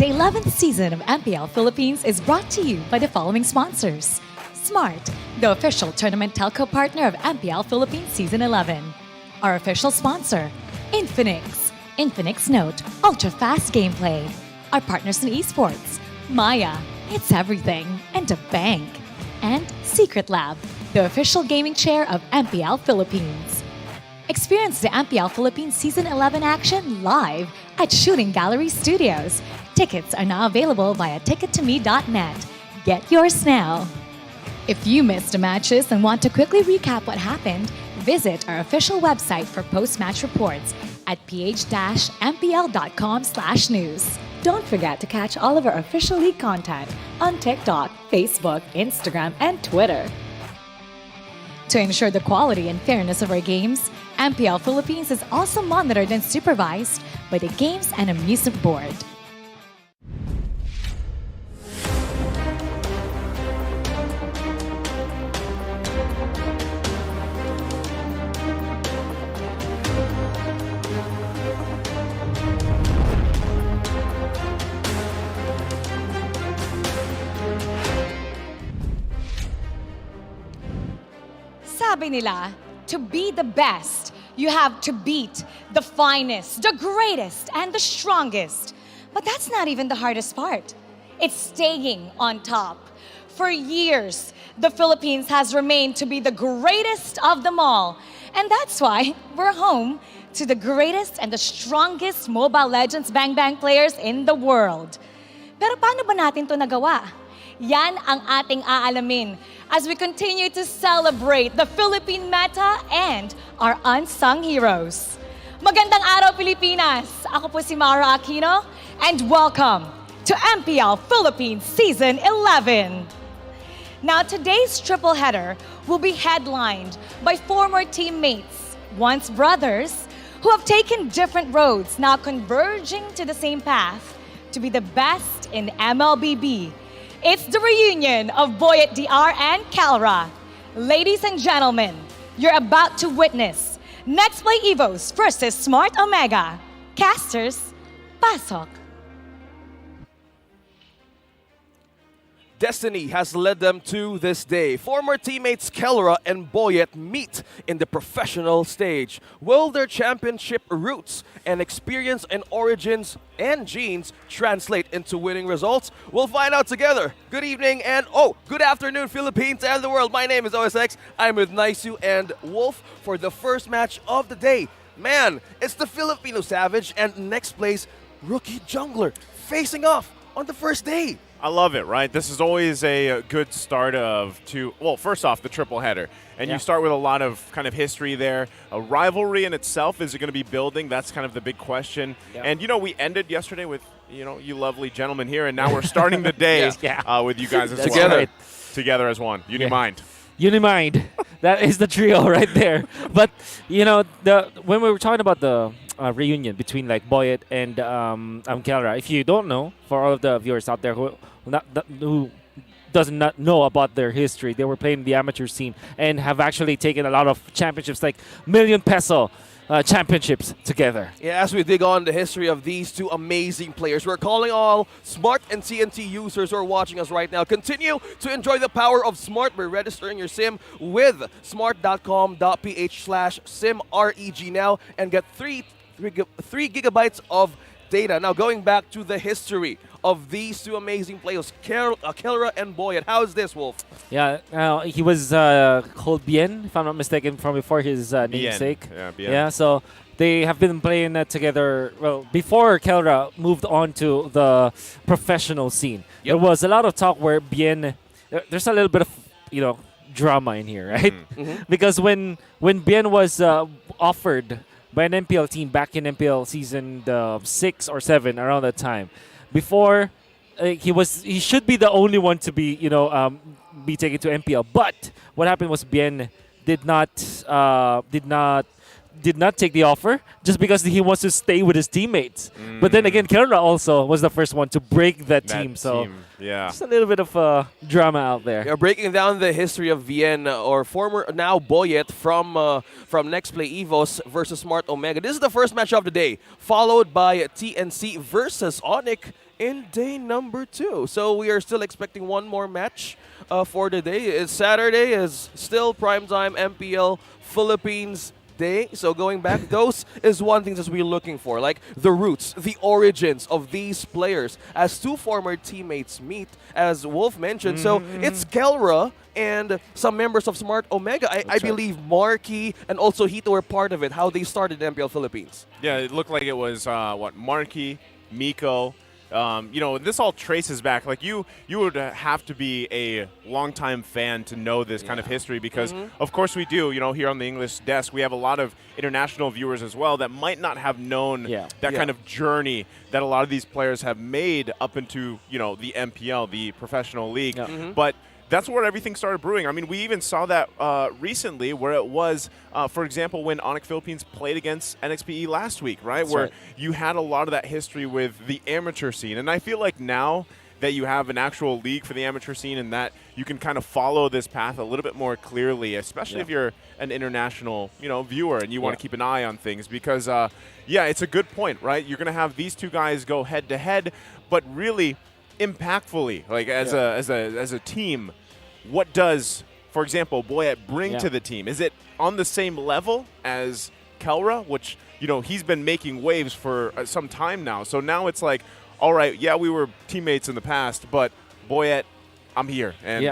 The 11th season of MPL Philippines is brought to you by the following sponsors. Smart, the official tournament telco partner of MPL Philippines Season 11. Our official sponsor, Infinix. Infinix Note, ultra-fast gameplay. Our partners in esports, Maya, it's everything, and a bank. And Secret Lab, the official gaming chair of MPL Philippines. Experience the MPL Philippines Season 11 action live at Shooting Gallery Studios. Tickets are now available via tickettome.net. Get yours now. If you missed the matches and want to quickly recap what happened, visit our official website for post-match reports at ph-mpl.com/news. Don't forget to catch all of our official league content on TikTok, Facebook, Instagram, and Twitter. To ensure the quality and fairness of our games, MPL Philippines is also monitored and supervised by the Games and Amusement Board. Sabi nila, to be the best, you have to beat the finest, the greatest, and the strongest. But that's not even the hardest part. It's staying on top. For years, the Philippines has remained to be the greatest of them all. And that's why we're home to the greatest and the strongest Mobile Legends Bang Bang players in the world. Pero paano ba natin to nagawa? Yan ang ating aalamin as we continue to celebrate the Philippine meta and our unsung heroes. Magandang araw, Pilipinas! Ako po si Mara Aquino, and welcome to MPL Philippines Season 11. Now, today's triple header will be headlined by former teammates, once brothers, who have taken different roads, now converging to the same path to be the best in MLBB. It's the reunion of Boyet DR and Calra. Ladies and gentlemen, you're about to witness Nexplay EVOS versus Smart Omega. Casters, pasok. Destiny has led them to this day. Former teammates Kelra and Boyet meet in the professional stage. Will their championship roots and experience and origins and genes translate into winning results? We'll find out together. Good evening and good afternoon, Philippines and the world. My name is OSX. I'm with Naisu and Wolf for the first match of the day. Man, it's the Filipino Savage and Nexplay's rookie jungler facing off on the first day. I love it, right? This is always a good start first off, the triple header. And you start with a lot of kind of history there. A rivalry in itself, is it going to be building? That's kind of the big question. Yeah. And, we ended yesterday with, you lovely gentlemen here, and now we're starting the day with you guys as together. Well. Together as one. Unimind. Unimind. That is the trio right there. But, when we were talking about the reunion between like Boyet and Kelra, if you don't know, for all of the viewers out there who does not know about their history, they were playing the amateur scene and have actually taken a lot of championships, like million peso championships together. Yeah, as we dig on the history of these two amazing players, we're calling all Smart and TNT users who are watching us right now. Continue to enjoy the power of Smart by registering your SIM with smart.com.ph/SIMREG now and get 3 gigabytes of data. Now, going back to the history of these two amazing players, Kelra and Boyet. How's this, Wolf? Yeah, he was called Bien, if I'm not mistaken, from before his namesake. Yeah, Bien. Yeah, so they have been playing together, before Kelra moved on to the professional scene. Yep. There was a lot of talk where Bien, there's a little bit of, drama in here, right? Mm-hmm. Because when Bien was offered by an MPL team back in MPL season 6 or 7, around that time. Before, he should be the only one to be, be taken to MPL. But what happened was Bien did not take the offer just because he wants to stay with his teammates. But then again, Kelra also was the first one to break that team. So just a little bit of drama out there. Yeah, breaking down the history of Bien, or former now Boyet from Nexplay EVOS versus Smart Omega. This is the first match of the day, followed by TNC versus ONIC in day number 2. So we are still expecting one more match for the day. It's Saturday, is still primetime MPL Philippines day. So going back, those is one thing that we're looking for, like the roots, the origins of these players as two former teammates meet, as Wolf mentioned. So it's Kelra and some members of Smart Omega. I believe Marky and also Hito were part of it, how they started MPL Philippines. Yeah, it looked like it was, Marky, Miko. This all traces back. Like you would have to be a longtime fan to know this kind of history because, of course, we do. Here on the English desk, we have a lot of international viewers as well that might not have known that kind of journey that a lot of these players have made up into the MPL, the professional league. But that's where everything started brewing. I mean, we even saw that recently where it was, for example, when ONIC Philippines played against NXPE last week, right? Where you had a lot of that history with the amateur scene. And I feel like now that you have an actual league for the amateur scene and that you can kind of follow this path a little bit more clearly, especially if you're an international, viewer and you want to keep an eye on things because, it's a good point, right? You're going to have these two guys go head to head, but really impactfully, like as a team. What does, for example, Boyet bring to the team? Is it on the same level as Kelra, which, he's been making waves for some time now. So now it's like, all right, we were teammates in the past, but Boyet, I'm here. And,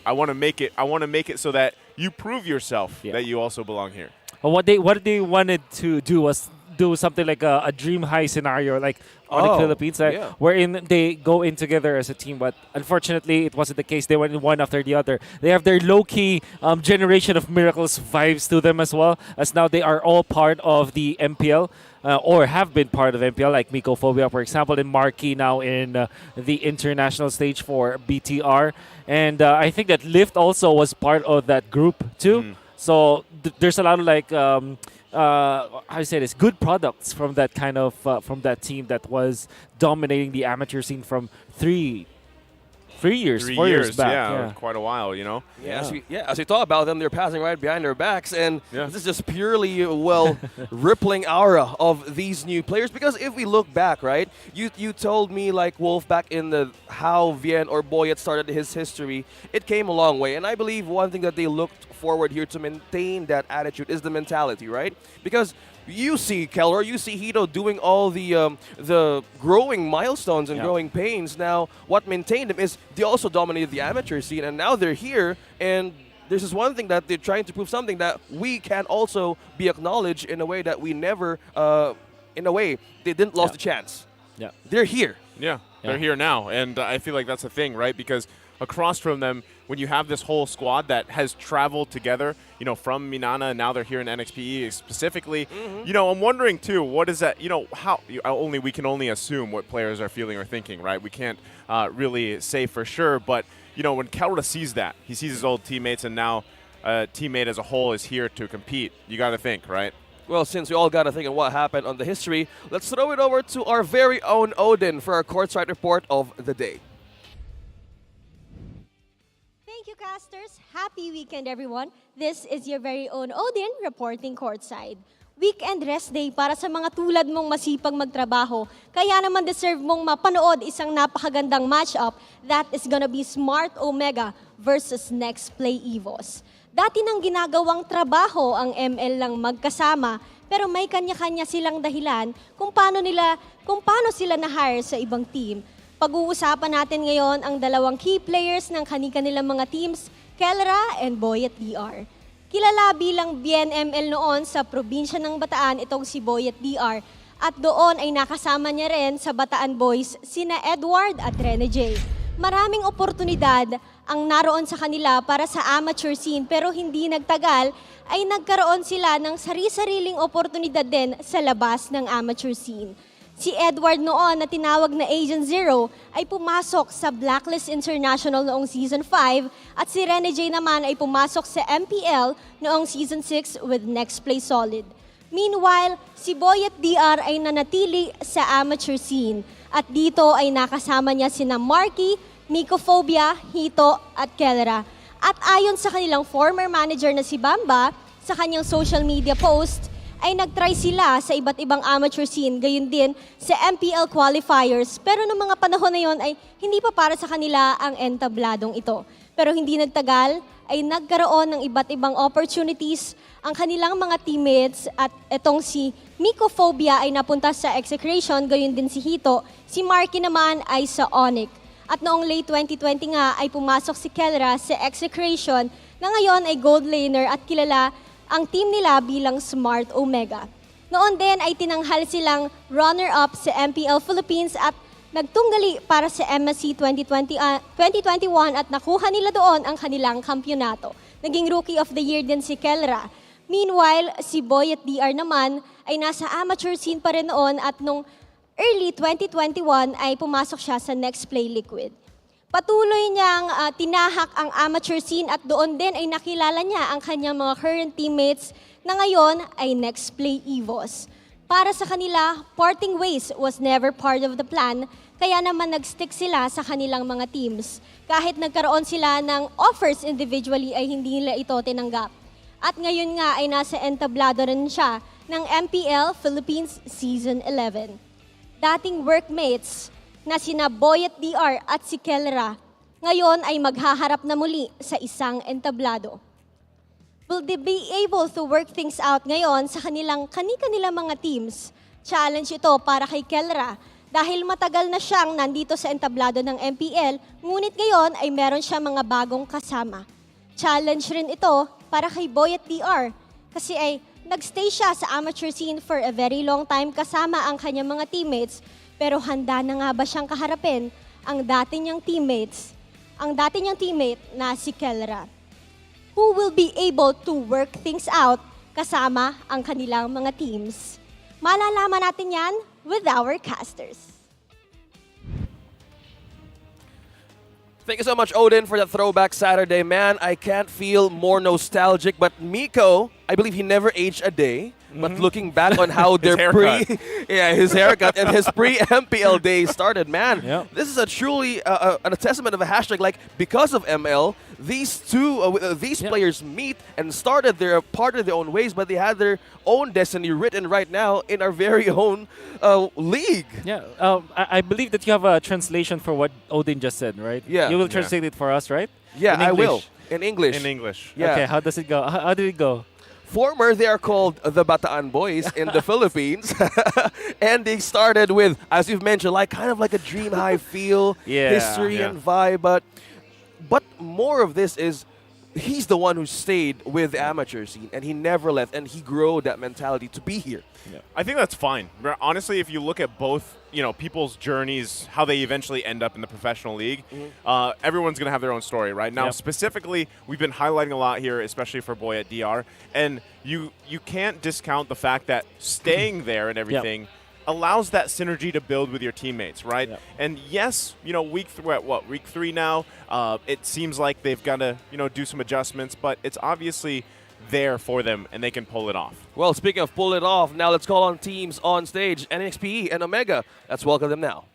I want to make it. I want to make it so that you prove yourself that you also belong here. Well, what they wanted to do was do something like a dream high scenario, like ONIC Philippines, wherein they go in together as a team. But unfortunately, it wasn't the case. They went in one after the other. They have their low-key generation of miracles vibes to them as well, as now they are all part of the MPL. Or have been part of MPL, like Mycophobia, for example, and Marky now in the international stage for BTR. And I think that Lift also was part of that group too. So there's a lot of how you say this, good products from that kind of from that team that was dominating the amateur scene from 4 years back. Quite a while, As we talk about them, they're passing right behind their backs, and this is just purely, rippling aura of these new players. Because if we look back, right, you told me, like Wolf, back in the how Vien or Boyet started his history, it came a long way. And I believe one thing that they looked forward here to maintain that attitude is the mentality, right? Because you see Kelra, you see Hito doing all the growing milestones and growing pains. Now, what maintained them is they also dominated the amateur scene, and now they're here, and this is one thing that they're trying to prove, something that we can also be acknowledged in a way that we never, in a way, they didn't lose the chance. Yeah. They're here. Yeah, they're here now, and I feel like that's the thing, right? Because across from them, when you have this whole squad that has traveled together, from Minana, and now they're here in NXPE specifically, I'm wondering too, what is that, how we can only assume what players are feeling or thinking, right? We can't really say for sure, but, when Kelra sees that, he sees his old teammates, and now a teammate as a whole is here to compete. You got to think, right? Well, since we all got to think of what happened on the history, let's throw it over to our very own Odin for our courtside report of the day. Thank you, casters. Happy weekend, everyone. This is your very own Odin reporting courtside. Weekend rest day para sa mga tulad mong masipag magtrabaho. Kaya naman deserve mong mapanood isang napakagandang matchup that is gonna be Smart Omega versus Nexplay EVOS. Dati nang ginagawang trabaho ang ML lang magkasama, pero may kanya-kanya silang dahilan kung paano sila na-hire sa ibang team. Pag-uusapan natin ngayon ang dalawang key players ng kani-kanilang mga teams, Kelra and Boyet DR. Kilala bilang BNML noon sa probinsya ng Bataan itong si Boyet DR, at doon ay nakasama niya rin sa Bataan Boys sina Edward at Rene J. Maraming oportunidad ang naroon sa kanila para sa amateur scene, pero hindi nagtagal ay nagkaroon sila ng sari-sariling oportunidad din sa labas ng amateur scene. Si Edward noon na tinawag na Agent Zero ay pumasok sa Blacklist International noong Season 5, at si Rene J naman ay pumasok sa MPL noong Season 6 with Nexplay Solid. Meanwhile, si Boyet DR ay nanatili sa amateur scene, at dito ay nakasama niya sina Marky, Mycophobia, Hito at Kelra. At ayon sa kanilang former manager na si Bamba, sa kanyang social media post, ay nag-try sila sa iba't ibang amateur scene, gayon din sa MPL qualifiers. Pero noong mga panahon na yon ay hindi pa para sa kanila ang entabladong ito. Pero hindi nagtagal, ay nagkaroon ng iba't ibang opportunities ang kanilang mga teammates at etong si Mycophobia ay napunta sa Execration, gayon din si Hito. Si Marky naman ay sa ONIC. At noong late 2020 nga ay pumasok si Kelra sa Execration na ngayon ay gold laner at kilala ang team nila bilang Smart Omega. Noon din ay tinanghal silang runner-up sa MPL Philippines at nagtunggali para sa MSC 2021 at nakuha nila doon ang kanilang kampyonato. Naging Rookie of the Year din si Kelra. Meanwhile, si Boy at DR naman ay nasa amateur scene pa rin noon at nung early 2021 ay pumasok siya sa Nexplay Liquid. Patuloy niyang tinahak ang amateur scene at doon din ay nakilala niya ang kanyang mga current teammates na ngayon ay Nexplay EVOS. Para sa kanila, parting ways was never part of the plan, kaya naman nag-stick sila sa kanilang mga teams. Kahit nagkaroon sila ng offers individually ay hindi nila ito tinanggap. At ngayon nga ay nasa entablado rin siya ng MPL Philippines Season 11. Dating workmates na sina Boy at DR at si Kelra, ngayon ay maghaharap na muli sa isang entablado. Will they be able to work things out ngayon sa kanilang mga teams? Challenge ito para kay Kelra dahil matagal na siyang nandito sa entablado ng MPL, ngunit ngayon ay meron siya mga bagong kasama. Challenge rin ito para kay Boy at DR kasi ay nagstay siya sa amateur scene for a very long time kasama ang kanyang mga teammates. Pero handa na nga ba siyang kaharapin ang dati niyang teammate na si Kelra? Who will be able to work things out kasama ang kanilang mga teams? Malalaman natin yan with our casters. Thank you so much, Odin, for that throwback Saturday. Man, I can't feel more nostalgic, but Miko, I believe he never aged a day. But looking back on how their his haircut and his pre-MPL days started, man, this is a truly a testament of a hashtag. Like, because of ML, these players meet and started their part of their own ways, but they had their own destiny written right now in our very own league. Yeah, I believe that you have a translation for what Odin just said, right? Yeah. You will translate it for us, right? Yeah, I will. In English. In English. Yeah. Okay, how does it go? How did it go? Former, they are called the Bataan Boys in the Philippines. And they started with, as you've mentioned, like kind of like a dream high feel, history and vibe. But more of this is, he's the one who stayed with the amateur scene and he never left and he grew that mentality to be here. Yeah. I think that's fine. Honestly, if you look at both, people's journeys, how they eventually end up in the professional league, everyone's going to have their own story, right? Now, specifically, we've been highlighting a lot here, especially for Boy at DR, and you can't discount the fact that staying there and everything allows that synergy to build with your teammates, right? And yes, week 3 now, it seems like they've got to, do some adjustments, but it's obviously there for them and they can pull it off. Well, speaking of pull it off, now let's call on teams on stage, NXPE and Omega. Let's welcome them now.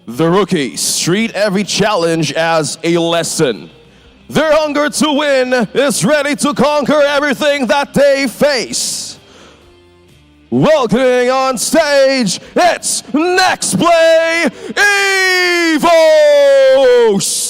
The rookies treat every challenge as a lesson. Their hunger to win is ready to conquer everything that they face. Welcoming on stage, it's Nexplay EVOS!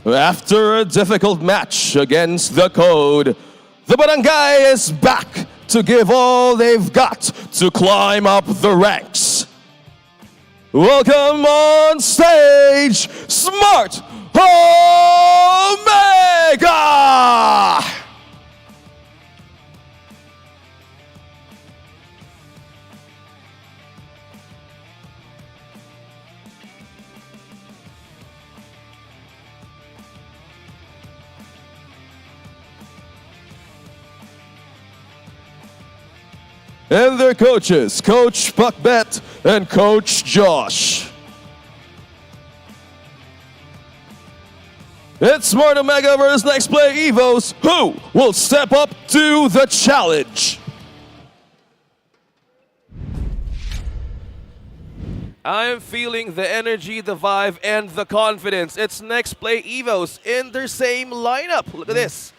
After a difficult match against the Code, the Barangay is back to give all they've got to climb up the ranks. Welcome on stage, Smart Omega! And their coaches, Coach Pakbet and Coach Josh. It's Smart Omega versus Nexplay EVOS. Who will step up to the challenge? I'm feeling the energy, the vibe, and the confidence. It's Nexplay EVOS in their same lineup. Look at this.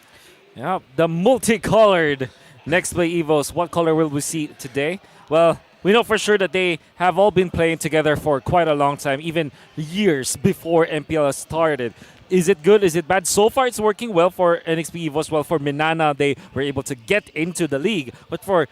Yeah, the multicolored Nexplay EVOS. What color will we see today? Well, we know for sure that they have all been playing together for quite a long time, even years before MPL started. Is it good? Is it bad? So far, it's working well for NXPE EVOS. Well, for Minana, they were able to get into the league. But for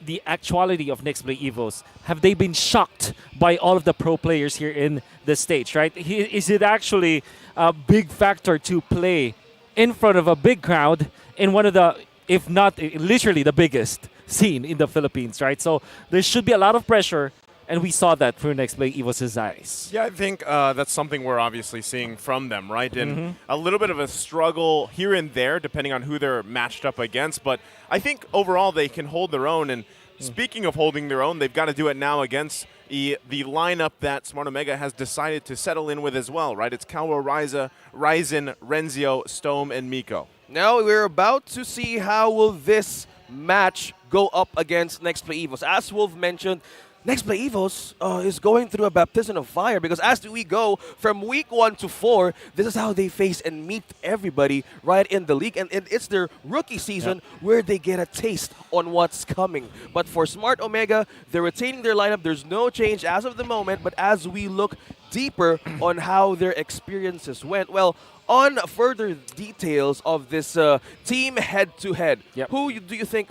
the actuality of Nexplay EVOS, have they been shocked by all of the pro players here in the stage, right? Is it actually a big factor to play in front of a big crowd in one of the, if not literally the biggest scene in the Philippines, right? So there should be a lot of pressure, and we saw that through Nexplay EVOS' eyes. Yeah, I think that's something we're obviously seeing from them, right? And a little bit of a struggle here and there, depending on who they're matched up against. But I think overall they can hold their own. And speaking of holding their own, they've got to do it now against the lineup that Smart Omega has decided to settle in with as well, right? It's Calwa, Ryzen, Renzio, Stome, and Miko. Now we're about to see how will this match go up against Nexplay EVOS. As Wolf mentioned, Nexplay EVOS is going through a baptism of fire because as we go from week 1 to 4, this is how they face and meet everybody right in the league. And it's their rookie season where they get a taste on what's coming. But for Smart Omega, they're retaining their lineup. There's no change as of the moment. But as we look deeper on how their experiences went, well, on further details of this team head-to-head, who do you think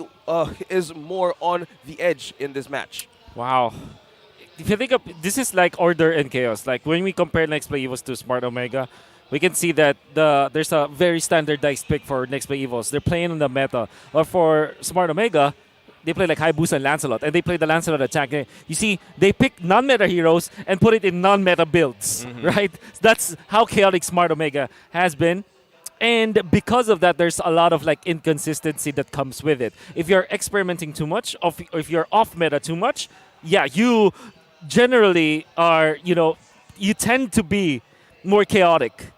is more on the edge in this match? Wow. If you think of this is like order and chaos. Like when we compare Nexplay EVOS to Smart Omega, we can see that there's a very standardized pick for Nexplay EVOS. They're playing on the meta. Or for Smart Omega, they play like Hayabusa and Lancelot, and they play the Lancelot attack. You see, they pick non-meta heroes and put it in non-meta builds, right? That's how chaotic Smart Omega has been. And because of that, there's a lot of like inconsistency that comes with it. If you're experimenting too much, or if you're off meta too much, yeah, you generally are, you tend to be more chaotic.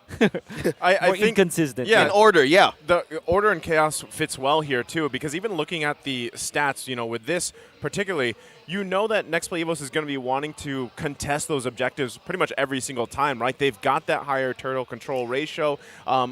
I more think inconsistent. Yeah, in order, yeah. The order and chaos fits well here too, because even looking at the stats, with this particularly, that Nexplay EVOS is going to be wanting to contest those objectives pretty much every single time, right? They've got that higher turtle control ratio,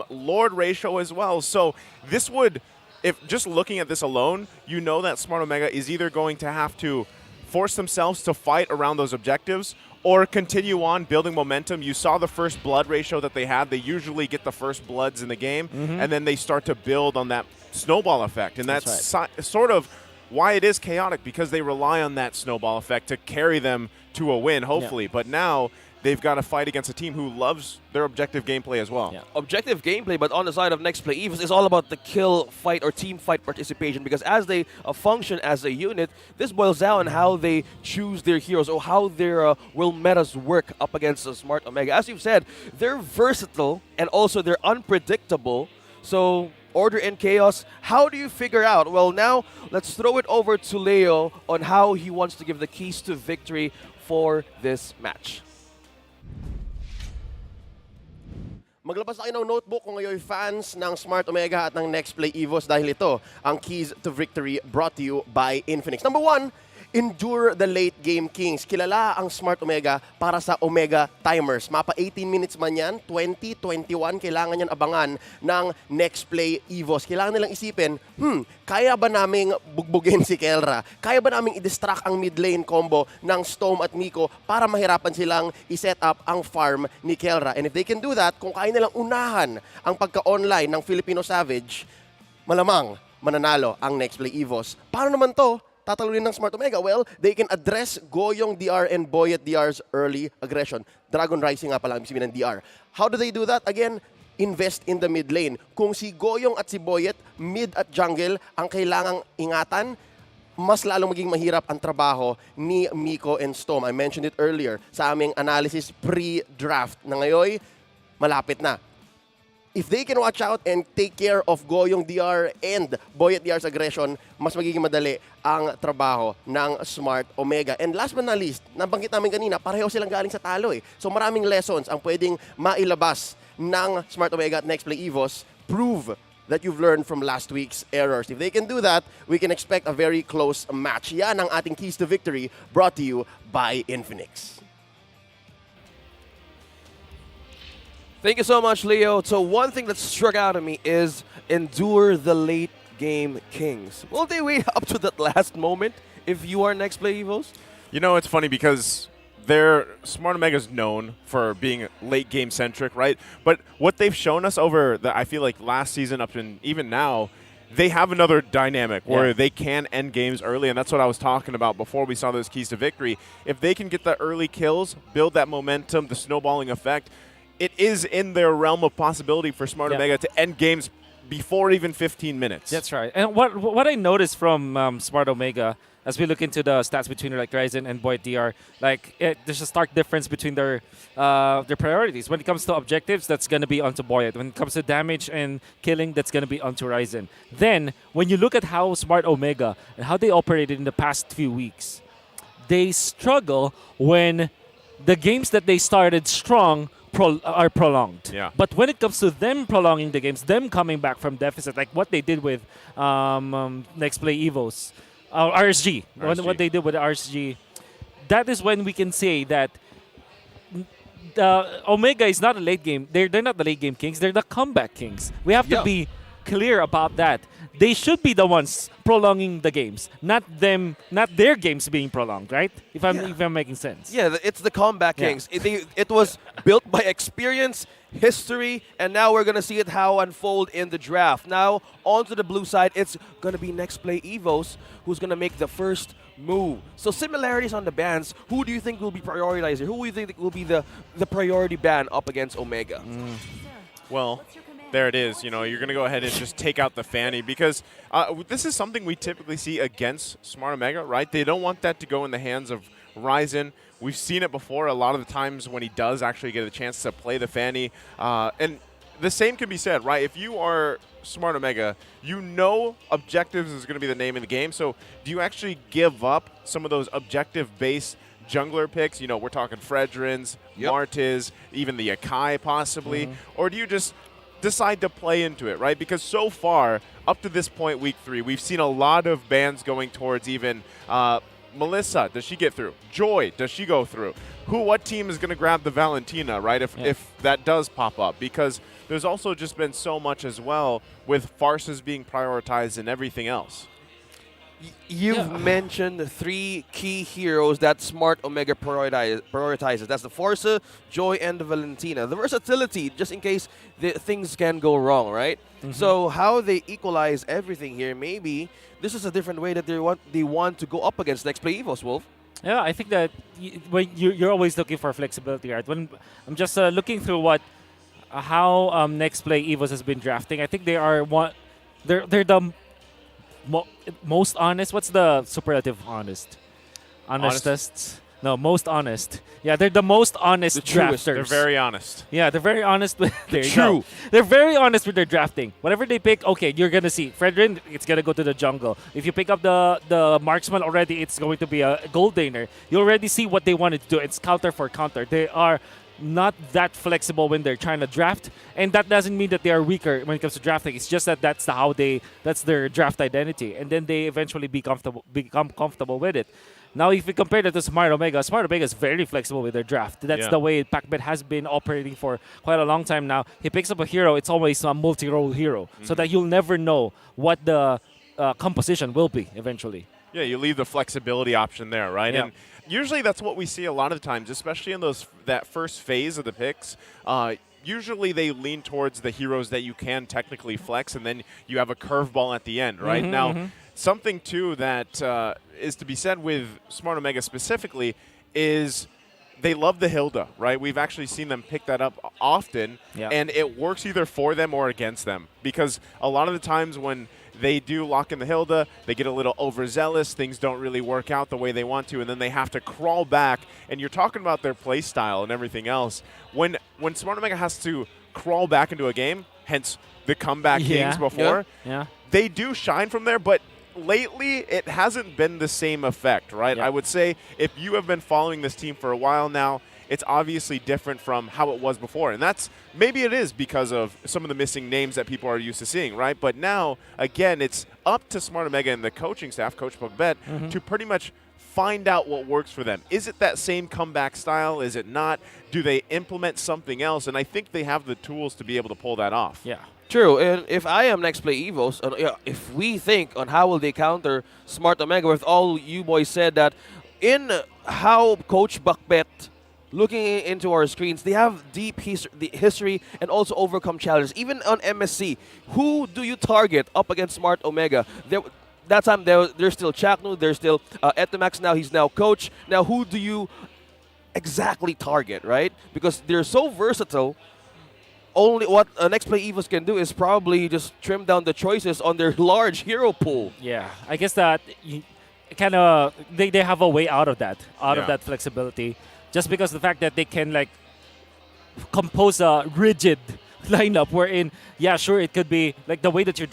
Lord ratio as well. So this would, if just looking at this alone, that Smart Omega is either going to have to force themselves to fight around those objectives or continue on building momentum. You saw the first blood ratio that they had. They usually get the first bloods in the game, and then they start to build on that snowball effect. And that's sort of why it is chaotic, because they rely on that snowball effect to carry them to a win, hopefully. But now they've got to fight against a team who loves their objective gameplay as well. Objective gameplay, but on the side of Nexplay EVOS, is all about the kill fight or team fight participation, because as they function as a unit, this boils down on how they choose their heroes or how their will metas work up against the Smart Omega. As you've said, they're versatile and also they're unpredictable. So order and chaos, how do you figure out? Well, now let's throw it over to Leo on how he wants to give the keys to victory for this match. Maglabas na kayo ng notebook kung kayo'y fans ng Smart Omega at ng Nexplay EVOS dahil ito ang keys to victory brought to you by Infinix. Number 1 Endure the late game kings. Kilala ang Smart Omega para sa Omega timers. Mapa 18 minutes man yan, 20, 21, kailangan yan abangan ng Nexplay EVOS. Kailangan nilang isipin, kaya ba naming bugbugin si Kelra? Kaya ba naming i-distract ang mid lane combo ng Storm at Miko para mahirapan silang i-set up ang farm ni Kelra? And if they can do that, kung kaya nilang unahan ang pagka-online ng Filipino Savage, malamang mananalo ang Nexplay EVOS. Paano naman to tatalunin ng Smart Omega? Well, they can address Goyong DR and Boyet DR's early aggression. Dragon Rising nga pala ang sabihin ng DR. How do they do that? Again, invest in the mid lane. Kung si Goyong at si Boyet, mid at jungle, ang kailangang ingatan, mas lalong maging mahirap ang trabaho ni Miko and Storm. I mentioned it earlier sa aming analysis pre-draft na ngayon, malapit na. If they can watch out and take care of Goyong DR and Boyet DR's aggression, mas magiging madali ang trabaho ng Smart Omega. And last but not least, nabanggit namin kanina, pareho silang galing sa talo eh. So maraming lessons ang pwedeng mailabas ng Smart Omega at Nexplay EVOS. Prove that you've learned from last week's errors. If they can do that, we can expect a very close match. Yan ang ating keys to victory, brought to you by Infinix. Thank you so much, Leo. So one thing that struck out at me is endure the late game kings. Will they wait up to that last moment if you are Nexplay EVOS? You know, it's funny because their Smart Omega's known for being late game centric, right? But what they've shown us over the, I feel like last season up and even now, they have another dynamic where they can end games early, and that's what I was talking about before we saw those keys to victory. If they can get the early kills, build that momentum, the snowballing effect, it is in their realm of possibility for Smart Omega to end games before even 15 minutes. That's right. And what I noticed from Smart Omega, as we look into the stats between like Ryzen and Boyd DR, like there's a stark difference between their priorities. When it comes to objectives, that's going to be onto Boyd. When it comes to damage and killing, that's going to be onto Ryzen. Then, when you look at how Smart Omega and how they operated in the past few weeks, they struggle when the games that they started strong are prolonged. Yeah. But when it comes to them prolonging the games, them coming back from deficit, like what they did with Nexplay EVOS, RSG, what they did with RSG, that is when we can say that Omega is not a late game. They're not the late game kings. They're the comeback kings. We have to be clear about that. They should be the ones prolonging the games, not their games being prolonged, right? If I'm making sense. Yeah, it's the comeback kings. It was built by experience, history, and now we're going to see it how unfold in the draft. Now, onto the blue side, it's going to be Nexplay EVOS who's going to make the first move. So similarities on the bans, who do you think will be prioritized here? Who do you think will be the priority ban up against Omega? Well, there it is. You know, you're going to go ahead and just take out the Fanny because this is something we typically see against Smart Omega, right? They don't want that to go in the hands of Ryzen. We've seen it before a lot of the times when he does actually get a chance to play the Fanny. And the same can be said, right? If you are Smart Omega, you know objectives is going to be the name of the game. So do you actually give up some of those objective-based jungler picks? You know, we're talking Fredrins, Martiz, even the Akai possibly. Or do you just decide to play into it, right? Because so far, up to this point, week 3, we've seen a lot of bans going towards even Melissa, does she get through? Joy, does she go through? What team is going to grab the Valentina, right, if that does pop up? Because there's also just been so much as well with farces being prioritized and everything else. You've mentioned 3 key heroes that Smart Omega prioritizes. That's the Forza, Joy, and the Valentina. The versatility, just in case things can go wrong, right? So how they equalize everything here, maybe this is a different way that they want to go up against Nexplay EVOS, Wolf. Yeah, I think that when you're always looking for flexibility, right? When I'm just looking through how Nexplay EVOS has been drafting, I think they are they're the most honest. What's the superlative honest? Honestest? No, most honest. Yeah, they're the most honest drafters. They're very honest. Yeah, they're very honest with They're very honest with their drafting. Whatever they pick, okay, you're gonna see. Fredrin, it's gonna go to the jungle. If you pick up the marksman already, it's going to be a gold daner. You already see what they wanted to do. It's counter for counter. They are not that flexible when they're trying to draft, and that doesn't mean that they are weaker when it comes to drafting. It's just that that's their draft identity, and then they eventually become comfortable with it. Now, if we compare that to Smart Omega is very flexible with their draft. That's Yeah. the way Pacbet has been operating for quite a long time now. He picks up a hero, it's always a multi-role hero, so that you'll never know what the composition will be eventually. Yeah, you leave the flexibility option there, right? Yeah. And usually that's what we see a lot of times, especially in that first phase of the picks. Usually they lean towards the heroes that you can technically flex, and then you have a curveball at the end, right? Now, something too that is to be said with Smart Omega specifically is they love the Hilda, right? We've actually seen them pick that up often, and it works either for them or against them, because a lot of the times when they do lock in the Hilda, they get a little overzealous, things don't really work out the way they want to, and then they have to crawl back. And you're talking about their play style and everything else. When Smart Omega has to crawl back into a game, hence the comeback kings before, they do shine from there, but lately it hasn't been the same effect, right? I would say if you have been following this team for a while now, it's obviously different from how it was before. And that's, maybe it is because of some of the missing names that people are used to seeing, right? But now, again, it's up to Smart Omega and the coaching staff, Coach Pacbet, to pretty much find out what works for them. Is it that same comeback style? Is it not? Do they implement something else? And I think they have the tools to be able to pull that off. Yeah. True, and if I am Nexplay EVOS, if we think on how will they counter Smart Omega, with all you boys said that in how Coach Pacbet looking into our screens, they have deep history and also overcome challenges. Even on MSC, who do you target up against Smart Omega? That time there's still Chaknu, there's still Etamax now, he's now coach. Now who do you exactly target, right? Because they're so versatile. Only what Nexplay EVOS can do is probably just trim down the choices on their large hero pool. Yeah, I guess that they have a way out of that, of that flexibility. Just because of the fact that they can like compose a rigid lineup wherein, yeah, sure, it could be like the way that you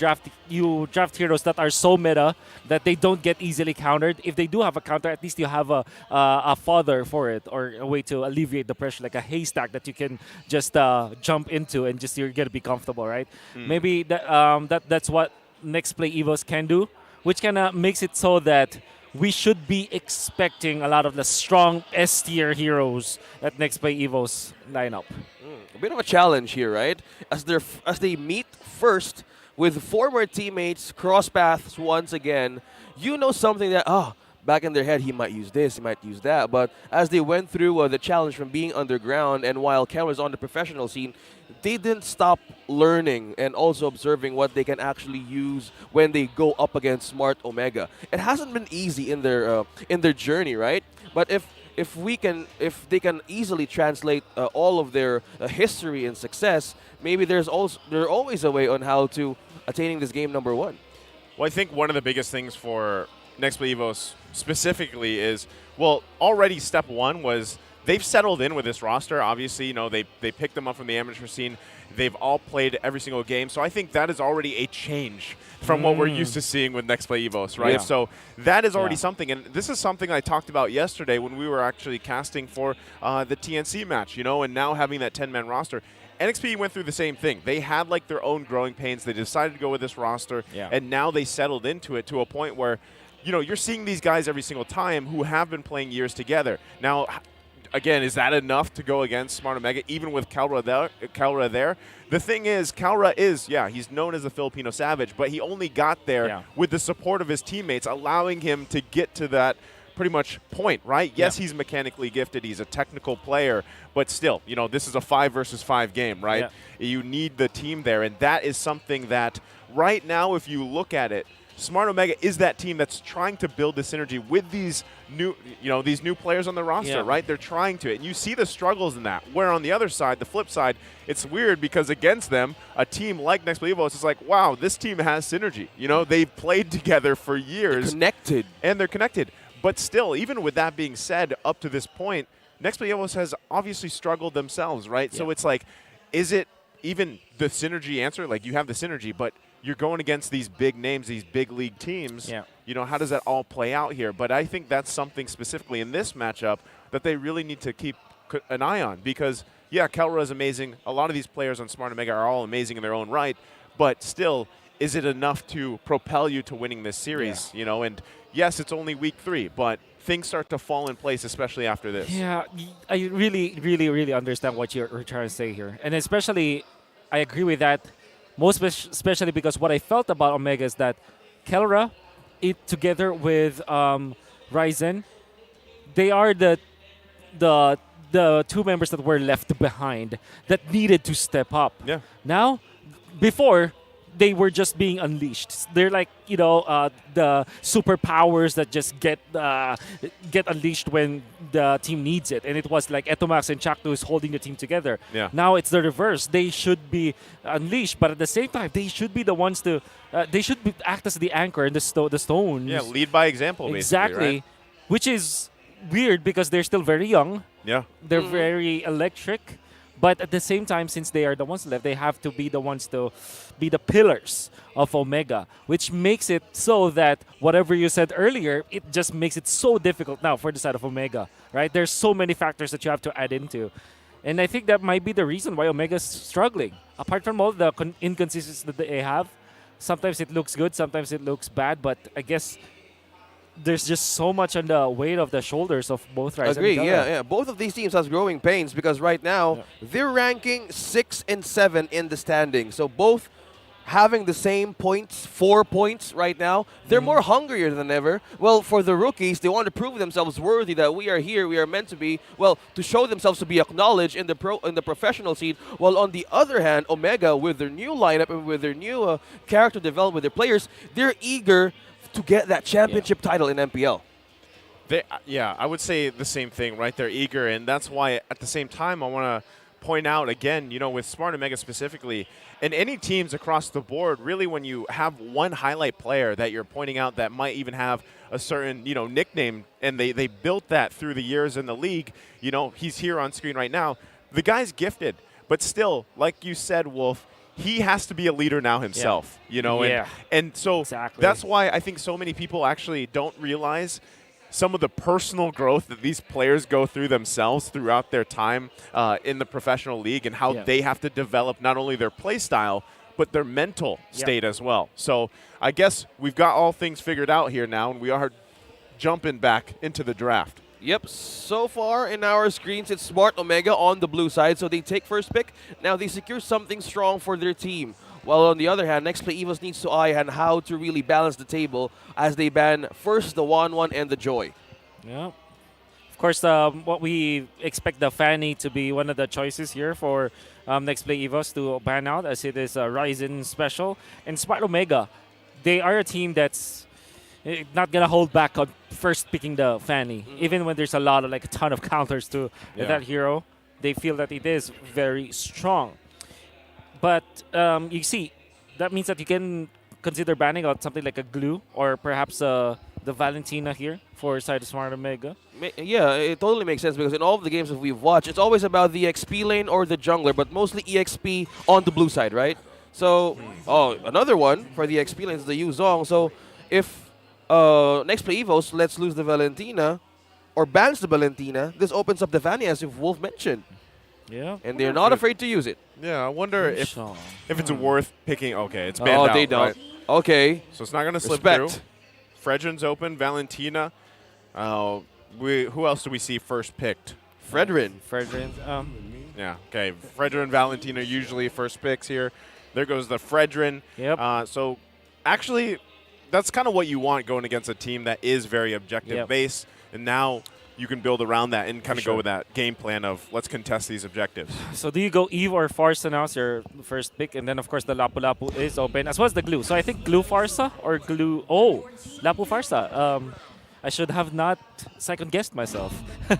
draft heroes that are so meta that they don't get easily countered. If they do have a counter, at least you have a fodder for it, or a way to alleviate the pressure, like a haystack that you can just jump into and just you're gonna be comfortable, right? Maybe that's what Nexplay EVOS can do, which kind of makes it so that we should be expecting a lot of the strong S-tier heroes at Nexplay EVOS lineup. A bit of a challenge here, right? As they meet first with former teammates, cross paths once again, you know something that, back in their head, he might use this, he might use that. But as they went through the challenge from being underground, and while Ken was on the professional scene, they didn't stop learning and also observing what they can actually use when they go up against Smart Omega. It hasn't been easy in their journey, right? But if they can easily translate all of their history and success, maybe there's always a way on how to attaining this game number one. Well, I think one of the biggest things for Nexplay EVOS specifically is, well, already step one was they've settled in with this roster. Obviously, you know, they picked them up from the amateur scene. They've all played every single game. So I think that is already a change from what we're used to seeing with Nexplay EVOS, right? Yeah. So that is already something. And this is something I talked about yesterday when we were actually casting for the TNC match, you know, and now having that 10-man roster. NXPE went through the same thing. They had like their own growing pains. They decided to go with this roster, and now they settled into it to a point where, you know, you're seeing these guys every single time who have been playing years together. Now, again, is that enough to go against Smart Omega, even with Calra there? The thing is, Calra is, he's known as a Filipino savage, but he only got there with the support of his teammates, allowing him to get to that pretty much point, right? Yes, he's mechanically gifted. He's a technical player, but still, you know, this is a 5 versus 5 game, right? You need the team there, and that is something that right now, if you look at it, Smart Omega is that team that's trying to build the synergy with these new, these new players on the roster, right? They're trying to, and you see the struggles in that. Where on the other side, the flip side, it's weird because against them, a team like Nexplay EVOS is like, wow, this team has synergy. You know, they've played together for years. They're connected. But still, even with that being said, up to this point, Nexplay EVOS has obviously struggled themselves, right? So it's like, is it even the synergy answer? Like, you have the synergy, but you're going against these big names, these big league teams. You know, how does that all play out here? But I think that's something specifically in this matchup that they really need to keep an eye on because, Calra is amazing. A lot of these players on Smart Omega are all amazing in their own right, but still, is it enough to propel you to winning this series? You know, and yes, it's only week 3, but things start to fall in place, especially after this. Yeah, I really understand what you're trying to say here. And especially, I agree with that, especially because what I felt about Omega is that Kelra, it together with Ryzen, they are the two members that were left behind that needed to step up. Yeah. Now, before, they were just being unleashed. They're like, the superpowers that just get unleashed when the team needs it. And it was like Etomax and Chakto is holding the team together. Yeah. Now it's the reverse. They should be unleashed, but at the same time, they should be the ones to. They should act as the anchor and the stones. Yeah, lead by example, basically. Exactly, Right? which is weird because they're still very young. Yeah. They're very electric. But at the same time, since they are the ones left, they have to be the ones to be the pillars of Omega, which makes it so that whatever you said earlier, it just makes it so difficult now for the side of Omega, right? There's so many factors that you have to add into. And I think that might be the reason why Omega's struggling. Apart from all the inconsistencies that they have, sometimes it looks good, sometimes it looks bad, but I guess there's just so much on the weight of the shoulders of both Rise Agree, and yeah. Both of these teams has growing pains because right now they're ranking 6 and 7 in the standings. So both having the same points, 4 points right now. They're more hungrier than ever. Well, for the rookies, they want to prove themselves worthy that we are here, we are meant to be, well, to show themselves to be acknowledged in the professional scene. While on the other hand, Omega, with their new lineup and with their new character development with their players, they're eager to get that championship title in MPL. I would say the same thing, right? They're eager, and that's why at the same time I want to point out again, with Smart Omega specifically, and any teams across the board, really when you have one highlight player that you're pointing out that might even have a certain, nickname, and they built that through the years in the league, he's here on screen right now. The guy's gifted, but still, like you said, Wolf, he has to be a leader now himself, and so exactly. That's why I think so many people actually don't realize some of the personal growth that these players go through themselves throughout their time in the professional league and how they have to develop not only their play style, but their mental state as well. So I guess we've got all things figured out here now, and we are jumping back into the draft. Yep, so far in our screens, it's Smart Omega on the blue side, so they take first pick. Now they secure something strong for their team. While on the other hand, Nexplay EVOS needs to eye on how to really balance the table as they ban first the 1-1 and the Joy. Yeah. Of course, what we expect the Fanny to be one of the choices here for Nexplay EVOS to ban out, as it is a Ryzen special. And Smart Omega, they are a team that's not gonna hold back on first picking the Fanny, even when there's a ton of counters to that hero. They feel that it is very strong. But you see, that means that you can consider banning out something like a Glue or perhaps the Valentina here for side of Smart Omega. Yeah, it totally makes sense because in all of the games that we've watched, it's always about the XP lane or the jungler, but mostly EXP on the blue side, right? So, another one for the XP lane is the Yu Zong. So, if Nexplay EVOS lets lose the Valentina or bans the Valentina, this opens up the Vanny, as if Wolf mentioned. Yeah. And they're not afraid to use it. Yeah, I wonder if it's worth picking. Okay, it's banned out. They don't. Right? Okay. So it's not going to slip Respect. through. Fredrin's open. Valentina. Who else do we see first picked? Fredrin. Yeah, okay. Fredrin, Valentina usually first picks here. There goes the Fredrin. Yep. So actually, that's kind of what you want going against a team that is very objective-based. And now you can build around that and kind of go with that game plan of let's contest these objectives. So do you go Eve or Farsa now as your first pick? And then, of course, the Lapu Lapu is open, as well as the Glue. So I think Glue Farsa or Glue... Oh, Lapu Farsa. I should have not second-guessed myself. I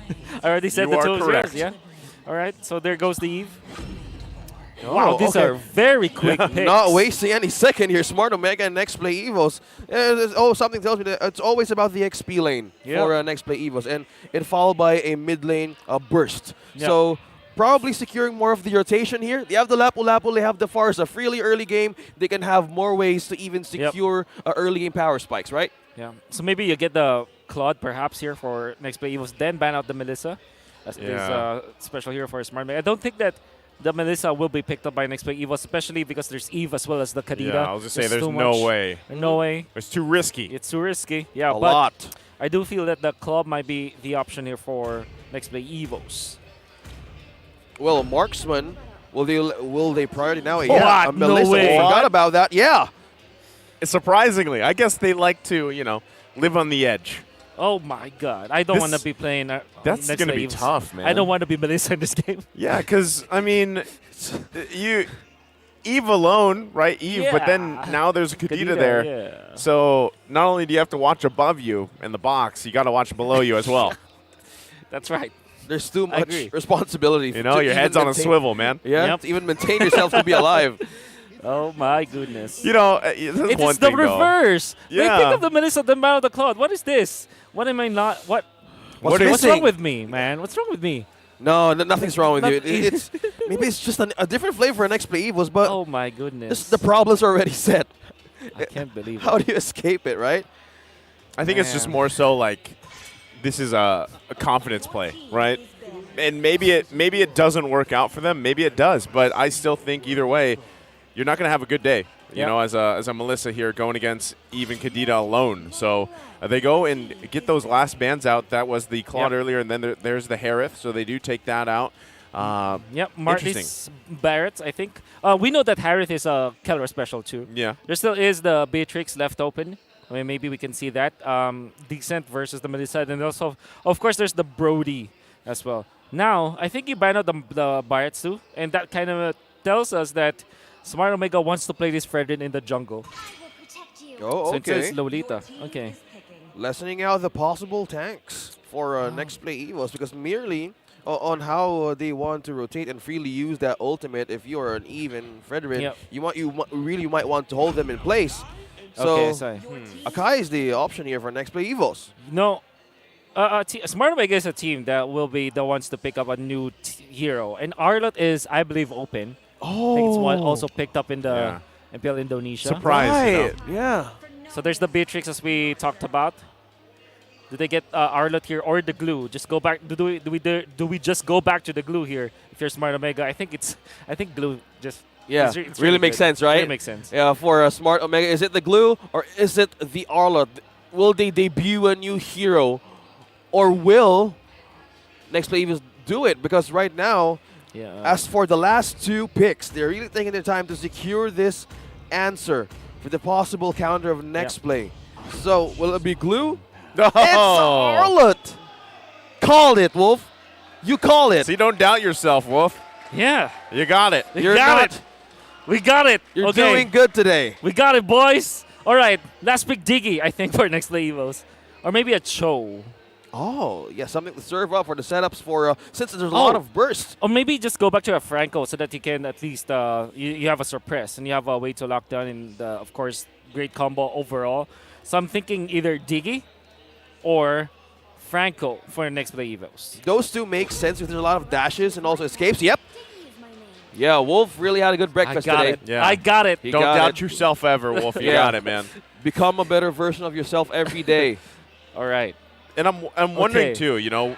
already said You the are two correct. zeros, yeah? All right, so there goes the Eve. Wow, These are very quick picks. Not wasting any second here. Smart Omega and Nexplay EVOS. Something tells me that it's always about the XP lane for Nexplay EVOS. And it followed by a mid lane burst. Yep. So probably securing more of the rotation here. They have the Lapu Lapu, they have the Farsa. Freely early game, they can have more ways to even secure early game power spikes, right? Yeah. So maybe you get the Claude perhaps here for Nexplay EVOS, then ban out the Melissa as this special hero for Smart Omega. I don't think that the Melissa will be picked up by Nexplay EVOS, especially because there's Eve as well as the Kadita. Yeah, I was just say there's too no much. way. No way. It's too risky. It's too risky. Yeah, A but lot. I do feel that the club might be the option here for Nexplay EVOS. Well, marksman, will they priority now? What? Yeah, No Melissa, way. forgot about that. Yeah. Surprisingly, I guess they like to, live on the edge. Oh my God! I don't This- want to be playing. That's Nexplay gonna be EVOS. tough, man. I don't want to be Melissa in this game. Yeah, because Eve alone, right? Eve, but then Yeah. now there's a Kadita Kadita, there. yeah. So not only do you have to watch above you in the box, you got to watch below you as well. That's right. There's too much agree. responsibility. You know, to your even head's on a maintain- swivel, man. Yeah, Yep. to even maintain yourself to be alive. Oh my goodness. You know, that's It one is the thing, though. reverse. They Yeah. pick up the Melissa, then battle the Cloud. What is this? What am I not? What? What is What's wrong missing? with me, man? What's wrong with me? No, nothing's wrong with you. Not- It's maybe it's just a different flavor for Nexplay EVOS, but Oh my goodness. the problem's already set. I can't believe How it. do you escape it, right? I think it's just Man. more so like this is a confidence play, right? And maybe it doesn't work out for them. Maybe it does, but I still think either way, you're not going to have a good day. You Yep. know, as a Melissa here going against even Kadita alone. So they go and get those last bans out. That was the Claude Yep. earlier, and then there's the Harith. So they do take that out. Yep, Martis Interesting. Barrett, I think. We know that Harith is a Keller special too. Yeah. There still is the Beatrix left open. I mean, maybe we can see that. Decent versus the Melissa. And also, of course, there's the Brody as well. Now, I think you ban out the Barretts too. And that kind of tells us that Smart Omega wants to play this Fredrin in the jungle. Oh, Since okay. it's Lolita. Okay. Lessening out the possible tanks for Nexplay EVOS because merely on how they want to rotate and freely use that ultimate. If you are an even Fredrin, Yep. you really might want to hold them in place. So Okay, sorry. Akai is the option here for Nexplay EVOS. No. Smart Omega is a team that will be the ones to pick up a new hero. And Arlot is, I believe, open. I think it's one also picked up in the MPL Indonesia. Surprise. you know. Right, yeah. So there's the Beatrix as we talked about. Do they get Arlot here or the glue? Just go back. Do we just go back to the glue here? If you're Smart Omega, I think glue just Yeah, it's really makes good. sense, right? Really makes sense. Yeah, for a Smart Omega, is it the glue or is it the Arlot? Will they debut a new hero, or will Nexplay EVOS do it? Because right now, Yeah. as for the last two picks, they're really taking their time to secure this answer for the possible counter of Nexplay. So, will it be glue? It's Arlot! Called it, Wolf. You call it. So you don't doubt yourself, Wolf. Yeah. You got it. We You're got not. it. We got it. You're okay. doing good today. We got it, boys. All right. Last pick, Diggy, I think, for Nexplay EVOS. Or maybe a Cho. Oh, yeah, something to serve up for the setups for, since there's a lot of burst. Or maybe just go back to a Franco so that you can at least, you have a suppress and you have a way to lock down and, of course, great combo overall. So I'm thinking either Diggy or Franco for Nexplay EVOS. Those two make sense if there's a lot of dashes and also escapes. Yep. Yeah, Wolf really had a good I breakfast got today. it. Yeah. I got it. He Don't got doubt it. yourself ever, Wolf. You Yeah. got it, man. Become a better version of yourself every day. All right. And I'm wondering Okay. too,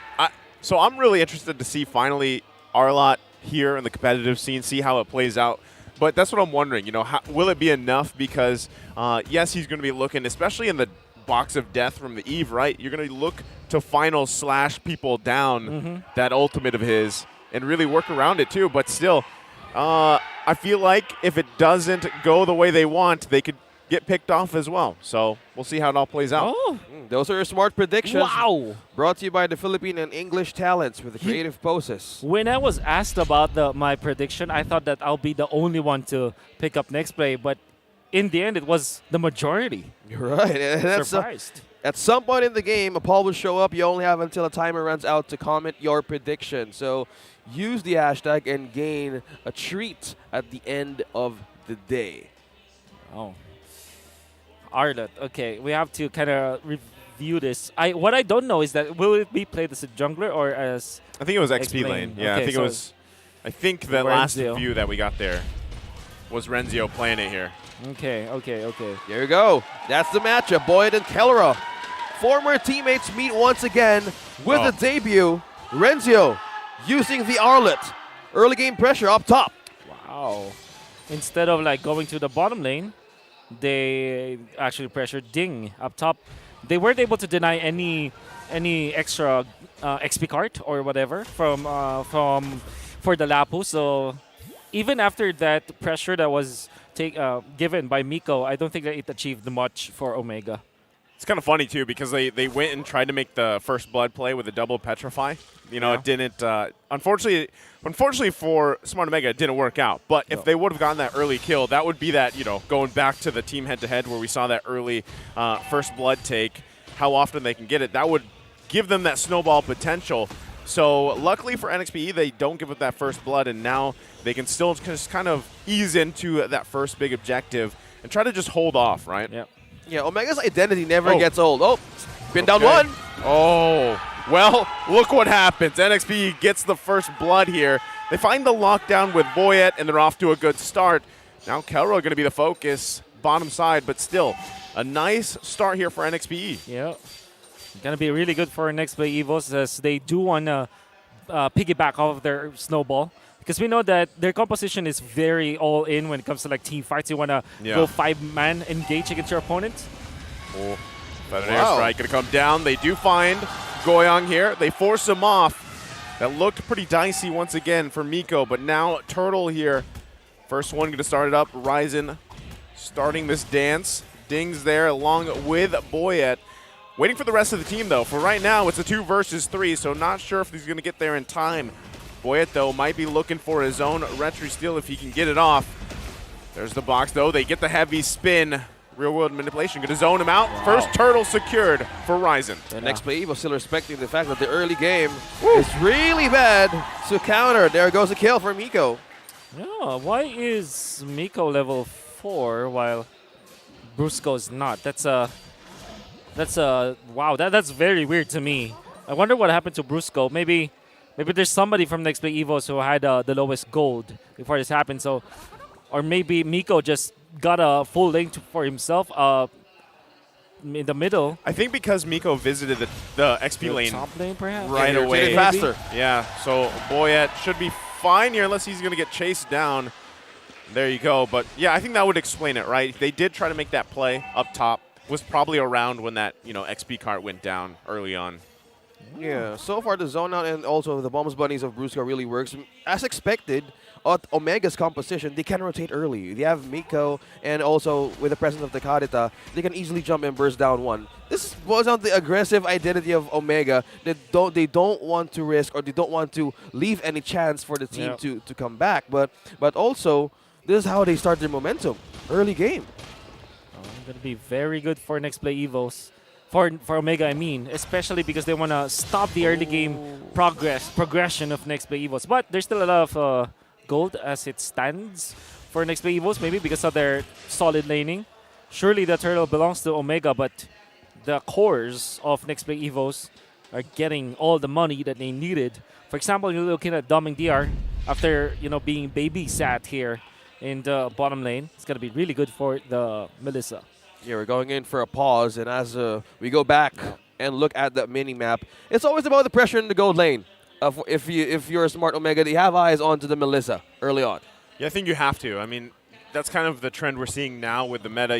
so I'm really interested to see finally Arlot here in the competitive scene, see how it plays out. But that's what I'm wondering, will it be enough? Because yes, he's going to be looking, especially in the box of death from the Eve, right? You're going to look to final slash people down that ultimate of his and really work around it too. But still, I feel like if it doesn't go the way they want, they could get picked off as well. So we'll see how it all plays out. Oh, Those are smart predictions. wow. Brought to you by the Philippine and English talents with the creative poses. When I was asked about my prediction, I thought that I'll be the only one to pick up Nexplay, but in the end, it was the majority. You're right. And that's, Surprised. at some point in the game, a poll will show up. You only have until a timer runs out to comment your prediction. So use the hashtag and gain a treat at the end of the day. Oh. Arlot. Okay, we have to kind of review this. What I don't know is that will it be played as a jungler or as I think it was XP Explain. lane. Yeah, Okay, I think so it was. I think the last Renzio. view that we got there was Renzio playing it here. Okay. There you go. That's the matchup. Boyd and Kellera. Former teammates meet once again with Oh. the debut. Renzio using the Arlot. early game pressure up top. Wow. Instead of like going to the bottom lane, they actually pressured Ding up top. They weren't able to deny any extra XP cart or whatever from for the Lapu. So even after that pressure that was given by Miko, I don't think that it achieved much for Omega. It's kind of funny, too, because they went and tried to make the first blood play with a double Petrify. You know, it didn't unfortunately for Smart Omega, it didn't work out. But if they would have gotten that early kill, that would be that, you know, going back to the team head-to-head where we saw that early first blood take, how often they can get it. That would give them that snowball potential. So luckily for NXPE, they don't give up that first blood, and now they can still just kind of ease into that first big objective and try to just hold off, right? Yep. Yeah, Omega's identity never gets old. Oh, been down one. Oh, well, look what happens. NXPE gets the first blood here. They find the lockdown with Boyet, and they're off to a good start. Now Kelro going to be the focus, bottom side, but still a nice start here for NXPE. Yeah. Going to be really good for Nexplay EVOS as they do want to piggyback off of their snowball. Because we know that their composition is very all-in when it comes to like team fights. You want to go 5-man engage against your opponent. Oh, that air strike going to come down. They do find Goyong here. They force him off. That looked pretty dicey once again for Miko, but now Turtle here. First one going to start it up. Ryzen starting this dance. Ding's there along with Boyet. Waiting for the rest of the team, though. For right now, it's a 2 versus 3, so not sure if he's going to get there in time. Boyet, though, might be looking for his own retry steal if he can get it off. There's the box, though. They get the heavy spin. Real-world manipulation. Going to zone him out. Wow. First turtle secured for Ryzen. And NXPE was still respecting the fact that the early game is really bad to counter. There goes a kill for Miko. Yeah, why is Miko level 4 while Brusco's not? Wow, that's very weird to me. I wonder what happened to Brusco. Maybe there's somebody from Nexplay EVOS who had the lowest gold before this happened. So, or maybe Miko just got a full lane for himself in the middle. I think because Miko visited the XP lane, top lane perhaps? right away. Faster. Yeah, so Boyet should be fine here unless he's going to get chased down. There you go. But yeah, I think that would explain it, right? They did try to make that play up top. Was probably around when that XP cart went down early on. Yeah, so far the zone out and also the bombs bunnies of Brusco really works. As expected, at Omega's composition, they can rotate early. They have Miko, and also with the presence of the Karita, they can easily jump and burst down one. This was on the aggressive identity of Omega. They don't want to risk or they don't want to leave any chance for the team to come back. But also, this is how they start their momentum. Early game. Going to be very good for Nexplay EVOS. For Omega, I mean, especially because they want to stop the early game progression of Nexplay EVOS. But there's still a lot of gold as it stands for Nexplay EVOS, maybe because of their solid laning. Surely the turtle belongs to Omega, but the cores of Nexplay EVOS are getting all the money that they needed. For example, you're looking at Doming DR after being babysat here in the bottom lane. It's going to be really good for the Melissa. Yeah, we're going in for a pause, and as we go back and look at the mini-map, it's always about the pressure in the gold lane. If you're a smart Omega, you have eyes onto the Melissa early on. Yeah, I think you have to. I mean, that's kind of the trend we're seeing now with the meta.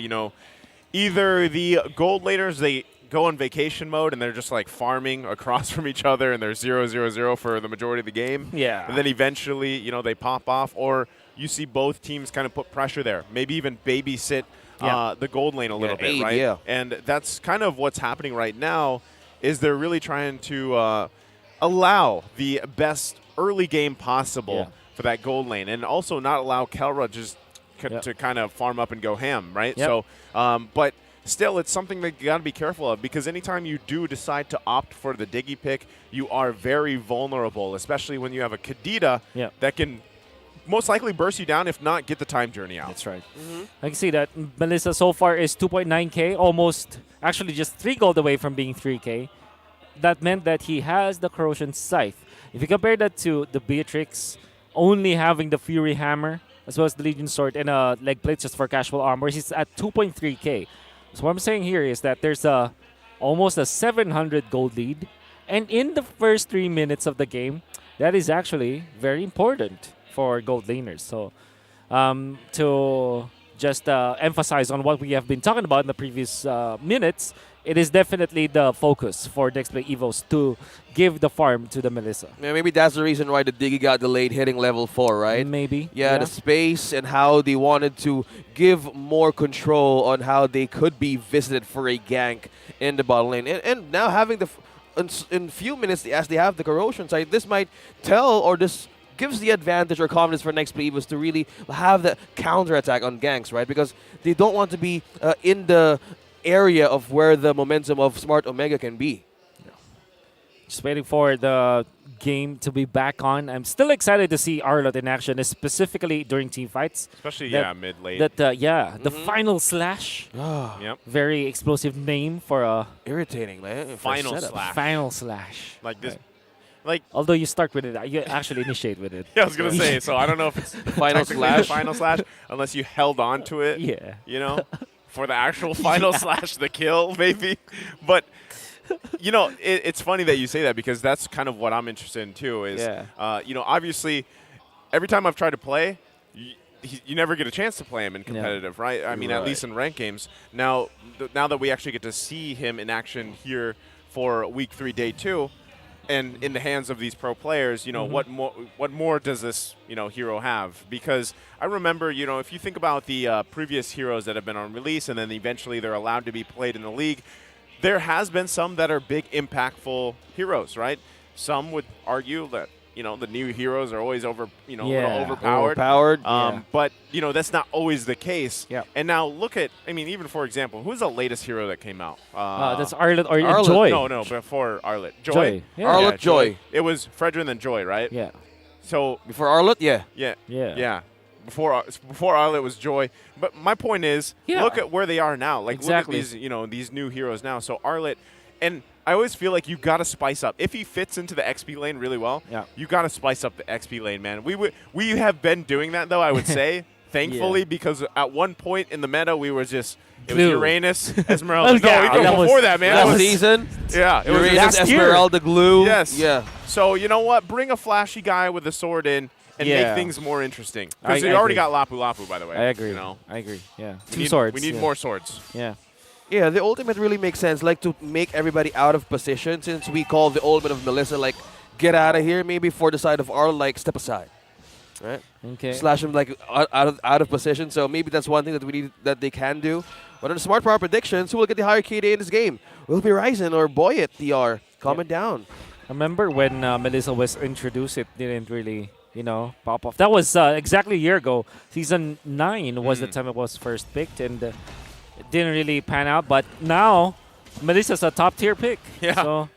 Either the gold laners, they go on vacation mode and they're just like farming across from each other and they're 0-0-0 for the majority of the game. Yeah. And then eventually, they pop off, or you see both teams kind of put pressure there. Maybe even babysit the gold lane a little bit, right? Yeah. And that's kind of what's happening right now is they're really trying to allow the best early game possible for that gold lane and also not allow Kelra just to kind of farm up and go ham, right? Yep. So, but still, it's something that you got to be careful of because anytime you do decide to opt for the Diggy pick, you are very vulnerable, especially when you have a Kadita that can most likely burst you down, if not get the time journey out. That's right. I can see that Melissa so far is 2.9k, almost actually just 3 gold away from being 3k. That meant that he has the Corrosion Scythe. If you compare that to the Beatrix only having the Fury Hammer as well as the Legion Sword and a leg plate just for casual armor, he's at 2.3k. So what I'm saying here is that there's almost a 700 gold lead, and in the first 3 minutes of the game, that is actually very important for gold laners. So to just emphasize on what we have been talking about in the previous minutes, it is definitely the focus for Nexplay EVOS to give the farm to the Melissa. Yeah, maybe that's the reason why the Diggy got delayed hitting level 4, right? Maybe. Yeah, the space and how they wanted to give more control on how they could be visited for a gank in the bottom lane. And now having the in few minutes, as they have the corrosion side, this might tell, or this gives the advantage or confidence for NXPE EVOS to really have the counter attack on ganks, right? Because they don't want to be in the area of where the momentum of Smart Omega can be. Just waiting for the game to be back on. I'm still excited to see Arlott in action, specifically during team fights. Especially, mid-late. The final slash. Yep. Very explosive name for a Irritating, man. Final slash. final slash. Like this. Right. Like, although you start with it, you actually initiate with it. yeah, I was going to say, so I don't know if it's Final technically the slash. final slash, unless you held on to it. Yeah. You know, for the actual final slash, the kill, maybe. But, you know, it's funny that you say that, because that's kind of what I'm interested in, too, is, you know, obviously, every time I've tried to play, you never get a chance to play him in competitive, right? I mean, at least in ranked games. Now, now that we actually get to see him in action here for week 3, day 2, and in the hands of these pro players, you know, what more does this, you know, hero have? Because I remember, you know, if you think about the previous heroes that have been on release and then eventually they're allowed to be played in the league, there has been some that are big, impactful heroes, right? Some would argue that, you know, the new heroes are always a little overpowered. But, you know, that's not always the case. Yeah. And now look at, I mean, even for example, who's the latest hero that came out? That's Arlott or Arlott. Joy. No, before Arlott. Joy. Yeah. Arlott, Joy. It was Fredrin and then Joy, right? Yeah. So Before Arlott, yeah. yeah. Before Arlott was Joy. But my point is, look at where they are now. Like, look at these, you know, these new heroes now. So Arlott, and I always feel like you got to spice up. If he fits into the XP lane really well, you got to spice up the XP lane, man. We have been doing that, though, I would say, thankfully, because at one point in the meta, we were just, it was Uranus, Esmeralda. Before that, man. Last season. Yeah. It was Uranus, Esmeralda, Glue. Yes. Yeah. So, you know what? Bring a flashy guy with a sword in and make things more interesting. Because you already got Lapu Lapu, by the way. I agree. You know? I agree. Yeah. We Swords. We need more swords. Yeah. Yeah, the ultimate really makes sense, like to make everybody out of position, since we call the ultimate of Melissa, like, get out of here, maybe for the side of Arl, like, step aside. Right? Okay. Slash him, like, out of position, so maybe that's one thing that we need, that they can do. But on the Smart Power predictions, who will get the higher KD in this game? Will it be Ryzen or Boyet, DR? Comment down. Remember when Melissa was introduced, it didn't really, you know, pop off. That was exactly a year ago. Season 9 was the time it was first picked, and it didn't really pan out. But now, Melissa's a top-tier pick. Yeah. So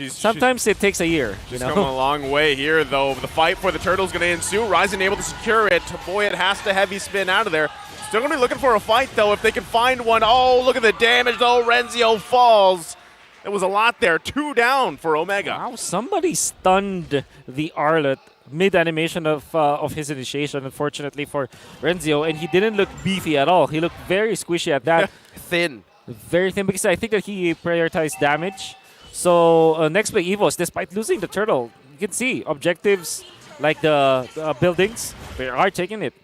sometimes it takes a year. She's you know? come a long way here, though. The fight for the turtle's going to ensue. Ryzen able to secure it. Boyet has to heavy spin out of there. Still going to be looking for a fight, though, if they can find one. Oh, look at the damage, though. Renzio falls. There was a lot there. 2 down for Omega. Wow, somebody stunned the Arlott mid-animation of his initiation, unfortunately for Renzio, and he didn't look beefy at all. He looked very squishy at that. Thin. Very thin, because I think that he prioritized damage. So Nexplay EVOS, despite losing the turtle, you can see objectives like the buildings, they are taking it.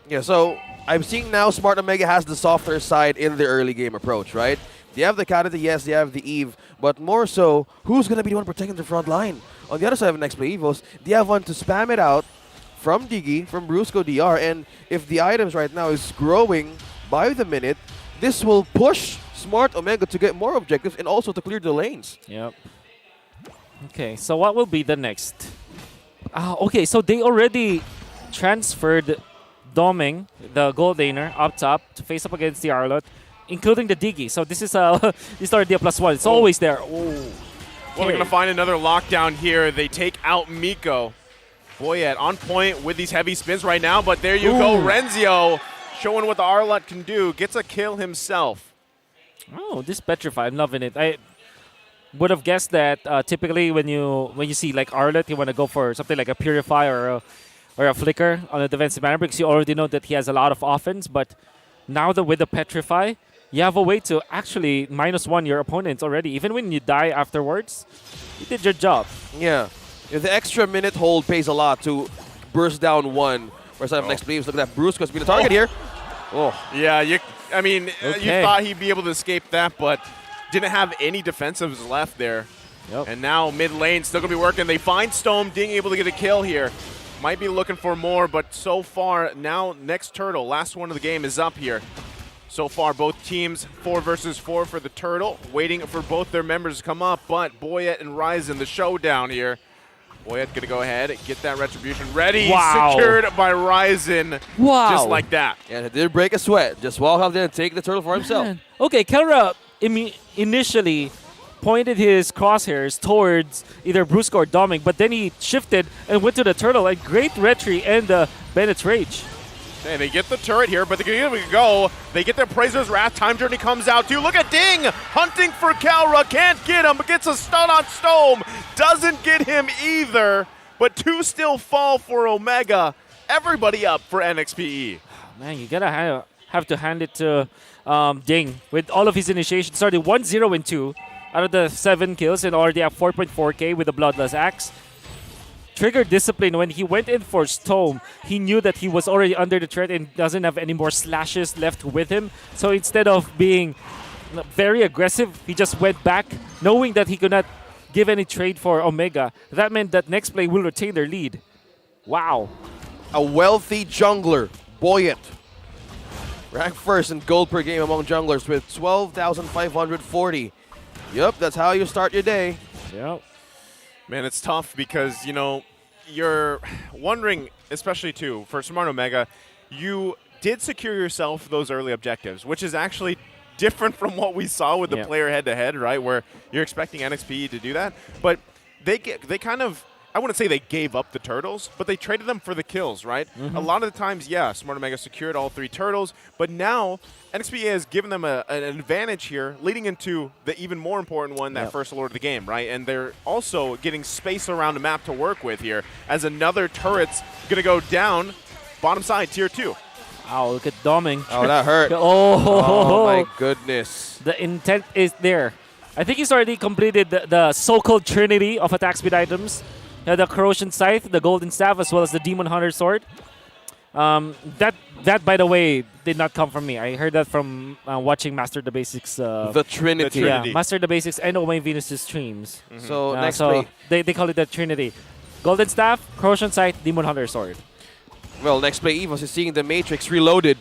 Yeah, so I'm seeing now Smart Omega has the softer side in the early game approach, right? They have the Karate, yes, they have the Eve, but more so, who's going to be the one protecting the front line? On the other side of Nexplay EVOS, they have one to spam it out from Diggy, from Brusco DR, and if the items right now is growing by the minute, this will push Smart Omega to get more objectives and also to clear the lanes. Yep. Okay, so what will be the next? Okay, so they already transferred Doming, the gold laner, up top to face up against the Arlott, including the Diggy. So this is this is already a +1. It's always there. Well, they're going to find another lockdown here. They take out Miko. Boyet on point with these heavy spins right now, but there you go. Renzio showing what the Arlott can do. Gets a kill himself. Oh, this Petrify, I'm loving it. I would have guessed that typically when you see like Arlott, you want to go for something like a Purify or a Flicker on a defensive manner, because you already know that he has a lot of offense. But now that with the Petrify, you have a way to actually -1 your opponents already. Even when you die afterwards, you did your job. Yeah. Yeah, the extra minute hold pays a lot to burst down one. Whereas Nexplay EVOS, look at that. Bruce could be the target here. Oh. Yeah, you Okay. thought he'd be able to escape that, but didn't have any defensives left there. Yep. And now mid lane still going to be working. They find Stone being able to get a kill here. Might be looking for more, but so far, now next Turtle, last one of the game is up here. So far, both teams 4 versus 4 for the Turtle, waiting for both their members to come up, but Boyet and Ryzen, the showdown here. Boyet going to go ahead, get that retribution ready, Wow. secured by Ryzen, Wow. just like that. And it did break a sweat. Just walk out there and take the turtle for himself. Man. Okay, Kelra initially pointed his crosshairs towards either Brusco or Doming, but then he shifted and went to the turtle. A great retry and Bennett's Rage. Okay, they get the turret here, but they're going to go. They get their Praiser's Wrath. Time Journey comes out too. Look at Ding hunting for Kalra. Can't get him, but gets a stun on Stone. Doesn't get him either, but 2 still fall for Omega. Everybody up for NXPE. Man, you gotta have to hand it to Ding with all of his initiations. Started 1-0 and 2 out of the 7 kills and already have 4.4k with the Bloodless Axe. Triggered discipline when he went in for Stone. He knew that he was already under the threat and doesn't have any more slashes left with him. So instead of being very aggressive, he just went back, knowing that he could not give any trade for Omega. That meant that Nexplay will retain their lead. Wow. A wealthy jungler, Boyet. Ranked first in gold per game among junglers with 12,540. Yep, that's how you start your day. Yep. Man, it's tough because, you know, you're wondering, especially too, for Smart Omega, you did secure yourself those early objectives, which is actually different from what we saw with the player head-to-head, right, where you're expecting NXPE to do that. But they kind of, I wouldn't say they gave up the turtles, but they traded them for the kills, right? A lot of the times, yeah, Smart Omega secured all 3 turtles, but now NXPE has given them an advantage here, leading into the even more important one, that first lord of the game, right? And they're also getting space around the map to work with here, as another turret's going to go down, bottom side, tier 2. Wow, look at Doming. Oh, that hurt. Oh, my goodness. The intent is there. I think he's already completed the so-called trinity of attack speed items. The Corrosion Scythe, the Golden Staff, as well as the Demon Hunter Sword. That, by the way, did not come from me. I heard that from watching Master the Basics. The Trinity. The Yeah, Trinity. Master the Basics and Omega Venus' streams. So next So play. they call it the Trinity. Golden Staff, Corrosion Scythe, Demon Hunter Sword. Well, Nexplay EVOS is seeing the Matrix reloaded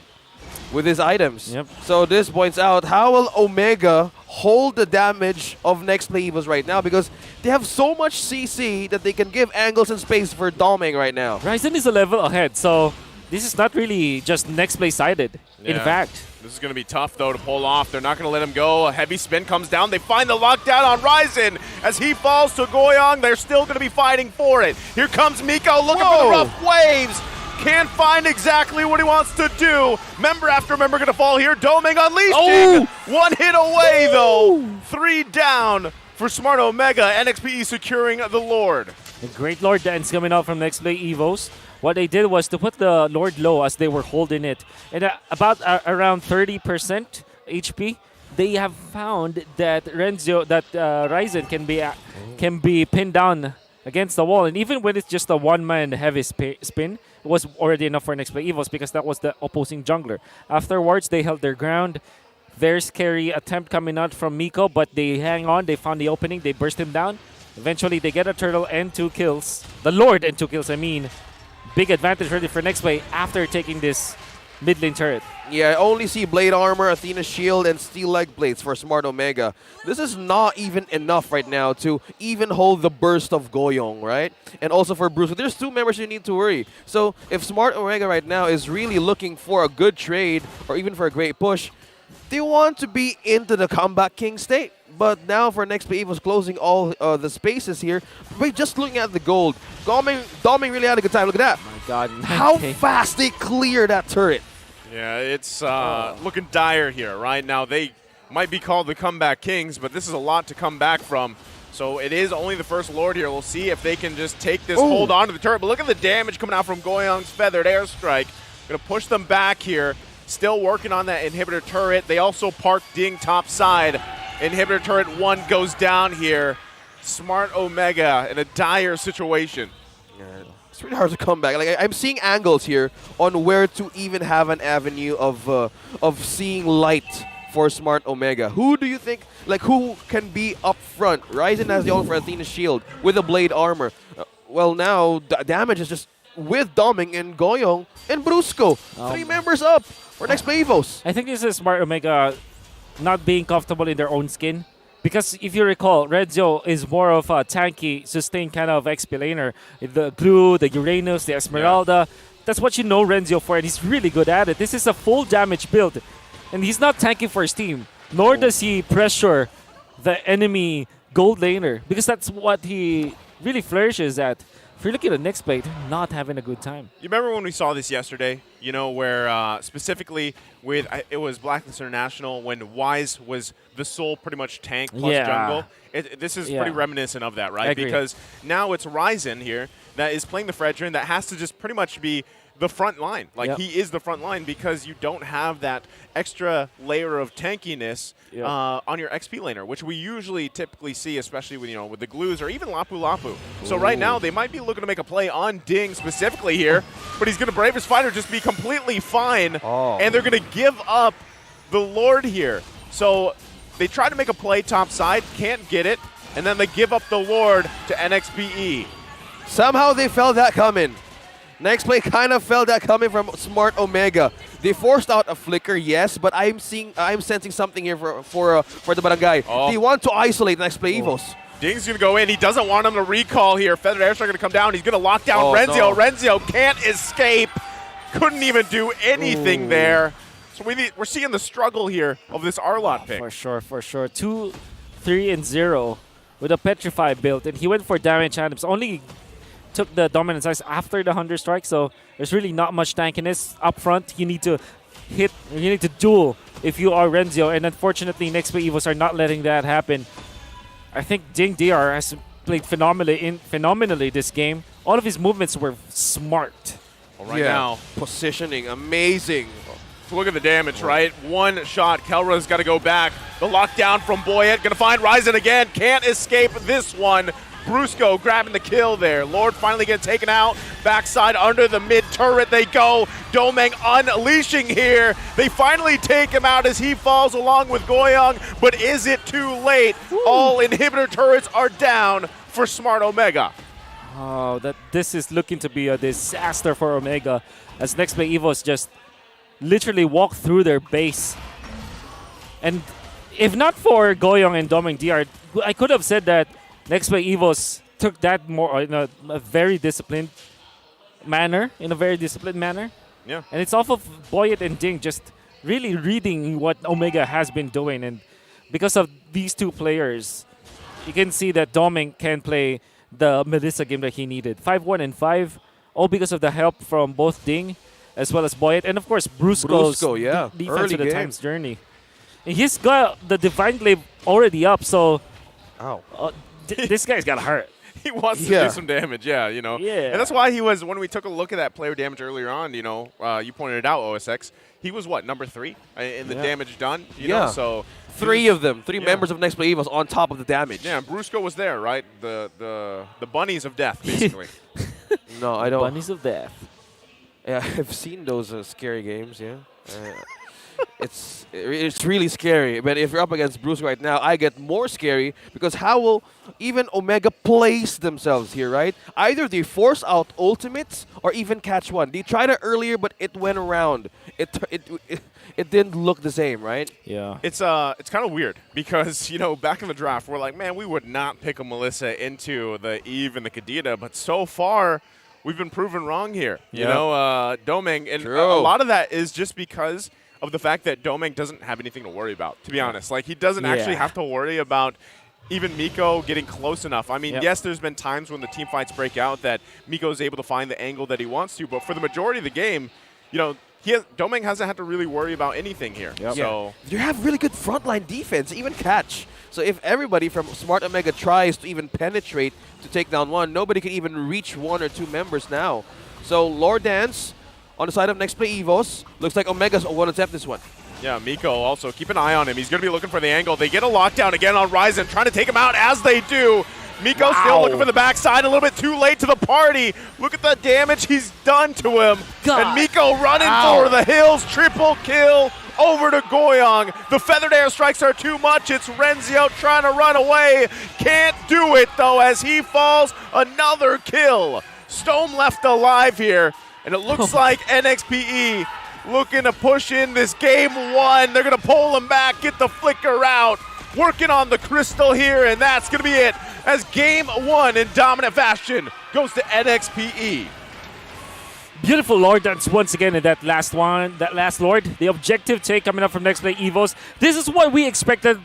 with his items. Yep. So this points out, how will Omega hold the damage of Nexplay EVOS right now? Because they have so much CC that they can give angles and space for Doming right now. Ryzen is a level ahead, so this is not really just Nexplay sided. In Yeah. fact, This is going to be tough, though, to pull off. They're not going to let him go. A heavy spin comes down. They find the lockdown on Ryzen. As he falls to Goyong, they're still going to be fighting for it. Here comes Miko looking for the rough waves. Can't find exactly what he wants to do. Member after member going to fall here. Doming unleashing. One hit away, though. 3 down for Smart Omega. NXPE securing the Lord. a great Lord dance coming out from Nexplay EVOS. What they did was to put the Lord low as they were holding it. And about around 30% HP, they have found that Ryzen can be pinned down against the wall. And even when it's just a one-man heavy spin, it was already enough for Nexplay EVOS because that was the opposing jungler. Afterwards, they held their ground. Very scary attempt coming out from Miko, but they hang on. They found the opening. They burst him down. Eventually, they get a turtle and 2 kills. The Lord and 2 kills, I mean. Big advantage ready for Nexplay after taking this mid lane turret. Yeah, I only see Blade Armor, Athena Shield, and Steel Leg Blades for Smart Omega. This is not even enough right now to even hold the burst of Goyong, right? And also for Bruce. There's 2 members you need to worry. So if Smart Omega right now is really looking for a good trade or even for a great push, they want to be into the Comeback King state. But now for NXPE was closing all the spaces here. But just looking at the gold, Doming really had a good time. Look at that. Oh my God. How fast they clear that turret. Yeah, it's looking dire here, right? Now, they might be called the Comeback Kings, but this is a lot to come back from. So it is only the first Lord here. We'll see if they can just take this hold on to the turret. But look at the damage coming out from Goyong's Feathered Airstrike. Going to push them back here. Still working on that inhibitor turret. They also parked Ding top side. Inhibitor turret 1 goes down here. Smart Omega in a dire situation. Yeah, it's really hard to come back. Like I'm seeing angles here on where to even have an avenue of seeing light for Smart Omega. Who do you think, like who can be up front? Ryzen has the own for Athena's shield with the blade armor. Well, now damage is just with Doming and Goyong and Brusco. 3 members up for Nexplay EVOS. I think this is Smart Omega not being comfortable in their own skin. Because if you recall, Redzio is more of a tanky, sustained kind of XP laner. The Glue, the Uranus, the Esmeralda. That's what you know Renzio for, and he's really good at it. This is a full damage build. And he's not tanky for his team, nor does he pressure the enemy gold laner. Because that's what he really flourishes at. If you're looking at Nexplay, they're not having a good time. You remember when we saw this yesterday? You know, where specifically with, it was Blacklist International, when Wise was the sole pretty much tank plus jungle. This is pretty reminiscent of that, right? Because now it's Ryzen here that is playing the Fredrin that has to just pretty much be the front line. Like, he is the front line because you don't have that extra layer of tankiness on your XP laner, which we usually typically see, especially with, with the Glues or even Lapu Lapu. So right now, they might be looking to make a play on Ding specifically here, but he's going to brave his fighter, just be completely fine, and they're going to give up the Lord here. So they try to make a play top side, can't get it, and then they give up the Lord to NXPE. Somehow they felt that coming. Nexplay kind of felt that coming from Smart Omega. They forced out a flicker, yes, but I'm sensing something here for the Barangay. They want to isolate Nexplay EVOS. Ding's going to go in. He doesn't want him to recall here. Feathered Airstrike going to come down. He's going to lock down Renzio. No. Renzio can't escape. Couldn't even do anything there. So we're seeing the struggle here of this Arlot pick. For sure. 2, 3, and 0 with a Petrify build, and he went for damage items. Only took the dominant size after the 100 strike, so there's really not much tankiness up front. You need to hit, you need to duel if you are Renzio, and unfortunately Nexplay EVOS are not letting that happen. I think Ding DR has played phenomenally this game. All of his movements were smart. Well, right now, positioning, amazing. Look at the damage, right? One shot, Kelra's got to go back. The lockdown from Boyet, gonna find Ryzen again, can't escape this one. Brusco grabbing the kill there. Lord finally getting taken out. Backside under the mid turret they go. Domeng unleashing here. They finally take him out as he falls along with Goyong, but is it too late? All inhibitor turrets are down for Smart Omega. Oh, this is looking to be a disaster for Omega as Nexplay EVOS just literally walk through their base. And if not for Goyong and Domeng DR, I could have said that Nexplay EVOS took that more in a very disciplined manner. Yeah. And it's off of Boyet and Ding just really reading what Omega has been doing. And because of these two players, you can see that Domeng can play the Melissa game that he needed. 5-1 and 5, all because of the help from both Ding as well as Boyet. And of course, Brusco's defense early of the game. Time's Journey. And he's got the Divine Glaive already up, so this guy's got hurt. He wants to do some damage, Yeah. And that's why he was, when we took a look at that player damage earlier on, you pointed it out, OSX, he was what, number 3 in the damage done? You know, so 3 of them, 3 members of Nexplay EVOS on top of the damage. Yeah, and Brusco was there, right? The bunnies of death, basically. No, I don't. Bunnies of Death. Yeah, I've seen those scary games, it's really scary. But if you're up against Bruce right now, I get more scary because how will even Omega place themselves here, right? Either they force out ultimates or even catch one. They tried it earlier, but it went around. It didn't look the same, right? Yeah. It's kind of weird because, back in the draft, we're like, man, we would not pick a Melissa into the Eve and the Kadena, but so far we've been proven wrong here. Domeng, and a lot of that is just because of the fact that Domeng doesn't have anything to worry about, to be honest. Like, he doesn't actually have to worry about even Miko getting close enough. I mean, yes, there's been times when the team fights break out that Miko's able to find the angle that he wants to, but for the majority of the game, Domeng hasn't had to really worry about anything here. So you have really good frontline defense, even catch. So if everybody from Smart Omega tries to even penetrate to take down one, nobody can even reach 1 or 2 members now. So Lord Dance on the side of Nexplay EVOS, looks like Omega's going to attempt this one. Yeah, Miko also, keep an eye on him. He's going to be looking for the angle. They get a lockdown again on Ryzen, trying to take him out as they do. Miko still looking for the backside, a little bit too late to the party. Look at the damage he's done to him. God. And Miko running for the hills, triple kill over to Goyong. The feathered airstrikes are too much. It's Renzio trying to run away. Can't do it though as he falls. Another kill. Stone left alive here. And it looks like NXPE looking to push in this game one. They're going to pull him back, get the flicker out. Working on the crystal here, and that's going to be it as game one in dominant fashion goes to NXPE. Beautiful Lord dance once again in that last one, that last Lord. The objective take coming up from Nexplay EVOS. This is what we expected,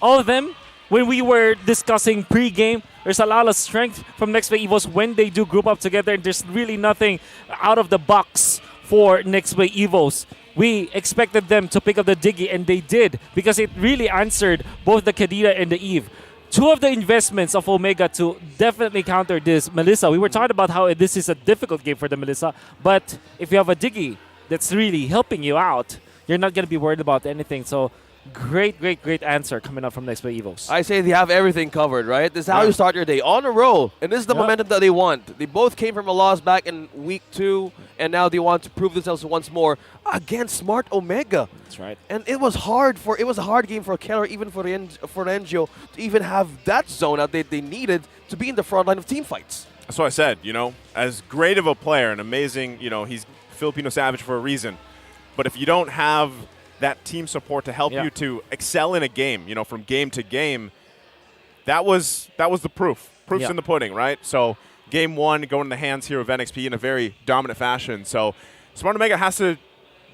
all of them, when we were discussing pre-game. There's a lot of strength from Nexplay EVOS when they do group up together, and there's really nothing out of the box for Nexplay EVOS. We expected them to pick up the Diggy, and they did, because it really answered both the Kadira and the Eve. Two of the investments of Omega to definitely counter this Melissa. We were talking about how this is a difficult game for the Melissa, but if you have a Diggy that's really helping you out, you're not going to be worried about anything. So great answer coming up from Nexplay EVOS. I say they have everything covered, right? This is how you start your day, on a roll. And this is the momentum that they want. They both came from a loss back in week 2, and now they want to prove themselves once more against Smart Omega. That's right. And it was a hard game for Keller, even for Rengio, to even have that zone out they needed to be in the front line of team fights. That's what I said, as great of a player, an amazing, he's Filipino Savage for a reason. But if you don't have that team support to help you to excel in a game, from game to game, that was the proof. Proof's in the pudding, right? So game one going in the hands here of NXP in a very dominant fashion. So Smart Omega has to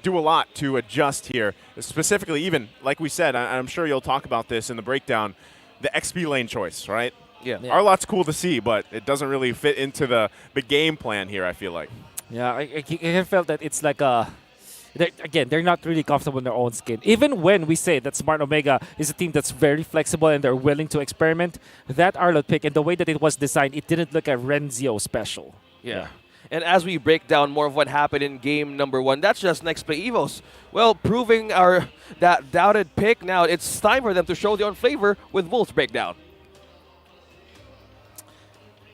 do a lot to adjust here. Specifically, even, like we said, I'm sure you'll talk about this in the breakdown, the XP lane choice, right? Yeah. Arlot's cool to see, but it doesn't really fit into the game plan here, I feel like. Yeah, I felt that it's like they're not really comfortable in their own skin. Even when we say that Smart Omega is a team that's very flexible and they're willing to experiment, that Arlot pick and the way that it was designed, it didn't look at Renzio special. Yeah. And as we break down more of what happened in game number 1, that's just Nexplay EVOS. Well, proving that doubted pick, now it's time for them to show their own flavor with Wolf's breakdown.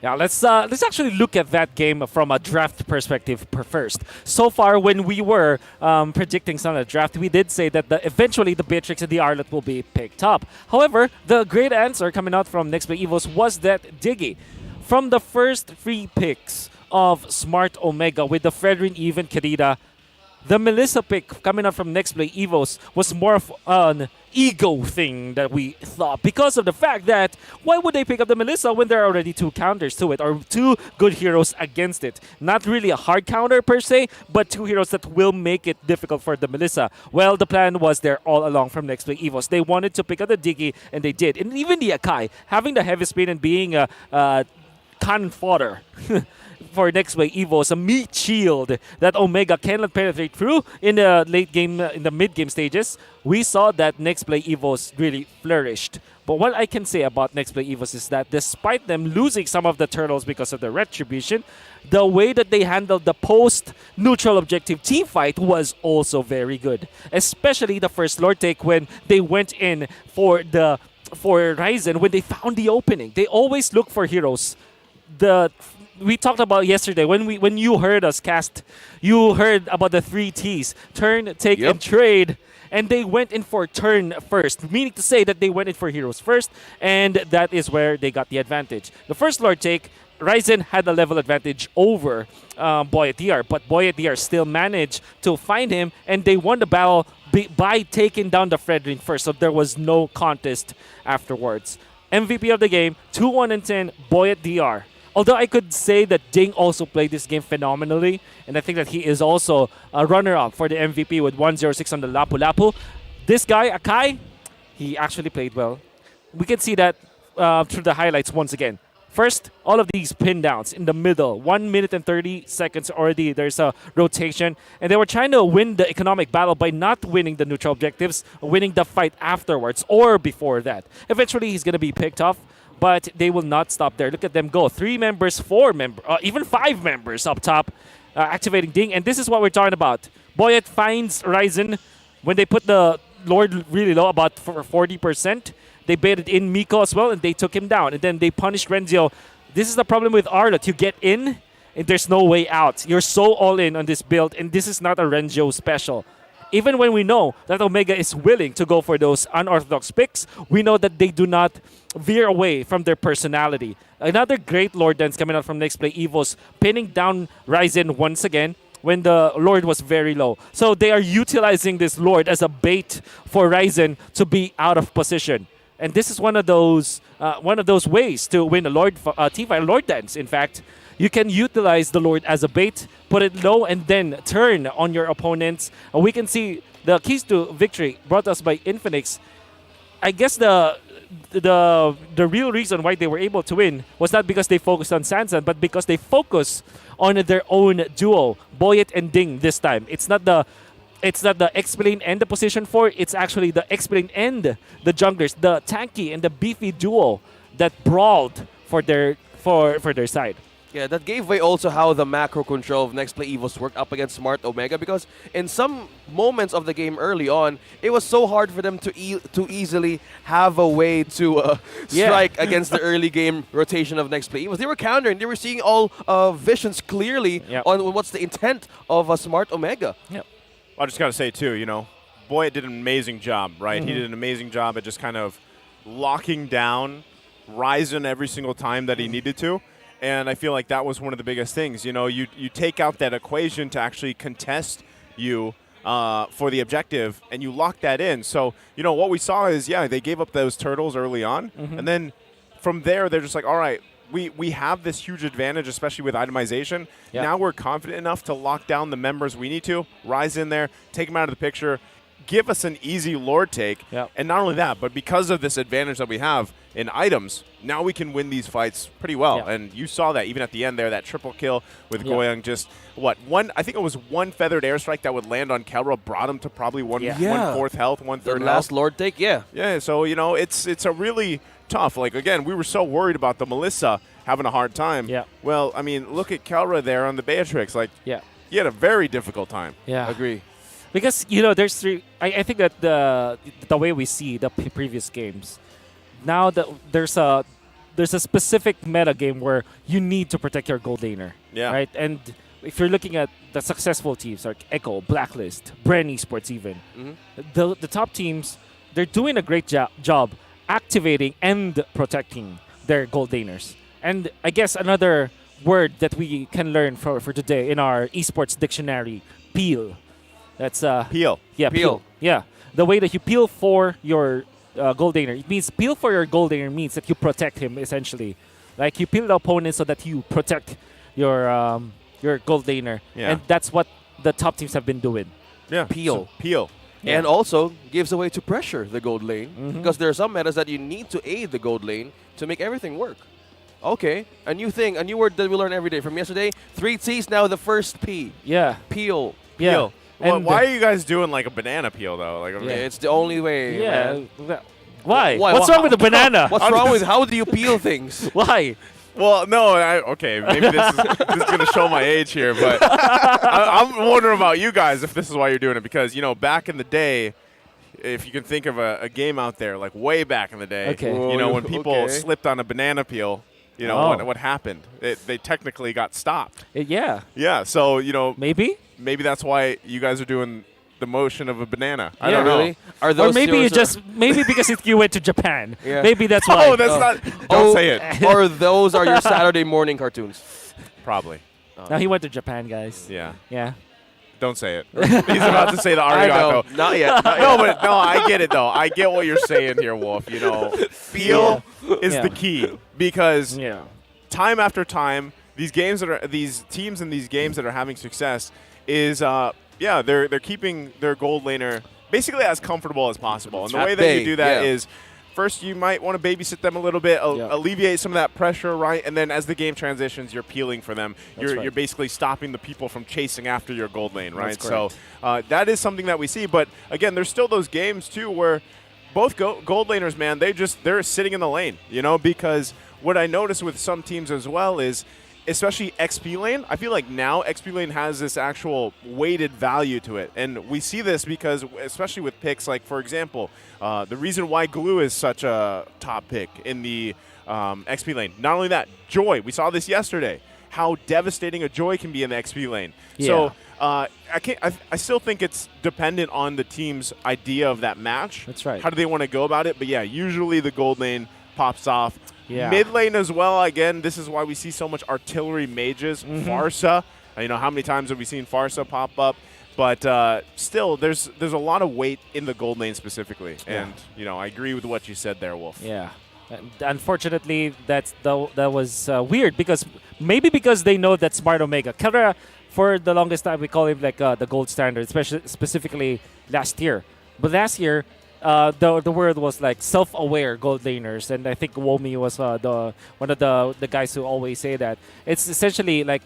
Yeah, let's actually look at that game from a draft perspective first. So far, when we were predicting some of the draft, we did say that eventually the Beatrix and the Arlot will be picked up. However, the great answer coming out from Nexplay EVOS was that Diggy. From the first 3 picks of Smart Omega with the Fredrin, Eve, and Karida, the Melissa pick coming up from Nexplay EVOS was more of an ego thing that we thought, because of the fact that why would they pick up the Melissa when there are already 2 counters to it, or 2 good heroes against it? Not really a hard counter per se, but 2 heroes that will make it difficult for the Melissa. Well, the plan was there all along from Nexplay EVOS. They wanted to pick up the Diggy, and they did. And even the Akai, having the heavy speed and being a cannon fodder for Nexplay EVOS, a meat shield that Omega cannot penetrate through in the late game, in the mid game stages. We saw that Nexplay EVOS really flourished. But what I can say about Nexplay EVOS is that despite them losing some of the turtles because of the retribution, the way that they handled the post-neutral objective team fight was also very good. Especially the first Lord take when they went in for Ryzen, when they found the opening. They always look for heroes. We talked about yesterday when you heard us cast, you heard about the 3 T's: turn, take, and trade. And they went in for turn first, meaning to say that they went in for heroes first, and that is where they got the advantage. The first Lord take, Ryzen had a level advantage over Boy at DR, but Boy at DR still managed to find him, and they won the battle by taking down the Fredrin first, so there was no contest afterwards. MVP of the game, 2-1-10, Boy at DR. Although I could say that Ding also played this game phenomenally, and I think that he is also a runner-up for the MVP with 106 on the Lapu Lapu. This guy, Akai, he actually played well. We can see that through the highlights once again. First, all of these pin downs in the middle. 1 minute and 30 seconds already. There's a rotation. And they were trying to win the economic battle by not winning the neutral objectives, winning the fight afterwards or before that. Eventually, he's going to be picked off, but they will not stop there. Look at them go. 3 members, 4 members, even 5 members up top activating Ding. And this is what we're talking about. Boyet finds Ryzen when they put the Lord really low, about 40%. They baited in Miko as well, and they took him down. And then they punished Renzio. This is the problem with Arlott. You get in, and there's no way out. You're so all in on this build, and this is not a Renzio special. Even when we know that Omega is willing to go for those unorthodox picks, we know that they do not veer away from their personality. Another great Lord dance coming out from Nexplay EVOS, pinning down Ryzen once again when the Lord was very low. So they are utilizing this Lord as a bait for Ryzen to be out of position. And this is one of those ways to win a Lord T5 Lord dance. In fact, you can utilize the Lord as a bait, put it low, and then turn on your opponents. We can see the keys to victory brought us by Infinix. I guess the real reason why they were able to win was not because they focused on Sansan, but because they focused on their own duo, Boyet and Ding this time. It's not the X-Plane and the position 4, it's actually the X-Plane and the junglers, the tanky and the beefy duo that brawled for their side. Yeah, that gave way also how the macro control of Nexplay EVOS worked up against Smart Omega, because in some moments of the game early on, it was so hard for them to easily have a way to strike against the early game rotation of Nexplay EVOS. They were countering, they were seeing all visions clearly on what's the intent of a Smart Omega. Yep. I just got to say, too, Boyet did an amazing job, right? He did an amazing job at just kind of locking down Ryzen every single time that he needed to. And I feel like that was one of the biggest things. You take out that equation to actually contest you for the objective, and you lock that in. So, what we saw is, they gave up those turtles early on. And then from there, they're just like, all right, we have this huge advantage, especially with itemization. Yep. Now we're confident enough to lock down the members we need to, rise in there, take them out of the picture, give us an easy Lord take. Yep. And not only that, but because of this advantage that we have in items, now we can win these fights pretty well. Yep. And you saw that even at the end there, that triple kill with Goyang. Just, I think it was one feathered airstrike that would land on Kelra, brought him to probably one fourth health, one third The health. last Lord take, Yeah, so, it's a really tough. Like, again, we were so worried about the Melissa having a hard time. Yeah. Well, I mean, look at Kelra there on the Beatrix. Like, Yeah. he had a very difficult time. Yeah. Agree. Because, there's three. I think that the way we see the previous games, now that there's a specific meta game where you need to protect your gold laner. Yeah. Right? And if you're looking at the successful teams like Echo, Blacklist, Bren Esports even, the top teams, they're doing a great job activating and protecting their gold laners. And I guess another word that we can learn for today in our esports dictionary, peel. That's Peel. Yeah, peel. Yeah, the way that you peel for your gold laner. It means peel for your gold laner means that you protect him essentially. Like you peel the opponent so that you protect your gold laner. Yeah. And that's what the top teams have been doing. Yeah. Peel. So, peel. And also gives a way to pressure the gold lane, because there are some metas that you need to aid the gold lane to make everything work. Okay, a new thing, a new word that we learn every day. From yesterday, 3 T's, now the first P. Yeah. Peel. Yeah. Peel. Well, And why are you guys doing like a banana peel though? Like, Yeah, it's the only way. Yeah. man. Why? Why? What's wrong with the banana? What's wrong with how do you peel things? Why? Well, no, okay, maybe this is going to show my age here, but I'm wondering about you guys if this is why you're doing it, because, back in the day, if you can think of a game out there, like way back in the day, Okay. when people slipped on a banana peel, what happened? They technically got stopped. Yeah. Yeah, so, Maybe? maybe that's why you guys are doing the motion of a banana. I Yeah. don't know. Really? Are Or those maybe yours it's just because you went to Japan. Yeah. Maybe that's why. Oh, that's not. Don't say it. Or those are your Saturday morning cartoons. Probably. No, he went to Japan, guys. Yeah. Yeah. Don't say it. He's about to say the I know. arigato. Not yet. Not No, yet. but no, I get it though. I get what you're saying here, Wolf. Feel is Yeah. the key, because Yeah. time after time, these teams in these games that are having success is they're keeping their gold laner basically as comfortable as possible. And the At way that bay, you do that yeah. is, first you might want to babysit them a little bit, alleviate some of that pressure, right? And then as the game transitions, you're peeling for them. Right. You're basically stopping the people from chasing after your gold lane, right? That's So that is something that we see. But again, there's still those games too where both gold laners, man, they're sitting in the lane, because what I notice with some teams as well is especially XP lane, I feel like now XP lane has this actual weighted value to it. And we see this because, especially with picks, like, for example, the reason why Glue is such a top pick in the XP lane. Not only that, Joy, we saw this yesterday, how devastating a Joy can be in the XP lane. Yeah. So I still think it's dependent on the team's idea of that match. That's right. How do they want to go about it? But yeah, usually the gold lane pops off. Yeah. Mid lane as well, again, this is why we see so much artillery mages. Farsa, how many times have we seen Farsa pop up? But still, there's a lot of weight in the gold lane specifically. And, I agree with what you said there, Wolf. Yeah. And unfortunately, that was weird because they know that Smart Omega. Kelra, for the longest time, we call him like the gold standard, especially specifically last year. But last year, the word was like self-aware gold laners, and I think Womi was one of the guys who always say that. It's essentially like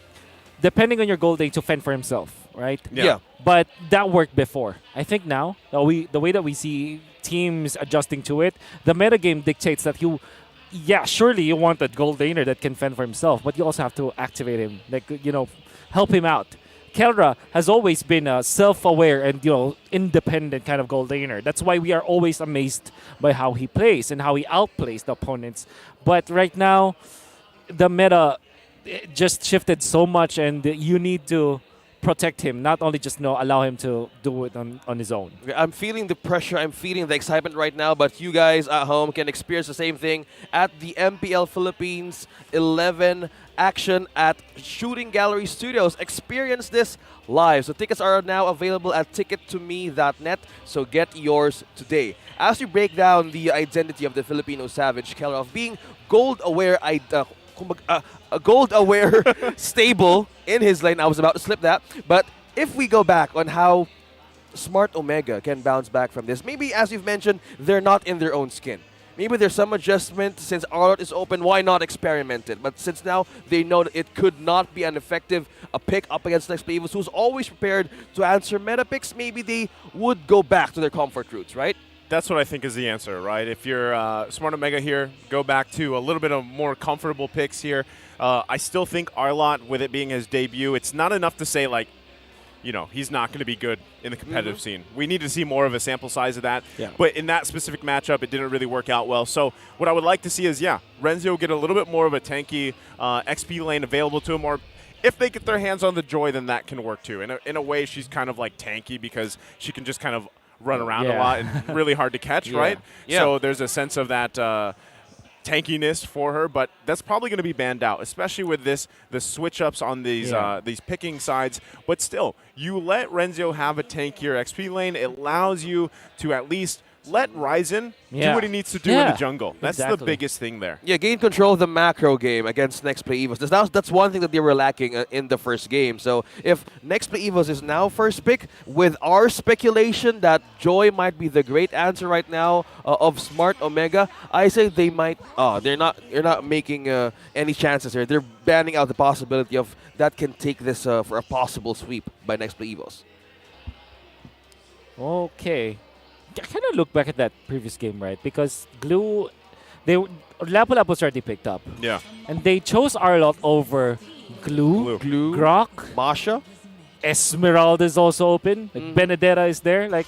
depending on your gold lane to fend for himself, right? Yeah. But that worked before. I think now the way that we see teams adjusting to it, the metagame dictates that surely you want that gold laner that can fend for himself, but you also have to activate him, help him out. Kelra has always been a self-aware and independent kind of gold laner. That's why we are always amazed by how he plays and how he outplays the opponents. But right now, the meta just shifted so much, and you need to protect him, not only just allow him to do it on his own. I'm feeling the pressure, I'm feeling the excitement right now, but you guys at home can experience the same thing at the MPL Philippines 11 action at Shooting Gallery Studios. Experience this live. So tickets are now available at tickettome.net, so get yours today. As we break down the identity of the Filipino Savage, Keller, of being gold-aware, a gold-aware stable in his lane. I was about to slip that. But if we go back on how Smart Omega can bounce back from this, maybe, as you've mentioned, they're not in their own skin. Maybe there's some adjustment. Since Arlot is open, why not experiment it? But since now they know that it could not be an effective pick up against Nexplay EVOS, who's always prepared to answer meta picks, maybe they would go back to their comfort roots, right? That's what I think is the answer, right? If you're Smart Omega here, go back to a little bit of more comfortable picks here. I still think Arlot, with it being his debut, it's not enough to say, like, he's not going to be good in the competitive scene. We need to see more of a sample size of that. Yeah. But in that specific matchup, it didn't really work out well. So what I would like to see is, Renzo get a little bit more of a tanky XP lane available to him, or if they get their hands on the Joy, then that can work too. In a way, she's kind of like tanky because she can just kind of run around a lot and really hard to catch, right? Yeah. So there's a sense of that tankiness for her, but that's probably going to be banned out, especially with the switch ups on these picking sides. But still, you let Renzo have a tankier XP lane. It allows you to at least let Ryzen do what he needs to do in the jungle. That's the biggest thing there. Yeah, gain control of the macro game against Nexplay EVOS. That's one thing that they were lacking in the first game. So if Nexplay EVOS is now first pick, with our speculation that Joy might be the great answer right now of Smart Omega, I say they might. They're not making any chances here. They're banning out the possibility of that can take this for a possible sweep by Nexplay EVOS. Okay. I kind of look back at that previous game, right? Because Glue, Lapu-Lapu was already picked up. Yeah. And they chose Arlot over Glue, Grok, Masha. Esmeralda is also open. Like Benedetta is there. Like,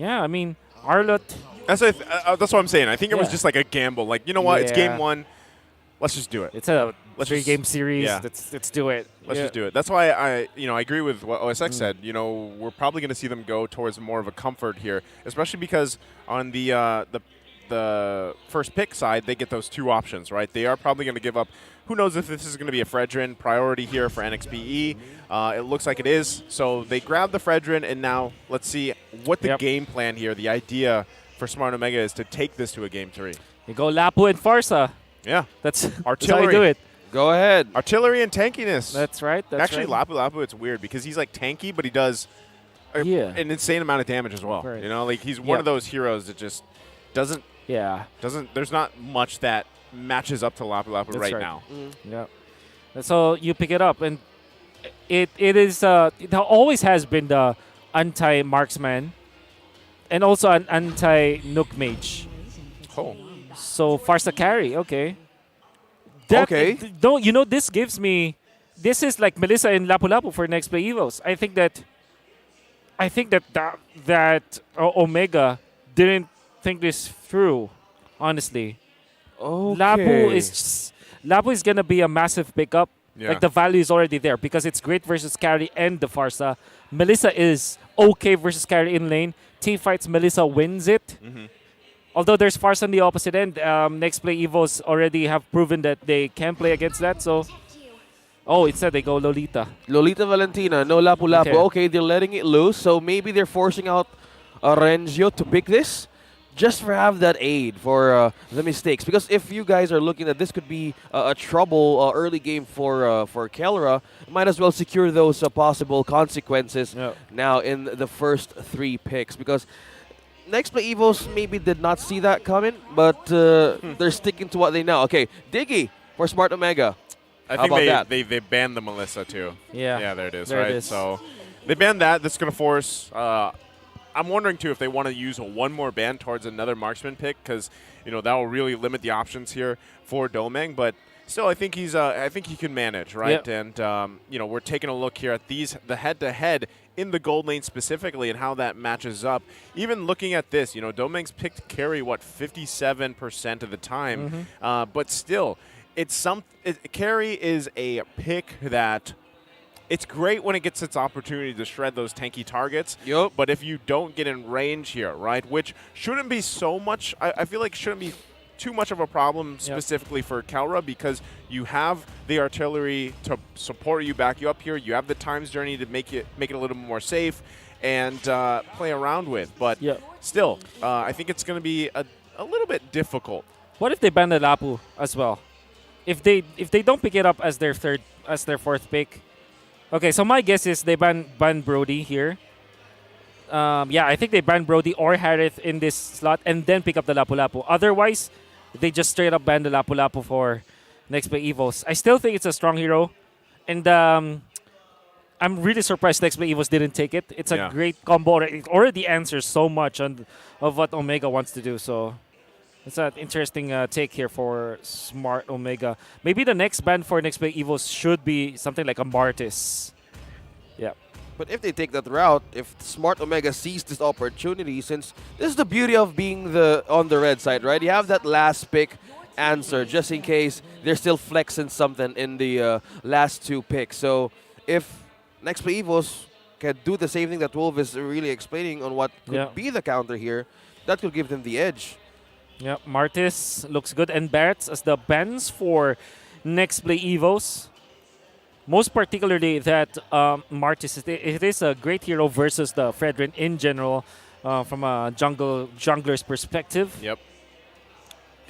I mean, Arlot. That's what I'm saying. I think it was just like a gamble. Like, you know what? It's game one. Let's just do it. It's a three-game series. Yeah. Let's do it. Let's just do it. That's why I agree with what OSX said. We're probably going to see them go towards more of a comfort here, especially because on the first pick side, they get those two options, right? They are probably going to give up. Who knows if this is going to be a Fredrin priority here for NXPE? It looks like it is. So they grab the Fredrin, and now let's see what the game plan here, the idea for Smart Omega is to take this to a game 3. You go Lapu and Farsa. Yeah. That's artillery. That's how you do it. Go ahead. Artillery and tankiness. That's right. Actually, Lapu, it's weird because he's like tanky, but he does an insane amount of damage as well. Right. Like he's one of those heroes that just doesn't. There's not much that matches up to Lapu right now. Yeah. So you pick it up, and it is it always has been the anti-marksman and also an anti-nuke mage. Oh. So Farsa carry, okay. This gives me this is like Melissa and Lapu-Lapu for Nexplay EVOS. I think that Omega didn't think this through, honestly. Okay. Lapu is gonna be a massive pickup. Yeah. Like the value is already there because it's great versus carry and the Farsa. Melissa is okay versus carry in lane. Team fights, Melissa wins it. Although there's Farsa on the opposite end, Nexplay EVOS already have proven that they can play against that. So, instead they go Lolita. Lolita Valentina, no Lapu-Lapu. Okay, they're letting it loose, so maybe they're forcing out Rengio to pick this just for have that aid for the mistakes. Because if you guys are looking at this could be a trouble early game for Kelra, might as well secure those possible consequences now in the first 3 picks. Because Nexplay EVOS maybe did not see that coming, but they're sticking to what they know. Okay, Diggy for Smart Omega. I How think about they banned the Melissa too. Yeah, there it is. There right, it is. so they banned that. That's going to force. I'm wondering too if they want to use one more ban towards another marksman pick because that will really limit the options here for Domeng. But still, I think he can manage, right? Yep. And we're taking a look here at the head-to-head in the gold lane specifically and how that matches up. Even looking at this, Domeng's picked carry 57% of the time, but still. Carry is a pick that it's great when it gets its opportunity to shred those tanky targets. Yup. But if you don't get in range here, right, which shouldn't be so much, I feel like shouldn't be too much of a problem specifically for Kelra because you have the artillery to support you, back you up here. You have the times journey to make it a little more safe and play around with. But still, I think it's going to be a little bit difficult. What if they ban the Lapu as well? If they don't pick it up as their fourth pick, okay. So my guess is they ban Brody here. I think they ban Brody or Harith in this slot and then pick up the Lapu-Lapu. Otherwise, they just straight up ban the Lapu-Lapu for Nexplay EVOS. I still think it's a strong hero, and I'm really surprised Nexplay EVOS didn't take it. It's a great combo. It already answers so much of what Omega wants to do. So. It's an interesting take here for Smart Omega. Maybe the next ban for Nexplay EVOS should be something like a Martis. Yeah. But if they take that route, if Smart Omega sees this opportunity, since this is the beauty of being on the red side, right? You have that last pick answer just in case they're still flexing something in the last 2 picks. So if Nexplay EVOS can do the same thing that Wolf is really explaining on what could be the counter here, that could give them the edge. Yeah, Martis looks good. And Barretts as the bans for Nexplay EVOS. Most particularly that Martis, it is a great hero versus the Fredrin in general from a jungler's perspective. Yep.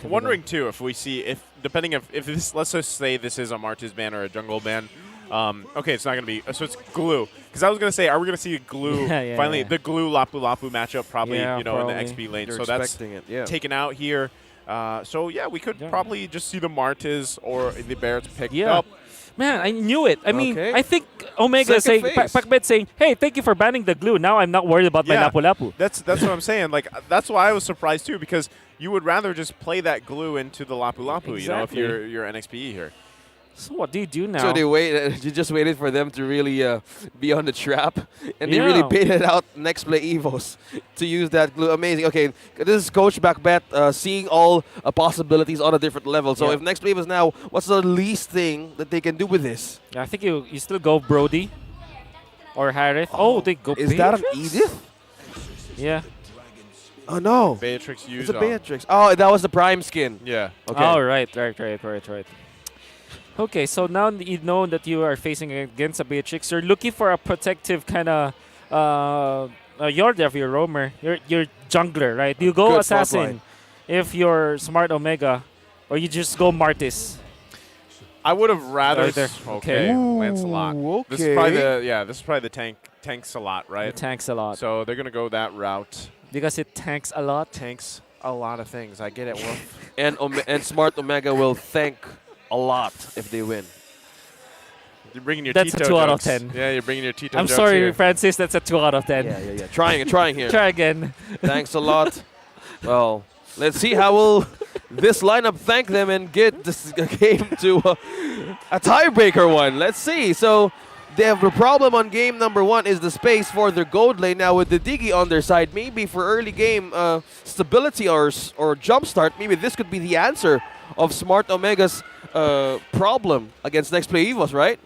I'm wondering too if we see, depending if this, let's just say this is a Martis ban or a jungle ban. Okay, it's not going to be, so it's glue. Because I was going to say, are we going to see a glue, the glue Lapu-Lapu matchup probably, in the XP lane. They're so that's taken out here. We could probably just see the Martis or the Barretts picked up. Man, I knew it. I mean, I think Omega is saying, Pacbet saying, hey, thank you for banning the glue. Now I'm not worried about my Lapu-Lapu. That's what I'm saying. Like, that's why I was surprised too, because you would rather just play that glue into the Lapu-Lapu, if you're NXPE here. So what do you do now? So you just waited for them to really be on the trap, and they really baited out Nexplay EVOS to use that glue. Amazing. Okay, this is Coach Backbet seeing all possibilities on a different level. So if Nexplay EVOS now, what's the least thing that they can do with this? I think you still go Brody or Harith. Oh, they go Is Beatrix? that an Edith? Yeah. Oh, no. Beatrix used It's a Beatrix. Oh, that was the Prime skin. Yeah. Okay. Oh, right. Okay, so now you know that you are facing against a Beatrix. You're looking for a protective kind of Yordle if you're roamer. You're jungler, right? You go assassin if you're Smart Omega, or you just go Martis. I would have rather. Okay. Lancelot. Okay. This is probably the tank. Tanks a lot, right? It tanks a lot. So they're gonna go that route. Because it tanks a lot. Tanks a lot of things. I get it, Wolf. and Smart Omega will thank a lot if they win. You're bringing your That's Tito a 2 out of jokes. 10. Yeah, you're bringing your Tito I'm jokes sorry, here. Francis. That's a 2 out of 10. Yeah. Trying here. Try again. Thanks a lot. Well, let's see how will this lineup thank them and get this game to a tiebreaker one. Let's see. So they have a problem on game number 1 is the space for their gold lane. Now with the Diggy on their side, maybe for early game stability or jump start, maybe this could be the answer of Smart Omega's problem against Nexplay EVOS, right?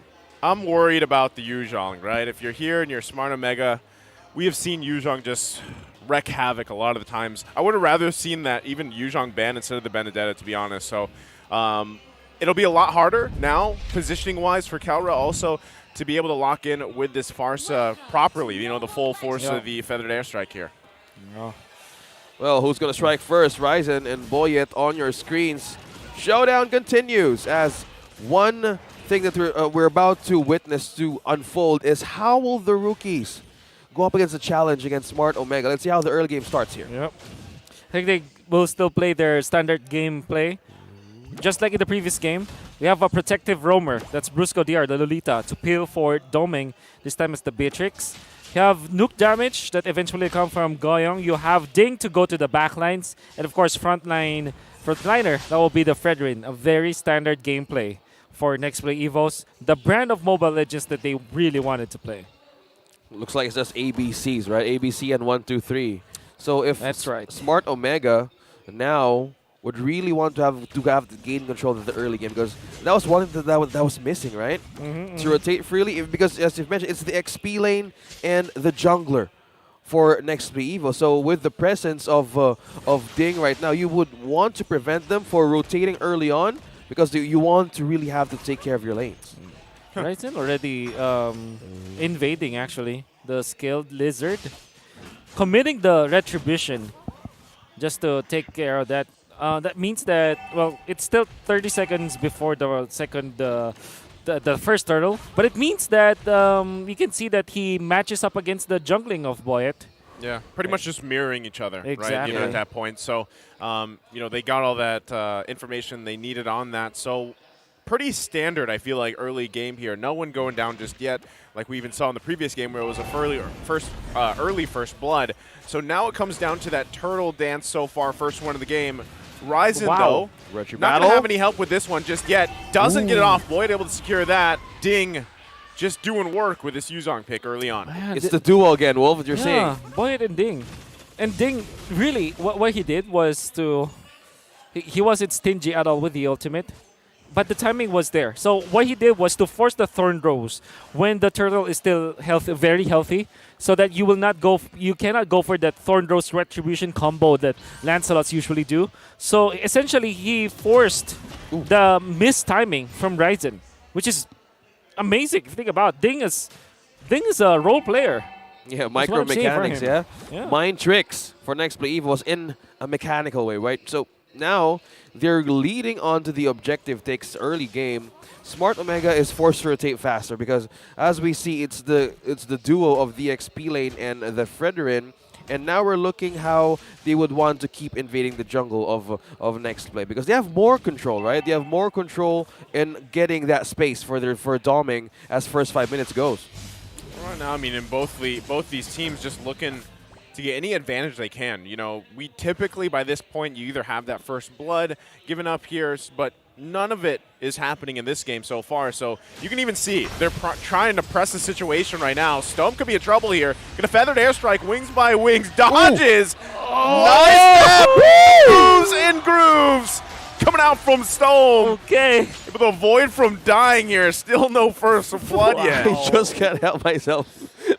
I'm worried about the Yuzhong, right? If you're here and you're Smart Omega, we have seen Yuzhong just wreak havoc a lot of the times. I would have rather seen that even Yuzhong ban instead of the Benedetta, to be honest. So it'll be a lot harder now, positioning-wise, for Kelra also to be able to lock in with this Farsa properly, you know, the full force of the Feathered Airstrike here. Well, who's going to strike first? Ryzen and Boyet on your screens. Showdown continues as one thing that we're about to witness to unfold is how will the rookies go up against the challenge against Smart Omega. Let's see how the early game starts here. Yep. I think they will still play their standard gameplay. Just like in the previous game, we have a protective roamer. That's Brusco DR, the Lolita, to peel for doming. This time it's the Beatrix. You have nuke damage that eventually come from Goyong. You have Ding to go to the backlines. And of course, frontliner, that will be the Fredrin. A very standard gameplay for Nexplay EVOS. The brand of Mobile Legends that they really wanted to play. Looks like it's just ABCs, right? ABC and 1, 2, 3. So if That's right. Smart Omega now would really want to have the game control of the early game, because that was one thing that was missing, right? To rotate freely, because as you've mentioned, it's the XP lane and the jungler for Nexplay EVO. So with the presence of Ding right now, you would want to prevent them for rotating early on, because you want to really have to take care of your lanes. Ryzen already invading, actually, the Skilled Lizard. Committing the Retribution just to take care of that. That means that, well, it's still 30 seconds before the second, the first turtle. But it means that we can see that he matches up against the jungling of Boyet. Yeah, pretty much just mirroring each other, right? Exactly. You know, at that point. So, you know, they got all that information they needed on that. So, pretty standard, I feel like, early game here. No one going down just yet, like we even saw in the previous game where it was a early first blood. So now it comes down to that turtle dance so far, first one of the game. Ryzen, though, not going to have any help with this one just yet. Doesn't get it off. Boyd able to secure that. Ding just doing work with this Yuzhong pick early on. Man, It's the duo again, Wolf, you're saying. Boyd and Ding. And Ding, really, what he did was to... He wasn't stingy at all with the ultimate. But the timing was there. So what he did was to force the Thorn Rose when the turtle is still healthy, very healthy, so that you will not go. You cannot go for that Thorn Rose Retribution combo that Lancelots usually do. So essentially, he forced the missed timing from Ryzen, which is amazing. If you think about it. Ding is a role player. Yeah, That's micro what I'm saying for mechanics, him. yeah? Mind tricks for Nexplay EVOS in a mechanical way, right? So now they're leading on to the objective takes early game. Smart Omega is forced to rotate faster because, as we see, it's the duo of the XP lane and the Fredrin. And now we're looking how they would want to keep invading the jungle of Nextplay, because they have more control, right? They have more control in getting that space for doming as first 5 minutes goes. Right now, I mean, in both these teams just looking to get any advantage they can. You know, we typically, by this point, you either have that first blood given up here, but none of it is happening in this game so far. So you can even see they're trying to press the situation right now. Stone could be in trouble here. Get a feathered airstrike, wings by wings, dodges. Nice step. Grooves in grooves. Coming out from Stone. Okay. Able to avoid from dying here. Still no first blood yet. I just can't help myself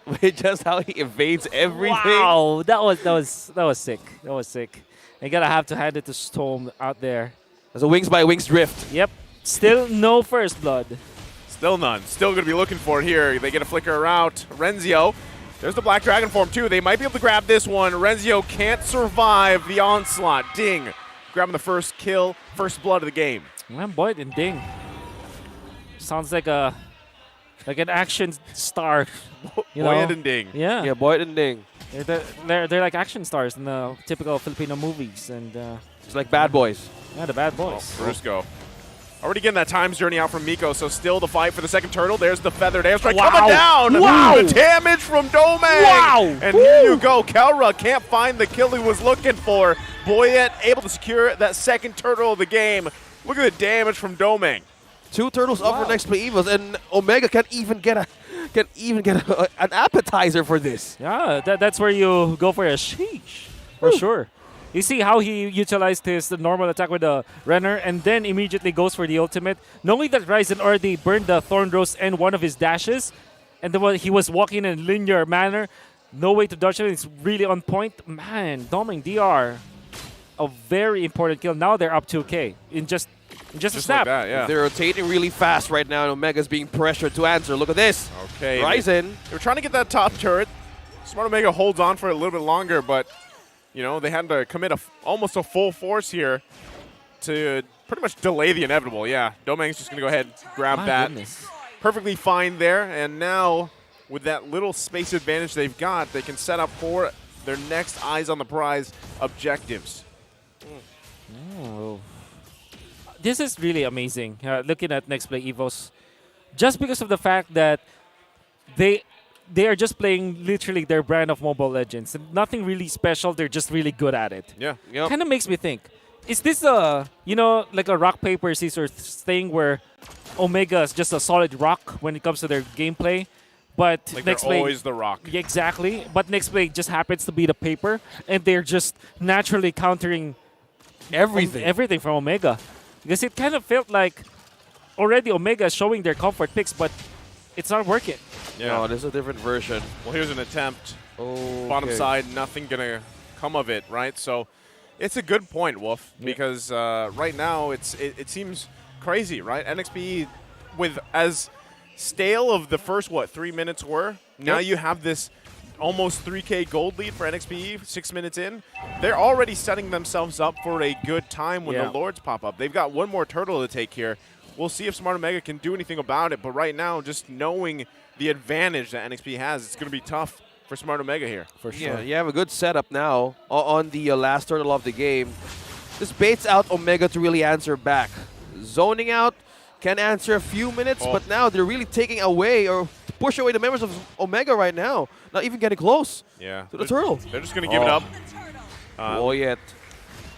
with just how he evades everything. Wow, that was sick. That was sick. You gotta have to hand it to Storm out there. There's a wings by wings drift. Yep. Still no first blood. Still none. Still going to be looking for it here. They get a flicker out. Renzio. There's the Black Dragon form, too. They might be able to grab this one. Renzio can't survive the onslaught. Ding. Grabbing the first kill, first blood of the game. Man, Boyd and Ding. Sounds like an action star. You know? Boyd and Ding. Yeah. Yeah, Boyd and Ding. They're like action stars in the typical Filipino movies. And It's like Bad Boys. yeah, the bad boys. Brusco Already getting that times journey out from Miko, so still the fight for the second turtle. There's the feathered airstrike Wow. coming down. Wow. The damage from Domang. Wow. And here you go. Kelra can't find the kill he was looking for. Boyet able to secure that second turtle of the game. Look at the damage from Domang. 2 turtles up for Nexplay EVOS, and Omega can't even get an appetizer for this. Yeah, that's where you go for a sheesh, for sure. You see how he utilized his normal attack with the Renner and then immediately goes for the ultimate. Knowing that Ryzen already burned the Thorn Rose and one of his dashes, and then he was walking in a linear manner, no way to dodge it. It's really on point. Man, Doming DR, a very important kill. Now they're up 2K in just a snap. Like that, yeah. They're rotating really fast right now, and Omega's being pressured to answer. Look at this. Okay. Ryzen. They were trying to get that top turret. Smart Omega holds on for a little bit longer, but you know, they had to commit almost a full force here to pretty much delay the inevitable. Yeah, Domang's just going to go ahead and grab that. Goodness. Perfectly fine there. And now, with that little space advantage they've got, they can set up for their next eyes on the prize objectives. Oh. This is really amazing, looking at Nexplay EVOS. Just because of the fact that they are just playing literally their brand of Mobile Legends. And nothing really special, they're just really good at it. Yeah. Yep. Kind of makes me think, is this like a rock, paper, scissors thing where Omega is just a solid rock when it comes to their gameplay, but Like they're Nexplay, always the rock. Yeah, exactly, but Nexplay just happens to be the paper, and they're just naturally countering everything from Omega. Because it kind of felt like already Omega is showing their comfort picks, but it's not working. Yeah. No, this is a different version. Well, here's an attempt. Oh, Bottom side, nothing going to come of it, right? So it's a good point, Wolf, because right now it seems crazy, right? NXPE, with as stale of the first, 3 minutes were, now you have this almost 3K gold lead for NXPE 6 minutes in. They're already setting themselves up for a good time when the Lords pop up. They've got one more turtle to take here. We'll see if Smart Omega can do anything about it, but right now, just knowing the advantage that NXP has, it's going to be tough for Smart Omega here. For sure. Yeah, you have a good setup now on the last turtle of the game. This baits out Omega to really answer back. Zoning out can answer a few minutes, but now they're really taking away or push away the members of Omega right now. Not even getting close Yeah. to the turtle. They're just going to give it up. Boyet.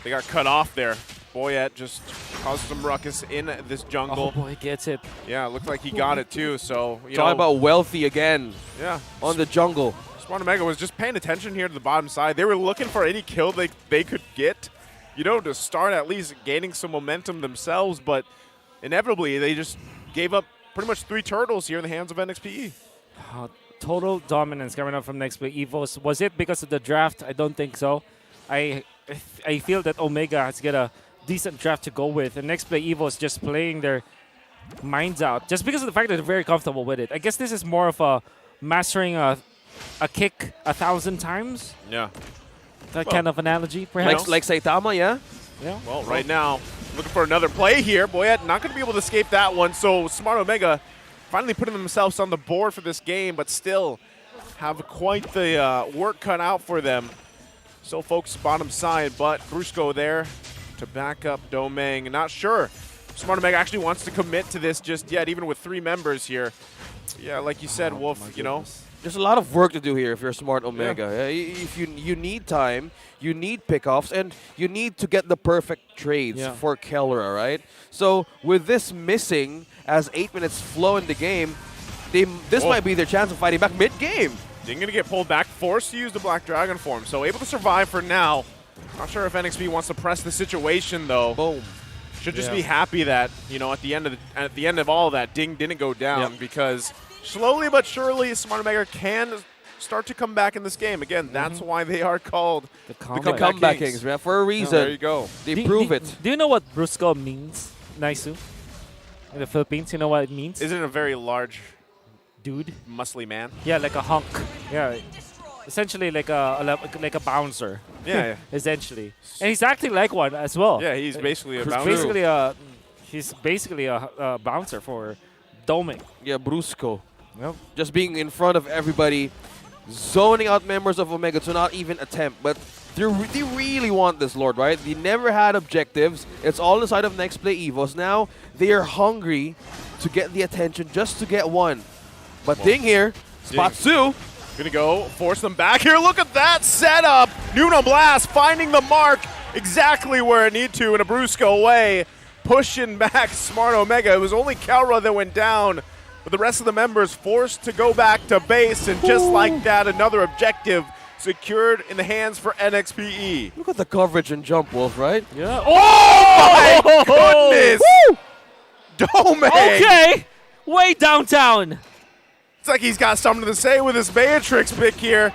They got cut off there. Boyet just caused some ruckus in this jungle. Oh boy, gets it. Yeah, it looked like he got it too. So, you Talking know, about wealthy again yeah. on the jungle. Smart Omega was just paying attention here to the bottom side. They were looking for any kill they could get, you know, to start at least gaining some momentum themselves. But inevitably, they just gave up pretty much 3 turtles here in the hands of NXPE. Total dominance coming up from Nexplay EVOS. Was it because of the draft? I don't think so. I feel that Omega has got a decent draft to go with, and Nexplay EVOS just playing their minds out just because of the fact that they're very comfortable with it. I guess this is more of a mastering a kick 1,000 times. Yeah. That kind of analogy, perhaps. Like Saitama, yeah? Yeah. Well, right now, looking for another play here. Boyet not going to be able to escape that one. So Smart Omega finally putting themselves on the board for this game, but still have quite the work cut out for them. So focused bottom side, but Brusco there to back up Domang. Not sure Smart Omega actually wants to commit to this just yet, even with 3 members here. Yeah, like you said, Wolf, you know. There's a lot of work to do here if you're Smart Omega. If you need time, you need pickoffs, and you need to get the perfect trades for Kelra, right? So with this missing, as 8 minutes flow in the game, this might be their chance of fighting back mid-game. They're going to get pulled back, forced to use the Black Dragon form. So able to survive for now. Not sure if NXP wants to press the situation, though. Boom. Should just be happy that, you know, at the end of all of that, Ding didn't go down because slowly but surely, Smart Omega can start to come back in this game. Again, that's why they are called The The comeback kings, man, for a reason. There you go. They prove it. Do you know what Brusco means, Naisu? In the Philippines, you know what it means? Isn't it a very large, Dude. muscly man? Yeah, like a hunk. Yeah. Essentially like a bouncer. Yeah. Essentially. And he's acting like one as well. Yeah, he's basically a He's bouncer. basically a bouncer for Doming. Yeah, Brusco. Yep. Just being in front of everybody, zoning out members of Omega to not even attempt. But They really want this, Lord, right? They never had objectives. It's all on the side of Nexplay EVOS. Now they are hungry to get the attention, just to get one. But Ding here, spots two. Gonna go force them back here. Look at that setup. Nuno Blast finding the mark exactly where it need to in a Brusco way. Pushing back Smart Omega. It was only Kelra that went down, but the rest of the members forced to go back to base. And just like that, another objective secured in the hands for NXPE. Look at the coverage and jump, Wolf, right? Yeah. Oh my goodness! Domeng! Okay. Way downtown. It's like he's got something to say with his Beatrix pick here.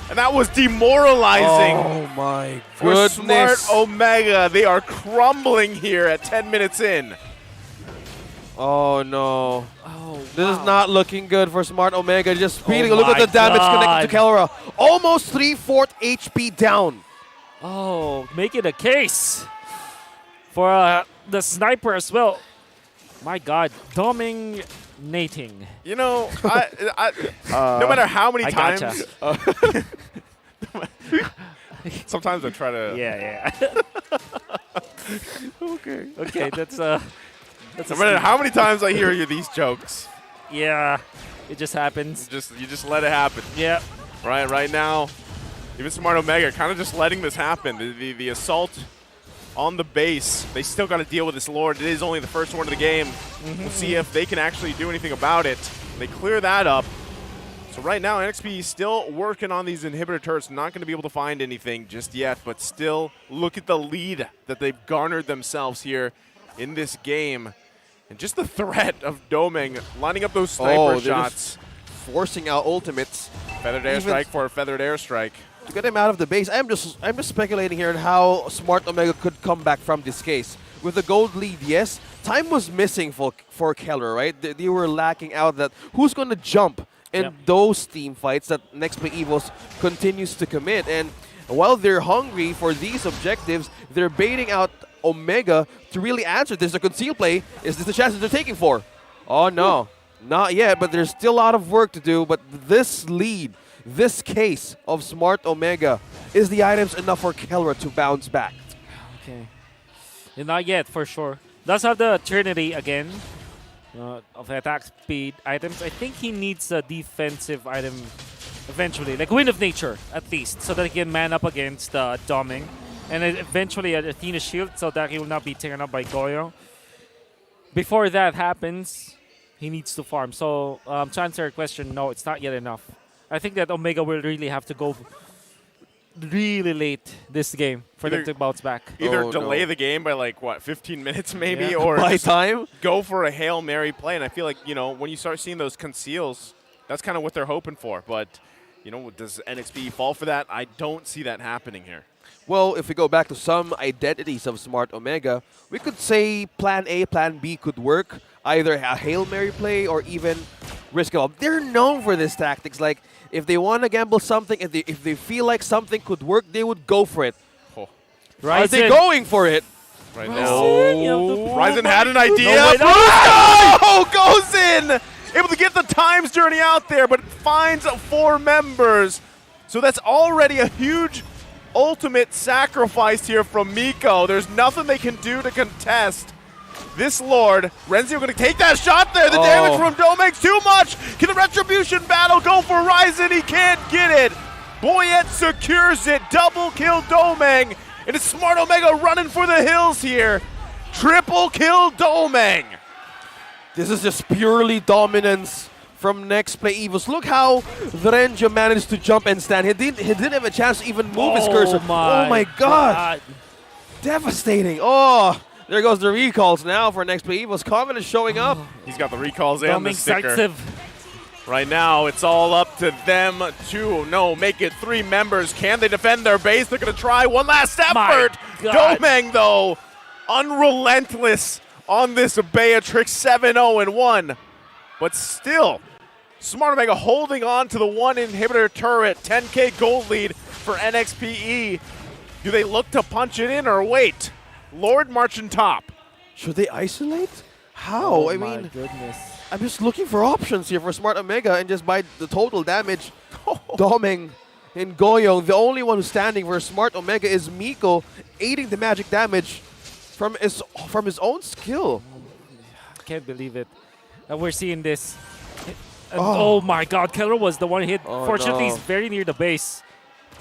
And that was demoralizing. Oh my For goodness. Smart Omega, they are crumbling here at 10 minutes in. Oh no. Oh, This is not looking good for Smart Omega. Just speeding. Oh Look at my the damage connected to God. Kelra. Almost 3/4 HP down. Oh, make it a case for the sniper as well. My God, dominating. You know, no matter how many I times. gotcha. Sometimes I try to. Yeah. Okay. Okay, that's No matter how many times I hear you these jokes, yeah. It just happens. you just let it happen. Yeah. Right now, even Smart Omega kind of just letting this happen. The assault on the base, they still got to deal with this Lord. It is only the first one of the game. We'll see if they can actually do anything about it. They clear that up. So right now, NXP is still working on these inhibitor turrets. Not going to be able to find anything just yet, but still look at the lead that they've garnered themselves here in this game. And just the threat of Domeng lining up those sniper shots. Forcing out ultimates Feathered airstrike for a feathered airstrike. to get him out of the base. I'm just speculating here on how Smart Omega could come back from this case. With the gold lead, yes, time was missing for Keller, right? They were lacking out that who's going to jump in those team fights that Nexplay EVOS continues to commit. And while they're hungry for these objectives, they're baiting out Omega to really answer this. A conceal play, is this the chance that they're taking for? Oh no, not yet, but there's still a lot of work to do. But this lead, this case of Smart Omega, is the items enough for Kelra to bounce back? Okay. Not yet, for sure. Does have the Trinity again of attack speed items. I think he needs a defensive item eventually, like Wind of Nature at least, so that he can man up against Domeng. And then eventually an Athena Shield so that he will not be taken up by Goyo. Before that happens, he needs to farm. So to answer your question, no, it's not yet enough. I think that Omega will really have to go really late this game for them to bounce back. Either delay the game by like, what, 15 minutes maybe, or By just time? go for a Hail Mary play. And I feel like, you know, when you start seeing those conceals, that's kind of what they're hoping for. But, you know, does NXPE fall for that? I don't see that happening here. Well, if we go back to some identities of Smart Omega, we could say Plan A, Plan B could work. Either a Hail Mary play or even risk it all. They're known for this tactics. Like, if they want to gamble something, if they feel like something could work, they would go for it. Oh. Are they going for it? Right Ryzen, you have now. to- Ryzen had an idea. No, wait, Oh, goes in! Able to get the Times Journey out there, but finds 4 members. So that's already a huge ultimate sacrifice here from Miko. There's nothing they can do to contest this Lord. Renzio going to take that shot there. The damage from Domeng's too much. Can the Retribution battle go for Ryzen? He can't get it. Boyette secures it. Double kill Domeng. And it's Smart Omega running for the hills here. Triple kill Domeng. This is just purely dominance from Nexplay EVOS. Look how Renja managed to jump and stand. He didn't have a chance to even move his cursor. Oh my God. Devastating. Oh, there goes the recalls now for Nexplay EVOS. Confidence showing up. He's got the recalls and the Domeng sticker. Decisive. Right now, it's all up to them to make it 3 members. Can they defend their base? They're going to try one last effort. God. Domeng, though, unrelentless on this Beatrix 7-0-1. But still, Smart Omega holding on to the 1 inhibitor turret. 10K gold lead for NXPE. Do they look to punch it in or wait? Lord marching top. Should they isolate? How? Oh I my mean, goodness. I'm just looking for options here for Smart Omega and just by the total damage Domeng in Goyong. The only one who's standing for Smart Omega is Miko, aiding the magic damage from his own skill. Can't believe it. We're seeing this. And oh my God, Keller was the one hit. Oh, Fortunately, no. he's very near the base.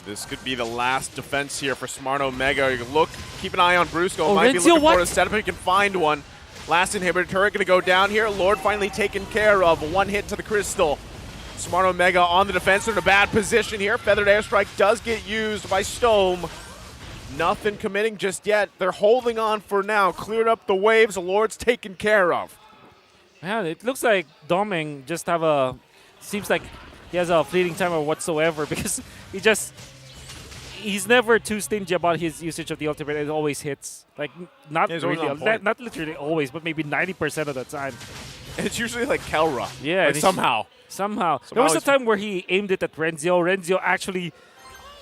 This could be the last defense here for Smart Omega. You can look, keep an eye on Brusco. Oh, Might be Renzio, looking what? for a setup if he can find one. Last inhibitor turret going to go down here. Lord finally taken care of. One hit to the crystal. Smart Omega on the defense. They're in a bad position here. Feathered Airstrike does get used by Stome. Nothing committing just yet. They're holding on for now. Cleared up the waves. The Lord's taken care of. Man, it looks like Doming just have a... Seems like he has a fleeting timer whatsoever because he's never too stingy about his usage of the ultimate. It always hits. Like, not He's always really, on point. not literally always, but maybe 90% of the time. And it's usually like Kelra. Yeah, Like and somehow. Somehow. There was a he's- time where he aimed it at Renzio. Renzio actually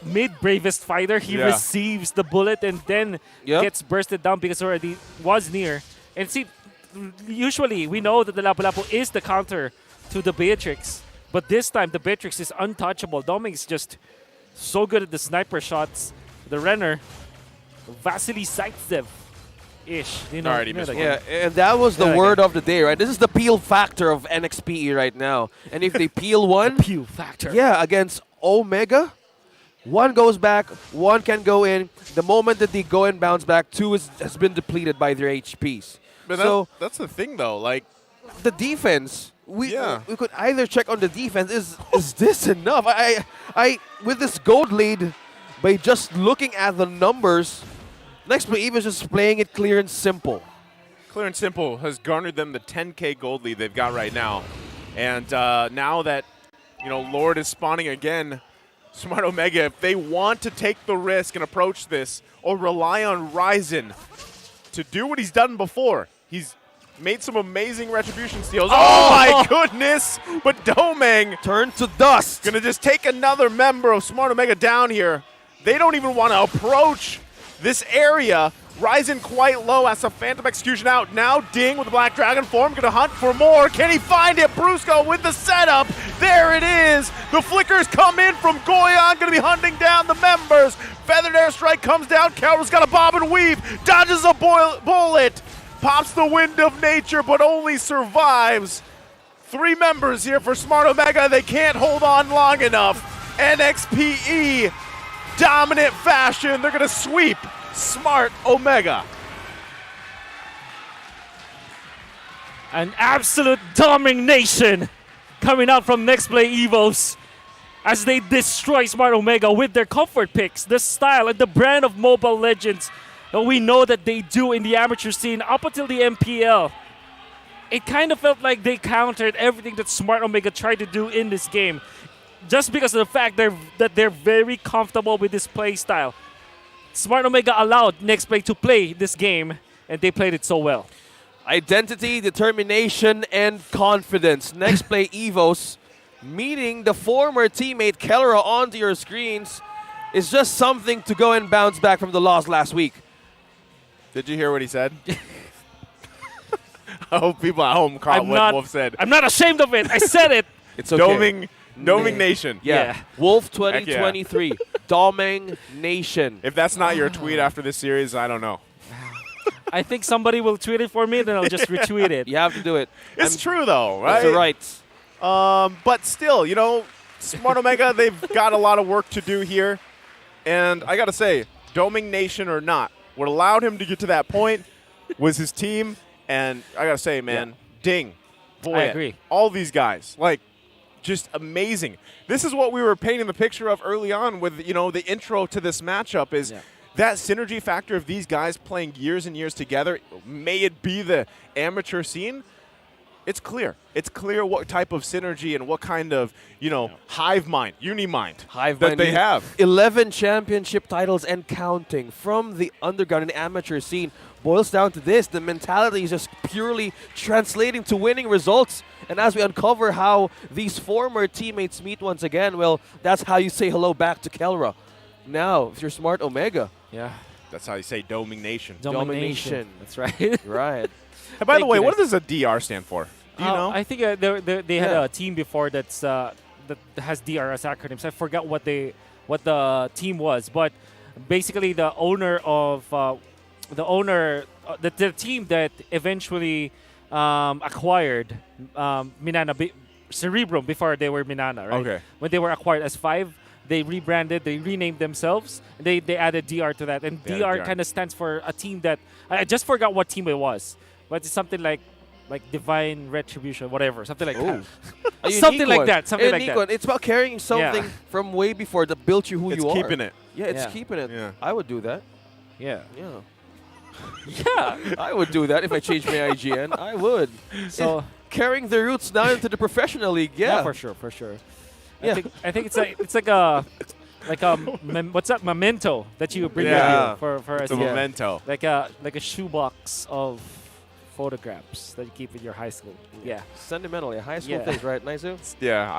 mid bravest fighter. He Yeah. receives the bullet and then Yep. gets bursted down because already was near. And see, usually we know that the Lapu-Lapu is the counter to the Beatrix. But this time, the Beatrix is untouchable. Doming is just so good at the sniper shots. The Renner, Vasily Zaitsev-ish. Alrighty, missed that one. Yeah, and that was the Yeah, word of the day, right? This is the peel factor of NXPE right now. And if they peel one, Pew factor. yeah, against Omega, one goes back, one can go in. The moment that they go and bounce back, two has been depleted by their HPs. But So that's the thing, though. Like, the defense, we Yeah. we could either check on the defense. Is this enough? I with this gold lead, by just looking at the numbers, Nexplay EVOS is just playing it clear and simple. Clear and Simple has garnered them the 10K gold lead they've got right now. And now that, Lord is spawning again, Smart Omega, if they want to take the risk and approach this or rely on Ryzen to do what he's done before, he's made some amazing retribution steals. Oh my goodness! But Domeng Turn to dust. gonna just take another member of Smart Omega down here. They don't even want to approach this area. Ryzen quite low as a Phantom Execution out. Now Ding with the Black Dragon form, gonna hunt for more. Can he find it? Brusco with the setup. There it is. The flickers come in from Goyon, gonna be hunting down the members. Feathered Airstrike comes down. Kelra's got a bob and weave, dodges a bullet, pops the Wind of Nature, but only survives. 3 members here for Smart Omega. They can't hold on long enough. NXPE, dominant fashion. They're gonna sweep Smart Omega. An absolute domination coming out from Nexplay EVOS as they destroy Smart Omega with their comfort picks, the style and the brand of Mobile Legends that we know that they do in the amateur scene up until the MPL. It kind of felt like they countered everything that Smart Omega tried to do in this game just because of the fact that they're very comfortable with this play style. Smart Omega allowed Nexplay to play this game, and they played it so well. Identity, determination, and confidence. Nexplay EVOS meeting the former teammate Kellera onto your screens is just something to go and bounce back from the loss last week. Did you hear what he said? I hope people at home caught what Wolf said. I'm not ashamed of it. I said it. It's okay. Doming Nation. Yeah. Yeah. Wolf Heck yeah. 2023. Doming Nation. If that's not your tweet after this series, I don't know. I think somebody will tweet it for me, then I'll just retweet it. You have to do it. It's true, though, right? It's the right. But still, Smart Omega, they've got a lot of work to do here. And I got to say, Doming Nation or not, what allowed him to get to that point was his team. And I got to say, man, Ding, boy, I agree. all these guys, just amazing. This is what we were painting the picture of early on with, the intro to this matchup is that synergy factor of these guys playing years and years together. May it be the amateur scene. It's clear. It's clear what type of synergy and what kind of, hive mind, uni-mind that they have. 11 championship titles and counting from the underground and amateur scene boils down to this. The mentality is just purely translating to winning results. And as we uncover how these former teammates meet once again, well, that's how you say hello back to Kellera. Now, if you're Smart Omega. Yeah. That's how you say Doming Nation. Domination. That's right. Right. And by the Thank way, you, what Nex. does a DR stand for? Do you know? I think they had Yeah. a team before that has DR as acronyms. I forgot what they what the team was. But basically, the owner of the team that eventually acquired Minana, Cerebrum before they were Minana, right? Okay. When they were acquired as 5, they rebranded, they renamed themselves, and they added DR to that. And Yeah, DR DR. kind of stands for a team that I just forgot what team it was, but it's something like Divine Retribution, whatever, something like that. A Something unique like one. that, something A like unique that. one. It's about carrying something from way before that built you who It's you are. keeping it. Yeah, it's Yeah. keeping it. Yeah. I would do that. Yeah. Yeah. Yeah. I would do that if I changed my IGN. I would. So Carrying the roots down into the professional league. yeah, Yeah. for sure, for sure. Yeah. I think it's like a what's that memento that you bring Yeah. with you for us. It's a memento. Like a shoebox of photographs that you keep in your high school. Yeah. Sentimental. Yeah. High school Yeah. things, right? Nice. Yeah,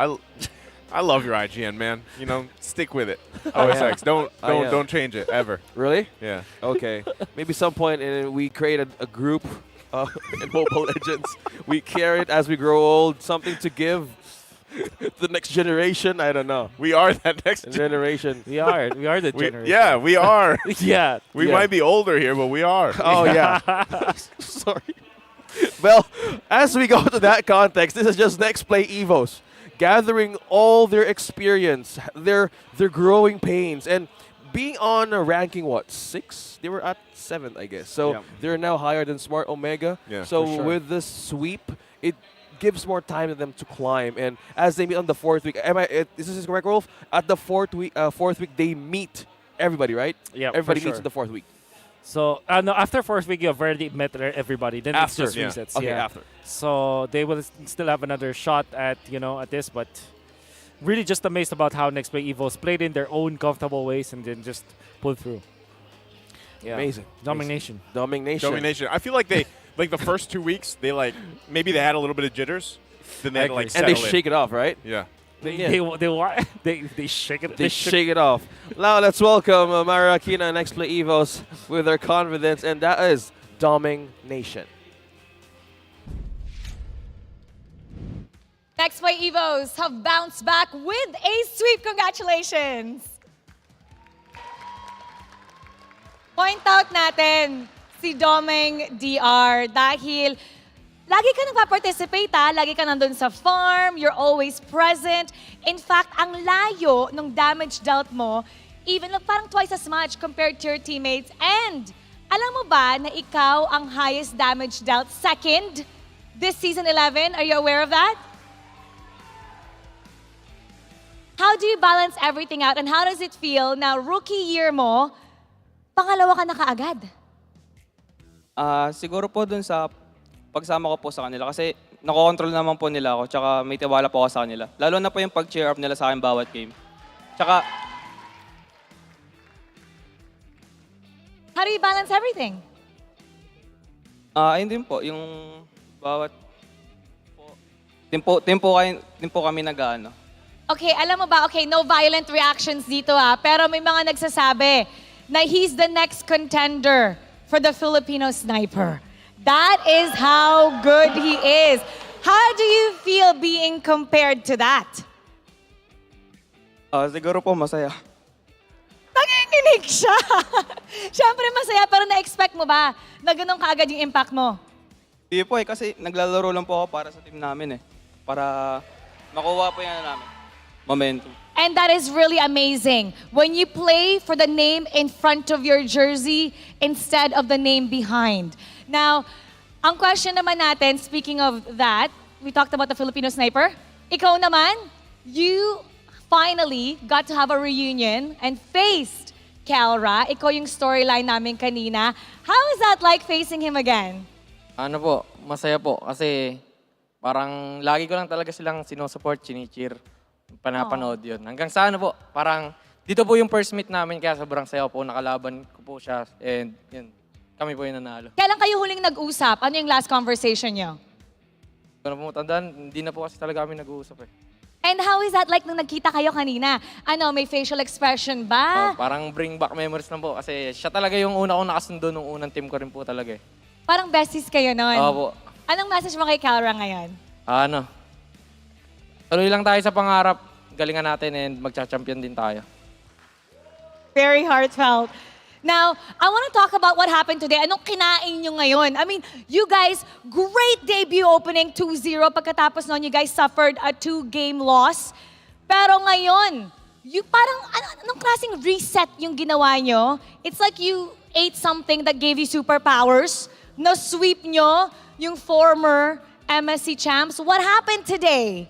I love your IGN, man. You know, stick with it. OSX, don't change it ever. Really? Yeah. Okay. Maybe some point we created a group in Mobile Legends. We carry it as we grow old. Something to give the next generation. I don't know. We are that next Generation. We are the generation. Yeah, we are. Yeah. We Yeah. might be older here, but we are. Oh yeah. Sorry. Well, as we go to that context, this is just Nexplay EVOS, gathering all their experience, their growing pains, and being on a ranking 6? They were at 7, I guess. So Yeah. they're now higher than Smart Omega. Yeah, so for sure. with this sweep, it gives more time to them to climb. And as they meet on the 4th week, is this correct, Rolf? At the fourth week, they meet everybody, right? Yeah, for Everybody meets sure. in the 4th week. So no, after 4th week, you've already met everybody. Then After. it's just Yeah. resets. Okay, yeah. after. So they will still have another shot at at this, but really just amazed about how Nexplay EVOS played in their own comfortable ways and then just pulled through. Yeah. Amazing. Domination. Domination. Domination. I feel like they the first 2 weeks maybe they had a little bit of jitters, then they had to agree. And settle they in. shake it off, right? Yeah. Yeah. They shake it. They shake it off. Now let's welcome Mara Aquina and Nexplay EVOS with their confidence, and that is Domination. Nexplay EVOS have bounced back with a sweep. Congratulations! Point out natin si Domeng DR dahil lagi ka nagpa-participate lagi ka nandun sa farm, you're always present. In fact, ang layo ng damage dealt mo, even parang twice as much compared to your teammates. And alam mo ba na ikaw ang highest damage dealt second this season 11? Are you aware of that? How do you balance everything out and how does it feel na rookie year mo, pangalawa ka na kaagad? Siguro po dun sa pagsama ko po sa kanila kasi nakokontrol naman po nila ako tsaka may tiwala po ako sa kanila. Lalo na po yung pag-cheer up nila sa akin bawat game. Tsaka, How do you balance everything? ayun din po, yung bawat team po kami nag-ano. Okay, alam mo ba, no violent reactions dito pero may mga nagsasabi na he's the next contender for the Filipino sniper. That is how good he is. How do you feel being compared to that? Siguro po masaya. Nanginginig siya. Siyempre masaya, pero na-expect mo ba na ganun kaagad yung impact mo? Hindi po kasi naglalaro lang po ako para sa team namin Para makuha po yan namin. Momentum. And that is really amazing. When you play for the name in front of your jersey instead of the name behind. Now, ang question naman natin, speaking of that, we talked about the Filipino sniper. Ikaw naman, you finally got to have a reunion and faced Kelra. Ikaw yung storyline namin kanina. How is that like facing him again? Ano po, masaya po kasi parang lagi ko lang talaga silang sinusupport, chini-cheer, panapanood yun. Hanggang sa ano po, parang dito po yung first meet namin kaya sobrang saya po, nakalaban ko po siya and yun, kami po yung nanalo. Kailan kayo huling nag-usap? Ano yung last conversation nyo? Kung po tandaan, hindi na po kasi talaga kami nag-uusap And how is that like nung nagkita kayo kanina? Ano, may facial expression ba? Parang bring back memories lang po kasi siya talaga yung una kong nakasundo nung unang team ko rin po talaga Parang besties kayo nun. Oo po. Anong message mo kay Kelra ngayon? Tuloy lang tayo sa pangarap, galingan natin and magcha-champion din tayo. Very heartfelt. Now, I want to talk about what happened today. Anong kinain nyo ngayon? I mean, you guys, great debut opening 2-0. Pagkatapos nun, you guys suffered a 2-game loss. Pero ngayon, parang anong klaseng reset yung ginawa nyo? It's like you ate something that gave you superpowers. Na-sweep nyo yung former MSC champs. What happened today?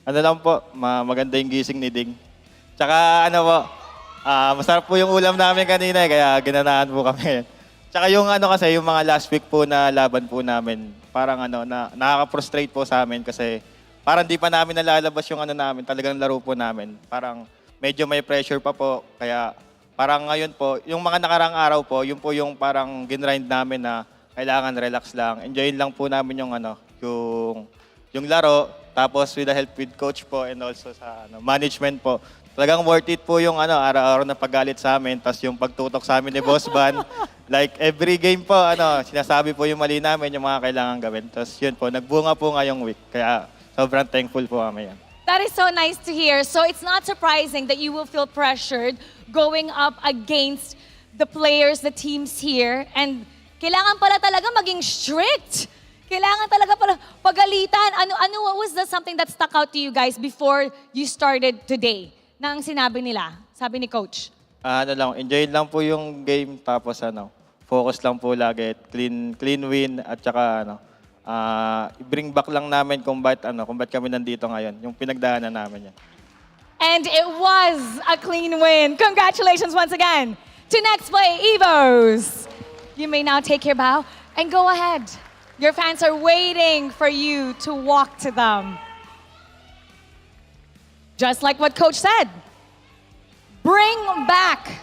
Ano lang po, maganda yung gising ni Ding. Tsaka ano po, masarap po yung ulam namin kanina kaya ginanahan po kami. Tsaka yung ano kasi, yung mga last week po na laban po namin, parang nakaka-frustrate po sa amin kasi parang di pa namin nalalabas yung ano namin, talagang laro po namin. Parang medyo may pressure pa po, kaya parang ngayon po, yung mga nakarang araw po, yun po yung parang ginrind namin na kailangan relax lang. Enjoyin lang po namin yung yung laro, tapos with the help with coach po and also sa management po. Talagang worth it po yung araw-araw na paggalit sa amin, tapos yung pagtutok sa amin ni Boss Van. Like every game po, sinasabi po yung mali namin, yung mga kailangan gawin. Tapos yun po, nagbunga po ngayong week. Kaya sobrang thankful po kami yan. That is so nice to hear. So it's not surprising that you will feel pressured going up against the players, the teams here. And kailangan pala talaga maging strict. Kailangan talaga pala pagalitan. What was something that stuck out to you guys before you started today? Na ang sinabi nila, sabi ni Coach? Enjoy lang po yung game, tapos focus lang po lagi, clean win, at saka i-bring back lang namin kung ba't kami nandito ngayon, yung pinagdaanan namin yan. And it was a clean win. Congratulations once again to Nexplay EVOS. You may now take your bow and go ahead. Your fans are waiting for you to walk to them. Just like what Coach said, bring back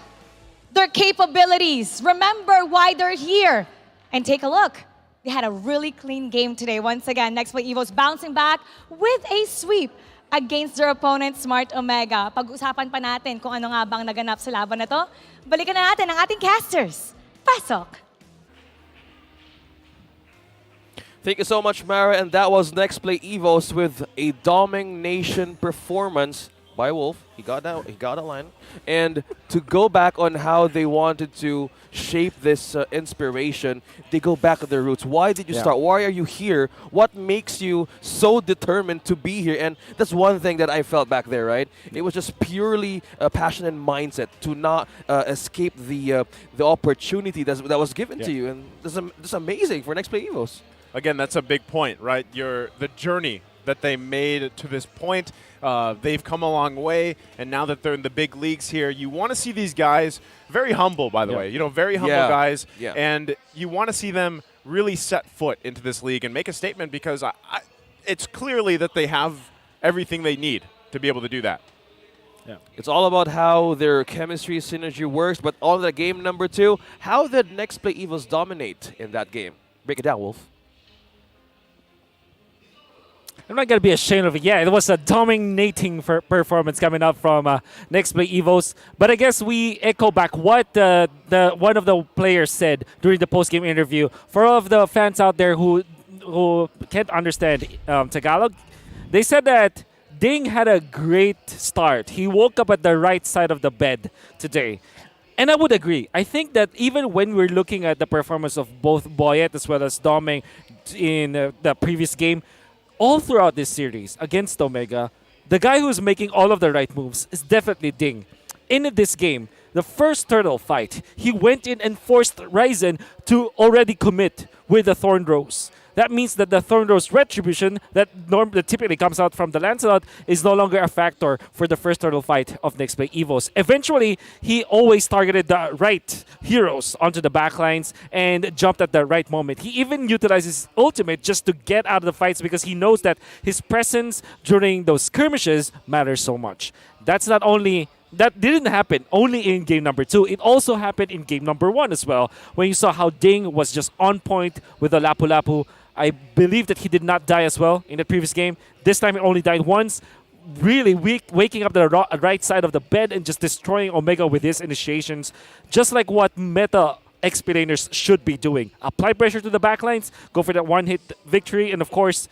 their capabilities. Remember why they're here. And take a look. They had a really clean game today. Once again, Nexplay EVOS bouncing back with a sweep against their opponent, Smart Omega. Pag-usapan pa natin kung ano nga bang naganap sa laban na to. Balikan na natin ang ating casters. Pasok! Thank you so much, Mara. And that was Nexplay EVOS with a domination performance by Wolf. He got a line. And to go back on how they wanted to shape this inspiration, they go back to their roots. Why did you start? Why are you here? What makes you so determined to be here? And that's one thing that I felt back there, right? It was just purely a passion and mindset to not escape the opportunity that was given to you. And that's amazing for Nexplay EVOS. Again, that's a big point, right? The journey that they made to this point, they've come a long way, and now that they're in the big leagues here, you want to see these guys very humble, by the way. Very humble guys, and you want to see them really set foot into this league and make a statement because it's clearly that they have everything they need to be able to do that. Yeah. It's all about how their chemistry synergy works, but on the game number 2, how did Nexplay EVOS dominate in that game? Break it down, Wolf. I'm not going to be ashamed of it. Yeah, it was a dominating performance coming up from Nexplay EVOS. But I guess we echo back what one of the players said during the post-game interview. For all of the fans out there who can't understand Tagalog, they said that Ding had a great start. He woke up at the right side of the bed today. And I would agree. I think that even when we're looking at the performance of both Boyet as well as Doming in the previous game, all throughout this series against Omega, the guy who's making all of the right moves is definitely Ding. In this game, the first turtle fight, he went in and forced Ryzen to already commit with the Thorn Rose. That means that the Thorn Rose retribution that typically comes out from the Lancelot is no longer a factor for the first turtle fight of Nexplay EVOS. Eventually, he always targeted the right heroes onto the backlines and jumped at the right moment. He even utilized his ultimate just to get out of the fights because he knows that his presence during those skirmishes matters so much. That didn't happen only in game number 2. It also happened in game number 1 as well, when you saw how Ding was just on point with the Lapu Lapu. I believe that he did not die as well in the previous game. This time he only died once. Really waking up the right side of the bed and just destroying Omega with his initiations. Just like what meta XP laners should be doing. Apply pressure to the backlines, go for that one-hit victory, and of course,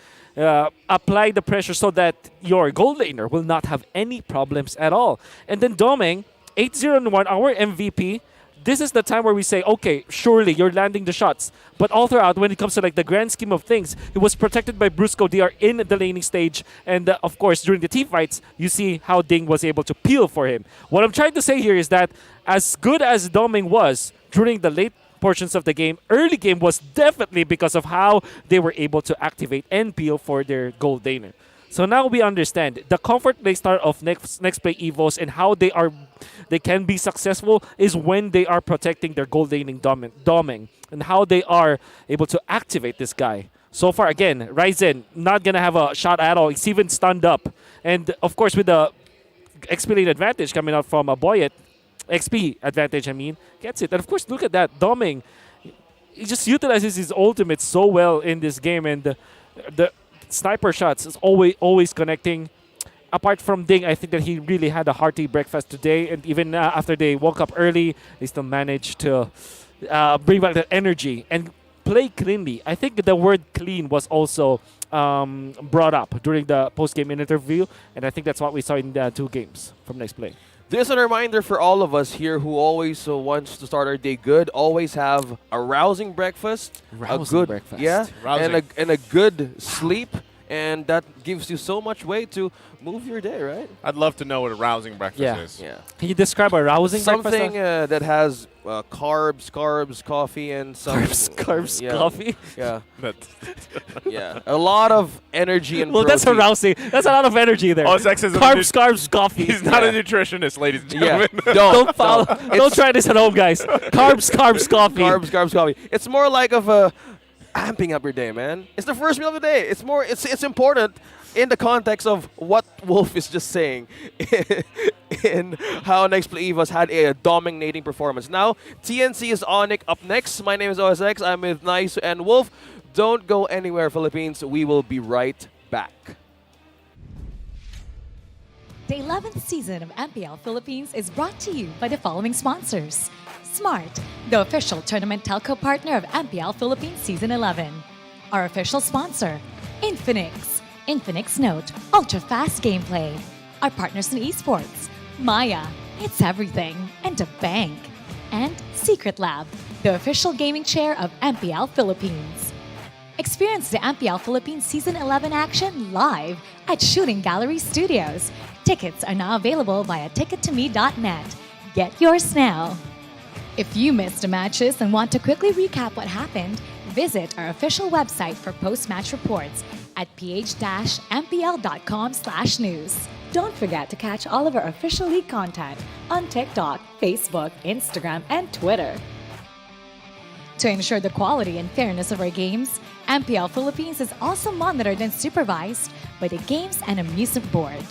apply the pressure so that your gold laner will not have any problems at all. And then Doming, 8-0-1, our MVP, this is the time where we say, okay, surely you're landing the shots. But all throughout, when it comes to like the grand scheme of things, he was protected by Brusco DR in the laning stage. And of course, during the team fights, you see how Ding was able to peel for him. What I'm trying to say here is that as good as Doming was during the late portions of the game, early game was definitely because of how they were able to activate and peel for their gold laner. So now we understand the comfort play start of Nexplay EVOS and how they can be successful is when they are protecting their gold laning doming and how they are able to activate this guy. So far, again, Ryzen not gonna have a shot at all. He's even stunned up, and of course with the XP lane advantage coming out from a Boyet, XP advantage, I mean, gets it. And of course, look at that, Doming. He just utilizes his ultimate so well in this game, and the sniper shots is always connecting. Apart from Ding, I think that he really had a hearty breakfast today, and even after they woke up early, they still managed to bring back that energy and play cleanly. I think the word clean was also brought up during the post-game interview, and I think that's what we saw in the 2 games from Nexplay. This is a reminder for all of us here who always wants to start our day good. Always have a rousing breakfast, Rousing. and a good sleep, and that gives you so much way to move your day, right? I'd love to know what a rousing breakfast is. Yeah. Can you describe a rousing Something breakfast? that has carbs, coffee, and some Carbs, yeah, coffee? Yeah, But yeah, a lot of energy and Well, that's protein. arousing. That's a lot of energy there. OSX is Carbs, coffee. He's not a nutritionist, ladies and Yeah, gentlemen. Don't follow. Don't try this at home, guys. Carbs, coffee. Carbs, coffee. It's more like of a amping up your day, man. It's the first meal of the day. It's more. It's important in the context of what Wolf is just saying, in how Nexplay EVOS had a dominating performance. Now TNC is ONIC up next. My name is OSX. I'm with Nice and Wolf. Don't go anywhere, Philippines. We will be right back. The 11th season of MPL Philippines is brought to you by the following sponsors. Smart, the official tournament telco partner of MPL Philippines Season 11. Our official sponsor, Infinix. Infinix Note, ultra-fast gameplay. Our partners in esports, Maya, it's everything, and a bank. And Secret Lab, the official gaming chair of MPL Philippines. Experience the MPL Philippines Season 11 action live at Shooting Gallery Studios. Tickets are now available via tickettome.net. Get yours now. If you missed the matches and want to quickly recap what happened, visit our official website for post-match reports at ph-mpl.com/news. Don't forget to catch all of our official league content on TikTok, Facebook, Instagram, and Twitter. To ensure the quality and fairness of our games, MPL Philippines is also monitored and supervised by the Games and Amusement Board.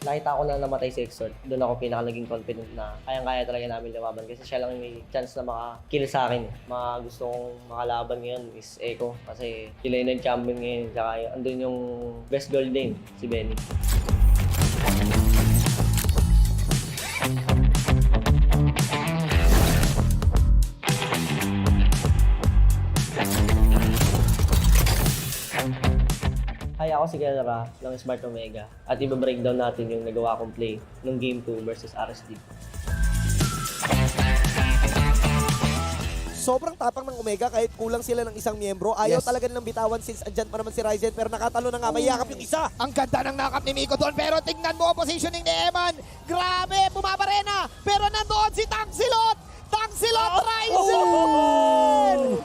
Nakita ko na namatay si Exort, doon ako pinaka naging confident na kayang-kaya talaga namin lumaban kasi siya lang may chance na makakill sa akin. Mga gusto kong makalaban ngayon is Echo kasi sila yung nag-champion ngayon tsaka andun yung best gold lane, si Benny. Hi, ako si Kelra ng Smart Omega at iba-breakdown natin yung nagawa kong play ng Game 2 versus RSG. Sobrang tapang ng Omega kahit kulang sila ng isang miyembro. Ayaw Yes. talaga nilang bitawan since andyan pa naman si Ryzen pero nakatalo na nga. May yakap yung isa. Ang ganda ng nakap ni Miko doon, pero tingnan mo ang positioning ni Eman. Grabe, bumabarena. Pero nandoon si Tangsilot. Tangsilot, Ryzen!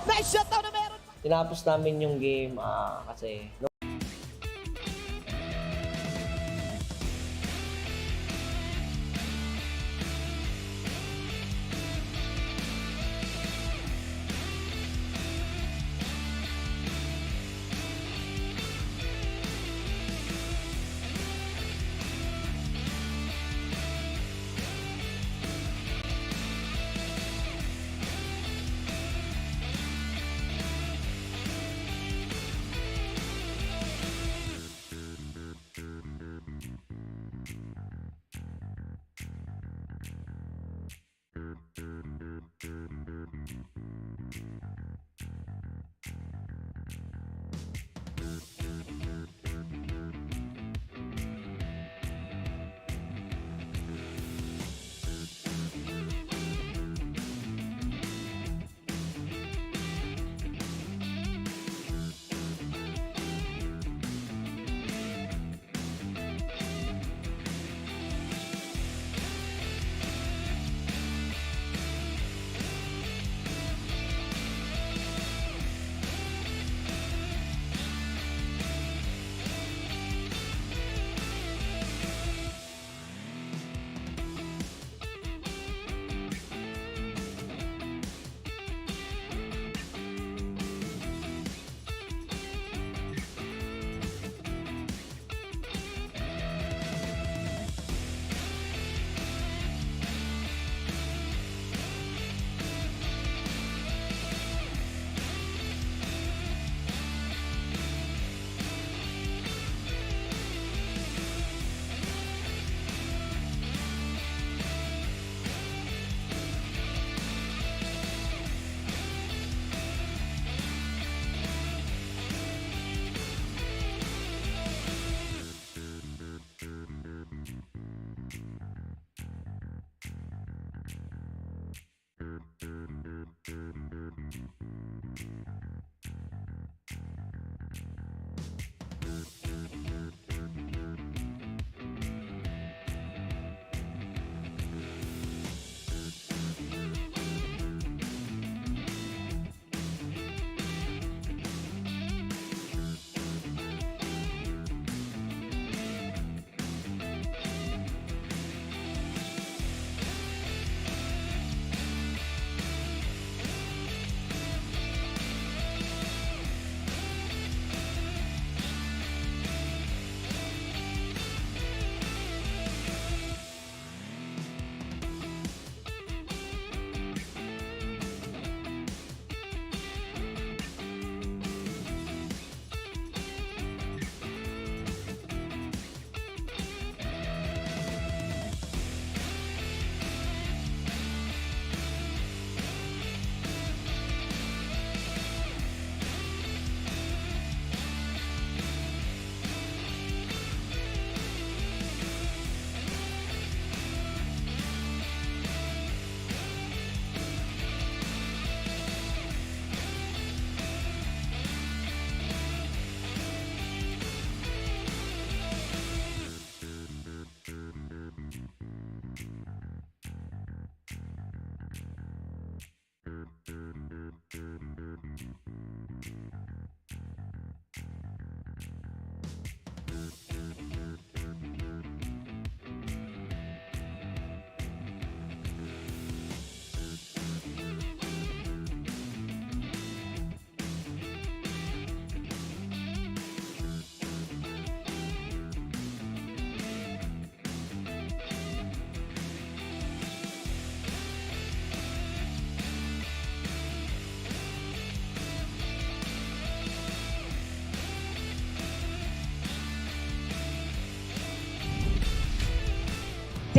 Nice shutdown na meron. Tinapos namin yung game kasi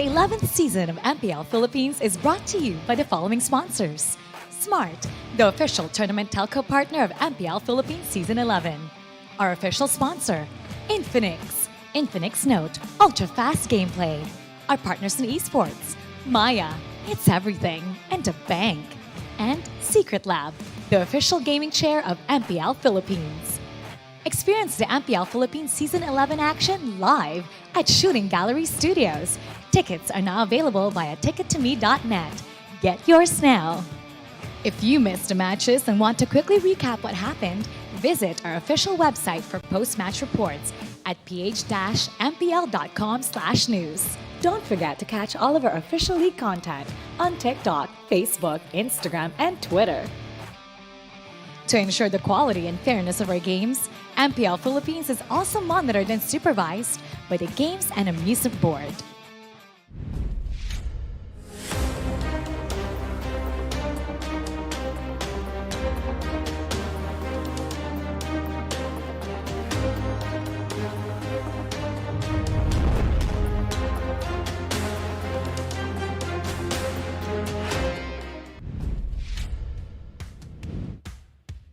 The 11th season of MPL Philippines is brought to you by the following sponsors. Smart, the official tournament telco partner of MPL Philippines Season 11. Our official sponsor, Infinix. Infinix Note, ultra-fast gameplay. Our partners in esports, Maya, it's everything, and a bank. And Secret Lab, the official gaming chair of MPL Philippines. Experience the MPL Philippines Season 11 action live at Shooting Gallery Studios. Tickets are now available via tickettome.net. Get yours now. If you missed the matches and want to quickly recap what happened, visit our official website for post-match reports at ph-mpl.com/news. Don't forget to catch all of our official league content on TikTok, Facebook, Instagram, and Twitter. To ensure the quality and fairness of our games, MPL Philippines is also monitored and supervised by the Games and Amusement Board.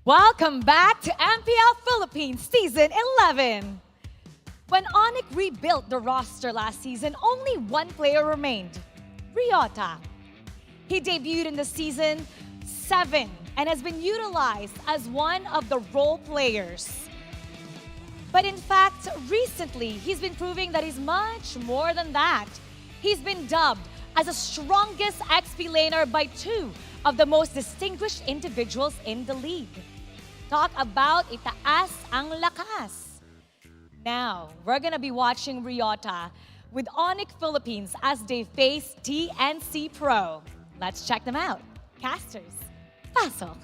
Welcome back to MPL Philippines Season 11. When ONIC rebuilt the roster last season, only one player remained, Ryota. He debuted in the Season 7 and has been utilized as one of the role players. But in fact, recently, he's been proving that he's much more than that. He's been dubbed as the strongest XP laner by two of the most distinguished individuals in the league. Talk about itaas ang lakas. Now, we're gonna be watching Ryota with ONIC Philippines as they face TNC Pro. Let's check them out. Casters, pasok.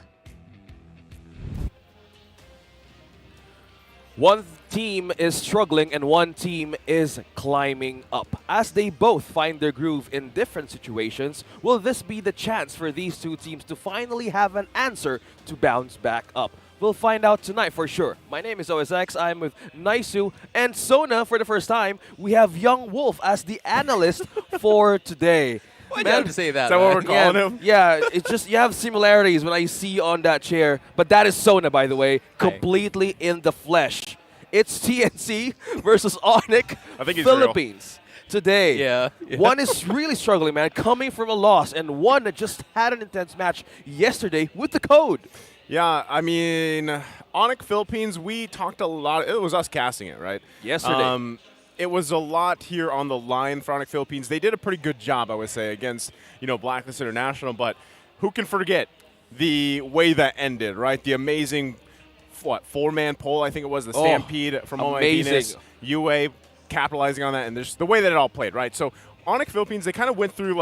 One team is struggling and one team is climbing up. As they both find their groove in different situations, will this be the chance for these two teams to finally have an answer to bounce back up? We'll find out tonight for sure. My name is OSX. I'm with Naisu and Sona for the first time. We have Young Wolf as the analyst for today. Why'd you have to say that? Is that what we're calling him? Yeah, it's just you have similarities when I see you on that chair. But that is Sona, by the way, completely in the flesh. It's TNC versus ONIC Philippines today. Yeah. One is really struggling, man, coming from a loss, and one that just had an intense match yesterday with the code. Yeah, I mean, ONIC Philippines, we talked a lot. It was us casting it, right? Yesterday. It was a lot here on the line for ONIC Philippines. They did a pretty good job, I would say, against, Blacklist International. But who can forget the way that ended, right? The amazing, four-man poll, I think it was, the Stampede from amazing. UA capitalizing on that, and just the way that it all played, right? So ONIC Philippines, they kind of went through,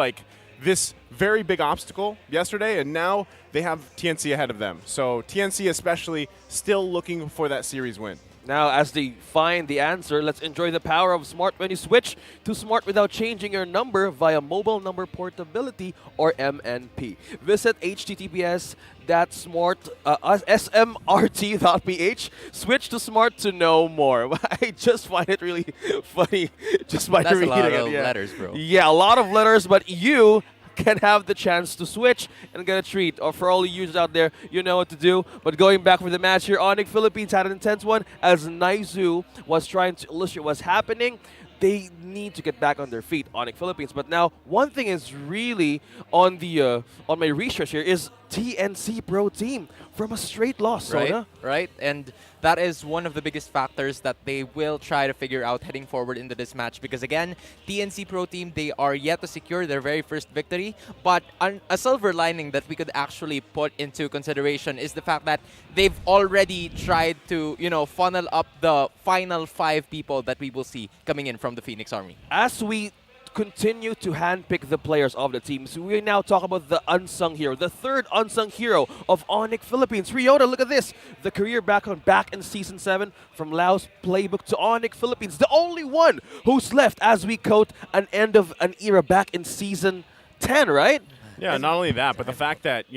this very big obstacle yesterday, and now they have TNC ahead of them. So TNC especially still looking for that series win. Now, as they find the answer, let's enjoy the power of Smart when you switch to Smart without changing your number via mobile number portability or MNP. Visit https://smrt.ph. Switch to Smart to know more. I just find it really funny just by reading it. That's a lot of letters, bro. Yeah, a lot of letters, but you can have the chance to switch and get a treat. Or for all the users out there, you know what to do. But going back for the match here, ONIC Philippines had an intense one as Naizu was trying to illustrate what's happening. They need to get back on their feet, ONIC Philippines. But now, one thing is really on the on my research here is TNC Pro Team from a straight loss, Sona. Right. And that is one of the biggest factors that they will try to figure out heading forward into this match. Because again, TNC Pro Team, they are yet to secure their very first victory. But a silver lining that we could actually put into consideration is the fact that they've already tried to, funnel up the final 5 people that we will see coming in from the Phoenix Army. As we continue to handpick the players of the teams, we now talk about the unsung hero, the third unsung hero of ONIC Philippines. Ryota, look at this. The career background back in Season 7 from Laos Playbook to ONIC Philippines. The only one who's left as we quote an end of an era back in Season 10, right? Yeah, not only that, but the fact that,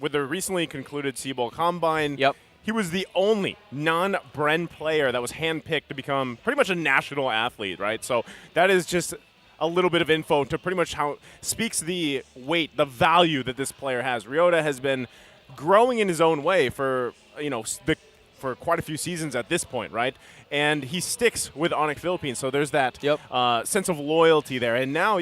with the recently concluded Seabowl Combine, he was the only non-Bren player that was handpicked to become pretty much a national athlete, right? So that is just a little bit of info to pretty much how speaks the weight, the value that this player has. Ryota has been growing in his own way for for quite a few seasons at this point, right? And he sticks with ONIC Philippines, so there's that sense of loyalty there. And now,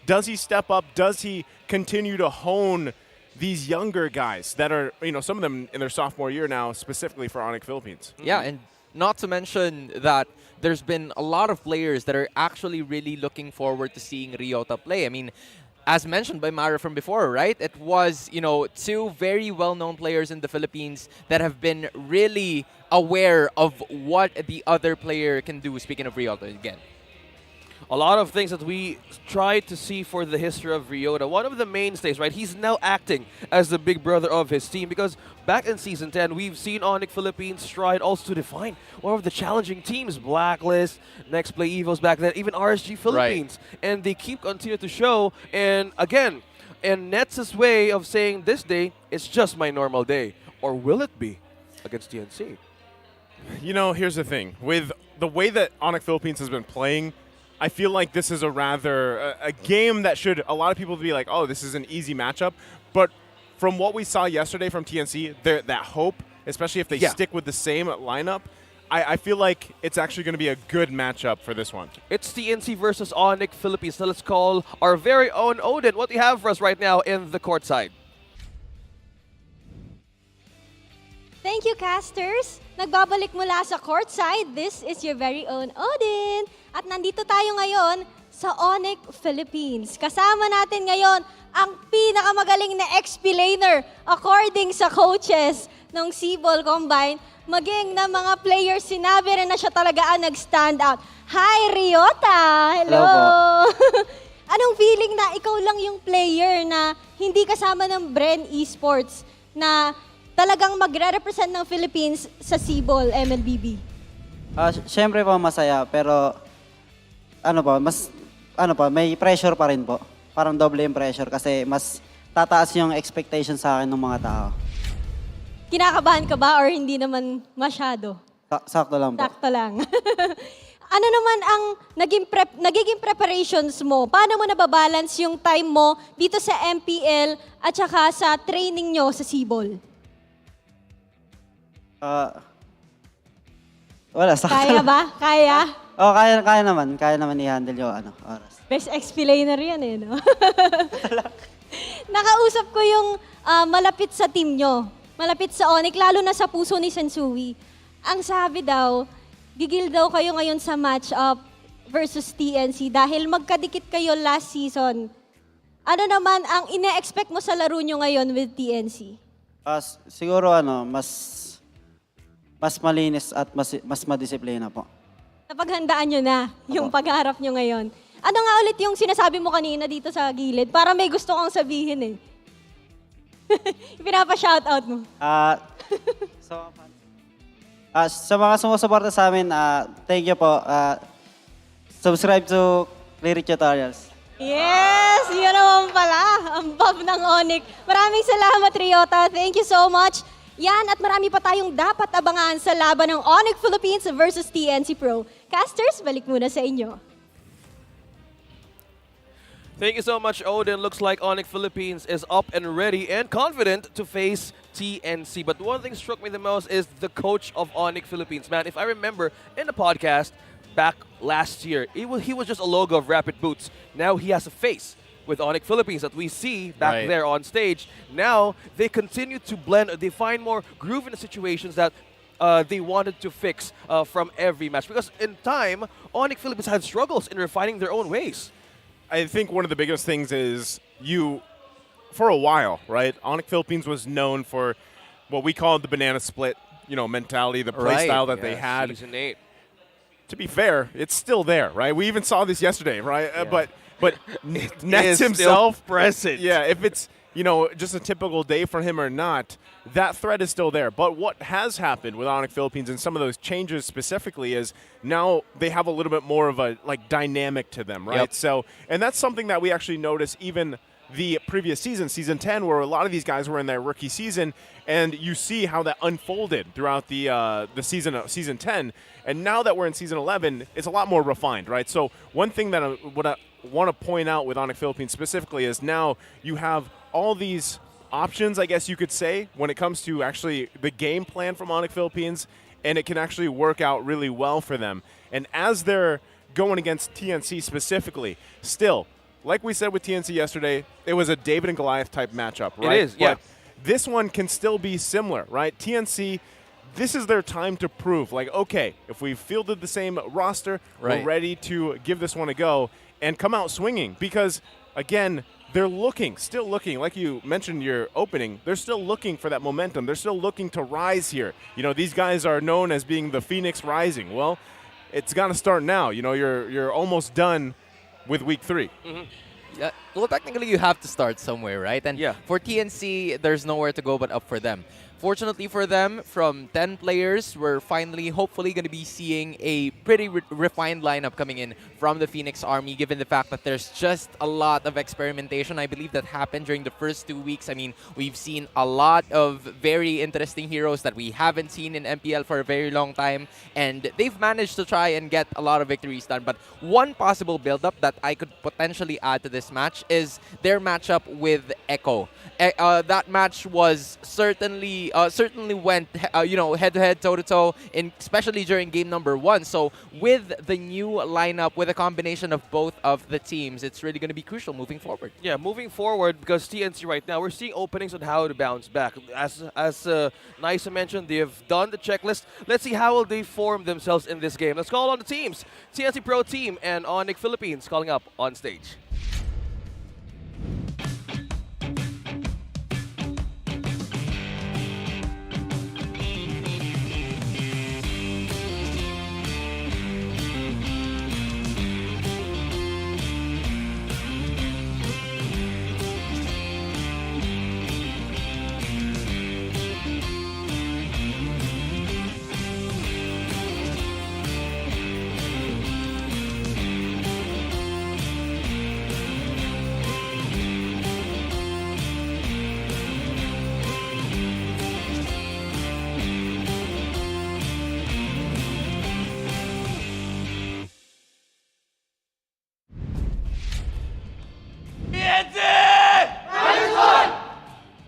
does he step up? Does he continue to hone these younger guys that are, some of them in their sophomore year now, specifically for ONIC Philippines? Yeah, and not to mention that there's been a lot of players that are actually really looking forward to seeing Ryota play. I mean, as mentioned by Mara from before, right? It was, two very well-known players in the Philippines that have been really aware of what the other player can do, speaking of Ryota again. A lot of things that we tried to see for the history of Ryota. One of the mainstays, right? He's now acting as the big brother of his team because back in Season 10, we've seen ONIC Philippines strive also to define one of the challenging teams. Blacklist, Nexplay EVOS back then, even RSG Philippines. Right. And they keep continuing to show. And again, in Nets' way of saying this day, it's just my normal day. Or will it be against TNC? Here's the thing. With the way that ONIC Philippines has been playing, I feel like this is a game that should a lot of people be like, oh, this is an easy matchup. But from what we saw yesterday from TNC, that hope, especially if they stick with the same lineup, I feel like it's actually going to be a good matchup for this one. It's TNC versus ONIC Philippines. So let's call our very own Odin. What do you have for us right now in the courtside? Thank you, casters! Nagbabalik mula sa courtside, this is your very own Odin. At nandito tayo ngayon sa ONIC Philippines. Kasama natin ngayon ang pinakamagaling na XP laner according sa coaches ng C-Ball Combine. Maging na mga players, sinabi rin na siya talaga ang nag-stand out. Hi, Ryota! Hello! Anong feeling na ikaw lang yung player na hindi kasama ng Bren Esports na talagang magre-represent ng Philippines sa C-Ball MLBB? Siyempre po masaya, pero may pressure pa rin po. Parang doble yung pressure kasi mas tataas yung expectation sa akin ng mga tao. Kinakabahan ka ba or hindi naman masyado? Sakto lang po. Sakto lang. Ano naman ang nagiging preparations mo? Paano mo nababalance yung time mo dito sa MPL at saka sa training nyo sa C-Ball? Sakto Kaya lang. ba? Kaya? Kaya naman. Kaya naman i-handle yung oras. Best explainer yan no? Nakausap ko yung malapit sa team nyo. Malapit sa ONIC, lalo na sa puso ni Sensui. Ang sabi daw, gigil daw kayo ngayon sa match-up versus TNC dahil magkadikit kayo last season. Ano naman ang ine-expect mo sa laro nyo ngayon with TNC? Siguro mas malinis at mas madisiplina po. Napaghandaan nyo na yung pagharap nyo ngayon. Ano nga ulit yung sinasabi mo kanina dito sa gilid? Para may gusto kong sabihin Pinapa-shoutout mo. Sa mga sumusuporta sa amin, thank you po. Subscribe to Lyric Tutorials. Yes! Yun naman pala. Ang buff ng ONIC. Maraming salamat, Ryota. Thank you so much. Yan, at marami pa tayong dapat abangan sa laban ng ONIC Philippines versus TNC Pro. Casters, balik muna sa inyo. Thank you so much, Odin. Looks like ONIC Philippines is up and ready and confident to face TNC. But one thing struck me the most is the coach of ONIC Philippines. Man, if I remember in the podcast back last year, he was just a logo of Rapid Boots. Now he has a face with ONIC Philippines that we see back there on stage. Now they continue to blend. They find more groove in the situations that they wanted to fix from every match. Because in time, ONIC Philippines had struggles in refining their own ways. I think one of the biggest things is for a while, right? ONIC Philippines was known for what we call the banana split, mentality, the play style that they had. Season 8. To be fair, it's still there, right? We even saw this yesterday, right? But Nets himself, present. Yeah, if it's just a typical day for him or not, that threat is still there. But what has happened with ONIC Philippines and some of those changes specifically is now they have a little bit more of a dynamic to them, right? Yep. So, and that's something that we actually notice even the previous season, Season 10, where a lot of these guys were in their rookie season, and you see how that unfolded throughout the season 10. And now that we're in Season 11, it's a lot more refined, right? So one thing that I want to point out with ONIC Philippines specifically is now you have all these options, I guess you could say, when it comes to actually the game plan from ONIC Philippines, and it can actually work out really well for them. And as they're going against TNC specifically, still, like we said with TNC yesterday, it was a David and Goliath type matchup, right? It is, yeah. But this one can still be similar, right? TNC, this is their time to prove, like, okay, if we've fielded the same roster, we're ready to give this one a go and come out swinging. Because, again, they're still looking, like you mentioned in your opening, they're still looking for that momentum. They're still looking to rise here. You know, these guys are known as being the Phoenix Rising. Well, it's got to start now. You know, you're almost done with week 3. Yeah, well, technically, you have to start somewhere, right? And for TNC, there's nowhere to go but up for them. Fortunately for them, from 10 players, we're finally, hopefully, going to be seeing a pretty refined lineup coming in from the Phoenix Army, given the fact that there's just a lot of experimentation. I believe that happened during the first 2 weeks. I mean, we've seen a lot of very interesting heroes that we haven't seen in MPL for a very long time, and they've managed to try and get a lot of victories done. But one possible build-up that I could potentially add to this match is their matchup with Echo. That match was certainly went head-to-head, toe-to-toe, especially during game number 1. So with the new lineup, with a combination of both of the teams, it's really going to be crucial moving forward. Yeah, moving forward, because TNC right now, we're seeing openings on how to bounce back. As Nisa mentioned, they have done the checklist. Let's see how will they form themselves in this game. Let's call on the teams. TNC Pro Team and ONIC Philippines calling up on stage.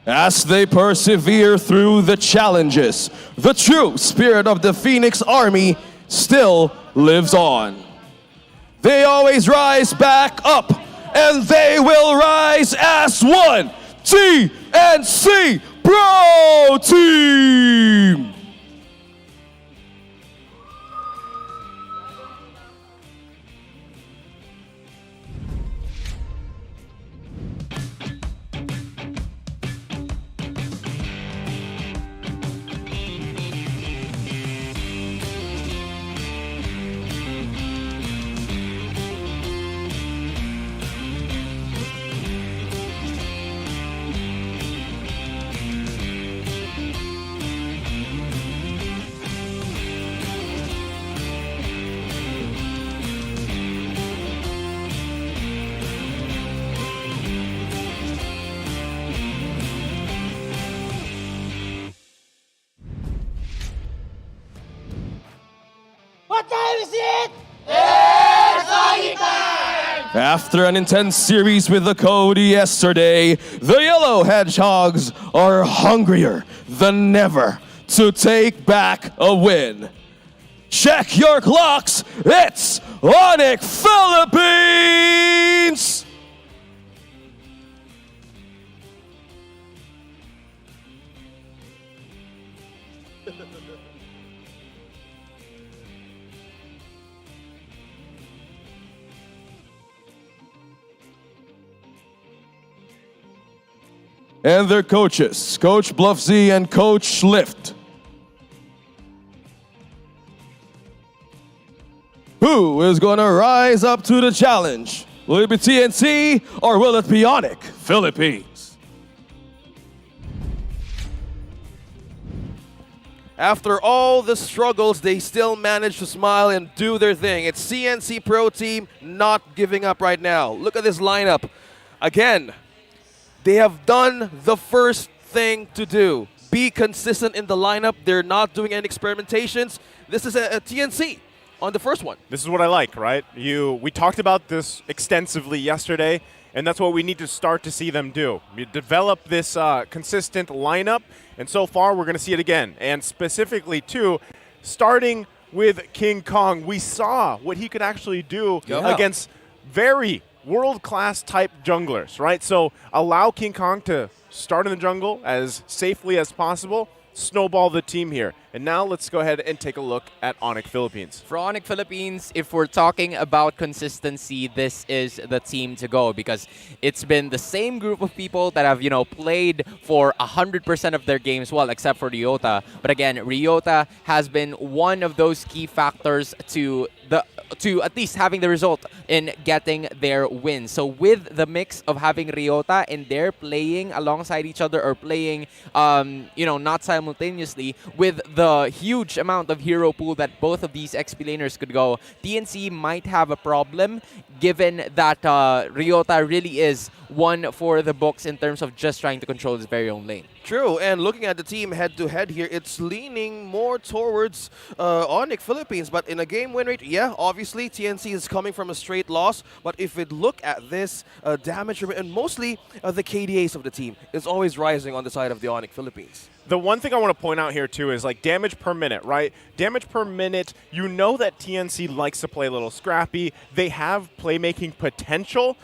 As they persevere through the challenges, the true spirit of the Phoenix Army still lives on. They always rise back up, and they will rise as one TNC Pro Team! What time is it? After an intense series with the Code yesterday, the Yellow Hedgehogs are hungrier than ever to take back a win. Check your clocks, it's ONIC Philippines! And their coaches, Coach Bluffsy and Coach Lift. Who is going to rise up to the challenge? Will it be TNC or will it be ONIC Philippines? After all the struggles, they still manage to smile and do their thing. It's CNC Pro Team not giving up right now. Look at this lineup. Again, They have done the first thing to do. Be consistent in the lineup. They're not doing any experimentations. This is a TNC on the first one. This is what I like, right? We talked about this extensively yesterday, and that's what we need to start to see them do. You develop this consistent lineup, and so far we're going to see it again. And specifically, too, starting with King Kong, we saw what he could actually do against very world-class type junglers, right? So allow King Kong to start in the jungle as safely as possible, snowball the team here. And now let's go ahead and take a look at ONIC Philippines. For ONIC Philippines, if we're talking about consistency, this is the team to go because it's been the same group of people that have, played for 100% of their games, well, except for Ryota. But again, Ryota has been one of those key factors to at least having the result in getting their win. So with the mix of having Ryota and they're playing alongside each other or playing, not simultaneously, with the huge amount of hero pool that both of these XP laners could go, TNC might have a problem given that Ryota really is one for the books in terms of just trying to control his very own lane. True, and looking at the team head-to-head here, it's leaning more towards ONIC Philippines. But in a game win rate, yeah, obviously TNC is coming from a straight loss. But if we look at this damage, and mostly the KDAs of the team, is always rising on the side of the ONIC Philippines. The one thing I want to point out here, too, is like damage per minute, right? Damage per minute, you know that TNC likes to play a little scrappy. They have playmaking potential.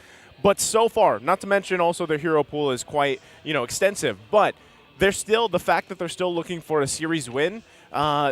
But so far, not to mention also their hero pool is quite, extensive. But they're still, the fact that they're still looking for a series win,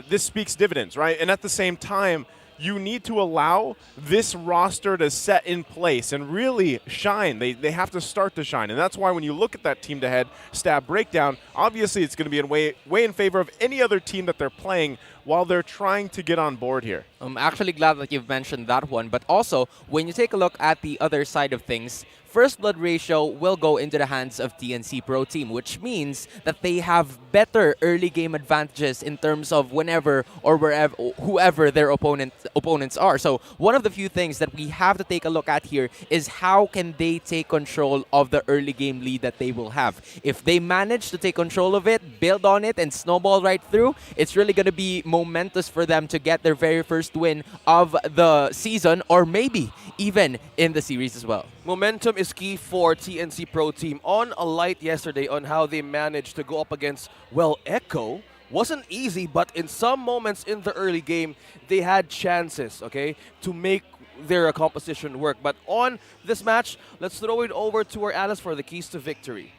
this speaks dividends, right? And at the same time, you need to allow this roster to set in place and really shine. They have to start to shine. And that's why when you look at that team-to-head stat breakdown, obviously it's going to be way in favor of any other team that they're playing while they're trying to get on board here. I'm actually glad that you've mentioned that one. But also, when you take a look at the other side of things, First Blood ratio will go into the hands of TNC Pro Team, which means that they have better early game advantages in terms of whenever or wherever, whoever their opponents are. So one of the few things that we have to take a look at here is how can they take control of the early game lead that they will have. If they manage to take control of it, build on it, and snowball right through, it's really going to be momentous for them to get their very first win of the season, or maybe even in the series as well. Momentum is key for TNC Pro Team. On a light yesterday on how they managed to go up against, well, Echo. Wasn't easy, but in some moments in the early game, they had chances, okay, to make their composition work. But on this match, let's throw it over to our Alice for the keys to victory.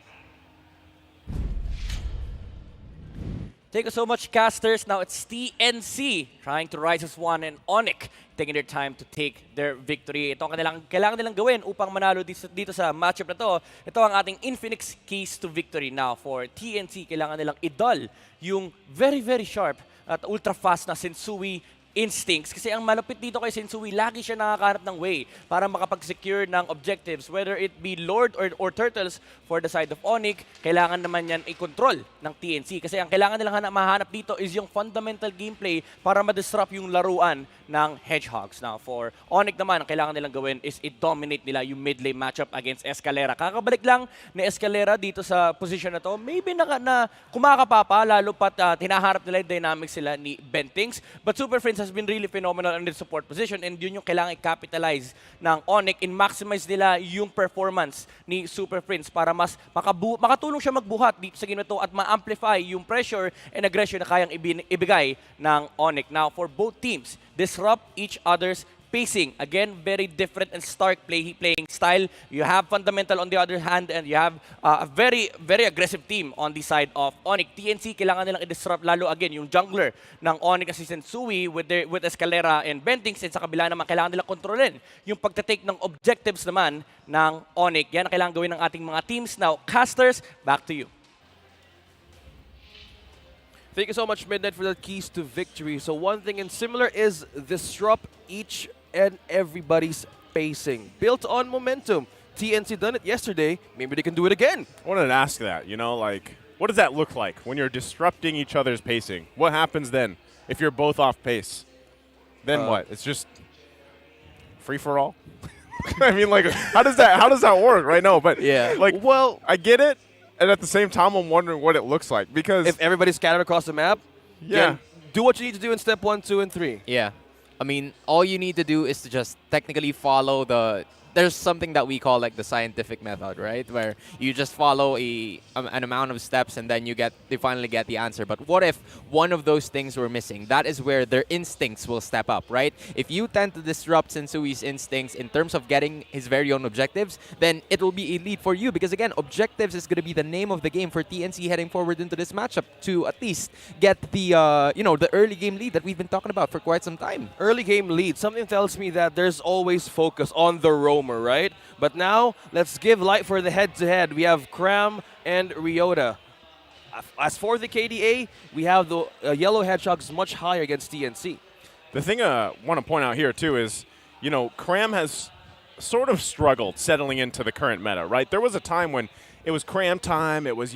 Thank you so much, casters. Now it's TNC trying to rise as one and ONIC taking their time to take their victory. Ito ang kailangan nilang gawin upang manalo dito sa matchup na to. Ito ang ating Infinix keys to victory. Now for TNC, kailangan nilang idol yung very, very sharp at ultra fast na Sensui instincts. Kasi ang malupit dito kay Sensui, lagi siya nakakahanap ng way para makapag-secure ng objectives. Whether it be Lord or Turtles for the side of ONIC, kailangan naman yan i-control ng TNC. Kasi ang kailangan nilang mahanap dito is yung fundamental gameplay para ma-disrupt yung laruan ng Hedgehogs. Now, for ONIC naman, ang kailangan nilang gawin is i-dominate nila yung mid-lane matchup against Escalera. Kakabalik lang ni Escalera dito sa position na to. Maybe na kumakapapa, lalo pat hinaharap nila yung dynamics sila ni Bentings. But Super Friends has been really phenomenal in the support position, and yun yung kailangan i-capitalize ng ONIC in maximize nila yung performance ni Super Prince para mas makatulong siya magbuhat dito sa game na to at ma-amplify yung pressure and aggression na kayang ibigay ng ONIC. Now, for both teams, disrupt each other's pacing. Again, very different and stark playing style. You have Fundamental on the other hand, and you have a very, very aggressive team on the side of ONIC. TNC, kailangan nilang i-disrupt lalo again yung jungler ng ONIC Assistant Sui with Escalera and Bentings, and sa kabila naman kailangan nilang kontrolin yung pagtatake ng objectives naman ng ONIC. Yan ang kailangan gawin ng ating mga teams. Now, casters, back to you. Thank you so much, Midnight, for the keys to victory. So one thing in similar is disrupt each and everybody's pacing. Built on momentum. TNC done it yesterday. Maybe they can do it again. I wanted to ask that, what does that look like when you're disrupting each other's pacing? What happens then if you're both off pace? Then what? It's just free for all? I mean, like, how does that work, right? No, but like, well, I get it, and at the same time, I'm wondering what it looks like because if everybody's scattered across the map, yeah, do what you need to do in step 1, 2, and 3. Yeah. I mean, all you need to do is to just technically follow there's something that we call like the scientific method, right? Where you just follow an amount of steps and then you finally get the answer. But what if one of those things were missing? That is where their instincts will step up, right? If you tend to disrupt Sensui's instincts in terms of getting his very own objectives, then it will be a lead for you because again, objectives is going to be the name of the game for TNC heading forward into this matchup to at least get the the early game lead that we've been talking about for quite some time. Early game lead. Something tells me that there's always focus on the roamer, right? But now, let's give light for the head-to-head. We have Cram and Ryota. As for the KDA, we have the Yellow Hedgehogs much higher against TNC. The thing I want to point out here, too, is, Cram has sort of struggled settling into the current meta, right? There was a time when it was Cram time. It was,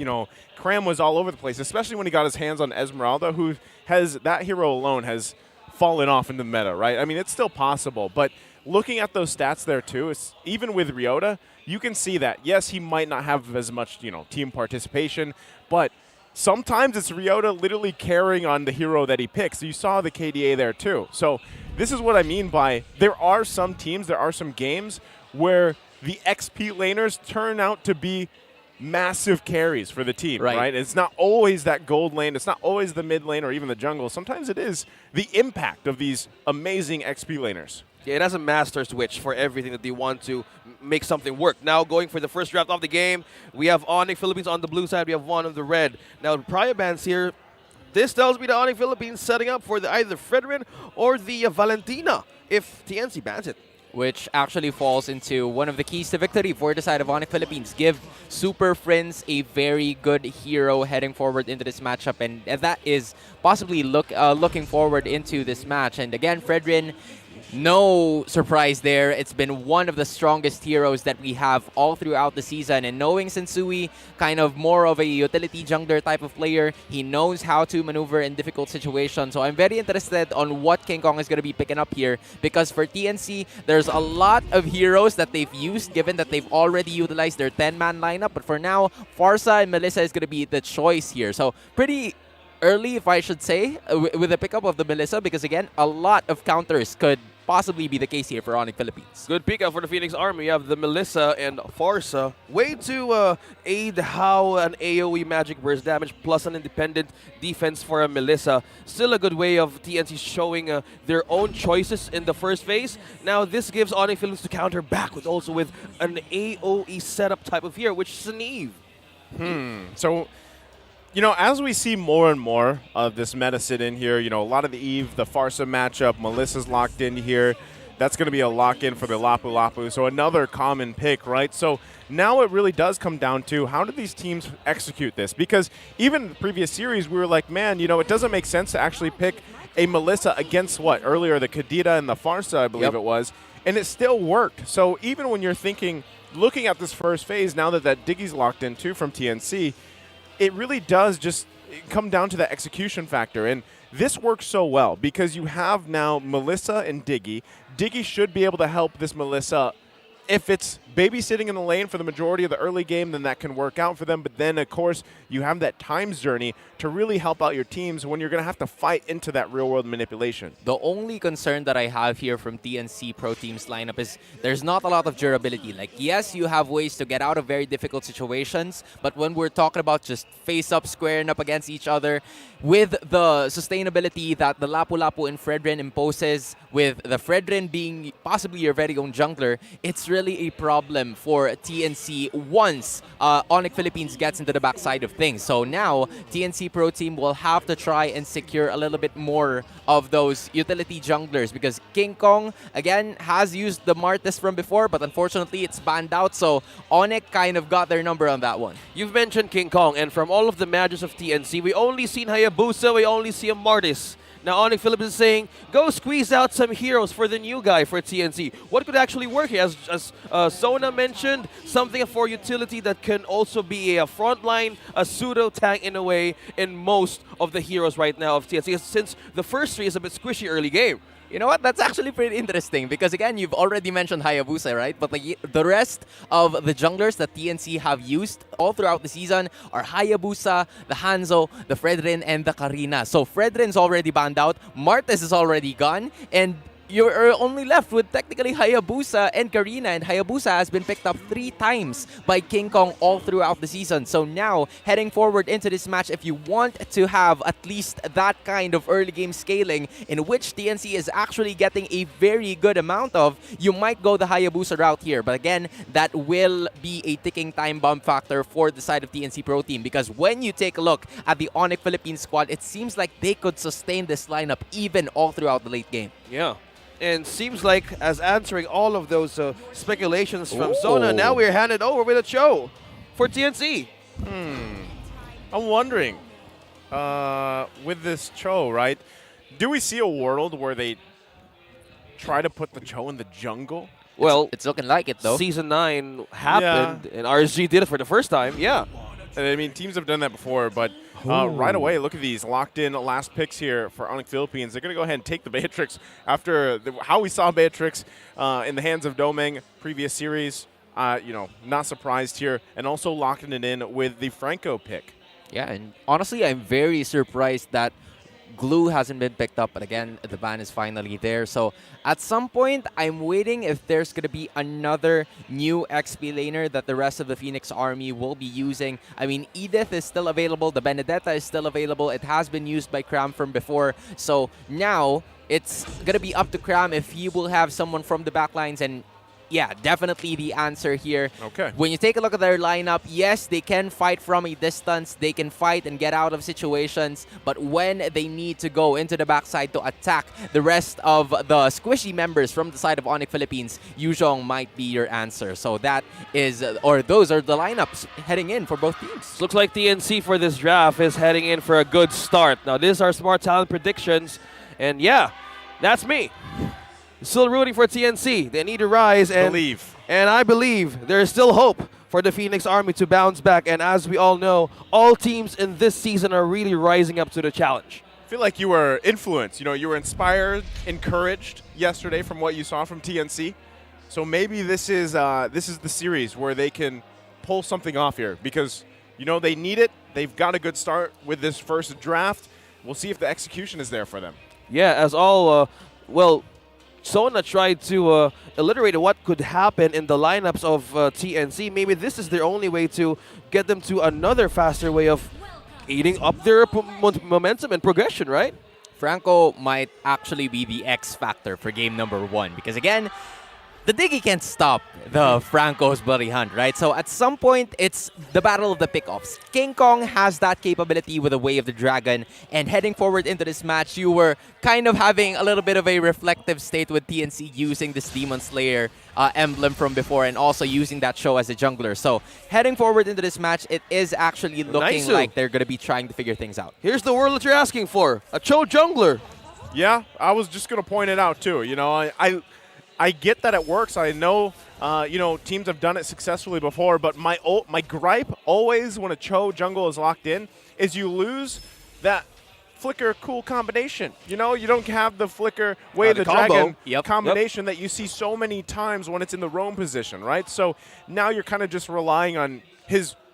Cram was all over the place, especially when he got his hands on Esmeralda, who that hero alone has fallen off in the meta, right? I mean, it's still possible, but looking at those stats there too, even with Ryota, you can see that, yes, he might not have as much, team participation, but sometimes it's Ryota literally carrying on the hero that he picks. You saw the KDA there too. So this is what I mean by there are some teams, there are some games where the XP laners turn out to be massive carries for the team, right? It's not always that gold lane. It's not always the mid lane or even the jungle. Sometimes it is the impact of these amazing XP laners. Yeah, it has a master switch for everything that they want to make something work. Now going for the first draft of the game, we have ONIC Philippines on the blue side. We have one on the red. Now Prior Bands here. This tells me the ONIC Philippines setting up for either Fredrin or the Valentina if TNC bans it. Which actually falls into one of the keys to victory for the side of ONIC Philippines. Give Super Friends a very good hero heading forward into this matchup, and that is possibly looking forward into this match. And again, Fredrin, no surprise there. It's been one of the strongest heroes that we have all throughout the season. And knowing Sensui, kind of more of a utility jungler type of player, he knows how to maneuver in difficult situations. So I'm very interested on what King Kong is going to be picking up here. Because for TNC, there's a lot of heroes that they've used, given that they've already utilized their 10-man lineup. But for now, Farsa and Melissa is going to be the choice here. So pretty early, if I should say, with the pickup of the Melissa. Because again, a lot of counters could possibly be the case here for ONIC Philippines. Good pick up for the Phoenix Army. You have the Melissa and Farsa. Way to aid how an AoE magic burst damage plus an independent defense for a Melissa. Still a good way of TNC showing their own choices in the first phase. Now this gives ONIC Philippines to counter back with an AoE setup type of hero, which is an Eve. So, as we see more and more of this meta sit in here, a lot of the Eve, the Farsa matchup, Melissa's locked in here. That's going to be a lock-in for the Lapu Lapu. So another common pick, right? So now it really does come down to how do these teams execute this? Because even in the previous series, we were like, man, it doesn't make sense to actually pick a Melissa against what? Earlier, the Kadita and the Farsa, I believe it was. And it still worked. So even when you're looking at this first phase, now that Diggy's locked in too from TNC, it really does just come down to the execution factor. And this works so well because you have now Melissa and Diggy. Diggy should be able to help this Melissa. If it's babysitting in the lane for the majority of the early game, then that can work out for them. But then, of course, you have that times journey to really help out your teams when you're going to have to fight into that real-world manipulation. The only concern that I have here from TNC Pro Team's lineup is there's not a lot of durability. Like, yes, you have ways to get out of very difficult situations, but when we're talking about just face-up, squaring up against each other, with the sustainability that the Lapu Lapu and Fredrin imposes, with the Fredrin being possibly your very own jungler, it's really a problem for TNC once ONIC Philippines gets into the backside of things. So now, TNC Pro Team will have to try and secure a little bit more of those utility junglers because King Kong, again, has used the Martis from before, but unfortunately, it's banned out. So ONIC kind of got their number on that one. You've mentioned King Kong, and from all of the matches of TNC, we only seen Hayabusa, we only see a Martis. Now, ONIC Philippines is saying, go squeeze out some heroes for the new guy for TNC. What could actually work here? As Sona mentioned, something for utility that can also be a frontline, a pseudo-tank in a way in most of the heroes right now of TNC. Since the first three is a bit squishy early game. You know what? That's actually pretty interesting because again, you've already mentioned Hayabusa, right? But the rest of the junglers that TNC have used all throughout the season are Hayabusa, the Hanzo, the Fredrin, and the Karina. So Fredrin's already banned out, Martes is already gone, and you're only left with technically Hayabusa and Karina, and Hayabusa has been picked up 3 times by King Kong all throughout the season. So now, heading forward into this match, if you want to have at least that kind of early game scaling in which TNC is actually getting a very good amount of, you might go the Hayabusa route here. But again, that will be a ticking time bomb factor for the side of TNC Pro Team, because when you take a look at the ONIC Philippines squad, it seems like they could sustain this lineup even all throughout the late game. Yeah. And seems like, as answering all of those speculations from Zona, now we're handed over with a Cho for TNC. I'm wondering, with this Cho, right? Do we see a world where they try to put the Cho in the jungle? Well, it's looking like it, though. Season 9 happened, and RSG did it for the first time. Yeah. I mean, teams have done that before, but right away, look at these locked-in last picks here for ONIC Philippines. They're going to go ahead and take the Beatrix after how we saw Beatrix in the hands of Domeng previous series. Not surprised here, and also locking it in with the Franco pick. Yeah, and honestly, I'm very surprised that Glue hasn't been picked up, but again, the ban is finally there. So at some point, I'm waiting if there's going to be another new XP laner that the rest of the Phoenix army will be using. I mean, Edith is still available. The Benedetta is still available. It has been used by Cram from before. So now it's going to be up to Cram if he will have someone from the backlines, and yeah, definitely the answer here. Okay. When you take a look at their lineup, yes, they can fight from a distance. They can fight and get out of situations. But when they need to go into the backside to attack the rest of the squishy members from the side of ONIC Philippines, Yuzhong might be your answer. So that is, or those are the lineups heading in for both teams. Looks like TNC for this draft is heading in for a good start. Now, these are Smart Talent predictions. And yeah, that's me. Still rooting for TNC. They need to rise and believe. And I believe there is still hope for the Phoenix Army to bounce back. And as we all know, all teams in this season are really rising up to the challenge. I feel like you were influenced. You were inspired, encouraged yesterday from what you saw from TNC. So maybe this is the series where they can pull something off here, because they need it. They've got a good start with this first draft. We'll see if the execution is there for them. Yeah, as all Sona tried to alliterate what could happen in the lineups of TNC. Maybe this is their only way to get them to another faster way of eating up their momentum and progression, right? Franco might actually be the X factor for game number 1, because again, the Diggy can't stop the Franco's bloody hunt, right? So at some point, it's the battle of the pickoffs. King Kong has that capability with the Way of the Dragon, and heading forward into this match, you were kind of having a little bit of a reflective state with TNC using this Demon Slayer emblem from before, and also using that show as a jungler. So heading forward into this match, it is actually looking like they're going to be trying to figure things out. Here's the world that you're asking for, a Cho jungler. Yeah, I was just going to point it out too. I get that it works. I know, teams have done it successfully before, but my gripe always when a Cho jungle is locked in is you lose that flicker cool combination. You don't have the flicker Way of the Dragon combination that you see so many times when it's in the roam position, right? So now you're kind of just relying on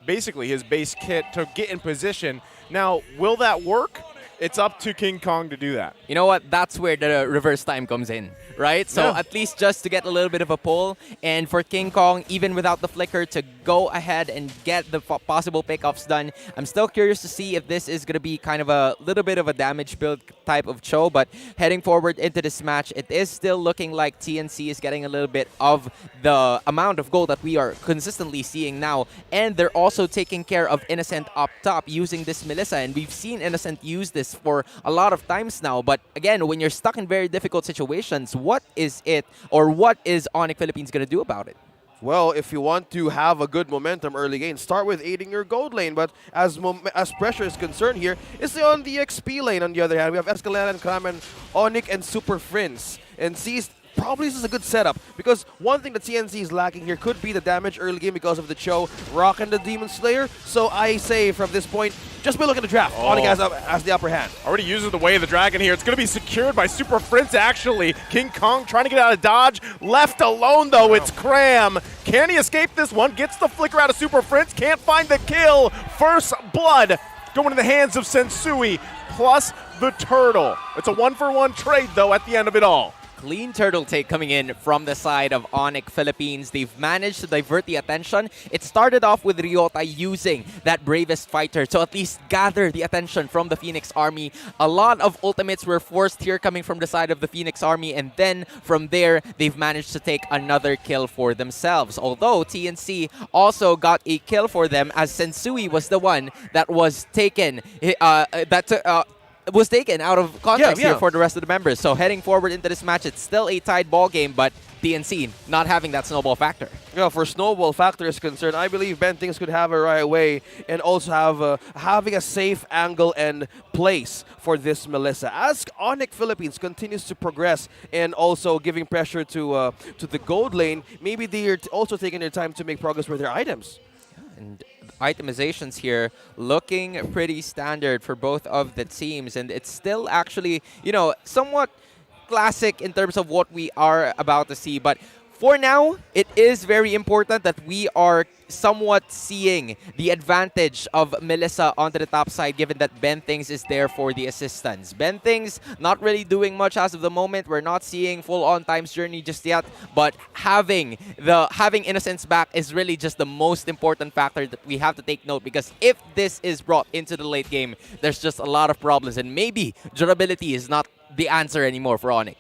basically his base kit to get in position. Now, will that work? It's up to King Kong to do that. You know what? That's where the reverse time comes in, right? So at least just to get a little bit of a pull, and for King Kong, even without the flicker, to go ahead and get the possible pickoffs done. I'm still curious to see if this is going to be kind of a little bit of a damage build type of Cho, but heading forward into this match, it is still looking like TNC is getting a little bit of the amount of gold that we are consistently seeing now, and they're also taking care of Innocent up top using this Melissa, and we've seen Innocent use this for a lot of times now. But again, when you're stuck in very difficult situations, what is ONIC Philippines going to do about it? Well, if you want to have a good momentum early game, start with aiding your gold lane. But as pressure is concerned here, it's on the XP lane. On the other hand, we have Escalera and Kramen, ONIC and Super Friends. And probably this is a good setup because one thing that TNC is lacking here could be the damage early game because of the Cho, Rock, and the Demon Slayer. So I say from this point, just be looking at the draft. ONIC has the upper hand. Already uses the Way of the Dragon here. It's going to be secured by Super Prince, actually. King Kong trying to get out of dodge. Left alone, though, it's Cram. Can he escape this one? Gets the flicker out of Super Prince. Can't find the kill. First blood going in the hands of Sensui plus the turtle. It's a 1-for-1 trade, though, at the end of it all. Clean turtle take coming in from the side of ONIC Philippines. They've managed to divert the attention. It started off with Ryota using that bravest fighter to at least gather the attention from the Phoenix Army. A lot of ultimates were forced here coming from the side of the Phoenix Army, and then from there, they've managed to take another kill for themselves. Although TNC also got a kill for them as Sensui was the one that was taken was taken out of context here for the rest of the members. So heading forward into this match, it's still a tied ball game, but TNC not having that snowball factor. Yeah, for snowball factor is concerned, I believe Bentings could have it right away and also have having a safe angle and place for this Melissa. As ONIC Philippines continues to progress and also giving pressure to the gold lane, maybe they're also taking their time to make progress with their items. And itemizations here looking pretty standard for both of the teams, and it's still actually, you know, somewhat classic in terms of what we are about to see. But for now, it is very important that we are somewhat seeing the advantage of Melissa onto the top side, given that Bentings is there for the assistance. Bentings not really doing much as of the moment. We're not seeing full-on Time's Journey just yet, but having Innocence back is really just the most important factor that we have to take note, because if this is brought into the late game, there's just a lot of problems, and maybe durability is not the answer anymore for ONIC.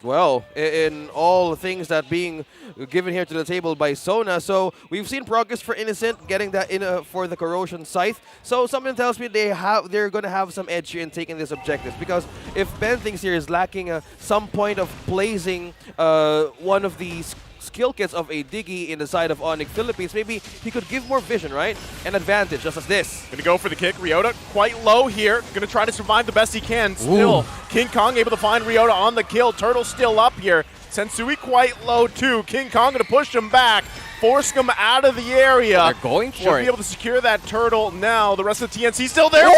Well, in all things that being given here to the table by Sona, so we've seen progress for Innocent getting that in for the Corrosion Scythe. So something tells me they're going to have some edge here in taking this objectives, because if Bentings here is lacking some point of placing one of these skill kits of a Diggy in the side of ONIC Philippines, maybe he could give more vision, right? An advantage, just as this. Gonna go for the kick. Ryota quite low here. Gonna try to survive the best he can. Still, King Kong able to find Ryota on the kill. Turtle still up here. Sensui quite low too. King Kong gonna push him back, forcing him out of the area. They're going for it. Should be able to secure that turtle now. The rest of the TNC still there.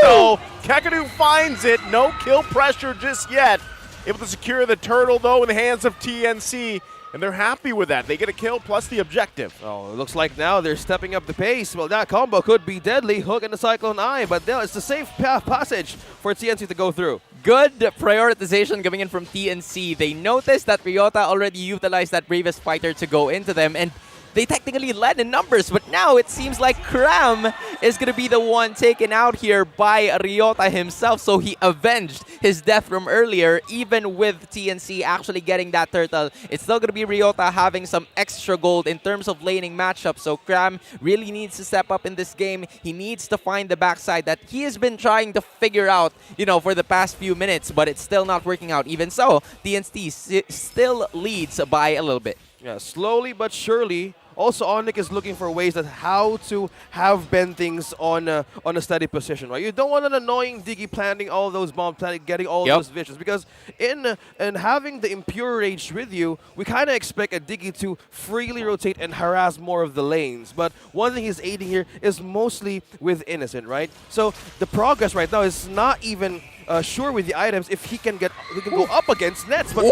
So Kakadu finds it. No kill pressure just yet. Able to secure the turtle though in the hands of TNC. And they're happy with that. They get a kill plus the objective. Oh, it looks like now they're stepping up the pace. Well, that combo could be deadly. Hook and the Cyclone Eye, but now it's the safe passage for TNC to go through. Good prioritization coming in from TNC. They noticed that Ryota already utilized that bravest fighter to go into them, and they technically led in numbers, but now it seems like Cram is going to be the one taken out here by Ryota himself, so he avenged his death from earlier. Even with TNC actually getting that turtle, it's still going to be Ryota having some extra gold in terms of laning matchup, so Cram really needs to step up in this game. He needs to find the backside that he has been trying to figure out, you know, for the past few minutes, but it's still not working out. Even so, TNC still leads by a little bit. Yeah, slowly but surely. Also, ONIC is looking for ways that how to have Bentings on a steady position, right? You don't want an annoying Diggy planting all those bombs, getting all those visions, because in having the Impure Rage with you, we kind of expect a Diggy to freely rotate and harass more of the lanes. But one thing he's aiding here is mostly with Innocent, right? So the progress right now is not even sure with the items if he can go up against Nets, but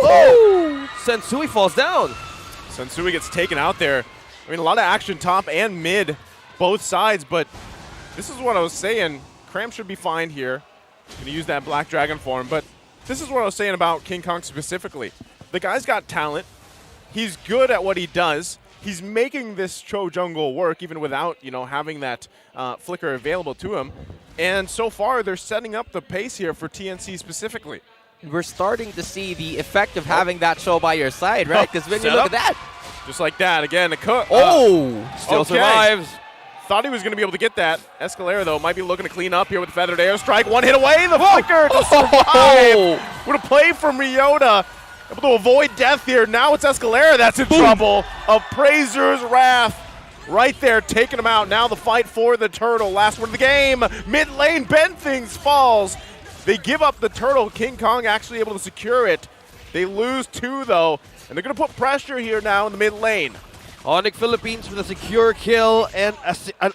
Sensui falls down. Sensui gets taken out there. I mean, a lot of action top and mid, both sides, but this is what I was saying. Cram should be fine here. Gonna use that Black Dragon form, but this is what I was saying about King Kong specifically. The guy's got talent. He's good at what he does. He's making this Cho jungle work even without, you know, having that flicker available to him. And so far, they're setting up the pace here for TNC specifically. We're starting to see the effect of having that Cho by your side, right? Because when you look at that, just like that, again, a cut. Still survives. Thought he was going to be able to get that. Escalera, though, might be looking to clean up here with the Feathered Airstrike. One hit away, the flicker to survive. What a play from Ryota. Able to avoid death here. Now it's Escalera that's in trouble. Appraiser's Wrath right there, taking him out. Now the fight for the turtle. Last word of the game. Mid lane, Bentings falls. They give up the turtle. King Kong actually able to secure it. They lose 2, though, and they're going to put pressure here now in the mid lane. ONIC Philippines with a secure kill and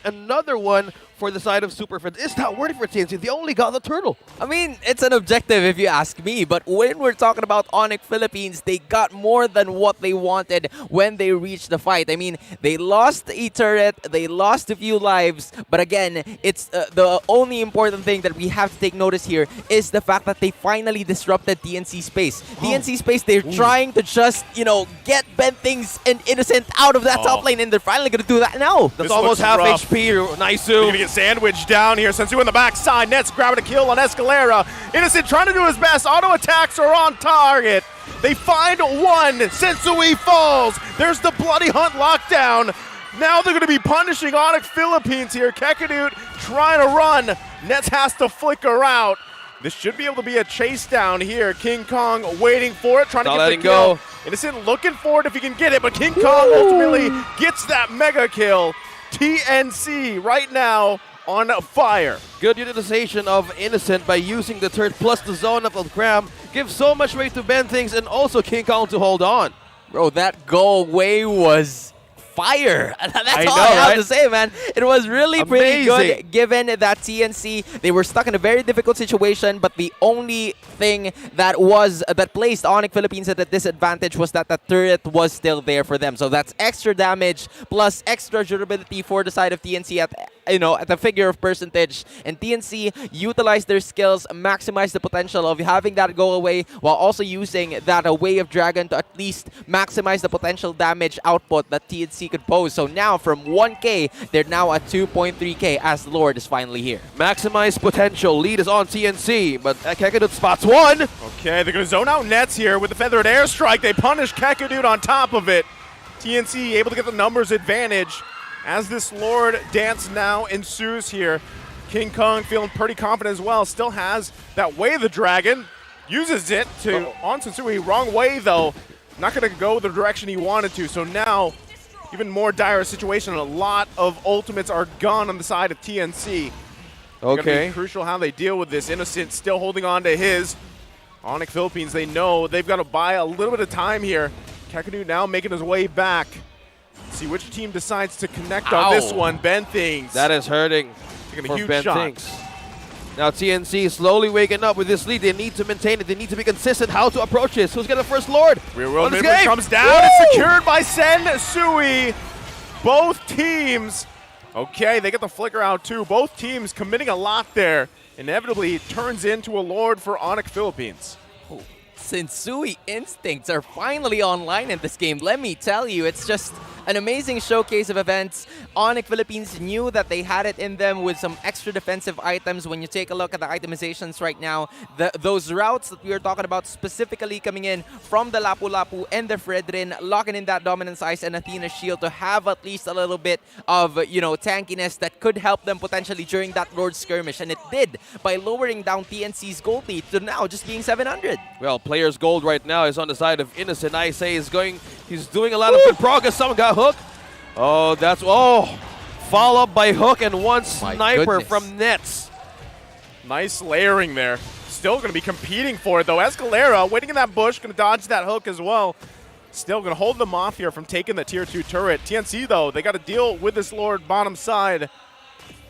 another one for the side of Superfriends. It's not worth it for TNC. They only got the turtle. I mean, it's an objective if you ask me, but when we're talking about ONIC Philippines, they got more than what they wanted when they reached the fight. I mean, they lost a turret, they lost a few lives, but again, it's the only important thing that we have to take notice here is the fact that they finally disrupted TNC space. TNC space, they're trying to just, you know, get Bentings and Innocent out of that top lane, and they're finally going to do that now. That's almost half rough. HP. Nice. Sandwich down here. Sensu in the backside. Nets grabbing a kill on Escalera. Innocent trying to do his best. Auto attacks are on target. They find one. Sensui falls. There's the bloody hunt lockdown. Now they're going to be punishing ONIC Philippines here. Kekadut trying to run. Nets has to flicker out. This should be able to be a chase down here. King Kong waiting for it, trying to get the kill. Go. Innocent looking for it if he can get it, but King Kong ultimately gets that mega kill. TNC right now on fire. Good utilization of Innocent by using the turret plus the zone up of Cram. Gives so much weight to Bentings and also King Kong to hold on. Bro, that go away was fire. That's all I have to say, man. It was really pretty good given that TNC, they were stuck in a very difficult situation, but the only thing that placed ONIC Philippines at a disadvantage was that the turret was still there for them. So that's extra damage plus extra durability for the side of TNC at the figure of percentage. And TNC utilized their skills, maximized the potential of having that go away while also using that Way of Dragon to at least maximize the potential damage output that TNC could pose. So now from 1K, they're now at 2.3K as Lord is finally here. Maximize potential. Lead is on TNC, but Kekadut spots one. Okay, they're going to zone out Nets here with the Feathered Airstrike. They punish Kekadut on top of it. TNC able to get the numbers advantage as this Lord dance now ensues here. King Kong feeling pretty confident as well. Still has that Way of the Dragon. Uses it to on Sensui. Wrong way though. Not going to go the direction he wanted to. So now even more dire situation. A lot of ultimates are gone on the side of TNC. Okay. Gonna be crucial how they deal with this. Innocent still holding on to his. ONIC Philippines, they know they've got to buy a little bit of time here. Kekadut now making his way back. See which team decides to connect on this one. Bentings. That is hurting Taking for a huge shot. Bentings. Now TNC slowly waking up with this lead. They need to maintain it. They need to be consistent how to approach this. Who's got the first Lord? Real World Midway comes down. It's secured by Sensui. Both teams. Okay, they get the flicker out too. Both teams committing a lot there. Inevitably turns into a Lord for ONIC Philippines. Sensui instincts are finally online in this game. Let me tell you, it's just an amazing showcase of events. ONIC Philippines knew that they had it in them with some extra defensive items. When you take a look at the itemizations right now, those routes that we were talking about specifically coming in from the Lapu-Lapu and the Fredrin, locking in that Dominance Ice and Athena's Shield to have at least a little bit of, tankiness that could help them potentially during that Lord Skirmish. And it did by lowering down TNC's gold lead to now just being 700. Well, player's gold right now is on the side of Innocent. I say he's doing a lot of good progress. Someone got hooked. Follow up by Hook and one sniper from Nets. Nice layering there. Still going to be competing for it though. Escalera waiting in that bush, going to dodge that hook as well. Still going to hold them off here from taking the tier 2 turret. TNC though, they got to deal with this Lord bottom side.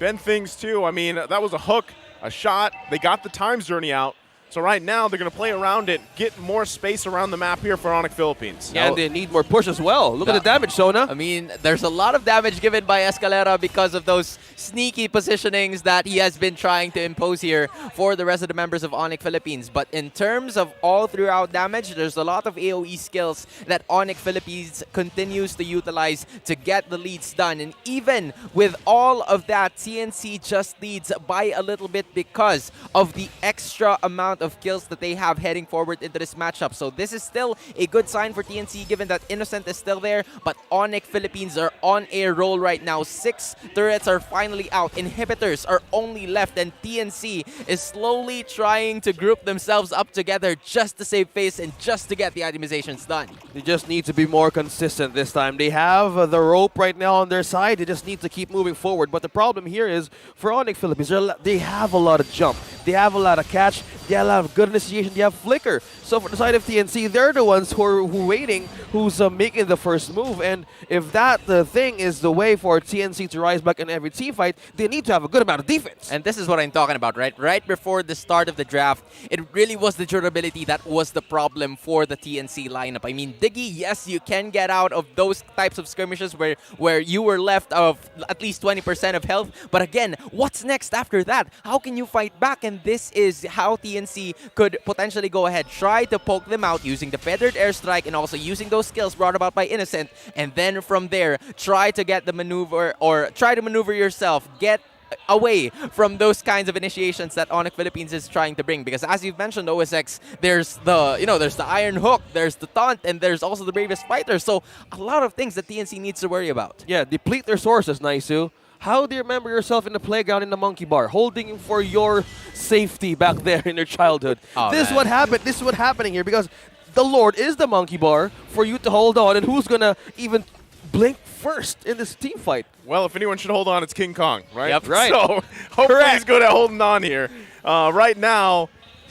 Bentings too. I mean, that was a hook, a shot. They got the Times Journey out. So right now, they're going to play around it, get more space around the map here for ONIC Philippines. Yeah, and they need more push as well. Look at the damage, Sona. I mean, there's a lot of damage given by Escalera because of those sneaky positionings that he has been trying to impose here for the rest of the members of ONIC Philippines. But in terms of all throughout damage, there's a lot of AoE skills that ONIC Philippines continues to utilize to get the leads done. And even with all of that, TNC just leads by a little bit because of the extra amount of kills that they have heading forward into this matchup. So this is still a good sign for TNC given that Innocent is still there, but ONIC Philippines are on a roll right now. 6 turrets are finally out. Inhibitors are only left, and TNC is slowly trying to group themselves up together just to save face and just to get the itemizations done. They just need to be more consistent this time. They have the rope right now on their side. They just need to keep moving forward. But the problem here is for ONIC Philippines, they have a lot of jump. They have a lot of catch. They have lot of good initiation. You have Flicker. So for the side of TNC, they're the ones who are waiting, who's making the first move. And if that thing is the way for TNC to rise back in every team fight, they need to have a good amount of defense. And this is what I'm talking about, right? Right before the start of the draft, it really was the durability that was the problem for the TNC lineup. I mean, Diggy, yes, you can get out of those types of skirmishes where you were left of at least 20% of health. But again, what's next after that? How can you fight back? And this is how TNC could potentially go ahead, try to poke them out using the feathered airstrike and also using those skills brought about by Innocent. And then from there, try to get the maneuver or try to maneuver yourself, get away from those kinds of initiations that ONIC Philippines is trying to bring. Because as you've mentioned, OSX, there's the Iron Hook, there's the Taunt, and there's also the Bravest Fighter. So a lot of things that TNC needs to worry about. Yeah, deplete their sources, Naisu. How do you remember yourself in the playground in the monkey bar, holding for your safety back there in your childhood? Oh, this is what happened. This is what's happening here because the Lord is the monkey bar for you to hold on, and who's gonna even blink first in this team fight? Well, if anyone should hold on, it's King Kong, right? Yep, right. So hopefully he's good at holding on here. Right now,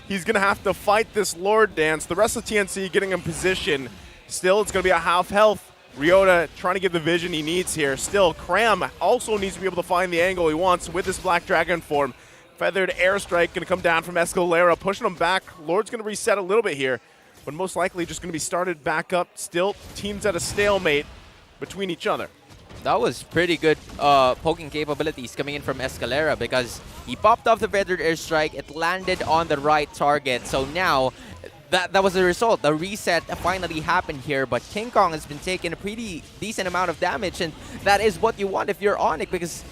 he's going to have to fight this Lord Dance. The rest of TNC getting in position. Still, it's going to be a half health. Ryota trying to get the vision he needs here. Still, Cram also needs to be able to find the angle he wants with this Black Dragon form. Feathered Airstrike going to come down from Escalera, pushing him back. Lord's going to reset a little bit here, but most likely just going to be started back up. Still, teams at a stalemate between each other. That was pretty good poking capabilities coming in from Escalera because he popped off the feathered airstrike. It landed on the right target. So now that was the result. The reset finally happened here, but King Kong has been taking a pretty decent amount of damage, and that is what you want if you're ONIC because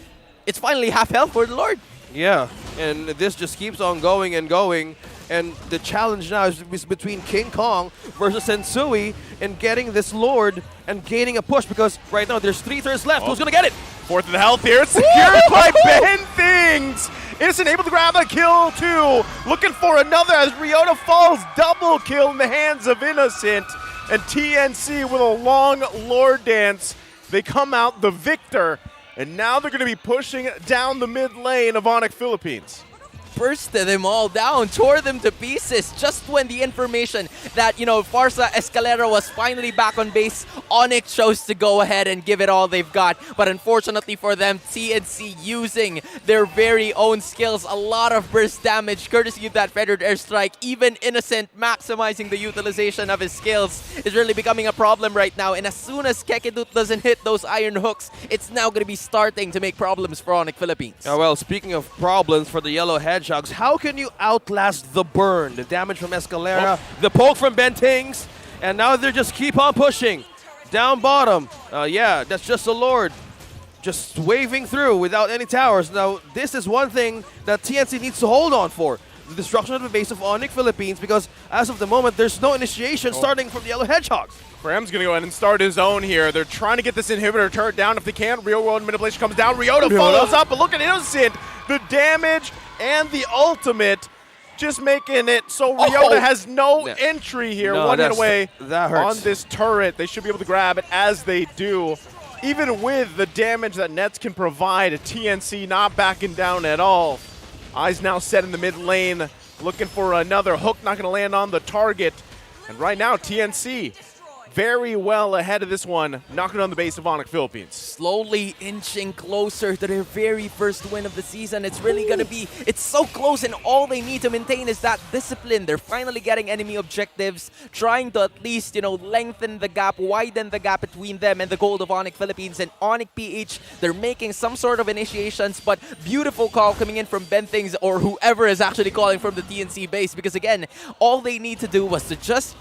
it's finally half health for the Lord. Yeah, and this just keeps on going and going. And the challenge now is between King Kong versus Sensui and getting this Lord and gaining a push because right now there's 3/3 left. Who's going to get it? Fourth of the health here. It's secured by Ben Things. Innocent able to grab a kill too. Looking for another as Ryota falls. Double kill in the hands of Innocent. And TNC with a long Lord Dance. They come out the victor. And now they're going to be pushing down the mid lane of ONIC Philippines. Bursted them all down, tore them to pieces just when the information that, Farsa Escalera was finally back on base. ONIC chose to go ahead and give it all they've got. But unfortunately for them, TNC using their very own skills, a lot of burst damage courtesy of that feathered airstrike. Even Innocent maximizing the utilization of his skills is really becoming a problem right now. And as soon as Kekidut doesn't hit those iron hooks, it's now going to be starting to make problems for ONIC Philippines. Yeah, well, speaking of problems for the Yellow Hedgehogs, how can you outlast the burn? The damage from Escalera, the poke from Bentings, and now they just keep on pushing. Down bottom, yeah, that's just the Lord. Just waving through without any towers. Now, this is one thing that TNC needs to hold on for. The destruction of the base of ONIC Philippines because as of the moment, there's no initiation starting from the Yellow Hedgehogs. Cram's going to go ahead and start his own here. They're trying to get this inhibitor turret down if they can. Real world manipulation comes down. Ryota follows up, but look at Innocent. The damage and the ultimate just making it so Ryota has no entry here. No, one hit away that hurts. on this turret. They should be able to grab it as they do. Even with the damage that Nets can provide, TNC not backing down at all. Eyes now set in the mid lane, looking for another hook, not going to land on the target. And right now, TNC very well ahead of this one, knocking on the base of ONIC Philippines. Slowly inching closer to their very first win of the season. It's really going to be, it's so close, and all they need to maintain is that discipline. They're finally getting enemy objectives, trying to at least, lengthen the gap, widen the gap between them and the gold of ONIC Philippines. And ONIC PH, they're making some sort of initiations, but beautiful call coming in from Ben Things or whoever is actually calling from the TNC base, because again, all they need to do was to just,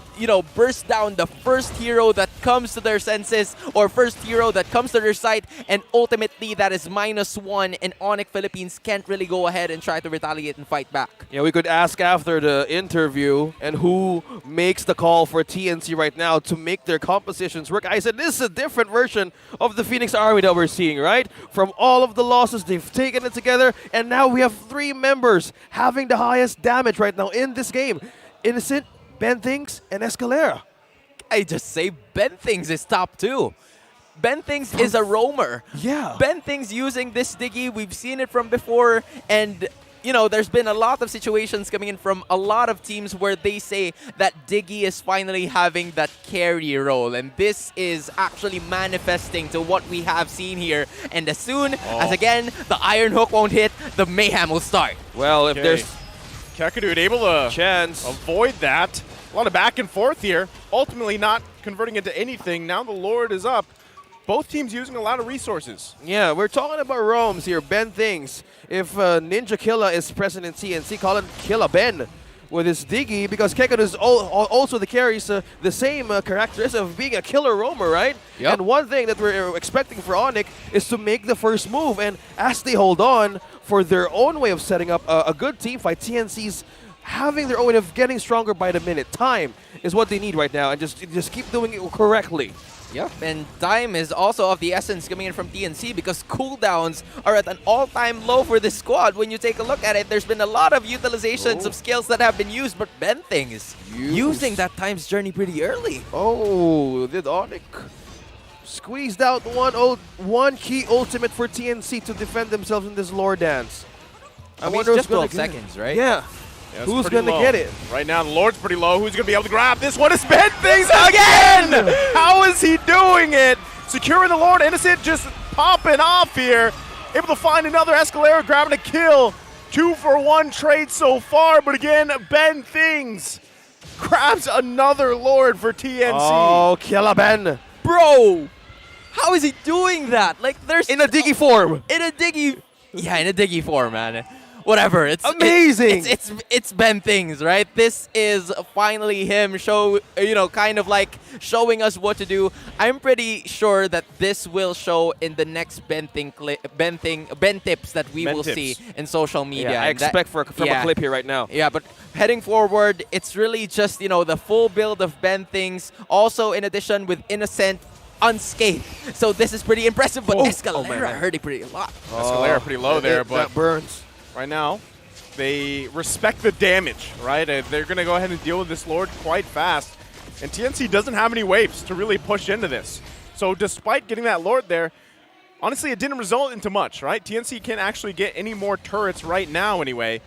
burst down the first hero that comes to their senses or first hero that comes to their sight, and ultimately that is -1, and ONIC Philippines can't really go ahead and try to retaliate and fight back. Yeah, we could ask after the interview and who makes the call for TNC right now to make their compositions work. I said this is a different version of the Phoenix Army that we're seeing, right? From all of the losses, they've taken it together, and now we have 3 members having the highest damage right now in this game. Innocent, Ben Things, and Escalera. I just say Ben Things is top 2. Ben Things is a roamer. Yeah. Ben Things using this Diggy, we've seen it from before, and there's been a lot of situations coming in from a lot of teams where they say that Diggy is finally having that carry role, and this is actually manifesting to what we have seen here. And as soon as, again, the Iron Hook won't hit, the mayhem will start. Well, if there's Kekadude able to chance avoid that. A lot of back and forth here. Ultimately not converting into anything. Now the Lord is up. Both teams using a lot of resources. Yeah, we're talking about roams here. Ben thinks if Ninja Killa is present in TNC, call it Killa Ben with his Diggy, because Kekadude is also the carries the same characteristic of being a killer roamer, right? Yep. And one thing that we're expecting for ONIC is to make the first move, and as they hold on for their own way of setting up a good team fight, TNC's having their own way of getting stronger by the minute. Time is what they need right now, and just keep doing it correctly. Yep, and time is also of the essence coming in from TNC because cooldowns are at an all-time low for this squad. When you take a look at it, there's been a lot of utilizations of skills that have been used, but Benthing is using that time's journey pretty early. Oh, did ONIC squeezed out one key ultimate for TNC to defend themselves in this lore dance? I wonder who's just 12 seconds, right? Yeah. Yeah, who's going to get it? Right now, the Lord's pretty low. Who's going to be able to grab this one? It's Benthings again! How is he doing it? Securing the Lord. Innocent just popping off here. Able to find another Escalera, grabbing a kill. 2-for-1 trade so far, but again, Benthings grabs another Lord for TNC. Oh, Killa Ben. Bro, how is he doing that? Like, there's in a Diggy form. In a Diggy form, man. Whatever. It's amazing. It's Benthings, right? This is finally him kind of like showing us what to do. I'm pretty sure that this will show in the next Ben tips that we will see in social media. Yeah, I expect from a clip here right now. Yeah, but heading forward, it's really just, the full build of Benthings. Also, in addition with Innocent, unscathed. So this is pretty impressive, but Escalera hurting pretty a lot. Escalera pretty low there, but that burns. Right now, they respect the damage, right? They're going to go ahead and deal with this Lord quite fast. And TNC doesn't have any waves to really push into this. So despite getting that Lord there, honestly, it didn't result into much, right? TNC can't actually get any more turrets right now anyway,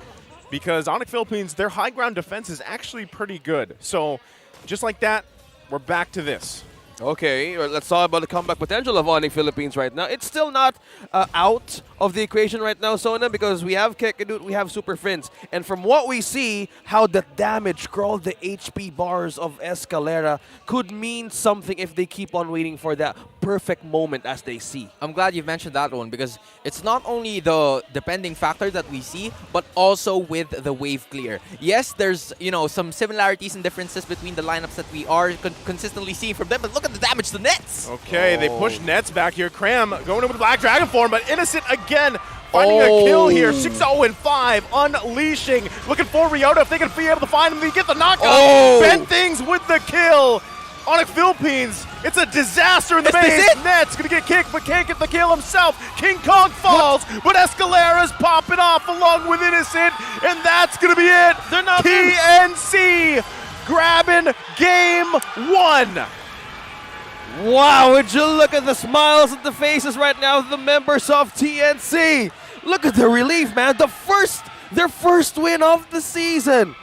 because ONIC Philippines, their high ground defense is actually pretty good. So just like that, we're back to this. Okay, let's talk about the comeback potential of ONIC Philippines right now. It's still not out of the equation right now, Sona, because we have Kekadude, we have Super Fins. And from what we see, how the damage crawled the HP bars of Escalera could mean something if they keep on waiting for that perfect moment as they see. I'm glad you've mentioned that one because it's not only the depending factor that we see, but also with the wave clear. Yes, there's some similarities and differences between the lineups that we are consistently seeing from them, but look at the damage to Nets. Okay, they push Nets back here. Cram going in with Black Dragon form, but Innocent again finding a kill here. 6-0-5, unleashing. Looking for Ryota if they can be able to find him. They get the knockout. Benthings with the kill. ONIC Philippines, it's a disaster in the base. Nets gonna get kicked, but can't get the kill himself. King Kong falls, but Escalera's popping off along with Innocent, and that's gonna be it. They're not TNC grabbing game 1. Wow, would you look at the smiles on the faces right now of the members of TNC. Look at the relief, man. Their first win of the season.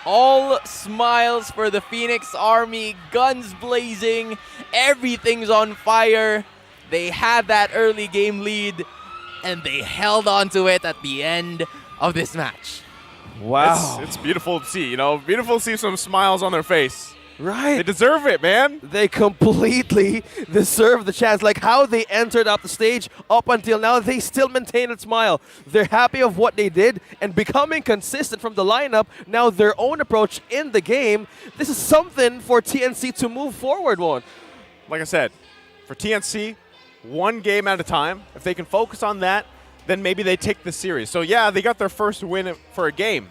All smiles for the Phoenix Army, guns blazing, everything's on fire. They had that early game lead, and they held on to it at the end of this match. Wow. It's beautiful to see, beautiful to see some smiles on their face. Right. They deserve it, man. They completely deserve the chance. Like how they entered up the stage up until now, they still maintain a smile. They're happy of what they did and becoming consistent from the lineup. Now their own approach in the game. This is something for TNC to move forward on. Like I said, for TNC, one game at a time. If they can focus on that, then maybe they take the series. So yeah, they got their first win for a game.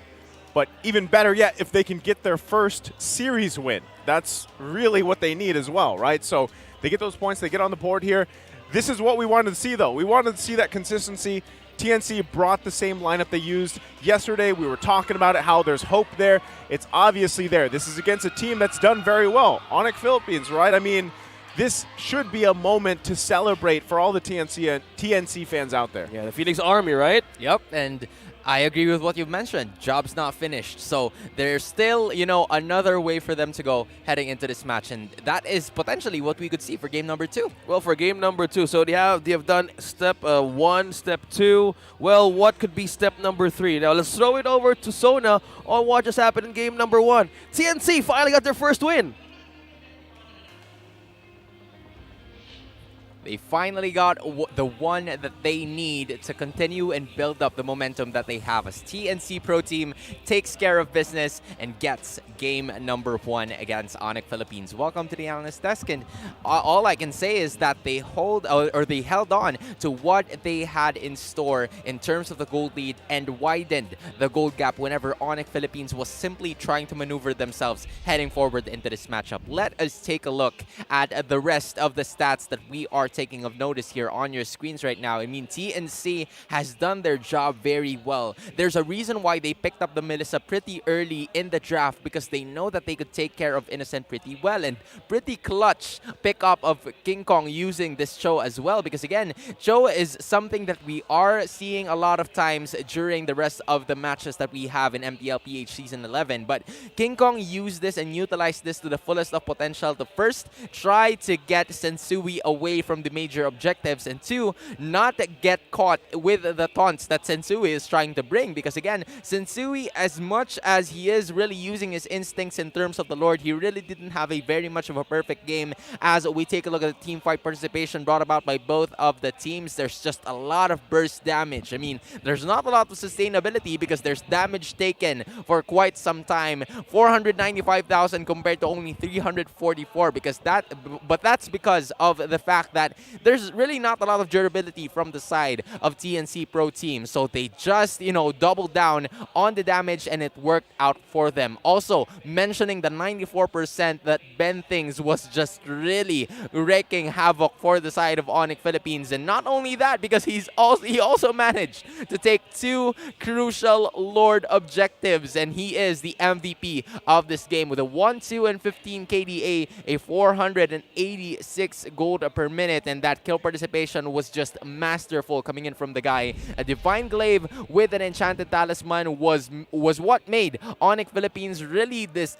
But even better yet, if they can get their first series win. That's really what they need as well, right? So they get those points, they get on the board here. This is what we wanted to see, though. We wanted to see that consistency. TNC brought the same lineup they used yesterday. We were talking about it, how there's hope there. It's obviously there. This is against a team that's done very well. ONIC Philippines, right? I mean, this should be a moment to celebrate for all the TNC fans out there. Yeah, the Phoenix Army, right? Yep, and I agree with what you've mentioned. Job's not finished. So there's still, another way for them to go heading into this match. And that is potentially what we could see for game number 2. Well, for game number 2, so they have done step 1, step 2. Well, what could be step number 3? Now, let's throw it over to Sona on what just happened in game number 1. TNC finally got their first win. They finally got the one that they need to continue and build up the momentum that they have as TNC Pro Team takes care of business and gets game number 1 against ONIC Philippines. Welcome to the analyst desk, and all I can say is that they they held on to what they had in store in terms of the gold lead and widened the gold gap whenever ONIC Philippines was simply trying to maneuver themselves heading forward into this matchup. Let us take a look at the rest of the stats that we are taking of notice here on your screens right now. I mean, TNC has done their job very well. There's a reason why they picked up the Melissa pretty early in the draft, because they know that they could take care of Innocent pretty well, and pretty clutch pickup of King Kong using this Cho as well, because again, Cho is something that we are seeing a lot of times during the rest of the matches that we have in MPL-PH Season 11, but King Kong used this and utilized this to the fullest of potential to first try to get Sensui away from the major objectives, and 2, not get caught with the taunts that Sensui is trying to bring, because again, Sensui, as much as he is really using his instincts in terms of the Lord, he really didn't have a very much of a perfect game. As we take a look at the team fight participation brought about by both of the teams, there's just a lot of burst damage. I mean, there's not a lot of sustainability because there's damage taken for quite some time. 495,000 compared to only 344, but that's because of the fact that there's really not a lot of durability from the side of TNC Pro Team. So they just, doubled down on the damage, and it worked out for them. Also, mentioning the 94% that Ben Things was just really wreaking havoc for the side of ONIC Philippines. And not only that, because he also managed to take 2 crucial Lord objectives, and he is the MVP of this game with a 1, 2, and 15 KDA, a 486 gold per minute, and that kill participation was just masterful coming in from the guy. A Divine Glaive with an Enchanted Talisman was what made ONIC Philippines really this,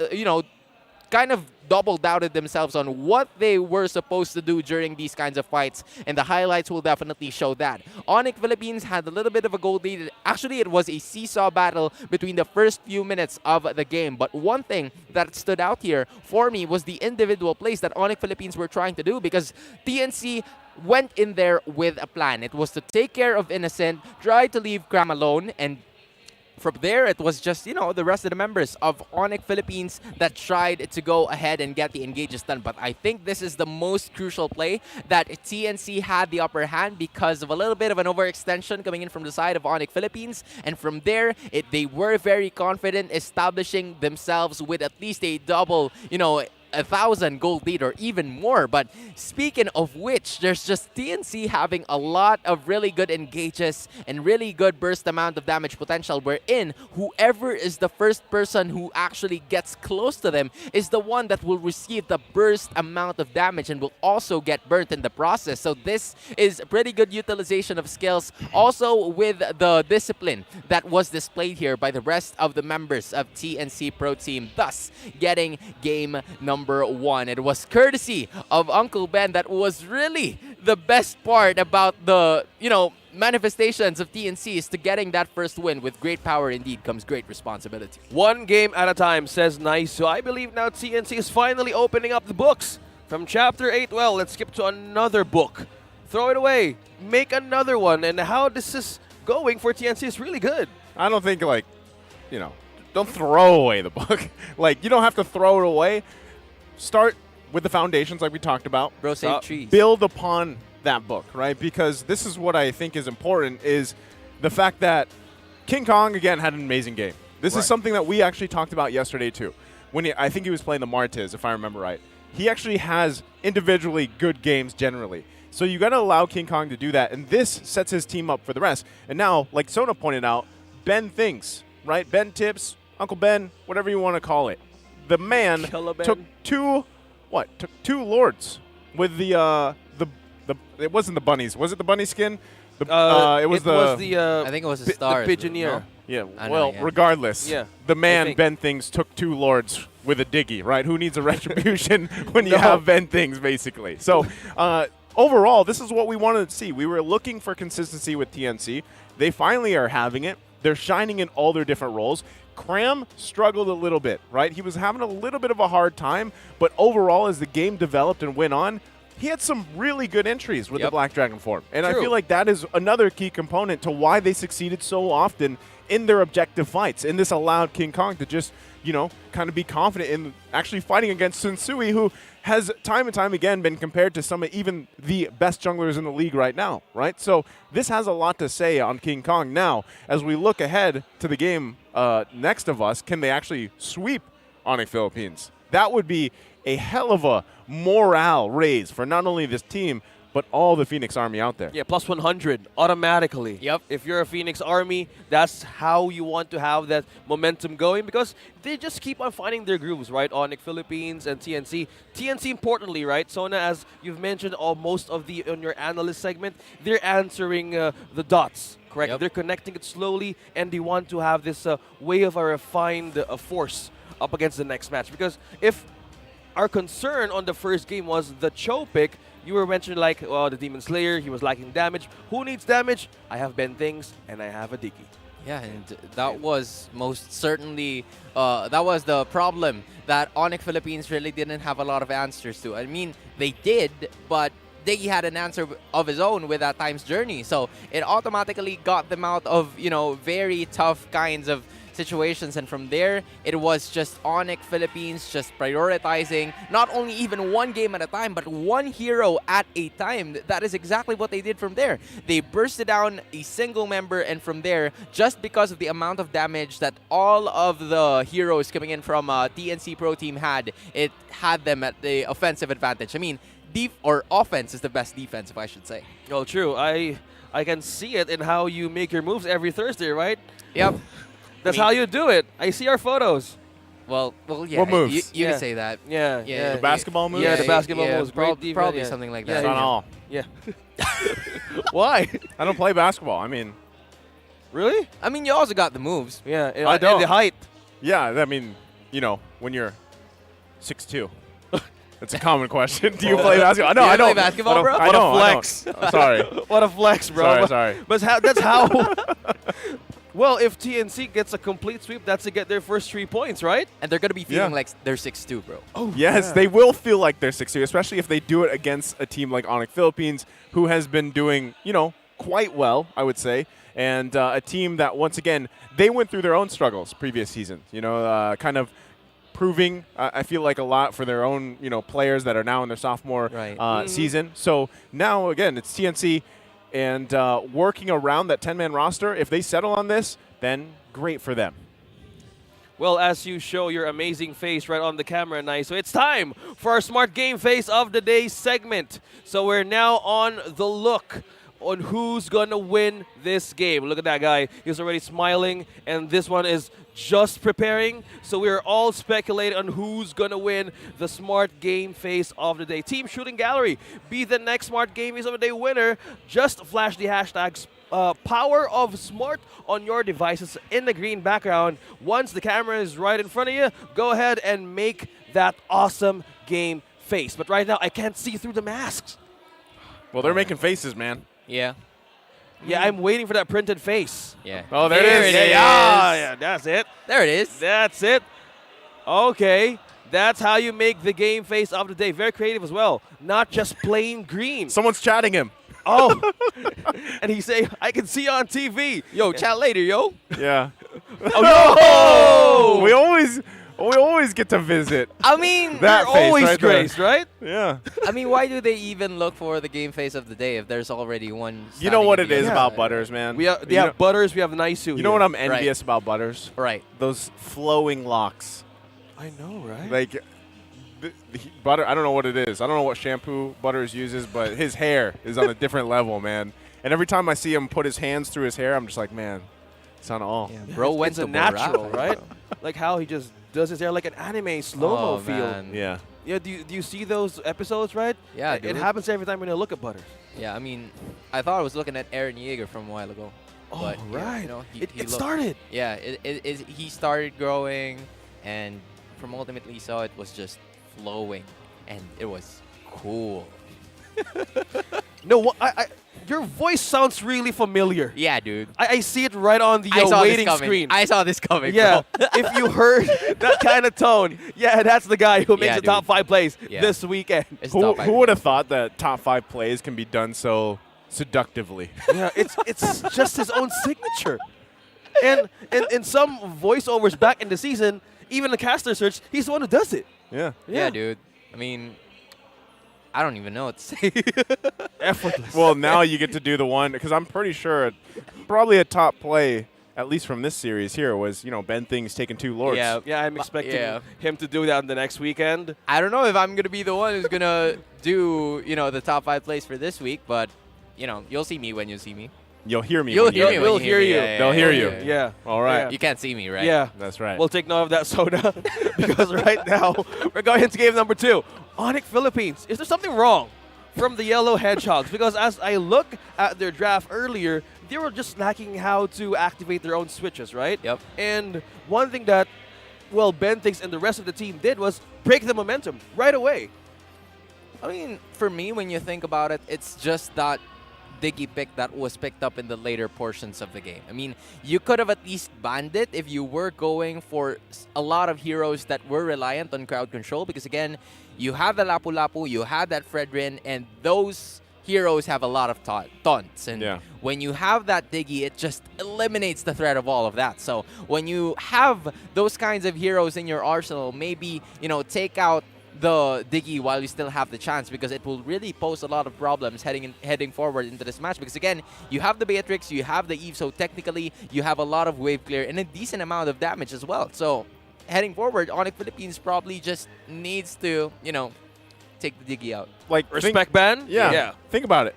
kind of double doubted themselves on what they were supposed to do during these kinds of fights, and the highlights will definitely show that. ONIC Philippines had a little bit of a gold lead. Actually, it was a seesaw battle between the first few minutes of the game, but one thing that stood out here for me was the individual plays that ONIC Philippines were trying to do, because TNC went in there with a plan. It was to take care of Innocent, try to leave Cram alone, and from there, it was just, the rest of the members of ONIC Philippines that tried to go ahead and get the engages done. But I think this is the most crucial play that TNC had the upper hand because of a little bit of an overextension coming in from the side of ONIC Philippines. And from there, they were very confident establishing themselves with at least a double, 1,000 gold lead or even more. But speaking of which, there's just TNC having a lot of really good engages and really good burst amount of damage potential, wherein whoever is the first person who actually gets close to them is the one that will receive the burst amount of damage and will also get burnt in the process. So this is pretty good utilization of skills, also with the discipline that was displayed here by the rest of the members of TNC Pro Team, thus getting game number 1. It was courtesy of Uncle Ben that was really the best part about the, manifestations of TNC is to getting that first win. With great power indeed comes great responsibility. One game at a time, says Nice. So I believe now TNC is finally opening up the books. From Chapter 8, well, let's skip to another book. Throw it away. Make another one. And how this is going for TNC is really good. I don't think, don't throw away the book. You don't have to throw it away. Start with the foundations like we talked about. Bro, save trees. Build upon that book, right? Because this is what I think is important, is the fact that King Kong, again, had an amazing game. This is something that we actually talked about yesterday, too. I think he was playing the Martes, if I remember right. He actually has individually good games generally. So you got to allow King Kong to do that, and this sets his team up for the rest. And now, like Sona pointed out, Ben Thinks, right? Ben Tips, Uncle Ben, whatever you want to call it. The man took two Lords with the it wasn't the bunnies. Was it the bunny skin? It was I think it was the stars. The pigeoneer. No? Yeah, I know, well, yeah. regardless, Yeah, the I man, think. Ben Things, took 2 lords with a diggy, right? Who needs a retribution when you have Ben Things, basically? So, overall, this is what we wanted to see. We were looking for consistency with TNC. They finally are having it. They're shining in all their different roles. Cram struggled a little bit, right? He was having a little bit of a hard time, but overall, as the game developed and went on, he had some really good entries with the Black Dragon form. And I True. feel like that is another key component to why they succeeded so often in their objective fights. And this allowed King Kong to just, you know, kind of be confident in actually fighting against Sunsui, who has time and time again been compared to some of even the best junglers in the league right now, right? So this has a lot to say on King Kong. Now, as we look ahead to the game next of us, can they actually sweep ONIC Philippines? That would be a hell of a morale raise for not only this team, but all the Phoenix Army out there. Yeah, plus 100 automatically. Yep. If you're a Phoenix Army, that's how you want to have that momentum going because they just keep on finding their grooves, right? ONIC Philippines and TNC. TNC importantly, right? Sona, as you've mentioned most of the on your analyst segment, they're answering the dots, correct? Yep. They're connecting it slowly and they want to have this way of a refined force up against the next match because if our concern on the first game was the Cho pick. You were mentioning like, well, the Demon Slayer, he was lacking damage. Who needs damage? I have Ben Things, and I have a Dicky. Yeah, and that was most certainly, that was the problem that ONIC Philippines really didn't have a lot of answers to. I mean, they did, but Diggy had an answer of his own with that Time's Journey. So it automatically got them out of, you know, very tough kinds of situations, and from there it was just ONIC Philippines just prioritizing not only even one game at a time but one hero at a time. That is exactly what they did from there. They bursted down a single member, and from there, just because of the amount of damage that all of the heroes coming in from TNC Pro Team had, it had them at the offensive advantage. I mean, offense is the best defense, if I should say. Oh, true. I can see it in how you make your moves every Thursday, right? Yep. That's how you do it. I see our photos. Well, yeah. What moves? You can say that. Yeah. The basketball moves? Yeah, the basketball moves. Great defense. Probably something like that. That's not all. Yeah. Why? I don't play basketball. I mean, really? I mean, you also got the moves. Yeah, I don't. And the height. Yeah, I mean, you know, when you're 6'2". It's a common question. Do you play basketball? No, You I don't. play basketball, bro? I What a don't, flex. I don't. Sorry. What a flex, bro. Sorry. But that's how. Well, if TNC gets a complete sweep, that's to get their first 3 points, right? And they're going to be feeling Yeah. like they're 6'2", bro. Oh, yes, they will feel like they're 6'2", especially if they do it against a team like ONIC Philippines, who has been doing, you know, quite well, I would say. And a team that, once again, they went through their own struggles previous seasons, you know, kind of proving, I feel like, a lot for their own, you know, players that are now in their sophomore season. So now, again, it's TNC. And working around that 10-man roster, if they settle on this, then great for them. Well, as you show your amazing face right on the camera, nice. So it's time for our Smart Game Face of the Day segment. So we're now on the look on who's going to win this game. Look at that guy. He's already smiling, and this one is just preparing. So we're all speculating on who's going to win the Smart Game Face of the Day. Team Shooting Gallery, be the next Smart Game Face of the Day winner. Just flash the hashtags Power of Smart on your devices in the green background. Once the camera is right in front of you, go ahead and make that awesome game face. But right now, I can't see through the masks. Well, they're making faces, man. Yeah. Yeah, I'm waiting for that printed face. Yeah. Oh, there it is. Yeah, that's it. There it is. That's it. Okay. That's how you make the game face of the day. Very creative as well. Not just plain green. Someone's chatting him. Oh. And he say, I can see on TV. Yo, chat later, yo. Yeah. Oh, no! We always get to visit. I mean, that They're face always right there. graced, right? Yeah. I mean, why do they even look for the game face of the day if there's already one? You know what it standing is in the about other? Butters, man. They have Butters, we have Naisu. You know what I'm envious about Butters? Right. Those flowing locks. I know, right? Like, Butter, I don't know what it is. I don't know what shampoo Butters uses, but his hair is on a different level, man. And every time I see him put his hands through his hair, I'm just like, man, it's on all. Yeah, bro went it's to a natural, Boracay, right? bro. Like how he just does his hair like an anime slow-mo feel. Man. Yeah. Yeah, do you see those episodes, right? Yeah, It dude. happens every time when you look at Butters. Yeah, I mean, I thought I was looking at Aaron Yeager from a while ago. Oh, but, right. You know, It looked- started. Yeah, he started growing, and from ultimately saw it was just flowing, and it was cool. No, your voice sounds really familiar. Yeah, dude. I see it right on the I saw this waiting coming. screen. I saw this coming, Yeah, bro. if you heard that kind of tone, yeah, that's the guy who makes Yeah, the top dude. 5 plays Yeah. this weekend. Who would have thought that top 5 plays can be done so seductively? Yeah, it's just his own signature. And in some voiceovers back in the season, even the caster search, he's the one who does it. Yeah. Yeah, dude. I mean, I don't even know what to say. Effortless. Well, now you get to do the one, because I'm pretty sure probably a top play, at least from this series here, was, Ben Things taking 2 Lords. Yeah, I'm expecting him to do that on the next weekend. I don't know if I'm going to be the one who's going to do, the top 5 plays for this week, but, you'll see me when you see me. You'll hear me. You'll when hear you me. We'll when hear me. you. Yeah, They'll hear yeah, you. yeah. Yeah. All right. Yeah. You can't see me, right? Yeah. That's right. We'll take note of that, Soda, because right now we're going into game number 2. ONIC Philippines. Is there something wrong from the Yellow Hedgehogs? Because as I look at their draft earlier, they were just lacking how to activate their own switches, right? Yep. And one thing that, Ben Thinks and the rest of the team did was break the momentum right away. I mean, for me, when you think about it, it's just that Diggy pick that was picked up in the later portions of the game. I mean, you could have at least banned it if you were going for a lot of heroes that were reliant on crowd control, because again, you have the Lapu-Lapu, you had that Fredrin, and those heroes have a lot of taunts. And when you have that Diggy, it just eliminates the threat of all of that. So when you have those kinds of heroes in your arsenal, maybe, take out the Diggy while you still have the chance, because it will really pose a lot of problems heading forward into this match, because again, you have the Beatrix, you have the Eve, so technically you have a lot of wave clear and a decent amount of damage as well. So heading forward, ONIC Philippines probably just needs to, take the Diggy out. Like Respect ban? Yeah. Think about it.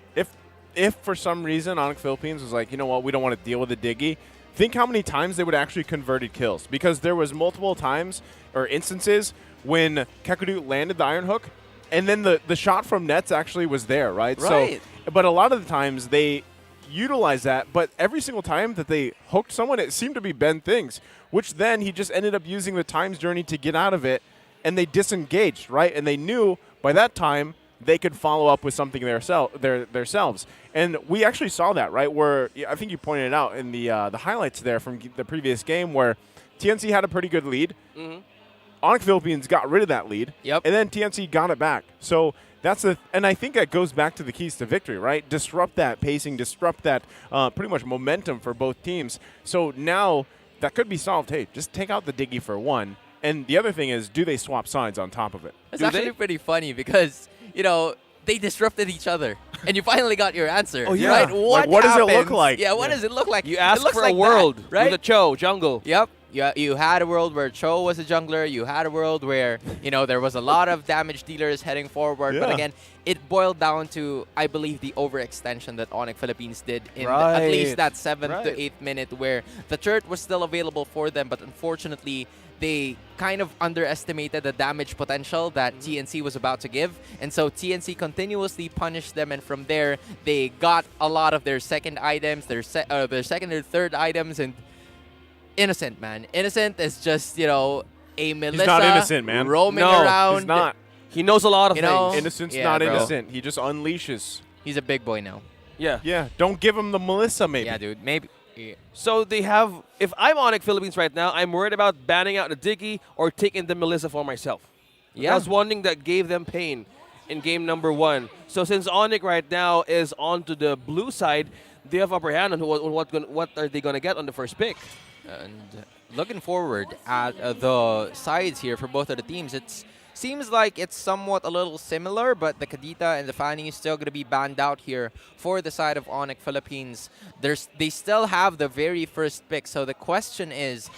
If for some reason ONIC Philippines was like, you know what, we don't want to deal with the Diggy, think how many times they would actually converted kills, because there was multiple times or instances when Kekadu landed the Iron Hook, and then the shot from Nets actually was there, right? Right. So, but a lot of the times they utilize that, but every single time that they hooked someone, it seemed to be Ben Things, which then he just ended up using the Times Journey to get out of it, and they disengaged, right? And they knew by that time they could follow up with something themselves. And we actually saw that, right? Where I think you pointed it out in the highlights there from the previous game, where TNC had a pretty good lead. Mm-hmm. ONIC Philippines got rid of that lead, Yep. and then TNC got it back. So and I think that goes back to the keys to victory, right? Disrupt that pacing, disrupt that pretty much momentum for both teams. So now that could be solved. Hey, just take out the Diggy for one. And the other thing is, do they swap sides on top of it? It's actually pretty funny because, they disrupted each other. And you finally got your answer. Oh, yeah. Right? Like, what does it look happens- like? Yeah, what does it look like? You It asked looks for like a world that, right? with a Cho, jungle. Yep. You had a world where Cho was a jungler. You had a world where, there was a lot of damage dealers heading forward. But Yeah. again, it boiled down to, I believe, the overextension that ONIC Philippines did in Right. at least that 7th Right. to 8th minute, where the turret was still available for them. But unfortunately, they kind of underestimated the damage potential that TNC was about to give. And so TNC continuously punished them. And from there, they got a lot of their second items, their second or third items. And Innocent, man. Innocent is just, a Melissa He's not innocent, man. roaming No, around. He's not. He knows a lot of You know, things. Innocent's Yeah, not bro. innocent. He just unleashes. He's a big boy now. Yeah. Yeah, don't give him the Melissa, maybe. Yeah, dude. Maybe. Yeah. So they have, if I'm ONIC Philippines right now, I'm worried about banning out the Diggy or taking the Melissa for myself. Yeah. That's one thing that gave them pain in game number 1. So since ONIC right now is onto the blue side, they have upper hand on what are they going to get on the first pick. And looking forward at the sides here for both of the teams, it seems like it's somewhat a little similar, but the Kadita and the Fanny is still going to be banned out here for the side of ONIC Philippines. They still have the very first pick, so the question is,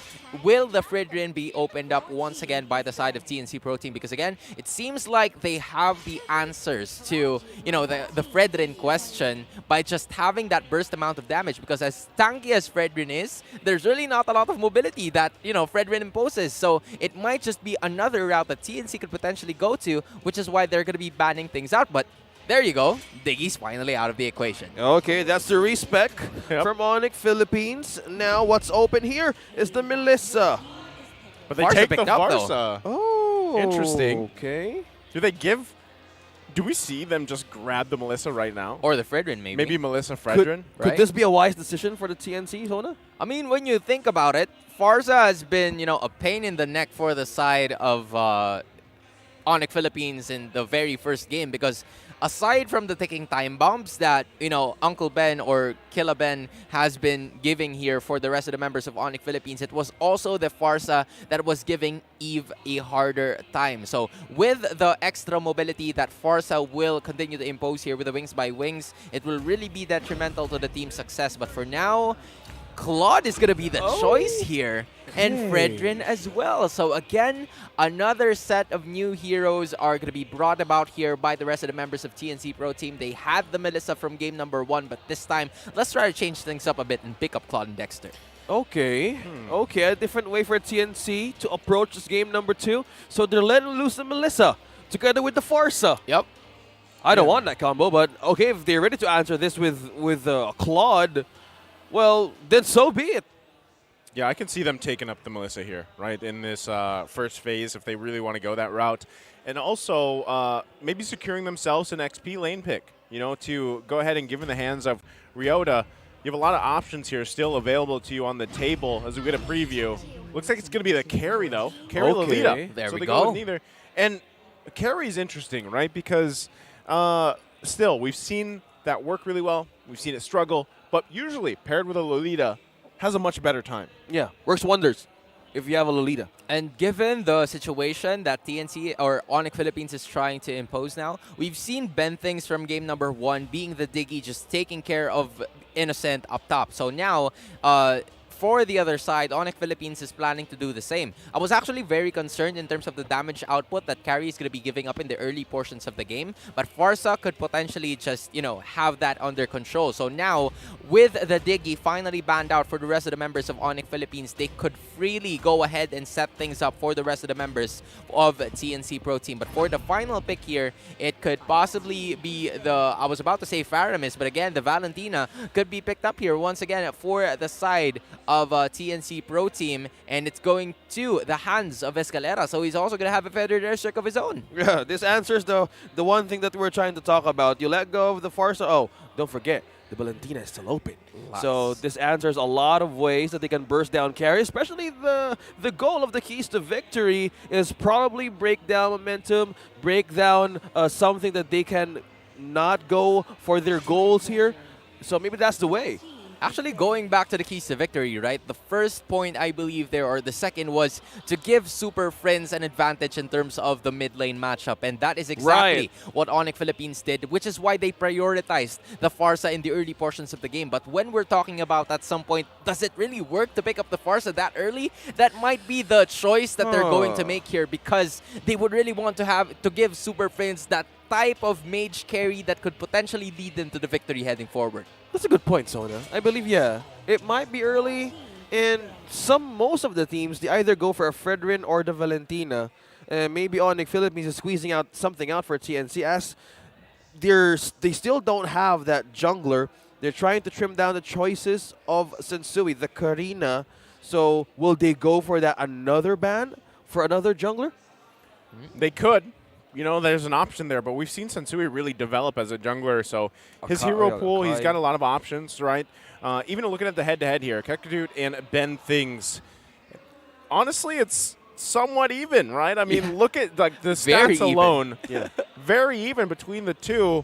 will the Fridrin be opened up once again by the side of TNC Pro Team? Because again, it seems like they have the answers to, the Fredrin question by just having that burst amount of damage. Because as tanky as Fredrin is, there's really not a lot of mobility that, Fredrin imposes. So it might just be another route that TNC could could potentially go to, which is why they're going to be banning things out. But there you go. Diggy's finally out of the equation. Okay, that's the respec from ONIC Philippines. Now what's open here is the Melissa. But they Farsa take the picked up, though. Farsa. Oh, Interesting. Okay. Do we see them just grab the Melissa right now? Or the Fredrin, maybe. Maybe Melissa Fredrin? Could this be a wise decision for the TNC, Zona? I mean, when you think about it, Farsa has been, a pain in the neck for the side of ONIC Philippines in the very first game because aside from the ticking time bombs that, Uncle Ben or Killa Ben has been giving here for the rest of the members of ONIC Philippines, it was also the Farsa that was giving Eve a harder time. So with the extra mobility that Farsa will continue to impose here with the Wings by Wings, it will really be detrimental to the team's success. But for now, Claude is going to be the choice here, and Fredrin as well. So again, another set of new heroes are going to be brought about here by the rest of the members of TNC Pro Team. They had the Melissa from game number 1, but this time, let's try to change things up a bit and pick up Claude and Dexter. Okay. Okay, a different way for TNC to approach this game number 2. So they're letting loose the Melissa together with the Farsa. Yep. I don't want that combo, but okay, if they're ready to answer this with Claude, well, then so be it. Yeah, I can see them taking up the Melissa here, right, in this first phase if they really want to go that route. And also maybe securing themselves an XP lane pick, to go ahead and give in the hands of Ryota. You have a lot of options here still available to you on the table as we get a preview. Looks like it's going to be the carry, though. Carry Lolita. There so we they go. with neither. And carry is interesting, right, because still, we've seen that work really well. We've seen it struggle. But usually, paired with a Lolita, has a much better time. Yeah, works wonders if you have a Lolita. And given the situation that TNC or ONIC Philippines is trying to impose now, we've seen Ben things from game number 1 being the Diggy just taking care of Innocent up top. So now, for the other side, ONIC Philippines is planning to do the same. I was actually very concerned in terms of the damage output that Carry is going to be giving up in the early portions of the game, but Farsa could potentially just, have that under control. So now, with the Diggy finally banned out for the rest of the members of ONIC Philippines, they could freely go ahead and set things up for the rest of the members of TNC Pro Team. But for the final pick here, it could possibly be I was about to say Faramis, but again, the Valentina could be picked up here once again for the side of TNC Pro Team, and it's going to the hands of Escalera, so he's also going to have a feathered airstrike of his own. Yeah, this answers the one thing that we're trying to talk about. You let go of the Farsa. Oh, don't forget, the Valentina is still open. So this answers a lot of ways that they can burst down carry, especially the goal of the keys to victory is probably break down momentum, break down something that they can not go for their goals here. So maybe that's the way. Actually, going back to the keys to victory, right? The first point, I believe there, or the second, was to give Super Friends an advantage in terms of the mid lane matchup. And that is exactly what ONIC Philippines did, which is why they prioritized the Farsa in the early portions of the game. But when we're talking about at some point, does it really work to pick up the Farsa that early? That might be the choice that they're going to make here, because they would really want to give Super Friends that type of mage carry that could potentially lead them to the victory heading forward. That's a good point, Sona. I believe, yeah, it might be early, and most of the teams, they either go for a Fredrin or the Valentina. Maybe ONIC Philippines is squeezing out something out for TNC as they still don't have that jungler. They're trying to trim down the choices of Sensui, the Karina. So will they go for that another ban for another jungler? They could. There's an option there, but we've seen Sensui really develop as a jungler, so his hero pool, he's got a lot of options, right? Even looking at the head-to-head here, Kekadut and Ben Things, honestly, it's somewhat even, right? I mean, look at the stats alone. Very even between the two,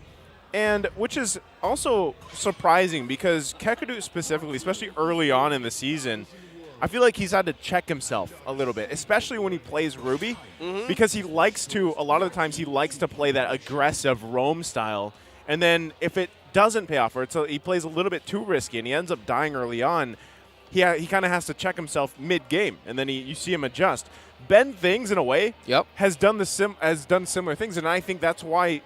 and which is also surprising because Kekadut specifically, especially early on in the season, I feel like he's had to check himself a little bit, especially when he plays Ruby, because a lot of the times he likes to play that aggressive roam style. And then if it doesn't pay off, or he plays a little bit too risky and he ends up dying early on, he kind of has to check himself mid-game, and then you see him adjust. Ben Things, in a way, has done similar things, and I think that's why,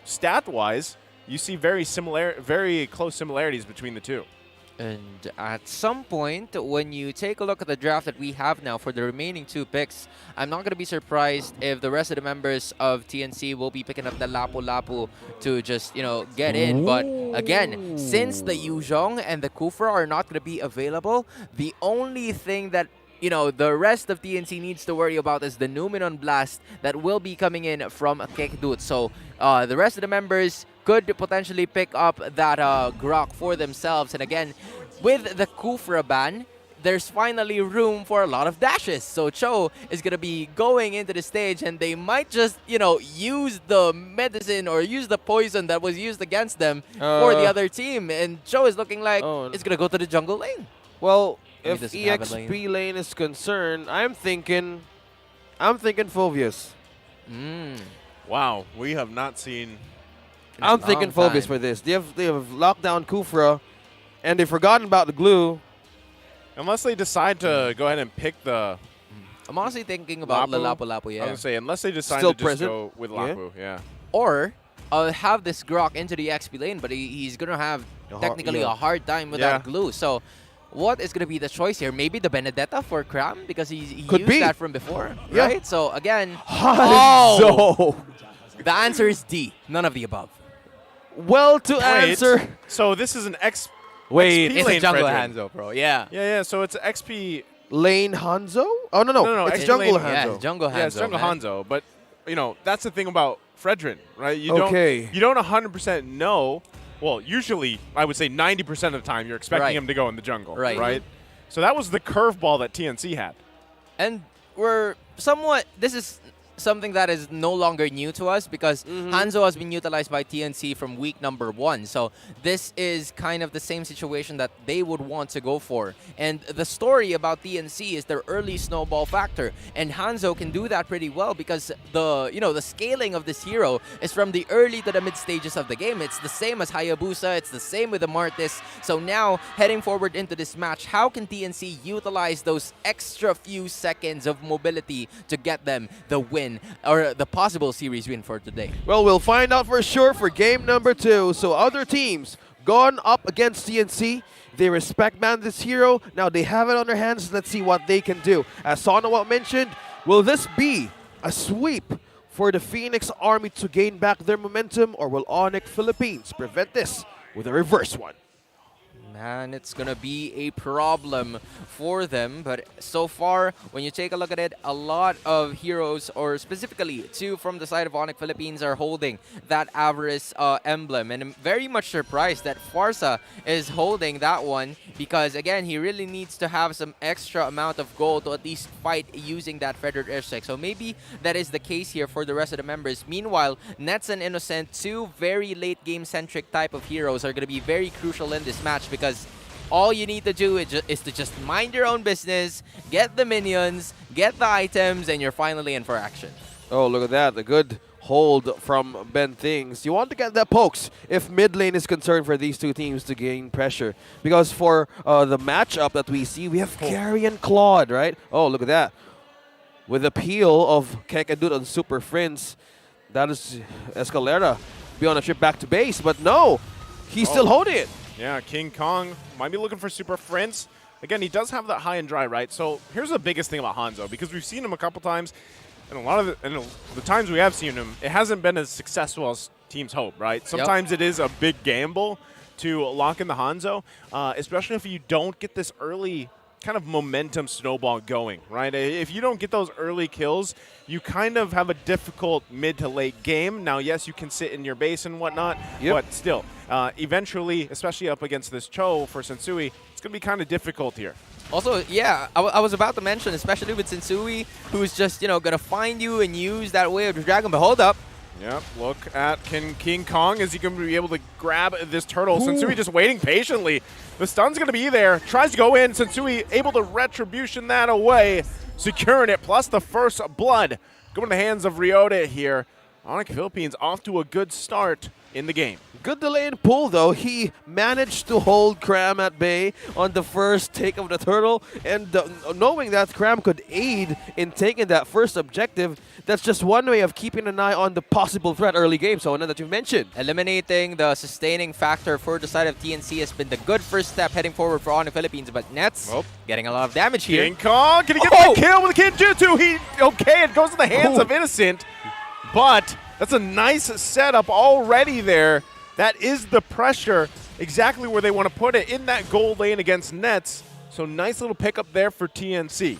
stat-wise, you see very close similarities between the two. And at some point, when you take a look at the draft that we have now for the remaining 2 picks, I'm not going to be surprised if the rest of the members of TNC will be picking up the Lapu-Lapu to just, get in. But again, since the Yuzhong and the Kufra are not going to be available, the only thing that the rest of TNC needs to worry about is the Numenon Blast that will be coming in from Kekdut. So the rest of the members could potentially pick up that Grok for themselves. And again, with the Kufra ban, there's finally room for a lot of dashes. So Cho is going to be going into the stage, and they might just, use the medicine or use the poison that was used against them for the other team. And Cho is looking like it's going to go to the jungle lane. Well, if EXP lane is concerned, I'm thinking Phobius. Wow, we have not seen. I'm thinking Phobius for this. They have locked down Kufra, and they've forgotten about the glue. Unless they decide to go ahead and pick the. I'm honestly thinking about the Lapu-Lapu, yeah. I was going to say, unless they decide Still to just go with Lapu, yeah. Or have this Grok into the XP lane, but he's going to have technically a hard time with that glue. So what is going to be the choice here? Maybe the Benedetta for Cram, because he used that from before, right? So again, the answer is D. None of the above. Well, to answer. So this is an XP it's lane a jungle Fredrin. Hanzo, bro. Yeah. Yeah. So it's XP lane Hanzo? Oh, no. It's jungle Hanzo. Yeah, it's jungle Hanzo. Yeah, it's jungle Hanzo. But, that's the thing about Fredrin, right? You don't 100% know. Well, usually, I would say 90% of the time, you're expecting him to go in the jungle, right? So that was the curveball that TNC had. And we're somewhat. This is something that is no longer new to us, because Hanzo has been utilized by TNC from week number 1. So this is kind of the same situation that they would want to go for. And the story about TNC is their early snowball factor. And Hanzo can do that pretty well, because the scaling of this hero is from the early to the mid stages of the game. It's the same as Hayabusa. It's the same with the Martis. So now, heading forward into this match, how can TNC utilize those extra few seconds of mobility to get them the win, or the possible series win for today? Well, we'll find out for sure for game number 2. So other teams gone up against TNC. They respect this hero. Now they have it on their hands. Let's see what they can do. As Sonawat mentioned, will this be a sweep for the Phoenix Army to gain back their momentum, or will ONIC Philippines prevent this with a reverse one? Man, it's going to be a problem for them. But so far, when you take a look at it, a lot of heroes, or specifically 2 from the side of ONIC Philippines, are holding that Avarice emblem. And I'm very much surprised that Farsa is holding that one, because, again, he really needs to have some extra amount of gold to at least fight using that Feathered Airstrike. So maybe that is the case here for the rest of the members. Meanwhile, Nets and Innocent, 2 very late game-centric type of heroes, are going to be very crucial in this match, because all you need to do is to just mind your own business, get the minions, get the items, and you're finally in for action. Oh, look at that. A good hold from Ben Things. You want to get that pokes if mid lane is concerned for these 2 teams to gain pressure. Because for the matchup that we see, we have Carry and Claude, right? Oh, look at that. With the peel of Kekadut on Super Friends, that is Escalera be on a trip back to base. But no, he's still holding it. Yeah, King Kong might be looking for Super Friends. Again, he does have that high and dry, right? So here's the biggest thing about Hanzo, because we've seen him a couple times, and a lot of the times we have seen him, it hasn't been as successful as teams hope, right? Sometimes it is a big gamble to lock in the Hanzo, especially if you don't get this early kind of momentum snowball going, right? If you don't get those early kills, you kind of have a difficult mid to late game. Now, yes, you can sit in your base and whatnot, but still, eventually, especially up against this Cho for Sensui, it's going to be kind of difficult here. Also, yeah, I was about to mention, especially with Sensui, who's just, going to find you and use that Way of the Dragon. But hold up. Yep, look at King Kong. Is he going to be able to grab this turtle? Sensui just waiting patiently. The stun's going to be there. Tries to go in. Sensui able to retribution that away. Securing it, plus the first blood. Going in the hands of Ryota here. ONIC Philippines off to a good start. in the game. Good delay and pull, though. He managed to hold Cram at bay on the first take of the turtle, and knowing that Cram could aid in taking that first objective, that's just one way of keeping an eye on the possible threat early game, so that you've mentioned. Eliminating the sustaining factor for the side of TNC has been the good first step heading forward for ONIC Philippines, but Nets getting a lot of damage here. King Kong, can he get the kill with the Kinjutsu? Okay, it goes to the hands of Innocent, but that's a nice setup already there. That is the pressure, exactly where they want to put it, in that gold lane against Nets. So nice little pickup there for TNC.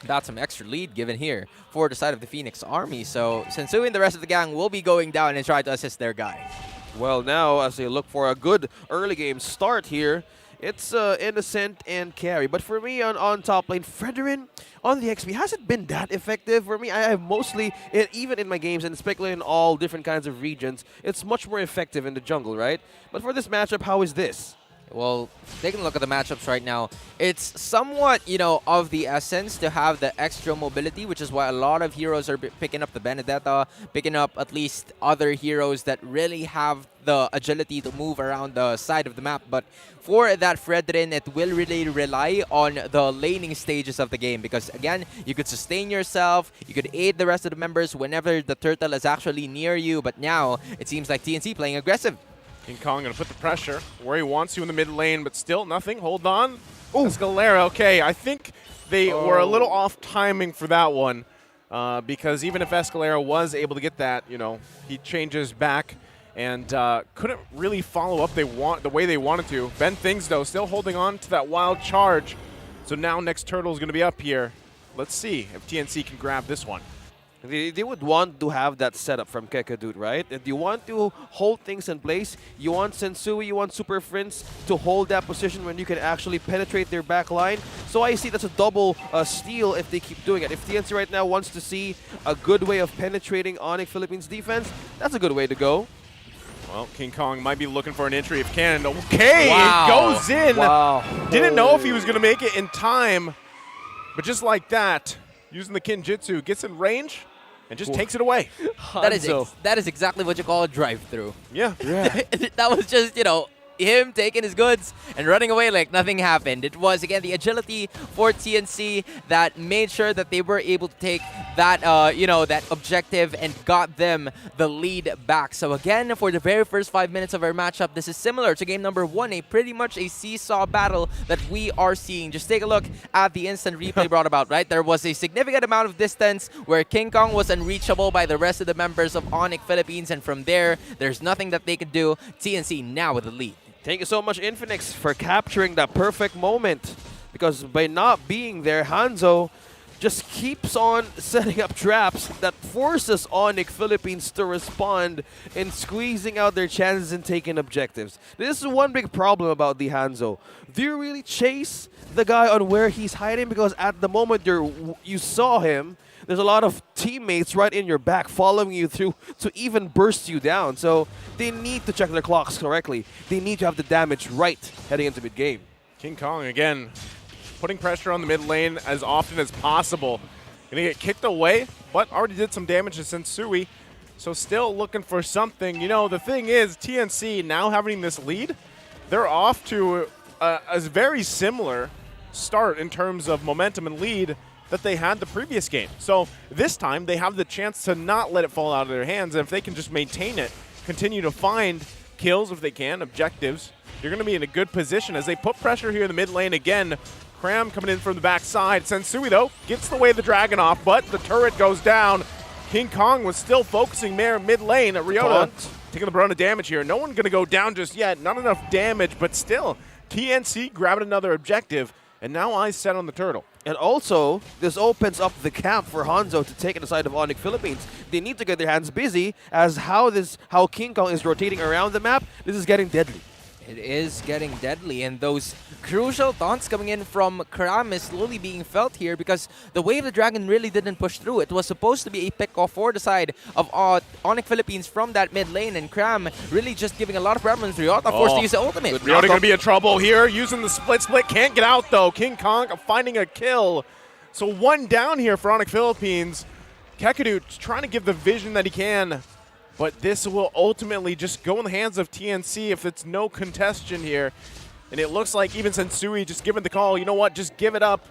Got some extra lead given here for the side of the Phoenix Army. So Sensui and the rest of the gang will be going down and try to assist their guy. Well, now as they look for a good early game start here, it's Innocent and Carry. But for me, on top lane, Fredrin on the XP hasn't been that effective for me. I have mostly, even in my games and speculating in all different kinds of regions, it's much more effective in the jungle, right? But for this matchup, how is this? Well, taking a look at the matchups right now, it's somewhat, of the essence to have the extra mobility, which is why a lot of heroes are picking up the Benedetta, picking up at least other heroes that really have the agility to move around the side of the map. But for that Fredrin, it will really rely on the laning stages of the game because, again, you could sustain yourself, you could aid the rest of the members whenever the turtle is actually near you. But now, it seems like TNC playing aggressive. King Kong going to put the pressure where he wants to in the mid lane, but still nothing. Hold on. Escalera, okay. I think they were a little off timing for that one because even if Escalera was able to get that, he changes back and couldn't really follow up the way they wanted to. Ben Things, though, still holding on to that wild charge. So now next turtle is going to be up here. Let's see if TNC can grab this one. They would want to have that setup from Kekadut, right? And you want to hold things in place. You want Sensui, you want Super Friends to hold that position when you can actually penetrate their back line. So I see that's a double steal if they keep doing it. If TNC right now wants to see a good way of penetrating ONIC Philippines defense, that's a good way to go. Well, King Kong might be looking for an entry if can. Okay, wow. It goes in. Wow. Didn't know if he was going to make it in time. But just like that, using the Kinjutsu, gets in range and just takes it away. That is exactly what you call a drive-through. Yeah. That was just, him taking his goods and running away like nothing happened. It was, again, the agility for TNC that made sure that they were able to take that, that objective and got them the lead back. So again, for the very first 5 minutes of our matchup, this is similar to game number 1, pretty much a seesaw battle that we are seeing. Just take a look at the instant replay brought about, right? There was a significant amount of distance where King Kong was unreachable by the rest of the members of ONIC Philippines, and from there's nothing that they could do. TNC now with the lead. Thank you so much, Infinix, for capturing that perfect moment. Because by not being there, Hanzo just keeps on setting up traps that forces ONIC Philippines to respond in squeezing out their chances and taking objectives. This is one big problem about the Hanzo. Do you really chase the guy on where he's hiding? Because at the moment you saw him, there's a lot of teammates right in your back following you through to even burst you down. So they need to check their clocks correctly. They need to have the damage right heading into mid-game. King Kong, again, putting pressure on the mid lane as often as possible. Gonna get kicked away, but already did some damage to Sensui. So still looking for something. The thing is, TNC now having this lead, they're off to a very similar start in terms of momentum and lead that they had the previous game. So this time they have the chance to not let it fall out of their hands, and if they can just maintain it, continue to find kills if they can, objectives, you're going to be in a good position as they put pressure here in the mid lane again. Cram coming in from the backside. Sensui, though, gets the way of the Dragon off, but the turret goes down. King Kong was still focusing there mid lane. Ryota taking the brunt of damage here. No one going to go down just yet. Not enough damage, but still, TNC grabbing another objective, and now eyes set on the turtle. And also, this opens up the camp for Hanzo to take on the side of ONIC Philippines. They need to get their hands busy as how King Kong is rotating around the map. This is getting deadly. It is getting deadly, and those crucial taunts coming in from Kram is slowly being felt here because the Wave of the Dragon really didn't push through. It was supposed to be a pick-off for the side of ONIC Philippines from that mid lane, and Kram really just giving a lot of problems. Ryota forced to use the ultimate. Ryota going to be in trouble here, using the split. Can't get out, though. King Kong finding a kill. So one down here for ONIC Philippines. Kekadut trying to give the vision that he can but this will ultimately just go in the hands of TNC if it's no contestation here. And it looks like even Sensui just giving the call, you know what, just give it up.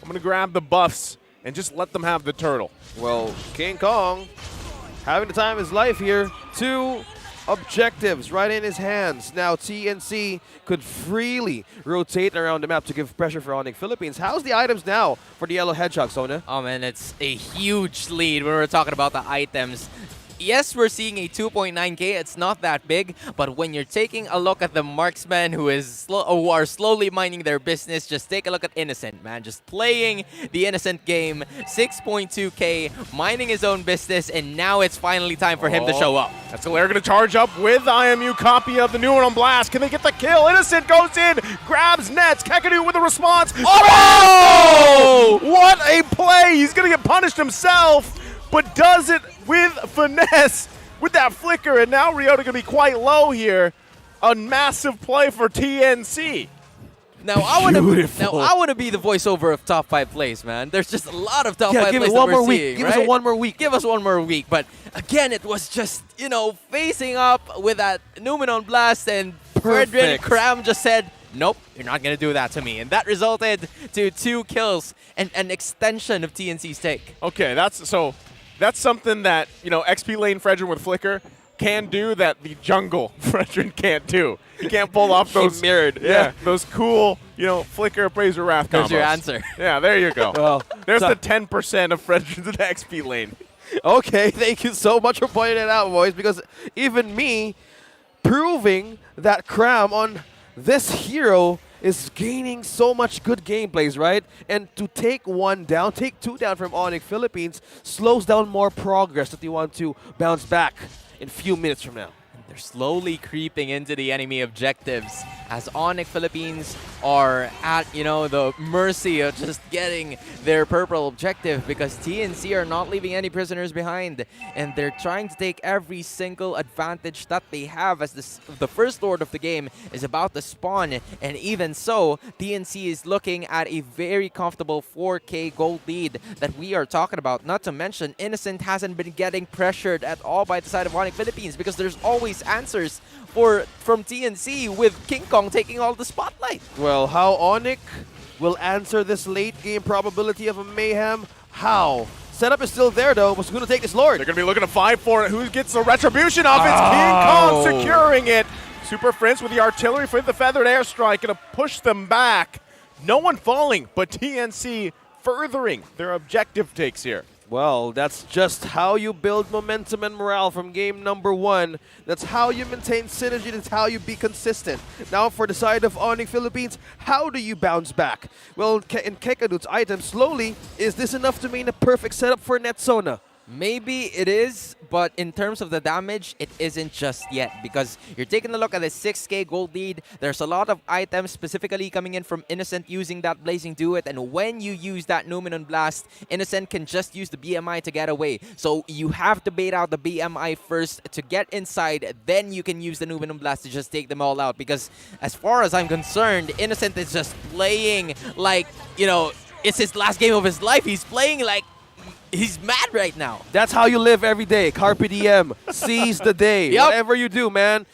I'm going to grab the buffs and just let them have the turtle. Well, King Kong having the time of his life here. 2 objectives right in his hands. Now TNC could freely rotate around the map to give pressure for ONIC Philippines. How's the items now for the Yellow Hedgehog, Sona? Oh man, it's a huge lead when we're talking about the items. Yes, we're seeing a 2.9k. It's not that big, but when you're taking a look at the marksmen who are slowly minding their business, just take a look at Innocent, man. Just playing the Innocent game, 6.2k, minding his own business, and now it's finally time for him to show up. Escalera going to charge up with IMU copy of the new one on Blast. Can they get the kill? Innocent goes in, grabs nets. Kakadu with a response. Oh! What a play! He's going to get punished himself, but does it with finesse with that flicker, and now Ryota going to be quite low here. A massive play for TNC. Now I want to be the voiceover of top 5 plays, man. There's just a lot of top 5 give plays it one that we're more week. seeing, Give right? us one more week. Give us one more week. But again, it was just, facing up with that Numenon Blast, and Frederick Cram just said, nope, you're not going to do that to me. And that resulted to 2 kills and an extension of TNC's take. Okay, that's something that, XP lane Frederick with Flicker can do that the jungle Frederick can't do. He can't pull off those mirrored. Yeah, those cool, Flicker, Appraiser, Wrath combos. There's your answer. Yeah, there you go. Well, there's the 10% of Frederick in the XP lane. Okay, thank you so much for pointing it out, boys, because even me proving that Cram on this hero is gaining so much good gameplays, right? And to take 1 down, take 2 down from ONIC Philippines slows down more progress that you want to bounce back in a few minutes from now. They're slowly creeping into the enemy objectives as ONIC Philippines are at, the mercy of just getting their purple objective, because TNC are not leaving any prisoners behind, and they're trying to take every single advantage that they have as the first lord of the game is about to spawn. And even so, TNC is looking at a very comfortable 4k gold lead that we are talking about. Not to mention, Innocent hasn't been getting pressured at all by the side of ONIC Philippines, because there's always answers from TNC with King Kong taking all the spotlight. Well, how ONIC will answer this late game probability of a mayhem? How? Setup is still there though, but who's going to take this Lord? They're going to be looking to fight for it. Who gets the retribution off? It's King Kong securing it. Super Prince with the artillery for the feathered airstrike, going to push them back. No one falling, but TNC furthering their objective takes here. Well, that's just how you build momentum and morale from game number 1. That's how you maintain synergy. That's how you be consistent. Now for the side of ONIC Philippines, how do you bounce back? Well, in Kekadu's item, slowly, is this enough to mean a perfect setup for Netsona? Maybe it is, but in terms of the damage, it isn't just yet, because you're taking a look at the 6k gold lead. There's a lot of items specifically coming in from Innocent using that Blazing Duet, and when you use that Numenon Blast, Innocent can just use the BMI to get away. So you have to bait out the BMI first to get inside, then you can use the Numenon Blast to just take them all out, because as far as I'm concerned, Innocent is just playing like, it's his last game of his life. He's playing like he's mad right now. That's how you live every day. Carpe diem. Seize the day. Yep. Whatever you do, man,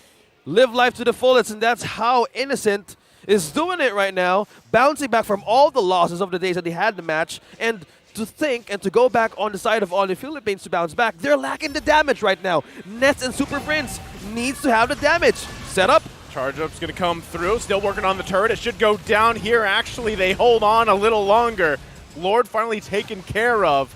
live life to the fullest, and that's how Innocent is doing it right now, bouncing back from all the losses of the days that they had the match, and to think and to go back on the side of ONIC Philippines to bounce back, they're lacking the damage right now. Nets and Super Prince needs to have the damage. Set up. Charge up's going to come through. Still working on the turret. It should go down here. Actually, they hold on a little longer. Lord finally taken care of.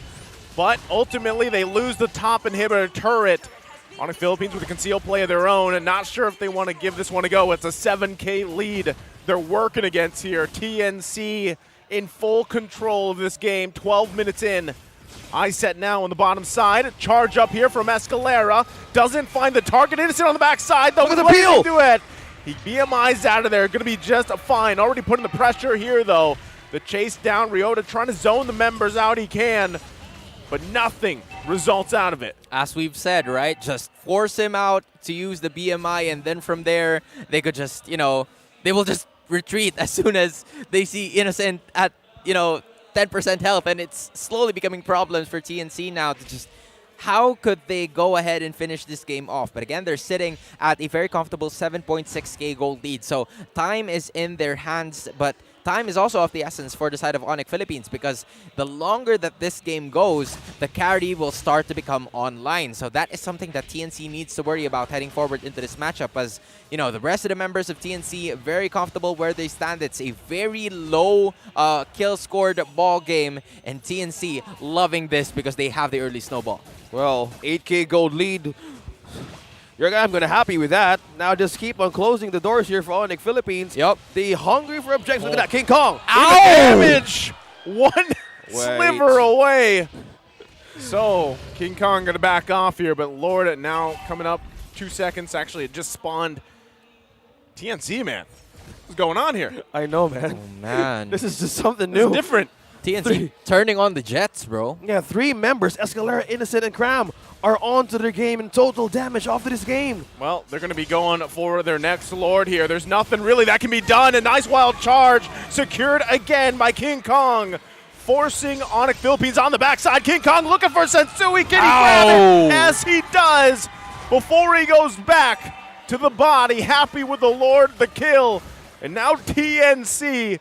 But ultimately, they lose the top inhibitor turret. ONIC Philippines with a concealed play of their own, and not sure if they want to give this one a go. It's a 7k lead they're working against here. TNC in full control of this game, 12 minutes in. Iset now on the bottom side. Charge up here from Escalera. Doesn't find the target. Innocent on the backside, though. Look at the peel! Do it. He BMI's out of there. Going to be just fine. Already putting the pressure here, though. The chase down. Ryota trying to zone the members out he can, but nothing results out of it. As we've said, right? Just force him out to use the BMI, and then from there, they could just, they will just retreat as soon as they see Innocent at, 10% health, and it's slowly becoming problems for TNC now to just how could they go ahead and finish this game off? But again, they're sitting at a very comfortable 7.6k gold lead. So time is in their hands, but time is also of the essence for the side of ONIC Philippines, because the longer that this game goes, the carry will start to become online. So that is something that TNC needs to worry about heading forward into this matchup, as you know, the rest of the members of TNC very comfortable where they stand. It's a very low kill scored ball game, and TNC loving this because they have the early snowball. Well, 8k gold lead. I'm going to happy with that. Now just keep on closing the doors here for ONIC Philippines. Yep. The hungry for objectives. Look at that. King Kong. Ow! Damage! One sliver away. So, King Kong going to back off here, but Lord, now coming up 2 seconds. Actually, it just spawned TNC, man. What's going on here? I know, man. Oh, man. This is just something new. It's different. TNC turning on the Jets, bro. Yeah, 3 members, Escalera, Innocent, and Cram, are on to their game in total damage off of this game. Well, they're going to be going for their next Lord here. There's nothing really that can be done. A nice wild charge secured again by King Kong, forcing ONIC Philippines on the backside. King Kong looking for Sensui. Can he grab it? As he does, before he goes back to the body, happy with the Lord, the kill. And now TNC,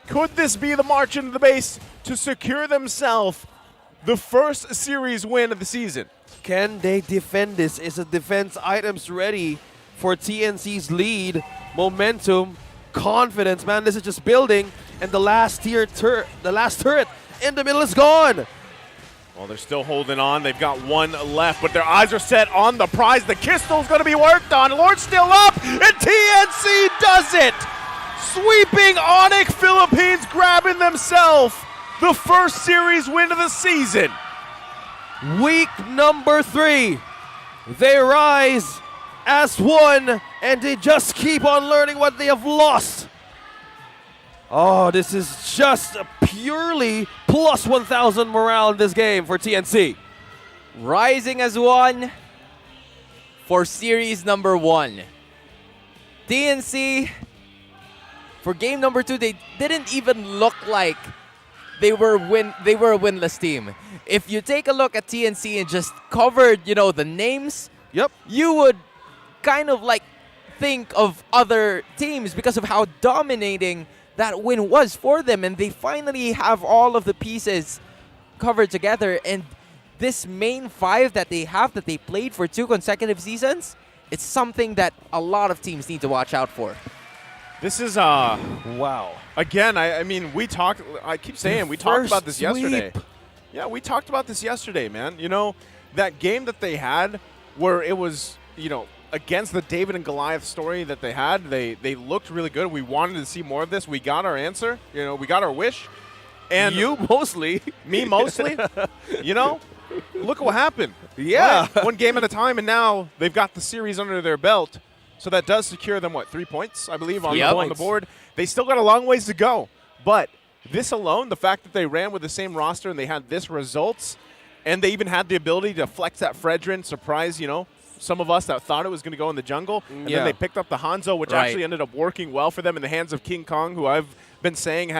could this be the march into the base to secure themselves the first series win of the season? Can they defend this? Is the defense items ready for TNC's lead? Momentum, confidence, man. This is just building, and the last turret in the middle is gone. Well, they're still holding on. They've got one left, but their eyes are set on the prize. The Kistel's going to be worked on. Lord's still up, and TNC does it! Sweeping ONIC Philippines, grabbing themselves the first series win of the season. Week number 3. They rise as one, and they just keep on learning what they have lost. Oh, this is just a purely plus 1,000 morale in this game for TNC. Rising as one for series number 1. TNC, for game number 2, they didn't even look like they were a winless team. If you take a look at TNC and just covered, the names, you would kind of like think of other teams because of how dominating that win was for them. And they finally have all of the pieces covered together. And this main 5 that they have, that they played for 2 consecutive seasons, it's something that a lot of teams need to watch out for. This is wow. Again, I mean, I keep saying we talked about this yesterday. Yeah, we talked about this yesterday, man. That game that they had where it was, against the David and Goliath story that they had, they looked really good. We wanted to see more of this. We got our answer. We got our wish. And you mostly. Me mostly. Look what happened. Yeah. Right? 1 game at a time, and now they've got the series under their belt. So that does secure them, 3 points, I believe, on the board. They still got a long ways to go. But this alone, the fact that they ran with the same roster and they had this results, and they even had the ability to flex that Fredrin, surprise, some of us that thought it was going to go in the jungle. And then they picked up the Hanzo, which actually ended up working well for them in the hands of King Kong, who I've been saying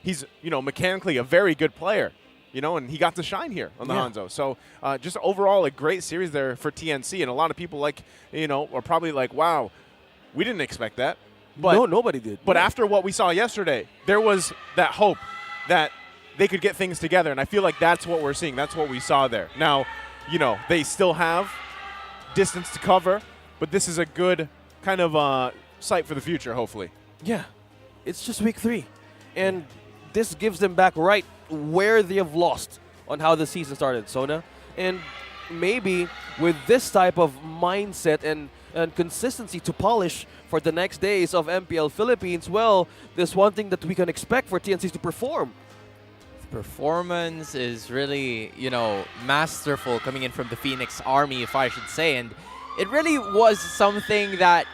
he's mechanically a very good player. And he got to shine here on the Hanzo. So just overall a great series there for TNC. And a lot of people are probably like, wow, we didn't expect that. But no, nobody did. But after what we saw yesterday, there was that hope that they could get things together. And I feel like that's what we're seeing. That's what we saw there. Now, they still have distance to cover, but this is a good kind of sight for the future, hopefully. Yeah, it's just week 3. And this gives them back right where they have lost on how the season started, Sona. And maybe with this type of mindset and consistency to polish for the next days of MPL Philippines, well, there's one thing that we can expect for TNC to perform. Performance is really, masterful coming in from the Phoenix Army, if I should say. And it really was something that,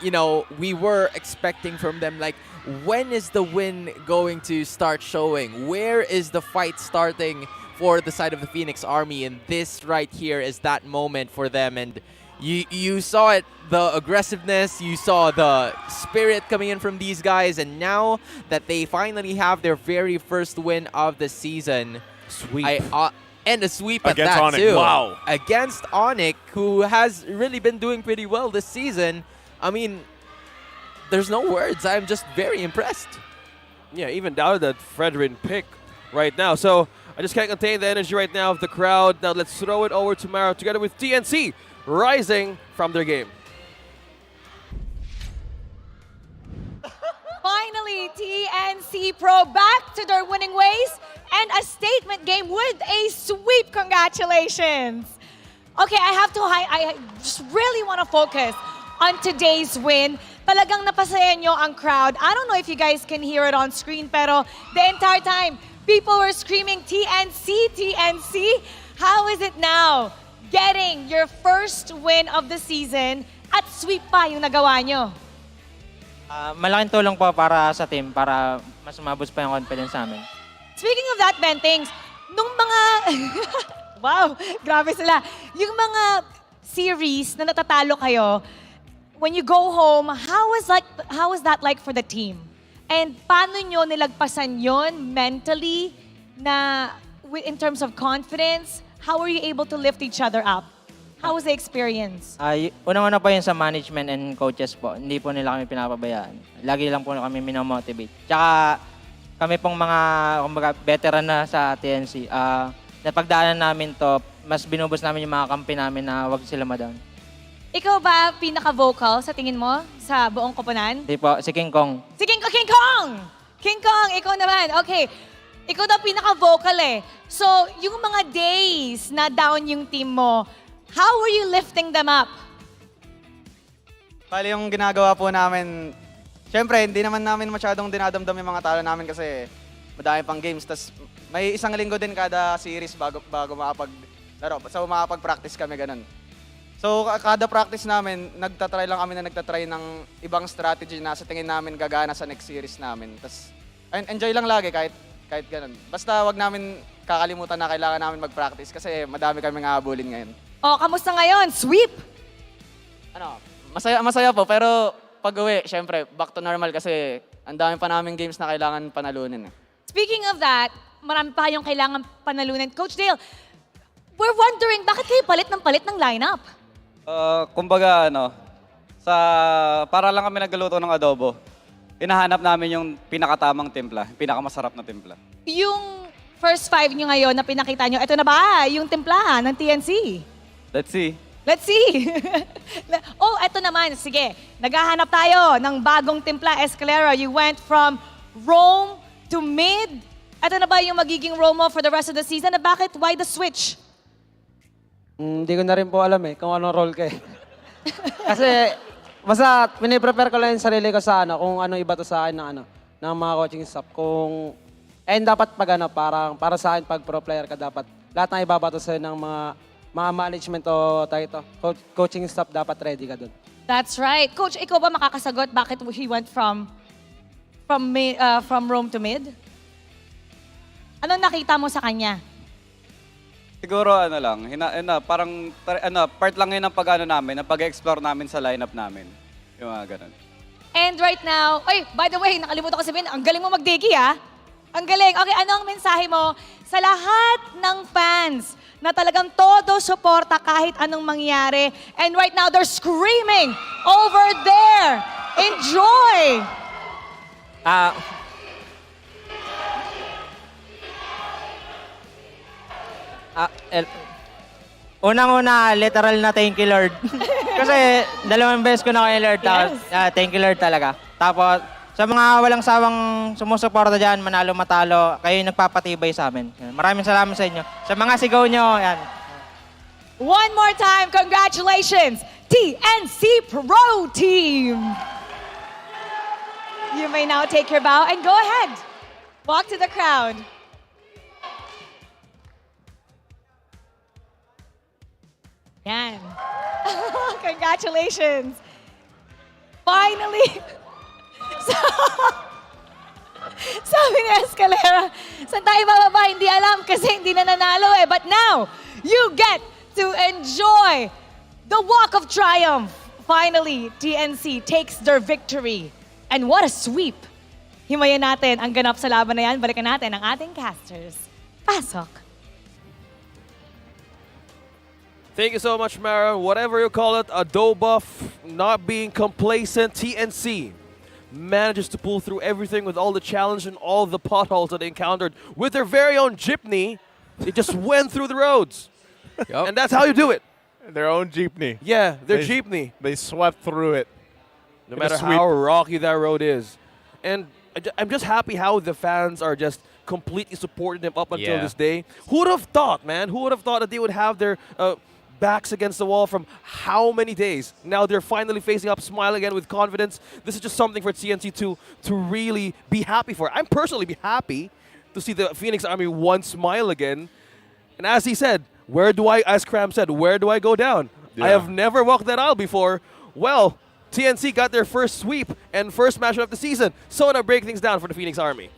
we were expecting from them. Like, when is the win going to start showing? Where is the fight starting for the side of the Phoenix Army? And this right here is that moment for them. And you saw it, the aggressiveness, you saw the spirit coming in from these guys. And now that they finally have their very first win of the season, sweep. And a sweep at Against that, ONIC. too. Wow. Against ONIC, who has really been doing pretty well this season. I mean, there's no words. I'm just very impressed. Yeah, even doubted that Fredrin pick right now. So I just can't contain the energy right now of the crowd. Now let's throw it over to Maro together with TNC rising from their game. Finally, TNC Pro back to their winning ways and a statement game with a sweep. Congratulations. Okay, I just really want to focus on today's win. Talagang napasaya nyo ang crowd. I don't know if you guys can hear it on screen, pero the entire time, people were screaming TNC, TNC. How is it now getting your first win of the season at sweep pa yung nagawa nyo? Malaking tulong po para sa team, para mas umabot pa yung confidence namin. Speaking of that, Bentings, nung mga... wow, grabe sila. Yung mga series na natatalo kayo, when you go home, how was that like for the team? And paano nyo nilagpasan yon mentally na in terms of confidence? How were you able to lift each other up? How was the experience? Unang-una po yun sa management and coaches po. Hindi po nila kami pinapabayaan. Lagi lang po kami minomotivate. Tsaka kami pong mga kumbaga, veteran na sa TNC. Napagdaanan namin to, mas binubos namin yung mga kampi namin na wag sila madown. Ikaw ba pinaka-vocal sa tingin mo sa buong koponan? Hindi po, si King Kong. Si King Kong! King Kong, ikaw naman. Okay. Ikaw daw pinaka-vocal eh. So, yung mga days na down yung team mo, how were you lifting them up? Bali yung ginagawa po namin, syempre hindi naman namin masyadong dinadamdam yung mga talo namin kasi madami pang games. Tas may isang linggo din kada series bago makapaglaro. So makapag-practice kami ganun. So kada practice namin, nagtatry ng ibang strategy na sa tingin namin gagana sa next series namin. Tas enjoy lang lagi kahit ganun. Basta wag namin kakalimutan na kailangan namin mag-practice kasi madami kaming hahabulin ngayon. Oh, kamusta ngayon? Sweep? Masaya po, pero pag-uwi, syempre, back to normal kasi ang dami pa naming games na kailangan panalunin. Speaking of that, marami pa yung kailangan panalunan. Coach Dale, we're wondering, bakit kayo palit ng lineup? Kumbaga, para lang kami nagluto ng adobo, hinahanap namin yung pinakatamang timpla, pinakamasarap na timpla. Yung first 5 nyo ngayon na pinakita nyo, ito na ba yung timplahan ng TNC? Let's see. Let's see. Oh, eto naman. Sige, naghahanap tayo ng bagong timpla. Escalera, you went from Rome to mid. Eto na ba yung magiging role mo for the rest of the season? Na bakit? Why the switch? Hindi ko na rin po alam kung anong role ka Kasi, basta piniprepare ko lang yung sarili ko sa kung ano iba to sa akin ng mga coaching staff. Dapat parang para sa akin, pag pro player ka, dapat lahat ng ibabato sa'yo ng mga management o coaching staff, dapat ready ka dun. That's right. Coach, ikaw ba makakasagot bakit he went from Rome to mid? Anong nakita mo sa kanya? Siguro parang part lang yun ng namin, ng pag-explore namin sa lineup namin. Yung mga ganun. And right now, by the way, nakalimutan ko sabihin, ang galing mo mag-digi Ang galing. Okay, ano ang mensahe mo sa lahat ng fans na talagang todo suporta kahit anong mangyari? And right now, they're screaming over there. Enjoy! Unang-una, literal na thank you, Lord. Kasi 2 beses ko na kay Lord. Thank you, Lord talaga. Tapos, sa mga walang sawang sumusuporta dyan, manalo matalo, kayo yung nagpapatibay sa amin. Maraming salamat sa inyo. Sa mga sigaw nyo, yan. One more time, congratulations, TNC Pro Team! You may now take your bow and go ahead. Walk to the crowd. Yan. Congratulations. Finally. Sabi ni Escalera, saan tayo bababa? Hindi alam kasi hindi na nanalo But now, you get to enjoy the Walk of Triumph. Finally, TNC takes their victory. And what a sweep. Himayan natin ang ganap sa laban na yan. Balikan natin ang ating casters. Pasok. Thank you so much, Mara. Whatever you call it, a dough buff, not being complacent, TNC manages to pull through everything with all the challenge and all the potholes that they encountered with their very own jeepney. They just went through the roads. And that's how you do it. Their own jeepney. Yeah, their jeepney. They swept through it. No matter how rocky that road is. And I'm just happy how the fans are just completely supporting them up until this day. Who would have thought, man? Who would have thought that they would have their backs against the wall from how many days? Now they're finally facing up, smile again with confidence. This is just something for TNC to really be happy for. I'm personally be happy to see the Phoenix Army one smile again. And as he said, as Cram said, where do I go down? I have never walked that aisle before. Well, TNC got their first sweep and first matchup of the season. So now break things down for the Phoenix Army.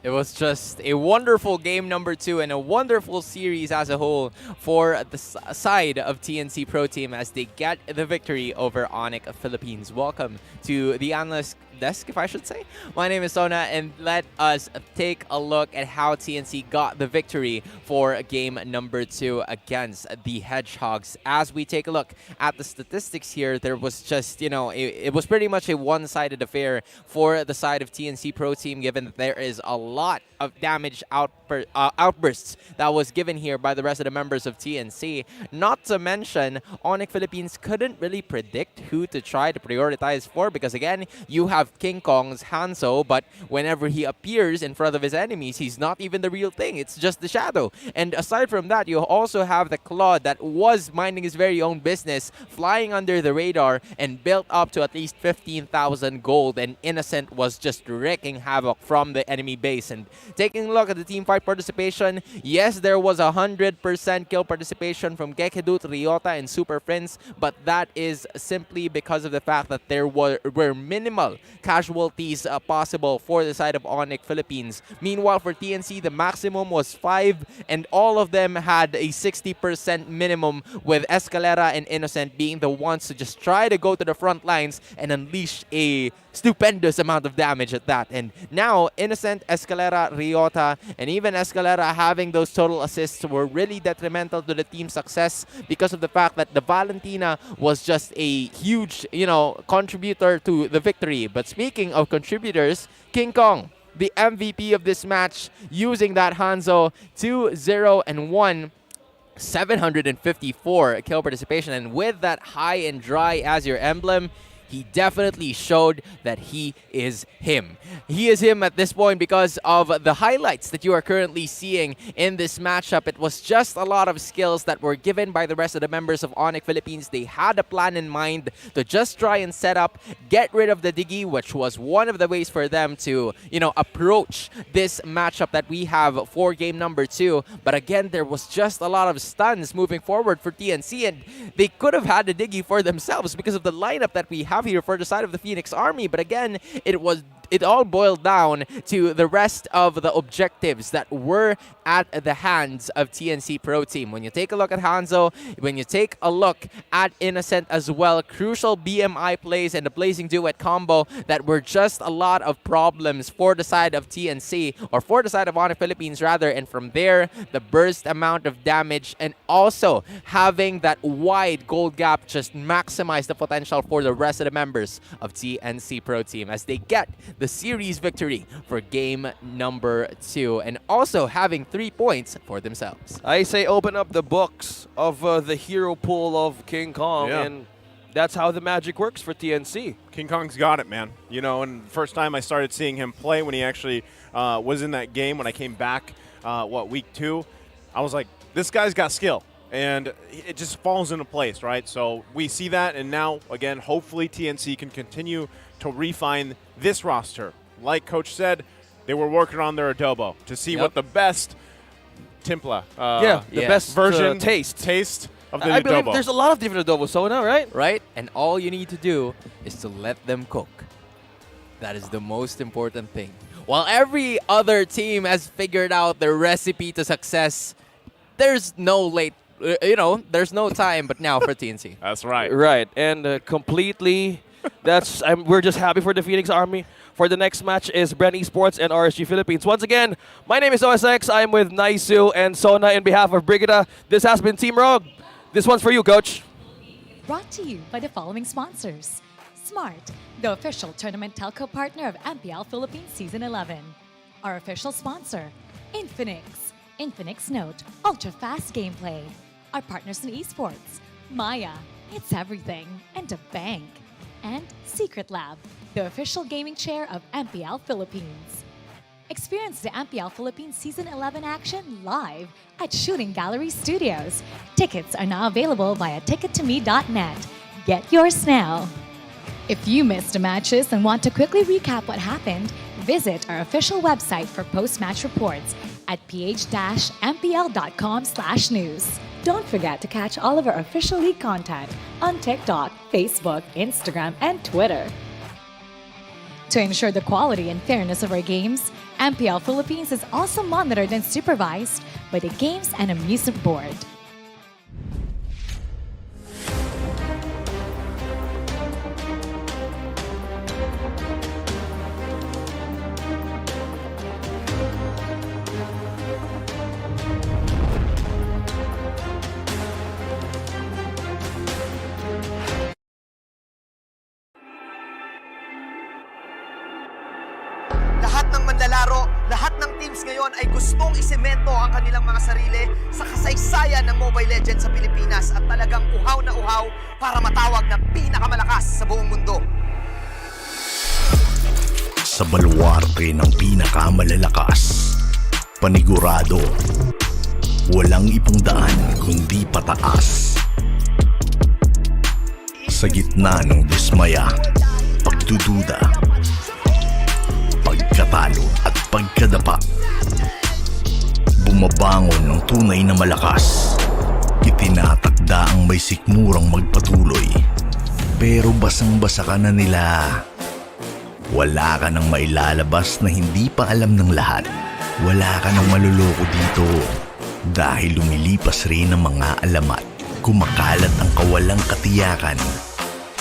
It was just a wonderful game number 2 and a wonderful series as a whole for the side of TNC Pro Team as they get the victory over ONIC Philippines. Welcome to the analyst desk, if I should say. My name is Sona, and let us take a look at how TNC got the victory for game number 2 against the Hedgehogs. As we take a look at the statistics here, there was just, it was pretty much a one-sided affair for the side of TNC Pro Team, given that there is a lot of damage outbursts that was given here by the rest of the members of TNC. Not to mention, ONIC Philippines couldn't really predict who to try to prioritize for, because again, you have King Kong's Hanzo, but whenever he appears in front of his enemies, he's not even the real thing. It's just the shadow. And aside from that, you also have the Claude that was minding his very own business, flying under the radar and built up to at least 15,000 gold, and Innocent was just wreaking havoc from the enemy base. And taking a look at the team fight participation, yes, there was 100% kill participation from Gekidut, Ryota, and Super Prince, but that is simply because of the fact that there were minimal casualties possible for the side of ONIC Philippines. Meanwhile, for TNC, the maximum was 5, and all of them had a 60% minimum, with Escalera and Innocent being the ones to just try to go to the front lines and unleash a stupendous amount of damage at that. And now, Innocent, Escalera, Ryota, and even Escalera having those total assists were really detrimental to the team's success because of the fact that the Valentina was just a huge, contributor to the victory. But speaking of contributors, King Kong, the MVP of this match, using that Hanzo 2-0-1. 754 kill participation, and with that high and dry as your emblem, he definitely showed that he is him. He is him at this point because of the highlights that you are currently seeing in this matchup. It was just a lot of skills that were given by the rest of the members of ONIC Philippines. They had a plan in mind to just try and set up, get rid of the Diggy, which was one of the ways for them to, approach this matchup that we have for game number 2. But again, there was just a lot of stuns moving forward for TNC, and they could have had the Diggy for themselves because of the lineup that we have here for the side of the Phoenix Army. But again, it all boiled down to the rest of the objectives that were at the hands of TNC Pro Team. When you take a look at Hanzo, when you take a look at Innocent as well, crucial BMI plays and the Blazing Duet combo that were just a lot of problems for the side of TNC, or for the side of ONIC Philippines rather. And from there, the burst amount of damage and also having that wide gold gap just maximize the potential for the rest of the members of TNC Pro Team as they get the series victory for game number 2, and also having 3 points for themselves. I say open up the books of the hero pool of King Kong, and that's how the magic works for TNC. King Kong's got it, man. And the first time I started seeing him play, when he actually was in that game, when I came back, week 2, I was like, this guy's got skill. And it just falls into place, right? So we see that, and now, again, hopefully TNC can continue to refine this roster. Like Coach said, they were working on their adobo to see what the best Timpla, the best version, taste of the I adobo. believe there's a lot of different adobos, so now, right? Right, and all you need to do is to let them cook. That is the most important thing. While every other team has figured out their recipe to success, there's no there's no time but now for TNC. That's right. Right, and completely We're just happy for the Phoenix Army. For the next match is Bren Esports and RSG Philippines. Once again, my name is OSX. I'm with Naisu and Sona in behalf of Brigida. This has been Team Rogue. This one's for you, Coach. Brought to you by the following sponsors. Smart, the official tournament telco partner of MPL Philippines Season 11. Our official sponsor, Infinix. Infinix Note, ultra-fast gameplay. Our partners in esports, Maya, it's everything, and a bank. And Secret Lab, the official gaming chair of MPL Philippines. Experience the MPL Philippines Season 11 action live at Shooting Gallery Studios. Tickets are now available via tickettome.net. Get yours now. If you missed the matches and want to quickly recap what happened, visit our official website for post-match reports at ph-mpl.com/news. Don't forget to catch all of our official league content on TikTok, Facebook, Instagram, and Twitter. To ensure the quality and fairness of our games, MPL Philippines is also monitored and supervised by the Games and Amusement Board. Lahat ng manlalaro, lahat ng teams ngayon ay gustong isemento ang kanilang mga sarili sa kasaysayan ng Mobile Legends sa Pilipinas at talagang uhaw na uhaw para matawag na pinakamalakas sa buong mundo. Sa baluarte ng pinakamalalakas, panigurado, walang ibang daan kundi pataas. Sa gitna ng dismaya, pagdududa, pagkatalo at pagkadapa, bumabangon ng tunay na malakas. Itinatakda ang may sikmurang magpatuloy, pero basang-basa ka na nila. Wala ka nang mailalabas na hindi pa alam ng lahat. Wala ka nang maluloko dito dahil lumilipas rin ang mga alamat. Kumakalat ang kawalang katiyakan.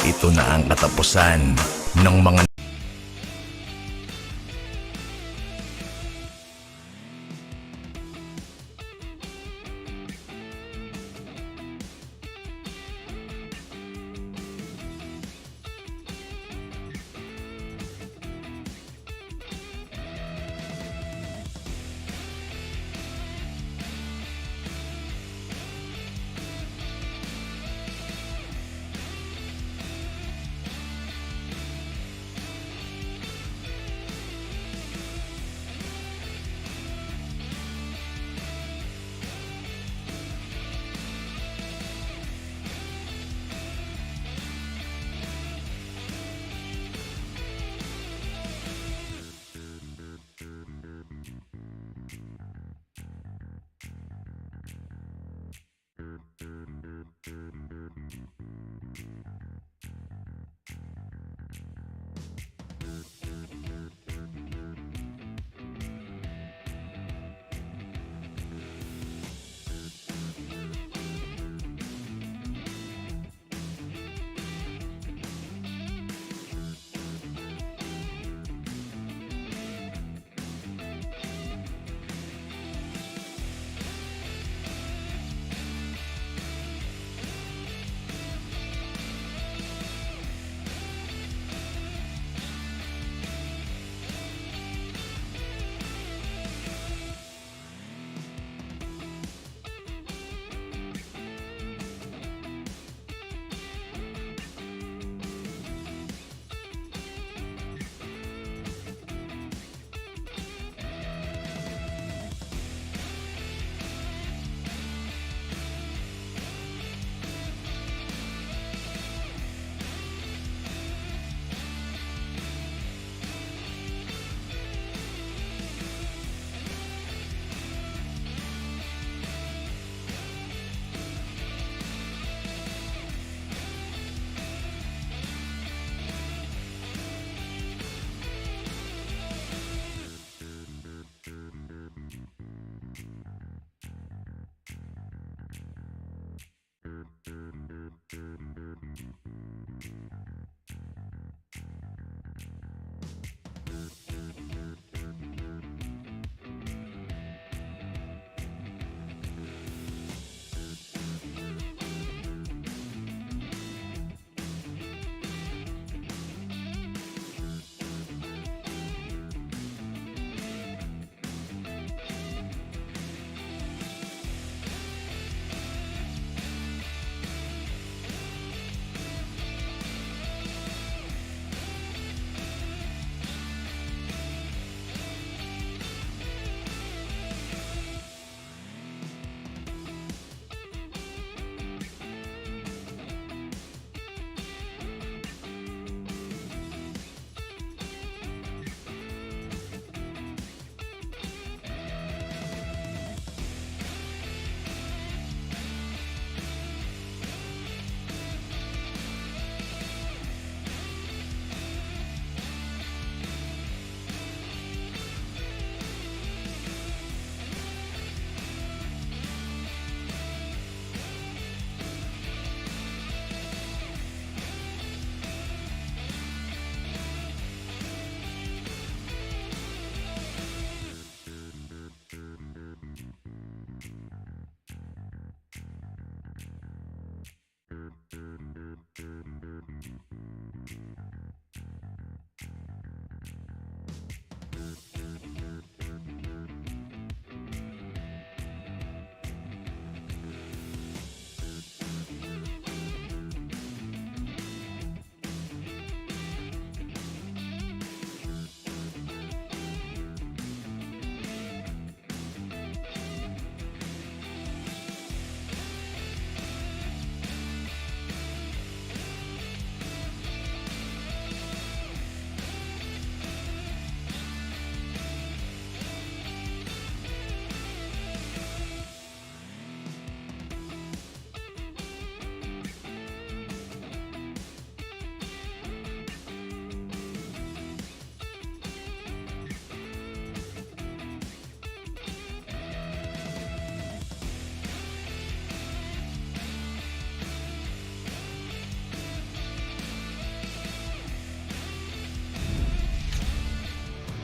Ito na ang katapusan ng mga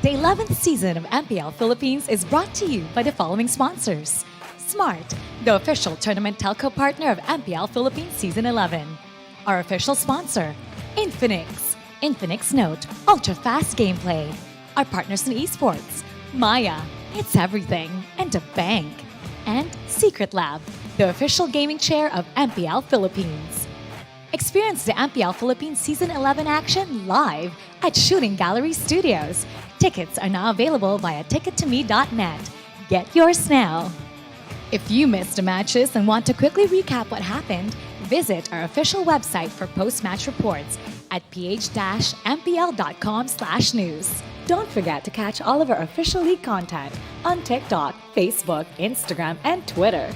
The 11th season of MPL Philippines is brought to you by the following sponsors. Smart, the official tournament telco partner of MPL Philippines Season 11. Our official sponsor, Infinix. Infinix Note, ultra-fast gameplay. Our partners in esports, Maya, it's everything, and a bank. And Secret Lab, the official gaming chair of MPL Philippines. Experience the MPL Philippines Season 11 action live at Shooting Gallery Studios. Tickets are now available via tickettome.net. Get yours now. If you missed the matches and want to quickly recap what happened, visit our official website for post-match reports at ph-mpl.com/news. Don't forget to catch all of our official league content on TikTok, Facebook, Instagram, and Twitter.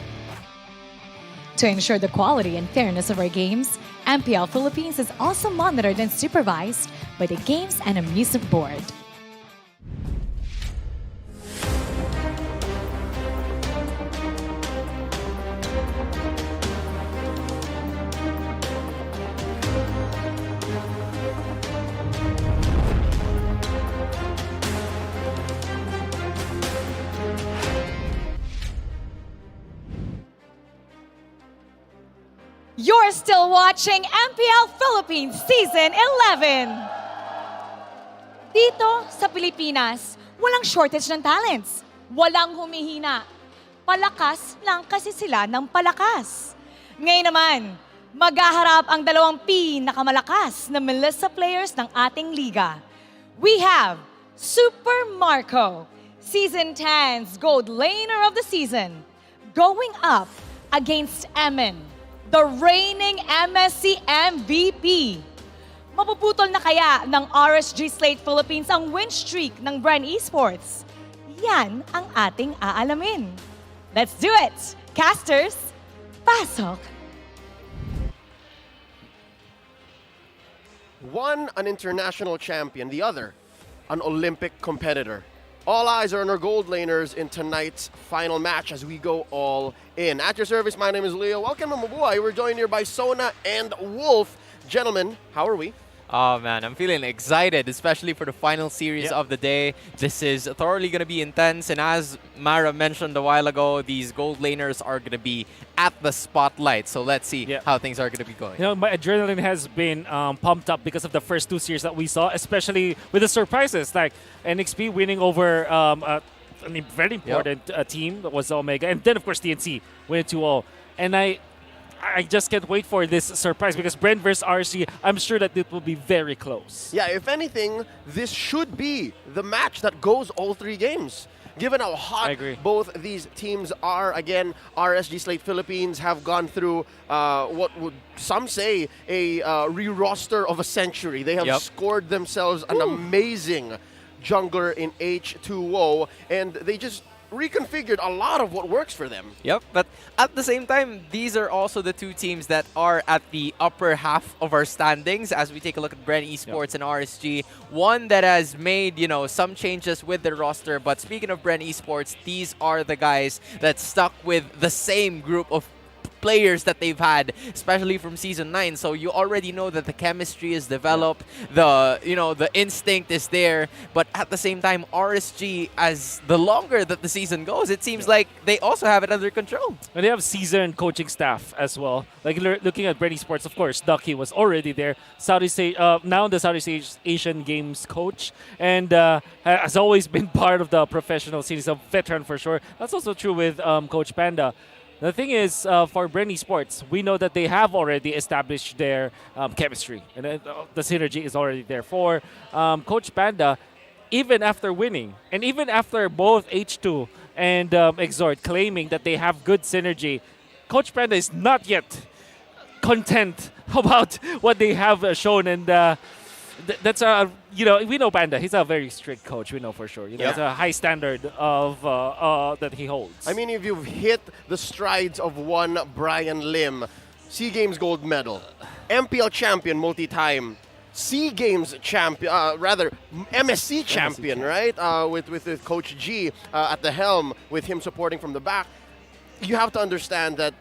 To ensure the quality and fairness of our games, MPL Philippines is also monitored and supervised by the Games and Amusement Board. You're still watching MPL Philippines Season 11. Dito sa Pilipinas, walang shortage ng talents. Walang humihina. Palakas lang kasi sila ng palakas. Ngayon naman, maghaharap ang dalawang pinakamalakas na Melissa players ng ating liga. We have Super Marco, Season 10's gold laner of the season, going up against Emin, the reigning MSC MVP. Mapuputol na kaya ng RSG Slate Philippines ang win streak ng Bren Esports? Yan ang ating aalamin. Let's do it! Casters, pasok! One, an international champion. The other, an Olympic competitor. All eyes are on our gold laners in tonight's final match as we go all in. At your service, my name is Leo. Welcome to Mabuhay. We're joined here by Sona and Wolf. Gentlemen, how are we? Oh man, I'm feeling excited, especially for the final series of the day. This is thoroughly going to be intense, and as Mara mentioned a while ago, these gold laners are going to be at the spotlight. So let's see how things are going to be going. You know, my adrenaline has been pumped up because of the first two series that we saw, especially with the surprises like NXPE winning over a very important team that was Omega, and then of course TNC winning 2-0. And I just can't wait for this surprise because Bren versus RSG, I'm sure that it will be very close. Yeah, if anything, this should be the match that goes all three games. Given how hot both these teams are, again, RSG Slate Philippines have gone through what would some say a re-roster of a century. They have scored themselves an amazing jungler in H2O, and they just reconfigured a lot of what works for them. Yep, but at the same time, these are also the two teams that are at the upper half of our standings as we take a look at Bren Esports and RSG. One that has made, you know, some changes with their roster, but speaking of Bren Esports, these are the guys that stuck with the same group of players that they've had, especially from Season 9. So you already know that the chemistry is developed, the instinct is there, but at the same time, RSG, as the longer that the season goes, it seems like they also have it under control. And they have seasoned coaching staff as well. Like looking at Bren Esports, of course, Ducky was already there. Now the Southeast Asian Games coach, and has always been part of the professional scene. He's a veteran for sure. That's also true with Coach Panda. The thing is, for Bren Esports, we know that they have already established their chemistry, and the synergy is already there. For Coach Panda, even after winning, and even after both H2 and Exhort claiming that they have good synergy, Coach Panda is not yet content about what they have shown, and that's we know Panda. He's a very strict coach. We know for sure. It's a high standard of that he holds. I mean, if you've hit the strides of one Brian Lim, SEA Games gold medal, MPL champion multi-time, SEA Games champion, MSC champion, right? With Coach G at the helm, with him supporting from the back. You have to understand that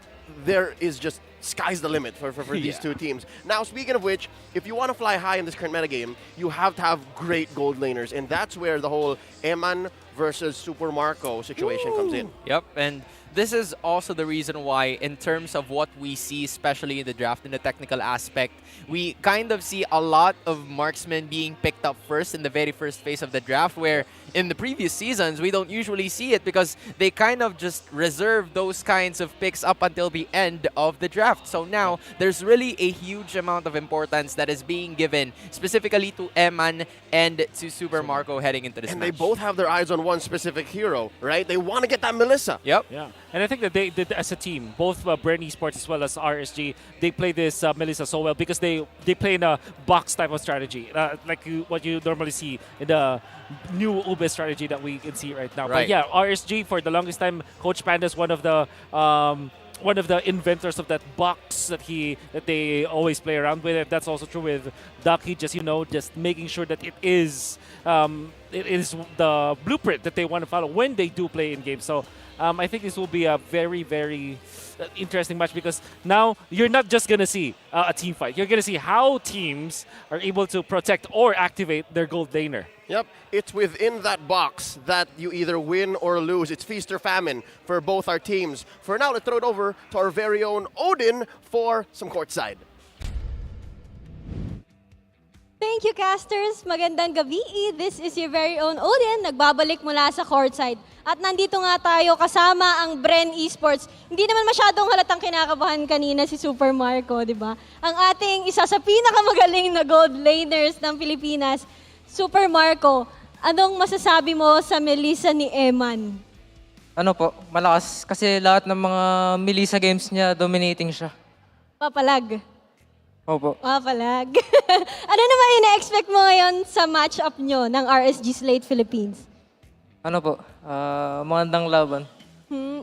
there is just sky's the limit for these two teams. Now, speaking of which, if you want to fly high in this current metagame, you have to have great gold laners, and that's where the whole Eman versus Super Marco situation comes in. Yep, and this is also the reason why, in terms of what we see, especially in the draft, in the technical aspect, we kind of see a lot of marksmen being picked up first in the very first phase of the draft, where in the previous seasons, we don't usually see it because they kind of just reserve those kinds of picks up until the end of the draft. So now, there's really a huge amount of importance that is being given specifically to Eman and to Super Marco heading into this And match. they both have their eyes on one specific hero, right? They want to get that Melissa. Yep. Yeah. And I think that they did as a team, both Bren Esports as well as RSG, they play this Melissa so well because they play in a box type of strategy, like what you normally see in the new Ube strategy that we can see right now. Right. But yeah, RSG for the longest time, Coach Panda is one of the inventors of that box that they always play around with. And that's also true with Ducky, just just making sure that it is the blueprint that they want to follow when they do play in games. So I think this will be a very, very interesting match because now you're not just going to see a team fight. You're going to see how teams are able to protect or activate their gold laner. Yep, it's within that box that you either win or lose. It's feast or famine for both our teams. For now, let's throw it over to our very own Odin for some courtside. Thank you, casters. Magandang gabi. This is your very own Odin, nagbabalik mula sa courtside. At nandito nga tayo kasama ang Bren Esports. Hindi naman masyadong halatang kinakabahan kanina si Super Marco, di ba? Ang ating isa sa pinakamagaling na gold laners ng Pilipinas, Super Marco. Anong masasabi mo sa Melissa ni Eman? Ano po, malakas. Kasi lahat ng mga Melissa games niya, dominating siya. Papalag. Opo. Papalag. Ano naman ina-expect mo ngayon sa match-up nyo ng RSG Slate Philippines? Ano po, magandang laban.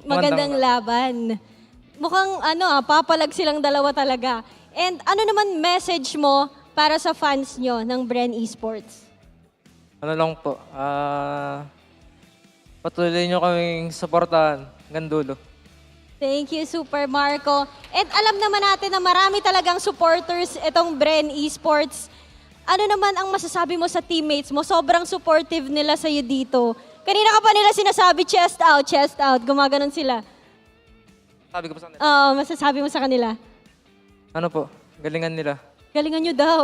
Magandang laban. Mukhang papalag silang dalawa talaga. And ano naman message mo para sa fans nyo ng Bren Esports? Ano lang po, patuloy nyo kaming supportahan hanggang dulo. Thank you, Super Marco. And alam naman natin na marami talagang supporters itong Bren Esports. Ano naman ang masasabi mo sa teammates mo? Sobrang supportive nila sa'yo dito. Kanina ka pa nila sinasabi, chest out. Gumaganon sila. Sabi ko pa sa kanila. Masasabi mo sa kanila? Ano po, galingan nila. Galingan nyo daw.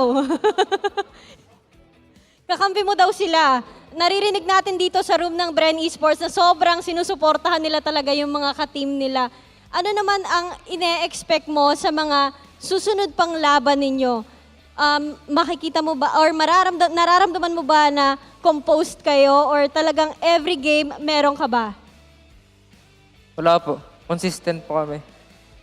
Kakampi mo daw sila. Naririnig natin dito sa room ng Bren Esports na sobrang sinusuportahan nila talaga yung mga ka-team nila. Ano naman ang ine-expect mo sa mga susunod pang laban ninyo? Makikita mo ba or nararamdaman mo ba na composed kayo or talagang every game meron ka ba? Wala po, consistent po kami.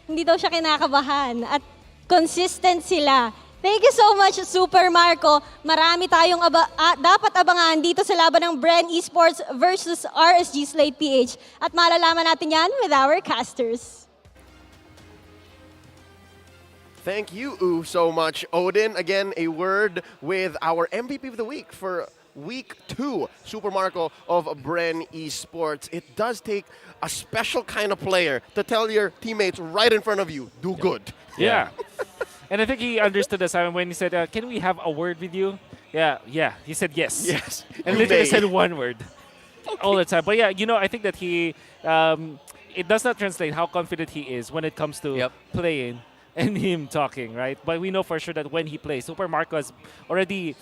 Hindi daw siya kinakabahan at consistent sila. Thank you so much, Super Marco. Marami tayong dapat abangan dito sa laban ng Bren Esports versus RSG Slate PH. At malalaman natin yan with our casters. Thank you so much, Odin. Again, a word with our MVP of the week for Week 2, Super Marco of Bren Esports. It does take a special kind of player to tell your teammates right in front of you, do good. Yeah. And I think he understood us when he said, can we have a word with you? Yeah. He said yes. Yes. And literally said one word all the time. But yeah, I think that he, it does not translate how confident he is when it comes to playing and him talking, right? But we know for sure that when he plays, Super Marco has already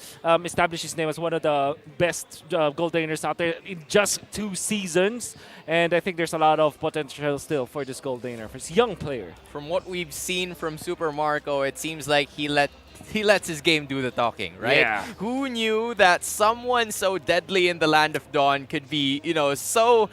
established his name as one of the best gold laners out there in just 2 seasons. And I think there's a lot of potential still for this gold laner, for this young player. From what we've seen from Super Marco, it seems like he lets his game do the talking, right? Yeah. Who knew that someone so deadly in the Land of Dawn could be, so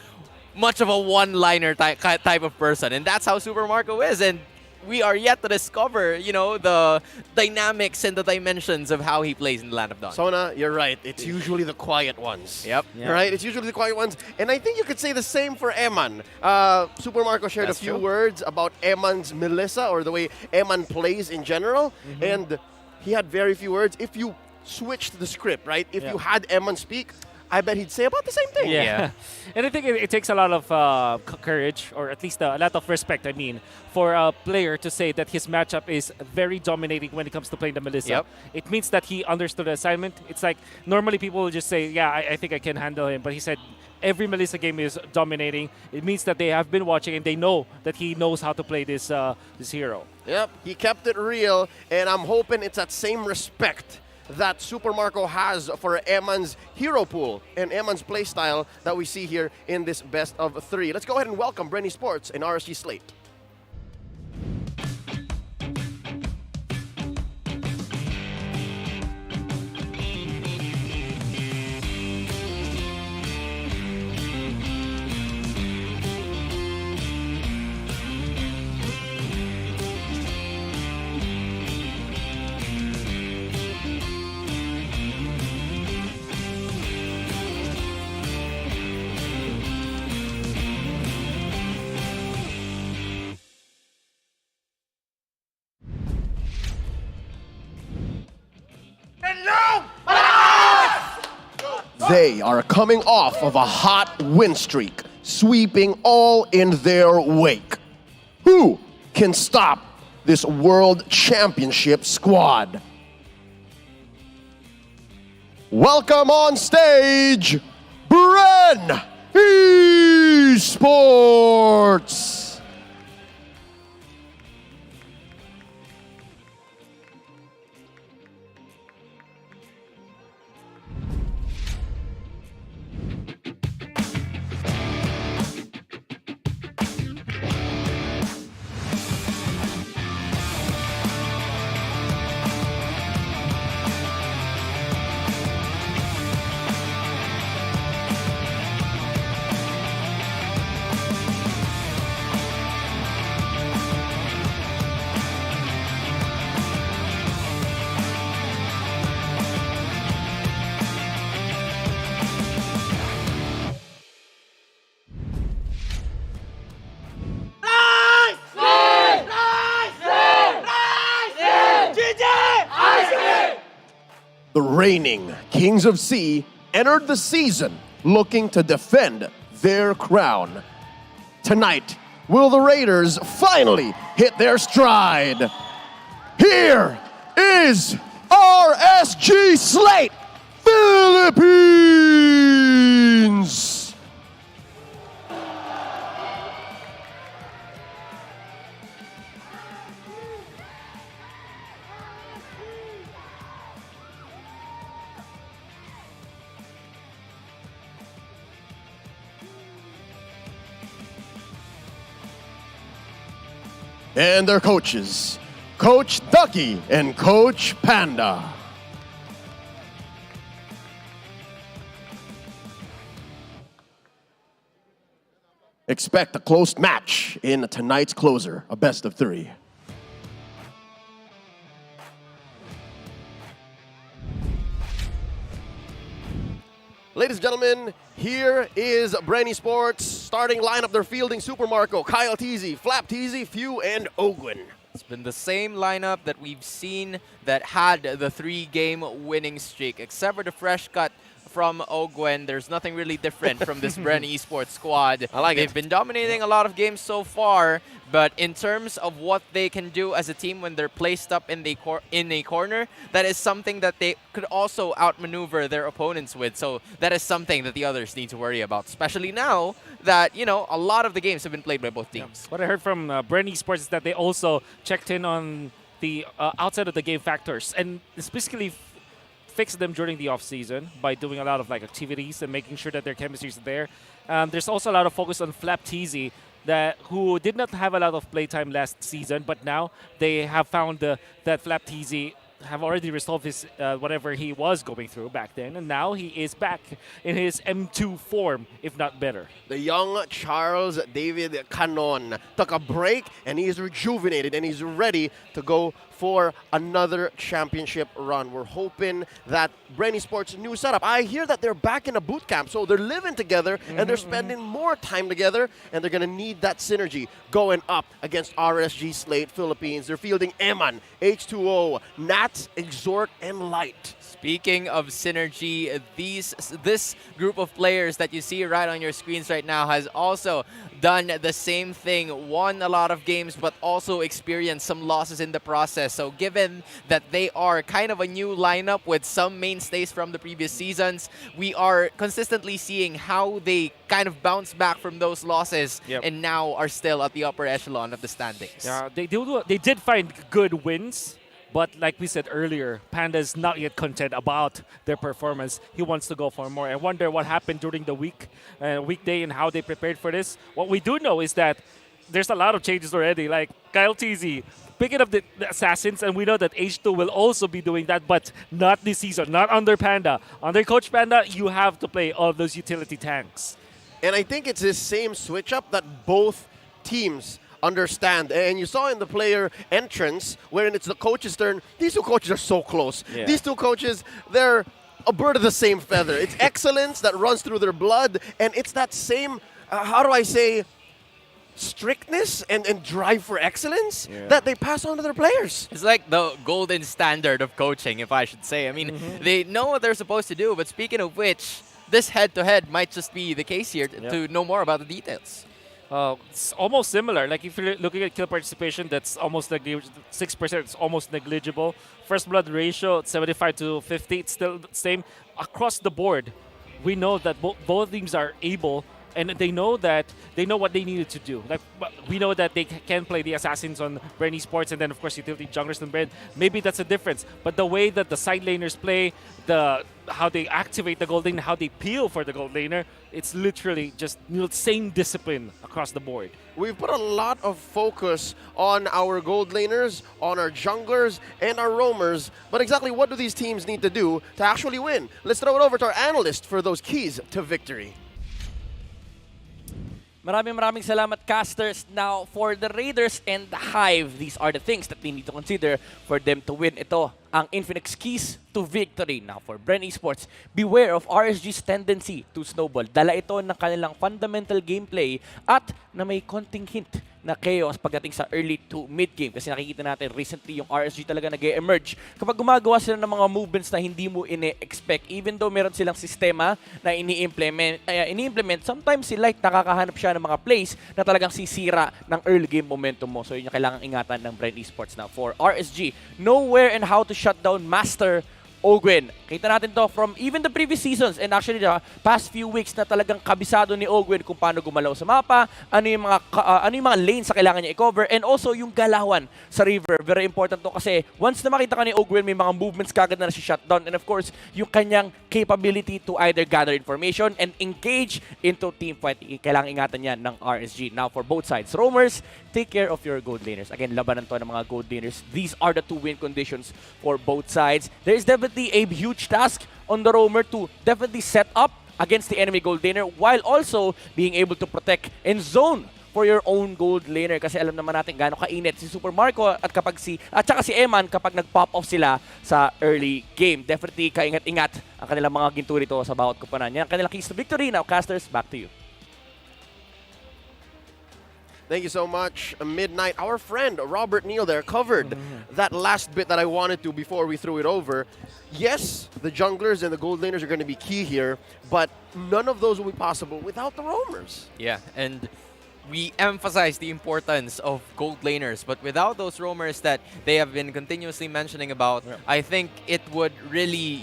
much of a one-liner type of person? And that's how Super Marco is. And we are yet to discover, the dynamics and the dimensions of how he plays in the Land of Dawn. Sona, you're right. It's usually the quiet ones. Yep. Right? It's usually the quiet ones. And I think you could say the same for Eman. Super Marco shared That's a few true. words about Eman's Melissa or the way Eman plays in general. And he had very few words. If you switched the script, right? If you had Eman speak, I bet he'd say about the same thing. Yeah. And I think it takes a lot of courage, or at least a lot of respect, I mean, for a player to say that his matchup is very dominating when it comes to playing the Melissa. Yep. It means that he understood the assignment. It's like, normally people will just say, yeah, I think I can handle him. But he said, every Melissa game is dominating. It means that they have been watching and they know that he knows how to play this this hero. Yep, he kept it real, and I'm hoping it's that same respect that Super Marco has for Eman's hero pool and Eman's playstyle that we see here in this best of 3. Let's go ahead and welcome Bren Esports and RSG slate. They are coming off of a hot win streak, sweeping all in their wake. Who can stop this World Championship squad? Welcome on stage, Bren Esports! The reigning Kings of Sea entered the season looking to defend their crown. Tonight, will the Raiders finally hit their stride? Here is RSG Slate Philippines! And their coaches, Coach Ducky and Coach Panda. Expect a close match in tonight's closer, a best of 3. Ladies and gentlemen, here is Bren Esports. Starting lineup, they're fielding Super Marco, Kyle Teasy, Flap Teasy, Few, and Ogwin. It's been the same lineup that we've seen that had the 3-game winning streak, except for the fresh cut from Ogwen. There's nothing really different from this Bren Esports squad. I like They've been dominating a lot of games so far, but in terms of what they can do as a team when they're placed up in a corner, that is something that they could also outmaneuver their opponents with. So that is something that the others need to worry about, especially now that, you know, a lot of the games have been played by both teams. What I heard from Bren Esports is that they also checked in on the outside of the game factors and specifically fix them during the off season by doing a lot of like activities and making sure that their chemistry is there. There's also a lot of focus on Flap Teasy, who did not have a lot of playtime last season, but now they have found that Flap Teasy have already resolved his whatever he was going through back then, and now he is back in his M2 form, if not better. The young Charles David Canon took a break, and he is rejuvenated, and he's ready to go for another championship run. We're hoping that Bren Esports' new setup, I hear that they're back in a boot camp, so they're living together, and they're spending more time together, and they're going to need that synergy going up against RSG Slate Philippines. They're fielding Eman, H2O, Nats, Exhort, and Light. Speaking of synergy, this group of players that you see right on your screens right now has also done the same thing, won a lot of games, but also experienced some losses in the process. So given that they are kind of a new lineup with some mainstays from the previous seasons, we are consistently seeing how they kind of bounce back from those losses and now are still at the upper echelon of the standings. Yeah, they did find good wins. But like we said earlier, Panda is not yet content about their performance. He wants to go for more. I wonder what happened during the weekday and how they prepared for this. What we do know is that there's a lot of changes already. Like Kyle TZ picking up the Assassins, and we know that H2 will also be doing that, but not this season, not under Panda. Under Coach Panda, you have to play all those utility tanks. And I think it's this same switch up that both teams understand. And you saw in the player entrance, wherein it's the coach's turn, these two coaches are so close. Yeah. These two coaches, they're a bird of the same feather. It's excellence that runs through their blood, and it's that same, how do I say, strictness and drive for excellence that they pass on to their players. It's like the golden standard of coaching, if I should say. I mean, they know what they're supposed to do, but speaking of which, this head-to-head might just be the case here to know more about the details. It's almost similar. Like if you're looking at kill participation, that's almost 6%. It's almost negligible. First blood ratio, 75 to 50. It's still the same across the board. We know that both teams are able, and they know what they needed to do. Like we know that they can play the Assassins on Bren Esports, and then of course utility junglers and Bren. Maybe that's a difference. But the way that the side laners play, how they activate the gold lane, how they peel for the gold laner, it's literally just same discipline across the board. We've put a lot of focus on our gold laners, on our junglers, and our roamers. But exactly what do these teams need to do to actually win? Let's throw it over to our analyst for those keys to victory. Maraming salamat, casters. Now, for the Raiders and the Hive, these are the things that they need to consider for them to win. Ito ang Infinix keys to victory. Now, for Bren Esports, beware of RSG's tendency to snowball. Dala ito ng kanilang fundamental gameplay at na may konting hint na chaos pagdating sa early to mid-game. Kasi nakikita natin recently yung RSG talaga nag-emerge kapag gumagawa sila ng mga movements na hindi mo ine-expect. Even though meron silang sistema na ini-implement, sometimes si Light nakakahanap siya ng mga plays na talagang sisira ng early game momentum mo. So yun yung kailangang ingatan ng Bren Esports na for RSG. Know where and how to shut down Master Ogwen. Kita natin to from even the previous seasons and actually the past few weeks na talagang kabisado ni Ogwen kung paano gumalaw sa mapa, ano yung mga lanes sa kailangan niya i-cover, and also yung galawan sa river. Very important to kasi once na makita ka ni Ogwen, may mga movements kagad na si-shutdown, and of course, yung kanyang capability to either gather information and engage into teamfight. Kailangan ingatan yan ng RSG. Now for both sides, roamers, take care of your gold laners. Again, labanan to ng mga gold laners. These are the two win conditions for both sides. There is definitely a huge task on the roamer to definitely set up against the enemy gold laner while also being able to protect and zone for your own gold laner, kasi alam naman natin gaano kainit si Super Marco at saka si Eman kapag nag-pop off sila sa early game. Definitely kaingat-ingat ang kanilang mga ginto rito sa bawat kupanan. Yan ang kanilang keys to victory. Now, casters, back to you. Thank you so much. Midnight, our friend Robert Neal there covered that last bit that I wanted to before we threw it over. Yes, the junglers and the gold laners are going to be key here, but none of those will be possible without the roamers. Yeah, and we emphasize the importance of gold laners, but without those roamers that they have been continuously mentioning about, I think it would really,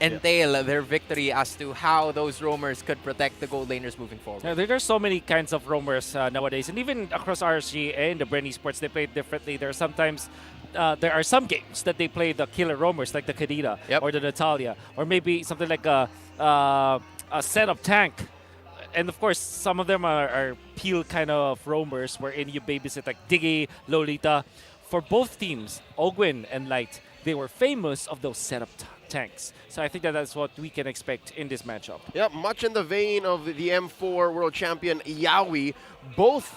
entail their victory as to how those roamers could protect the gold laners moving forward. Yeah, there's so many kinds of roamers nowadays, and even across RSG and the Bren Esports, they play differently. There are some games that they play the killer roamers, like the Kadita or the Natalia, or maybe something like a setup tank. And of course, some of them are peel kind of roamers wherein you babysit like Diggy, Lolita. For both teams, Ogwen and Light, they were famous of those setup tanks. So I think that's what we can expect in this matchup. Yep, much in the vein of the M4 world champion Yawi. Both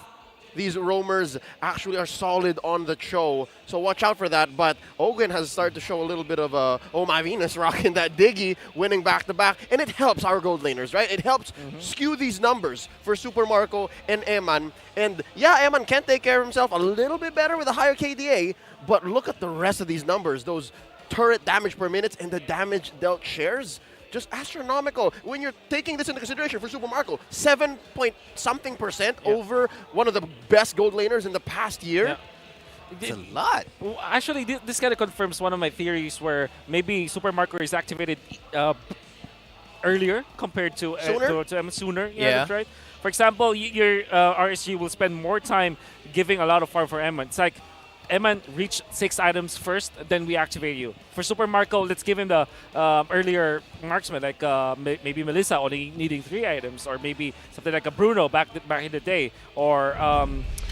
these roamers actually are solid on the show, so watch out for that. But Ogwen has started to show a little bit of oh my Venus rocking that Diggy, winning back-to-back, and it helps our gold laners, right? It helps skew these numbers for Super Marco and Eman. And yeah, Eman can take care of himself a little bit better with a higher KDA, but look at the rest of these numbers. Those turret damage per minute and the damage dealt shares, just astronomical. When you're taking this into consideration for Super Marco, 7-point-something% over one of the best gold laners in the past year. Yeah. It's a lot. Well, actually, this kind of confirms one of my theories where maybe Super Marco is activated earlier compared to sooner. Yeah, that's right. For example, your RSG will spend more time giving a lot of farm for Emma. It's like Emma reach 6 items first, then we activate you. For Super Marco, let's give him the earlier marksman, like maybe Melissa only needing 3 items, or maybe something like a Bruno back in the day, or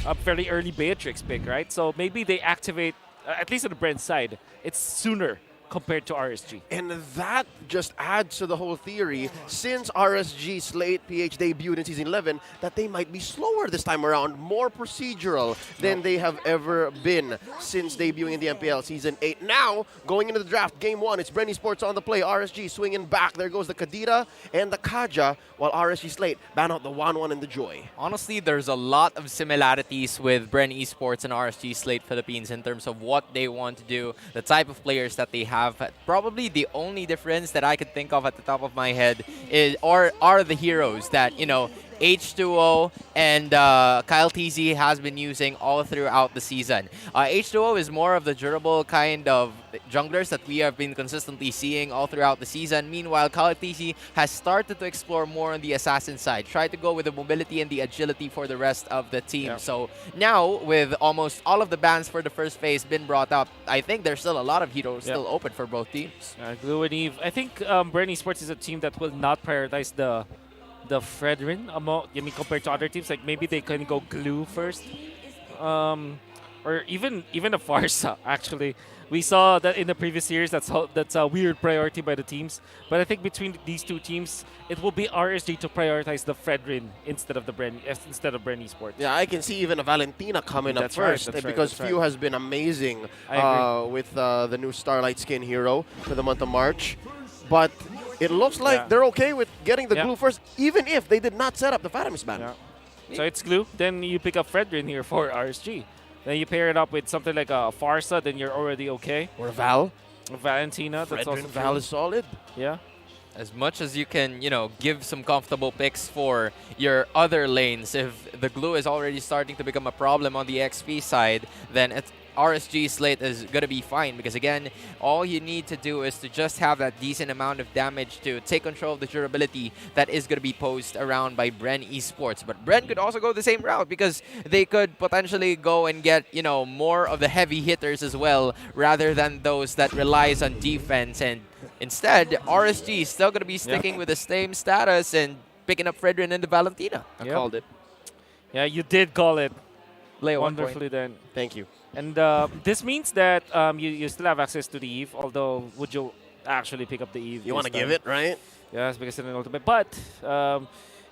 a fairly early Beatrix pick, right? So maybe they activate, at least on the Bren side, it's sooner compared to RSG. And that just adds to the whole theory, since RSG Slate PH debuted in Season 11, that they might be slower this time around, more procedural than they have ever been since debuting in the MPL Season 8. Now, going into the draft, Game 1, it's Bren Esports on the play, RSG swinging back. There goes the Kadira and the Kaja, while RSG Slate ban out the 1-1 and the Joy. Honestly, there's a lot of similarities with Bren Esports and RSG Slate Philippines in terms of what they want to do, the type of players that they have. Probably the only difference that I could think of at the top of my head are the heroes that, you know, H2O and Kyle TZ has been using all throughout the season. H2O is more of the durable kind of junglers that we have been consistently seeing all throughout the season. Meanwhile, Kyle TZ has started to explore more on the assassin side, try to go with the mobility and the agility for the rest of the team. So now, with almost all of the bans for the first phase been brought up, I think there's still a lot of heroes still open for both teams. Glue and Eve. I think Bren Esports is a team that will not prioritize the Fredrin compared to other teams. Like maybe they can go Glue first, or even a Farsa. Actually, we saw that in the previous series. That's a weird priority by the teams. But I think between these two teams, it will be RSG to prioritize the Fredrin instead of Bren Esports. Yeah, I can see even a Valentina coming up first because Few has been amazing with the new Starlight skin hero for the month of March, but it looks like they're okay with getting the Glue first, even if they did not set up the Fatamis ban. So it's Glue, then you pick up Fredrin here for RSG. Then you pair it up with something like a Farsa, then you're already okay. Or Val. Valentina, that's also Val is solid. Yeah. As much as you can, you know, give some comfortable picks for your other lanes, if the Glue is already starting to become a problem on the XP side, then it's RSG Slate is going to be fine because, again, all you need to do is to just have that decent amount of damage to take control of the durability that is going to be posed around by Bren Esports. But Bren could also go the same route because they could potentially go and get, you know, more of the heavy hitters as well rather than those that relies on defense. And instead, RSG is still going to be sticking with the same status and picking up Fredrin and the Valentina. I called it. Yeah, you did call it. Wonderfully then. Thank you. And this means that you still have access to the Eve, although would you actually pick up the Eve? You want to give it, right? Yes, because it's an ultimate. But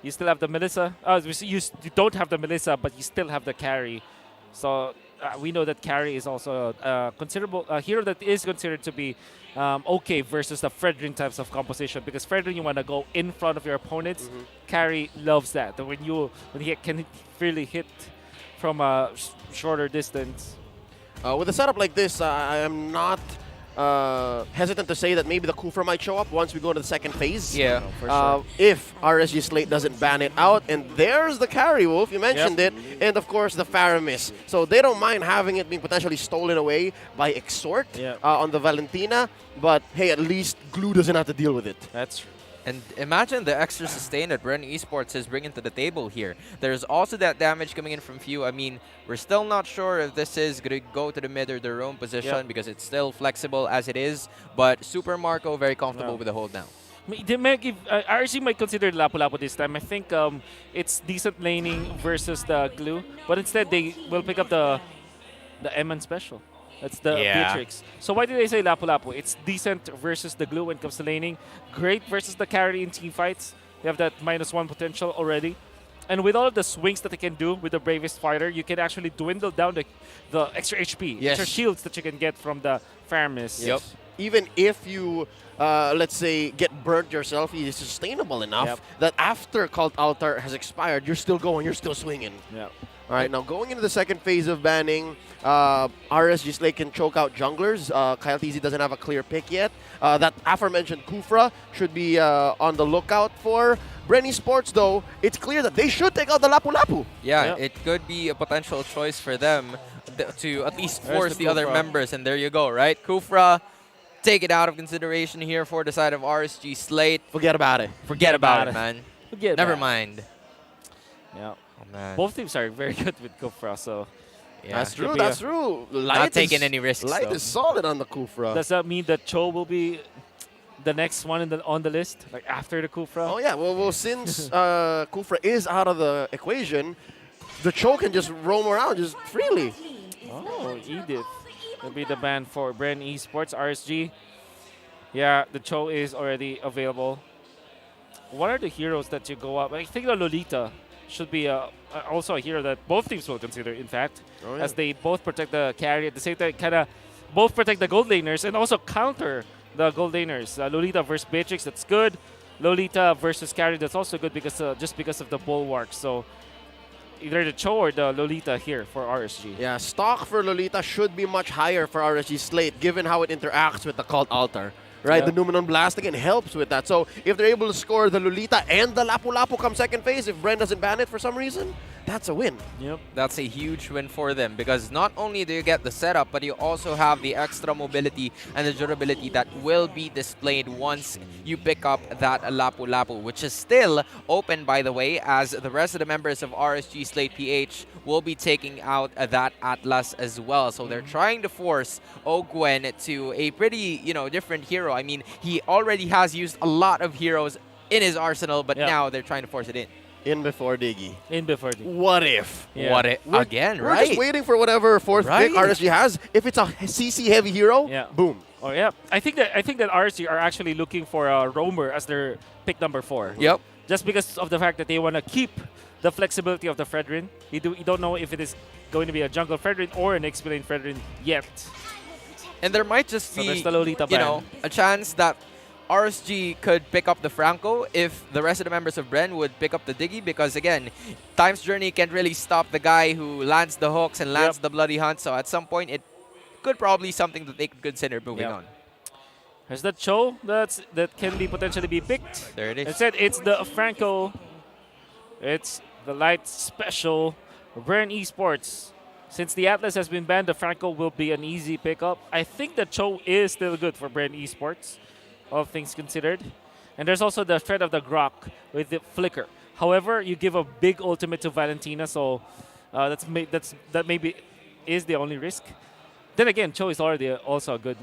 you still have the Melissa. You don't have the Melissa, but you still have the carry. So we know that carry is also a considerable hero that is considered to be okay versus the Fredrin types of composition. Because Fredrin, you want to go in front of your opponents. Carry loves that. When he can really hit from a shorter distance. With a setup like this, I am not hesitant to say that maybe the Kufra might show up once we go to the second phase. Yeah, for sure. If RSG Slate doesn't ban it out. And there's the Carry Wolf, you mentioned it. And of course, the Faramis. So they don't mind having it being potentially stolen away by Exhort on the Valentina. But hey, at least Glue doesn't have to deal with it. That's true. And imagine the extra sustain that Bren Esports is bringing to the table here. There's also that damage coming in from Few. I mean, we're still not sure if this is going to go to the mid or the roam position because it's still flexible as it is. But Super Marco very comfortable with the hold now. They might give, RC might consider Lapu-Lapu this time. I think it's decent laning versus the Glue. But instead, they will pick up the Eman special. That's the Beatrix. So why did I say Lapu-Lapu? It's decent versus the Glue when it comes to laning. Great versus the carry in team fights. You have that -1 potential already. And with all of the swings that they can do with the Bravest Fighter, you can actually dwindle down the extra HP, extra shields that you can get from the Faramis. Yep. Even if you, let's say, get burnt yourself, it is sustainable enough that after Cult Altar has expired, you're still going, you're still swinging. Yeah. All right, now going into the second phase of banning, RSG Slate can choke out junglers. Kyle TZ doesn't have a clear pick yet. That aforementioned Kufra should be on the lookout for. Bren Esports, though, it's clear that they should take out the Lapu Lapu. Yeah, it could be a potential choice for them to at least force the other members, and there you go, right? Kufra, take it out of consideration here for the side of RSG Slate. Forget about it. Forget about it, man. Never about it. mind. Yeah. Oh, man. Both teams are very good with Kufra, so... Yeah. That's true, that's true. Not taking any risks, Light though. is solid on the Kufra. Does that mean that Cho will be the next one on the list, like after the Kufra? Oh, yeah. Well since Kufra is out of the equation, the Cho can just roam around just freely. Oh, Edith will be the ban for Bren Esports, RSG. Yeah, the Cho is already available. What are the heroes that you go up? I think the Lolita should be also a hero that both teams will consider, in fact, as they both protect the carry at the same time, kind of both protect the gold laners and also counter the gold laners. Lolita versus Beatrix, that's good. Lolita versus carry, that's also good because just because of the bulwark. So either the Cho or the Lolita here for RSG. Yeah, stock for Lolita should be much higher for RSG Slate, given how it interacts with the Cult Altar. Right, the Numenon Blast again helps with that. So if they're able to score the Lolita and the Lapu Lapu come second phase, if Bren doesn't ban it for some reason, that's a win. Yep. That's a huge win for them because not only do you get the setup, but you also have the extra mobility and the durability that will be displayed once you pick up that Lapu Lapu, which is still open, by the way, as the rest of the members of RSG Slate PH will be taking out that Atlas as well. So they're trying to force Ogwen to a pretty, different hero. I mean, he already has used a lot of heroes in his arsenal, but now they're trying to force it in. In before Diggy. In before Diggy. What if? Yeah. What if? Again, We're right? just waiting for whatever fourth pick RSG has. If it's a CC heavy hero, boom. Oh yeah, I think that RSG are actually looking for a roamer as their pick number 4. Yep. Just because of the fact that they want to keep the flexibility of the Fredrin. You don't know if it is going to be a jungle Fredrin or an X-Plane Fredrin yet. And there might just So be, there's the Lolita ban. a chance that RSG could pick up the Franco if the rest of the members of Bren would pick up the Diggy, because again, Time's Journey can't really stop the guy who lands the hooks and lands the Bloody Hunt, so at some point it could probably something that they could consider moving on. There's the Cho that can be potentially be picked. There it is. Instead, it's the Franco. It's the light special Bren Esports. Since the Atlas has been banned, the Franco will be an easy pickup. I think the Cho is still good for Bren Esports, all things considered. And there's also the threat of the Grok with the Flicker. However, you give a big ultimate to Valentina, so that maybe is the only risk. Then again, Cho is already also a good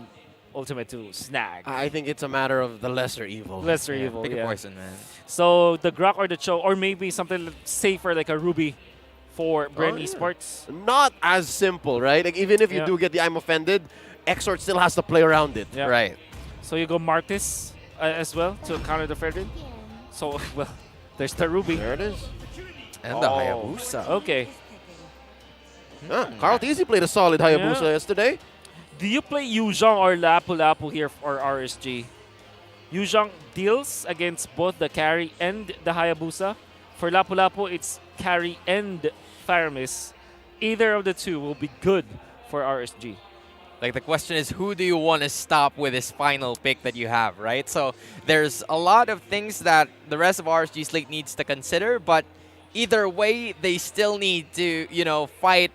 ultimate to snag. I think it's a matter of the lesser evil. Lesser evil, Pick a poison, man. So the Grok or the Cho, or maybe something safer like a Ruby for Bren Esports. Not as simple, right? Like even if you do get the I'm offended, Exort still has to play around it. Yeah. Right. So you go Martis as well to counter the Fredrin. So, well, there's the Ruby. There it is. And the Hayabusa. Okay. Carl Teasy played a solid Hayabusa yesterday. Do you play Yuzhong or Lapu Lapu here for RSG? Yuzhong deals against both the carry and the Hayabusa. For Lapu Lapu, it's carry and Faramis. Either of the two will be good for RSG. Like, the question is, who do you want to stop with this final pick that you have, right? So there's a lot of things that the rest of RSG Slate needs to consider, but either way, they still need to, fight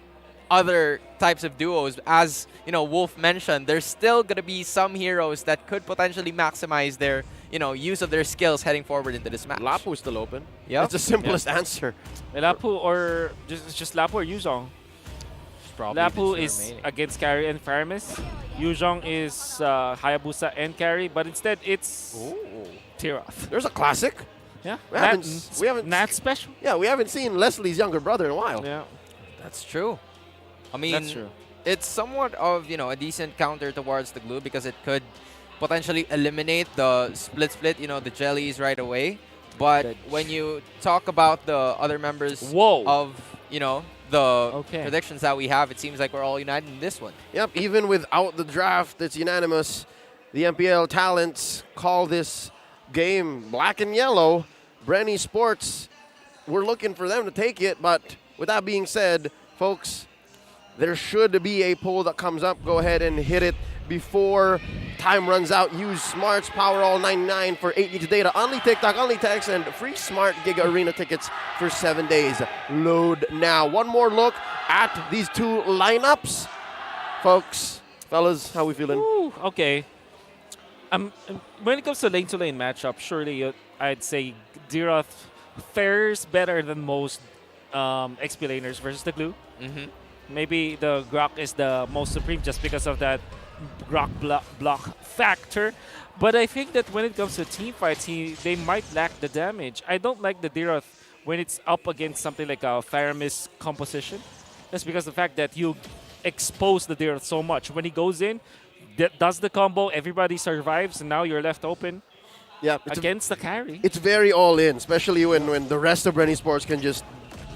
other types of duos. As, Wolf mentioned, there's still going to be some heroes that could potentially maximize their, use of their skills heading forward into this match. Lapu is still open. Yeah, it's the simplest answer. Lapu or just Lapu or Yuzhong? Lapu is against carry and Faramis. Yuzhong is Hayabusa and carry, but instead it's Tiroth. There's a classic. Yeah, we haven't Nat special. Yeah, we haven't seen Leslie's younger brother in a while. Yeah, that's true. I mean, that's true. It's somewhat of a decent counter towards the glue because it could potentially eliminate the split, the jellies right away. But when you talk about the other members of the predictions that we have, it seems like we're all united in this one. Yep, even without the draft, it's unanimous. The MPL talents call this game black and yellow. Bren Esports, we're looking for them to take it, but with that being said, folks, there should be a poll that comes up. Go ahead and hit it before time runs out. Use Smart's Powerall 99 for 8 gigs of data. Only TikTok, only text, and free Smart Giga Arena tickets for 7 days. Load now. One more look at these two lineups. Folks, fellas, how we feeling? Ooh, okay. When it comes to lane-to-lane matchup, surely I'd say Diroth fares better than most XP laners versus the Glue. Maybe the Grok is the most supreme just because of that Grok block factor. But I think that when it comes to team fights, they might lack the damage. I don't like the Diroth when it's up against something like a Faramis composition. That's because of the fact that you expose the Diroth so much. When he goes in, does the combo, everybody survives, and now you're left open against the carry. It's very all in, especially when the rest of Bren Esports can just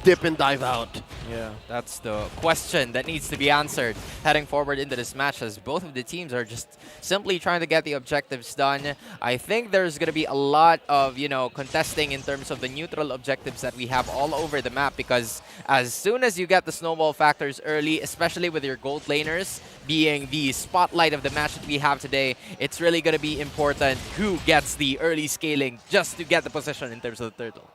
dip and dive out. Yeah, that's the question that needs to be answered heading forward into this match, as both of the teams are just simply trying to get the objectives done. I think there's going to be a lot of, contesting in terms of the neutral objectives that we have all over the map, because as soon as you get the snowball factors early, especially with your gold laners being the spotlight of the match that we have today, it's really going to be important who gets the early scaling just to get the position in terms of the turtle.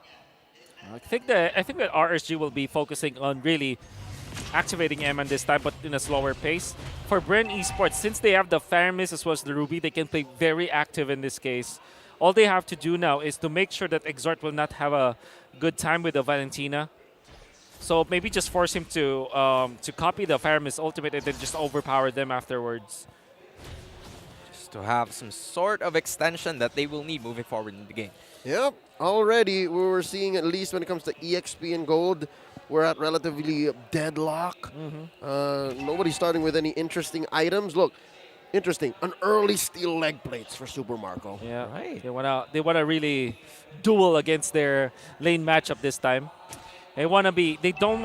I think that RSG will be focusing on really activating Eman this time, but in a slower pace. For Bren Esports, since they have the Faramis as well as the Ruby, they can play very active in this case. All they have to do now is to make sure that Exort will not have a good time with the Valentina. So maybe just force him to copy the Faramis ultimate and then just overpower them afterwards. Just to have some sort of extension that they will need moving forward in the game. Yep, already we were seeing, at least when it comes to EXP and gold, we're at relatively deadlock. Nobody's starting with any interesting items. Look, interesting, an early steel leg plates for Super Marco. Yeah, right. They wanna really duel against their lane matchup this time. They don't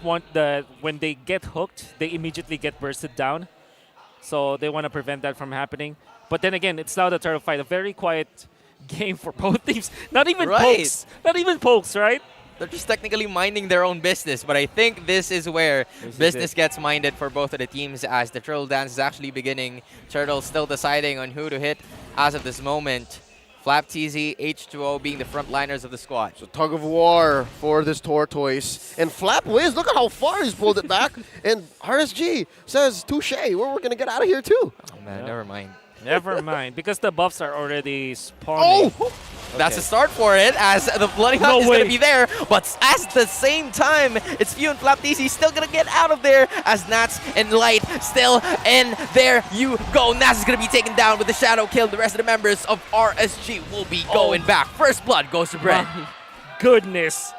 want that when they get hooked, they immediately get bursted down. So they want to prevent that from happening. But then again, it's now the turtle fight, a very quiet game for both teams. Not even pokes. Not even pokes, right? They're just technically minding their own business, but I think this is where business gets minded for both of the teams, as the turtle dance is actually beginning. Turtle still deciding on who to hit as of this moment. Flap TZ, H2O being the frontliners of the squad. It's a tug of war for this tortoise. And Flap wins. Look at how far he's pulled it back. And RSG says, touche, we're going to get out of here too. Oh man, never mind. Never mind, because the buffs are already spawning. Oh! That's a start for it, as the Bloody Hunt is going to be there. But at the same time, it's Few and Flap DC still going to get out of there, as Nats and Light still in. There you go. Nats is going to be taken down with the shadow kill. The rest of the members of RSG will be going back. First blood goes to Bren. My goodness.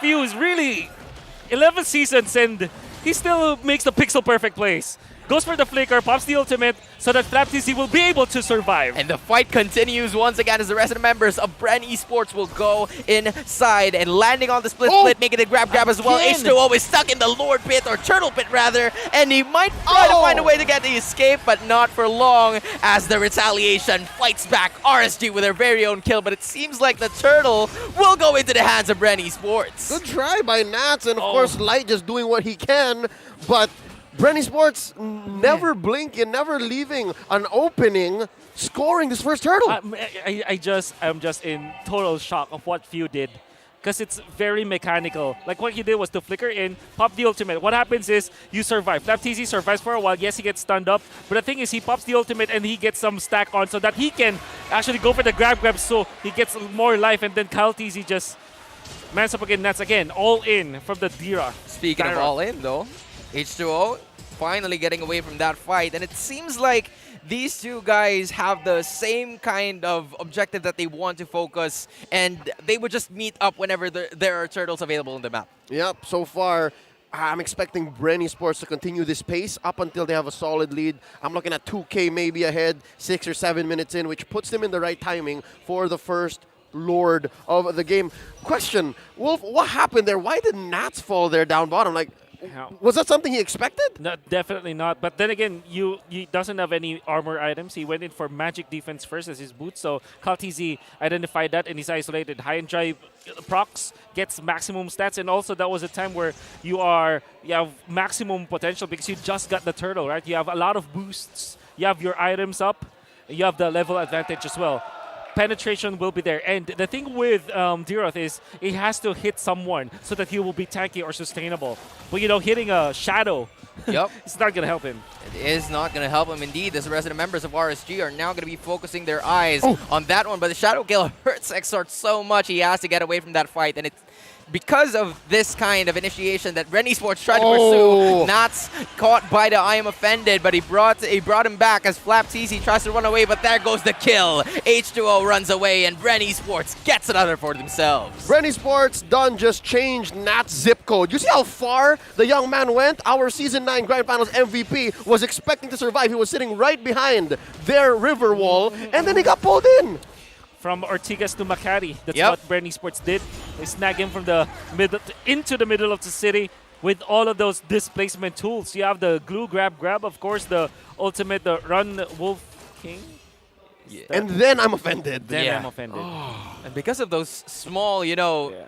Few is really 11 seasons and he still makes the pixel perfect plays. Goes for the flicker, pops the ultimate, so that Flap TC will be able to survive. And the fight continues once again as the rest of the members of Bren Esports will go inside and landing on the split, making the grab as well. H2O is stuck in the Lord Pit, or Turtle Pit rather, and he might try to find a way to get the escape, but not for long, as the retaliation fights back RSG with their very own kill, but it seems like the Turtle will go into the hands of Bren Esports. Good try by Nats, and of course Light just doing what he can, but Bren Esports never blinking, never leaving an opening, scoring this first turtle. I'm just in total shock of what Few did, because it's very mechanical. Like what he did was to flicker in, pop the ultimate. What happens is you survive. Flap TZ survives for a while. Yes, he gets stunned up, but the thing is he pops the ultimate and he gets some stack on so that he can actually go for the grab, so he gets more life, and then Kyle TZ just mans up again. That's again all in from the Dira. Speaking of all in though, H2O finally getting away from that fight, and it seems like these two guys have the same kind of objective that they want to focus, and they would just meet up whenever there are turtles available on the map. Yep, so far I'm expecting Bren Esports to continue this pace up until they have a solid lead. I'm looking at 2K maybe ahead, 6 or 7 minutes in, which puts them in the right timing for the first Lord of the game. Question, Wolf, what happened there? Why did Nats fall there down bottom? Like, Was that something he expected? No, definitely not. But then again, he doesn't have any armor items. He went in for magic defense first as his boots. So Kaltizi identified that and he's isolated. High and dry procs gets maximum stats, and also that was a time where you have maximum potential because you just got the turtle, right? You have a lot of boosts. You have your items up. You have the level advantage as well. Penetration will be there. And the thing with Diroth is he has to hit someone so that he will be tanky or sustainable. But, hitting a shadow, it's not going to help him. It is not going to help him indeed. The resident members of RSG are now going to be focusing their eyes on that one. But the shadow kill hurts Exort so much he has to get away from that fight. And it's because of this kind of initiation that Bren Esports tried to pursue. Nats caught by the I am offended, but he brought him back as Flap TC tries to run away, but there goes the kill. H2O runs away, and Bren Esports gets another for themselves. Bren Esports done just changed Nat's zip code. You see how far the young man went? Our Season 9 Grand Finals MVP was expecting to survive. He was sitting right behind their river wall, and then he got pulled in. From Ortigas to Makati. That's what Bren Esports did. They snag him from the middle into the middle of the city with all of those displacement tools. You have the glue grab, of course, the ultimate, the run Wolf King. And then I'm offended. I'm offended. And because of those small,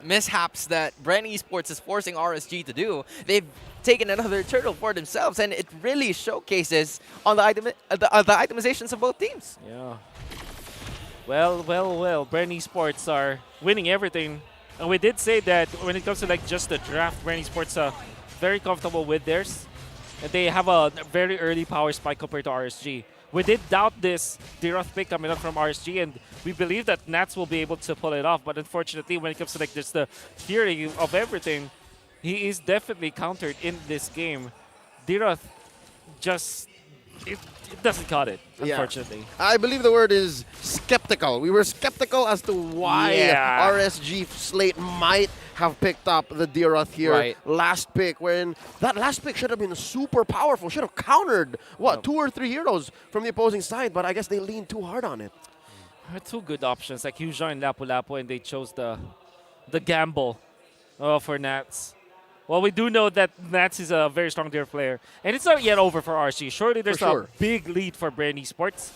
mishaps that Bren Esports is forcing RSG to do, they've taken another turtle for themselves, and it really showcases on the itemizations of both teams. Yeah. Well. Bren Esports are winning everything. And we did say that when it comes to just the draft, Bren Esports are very comfortable with theirs. And they have a very early power spike compared to RSG. We did doubt this Diroth pick coming up from RSG, and we believe that Nats will be able to pull it off. But unfortunately, when it comes to just the theory of everything, he is definitely countered in this game. Diroth just... It doesn't cut it, unfortunately. I believe the word is skeptical. We were skeptical as to why RSG slate might have picked up the Diroth here. Last pick, wherein that last pick should have been super powerful, should have countered, 2 or 3 heroes from the opposing side, but I guess they leaned too hard on it. Two good options, like Hujan and Lapu-Lapu, and they chose the gamble for Nats. Well, we do know that Nats is a very strong Diroth player. And it's not yet over for RSG. Surely there's a big lead for Bren Esports.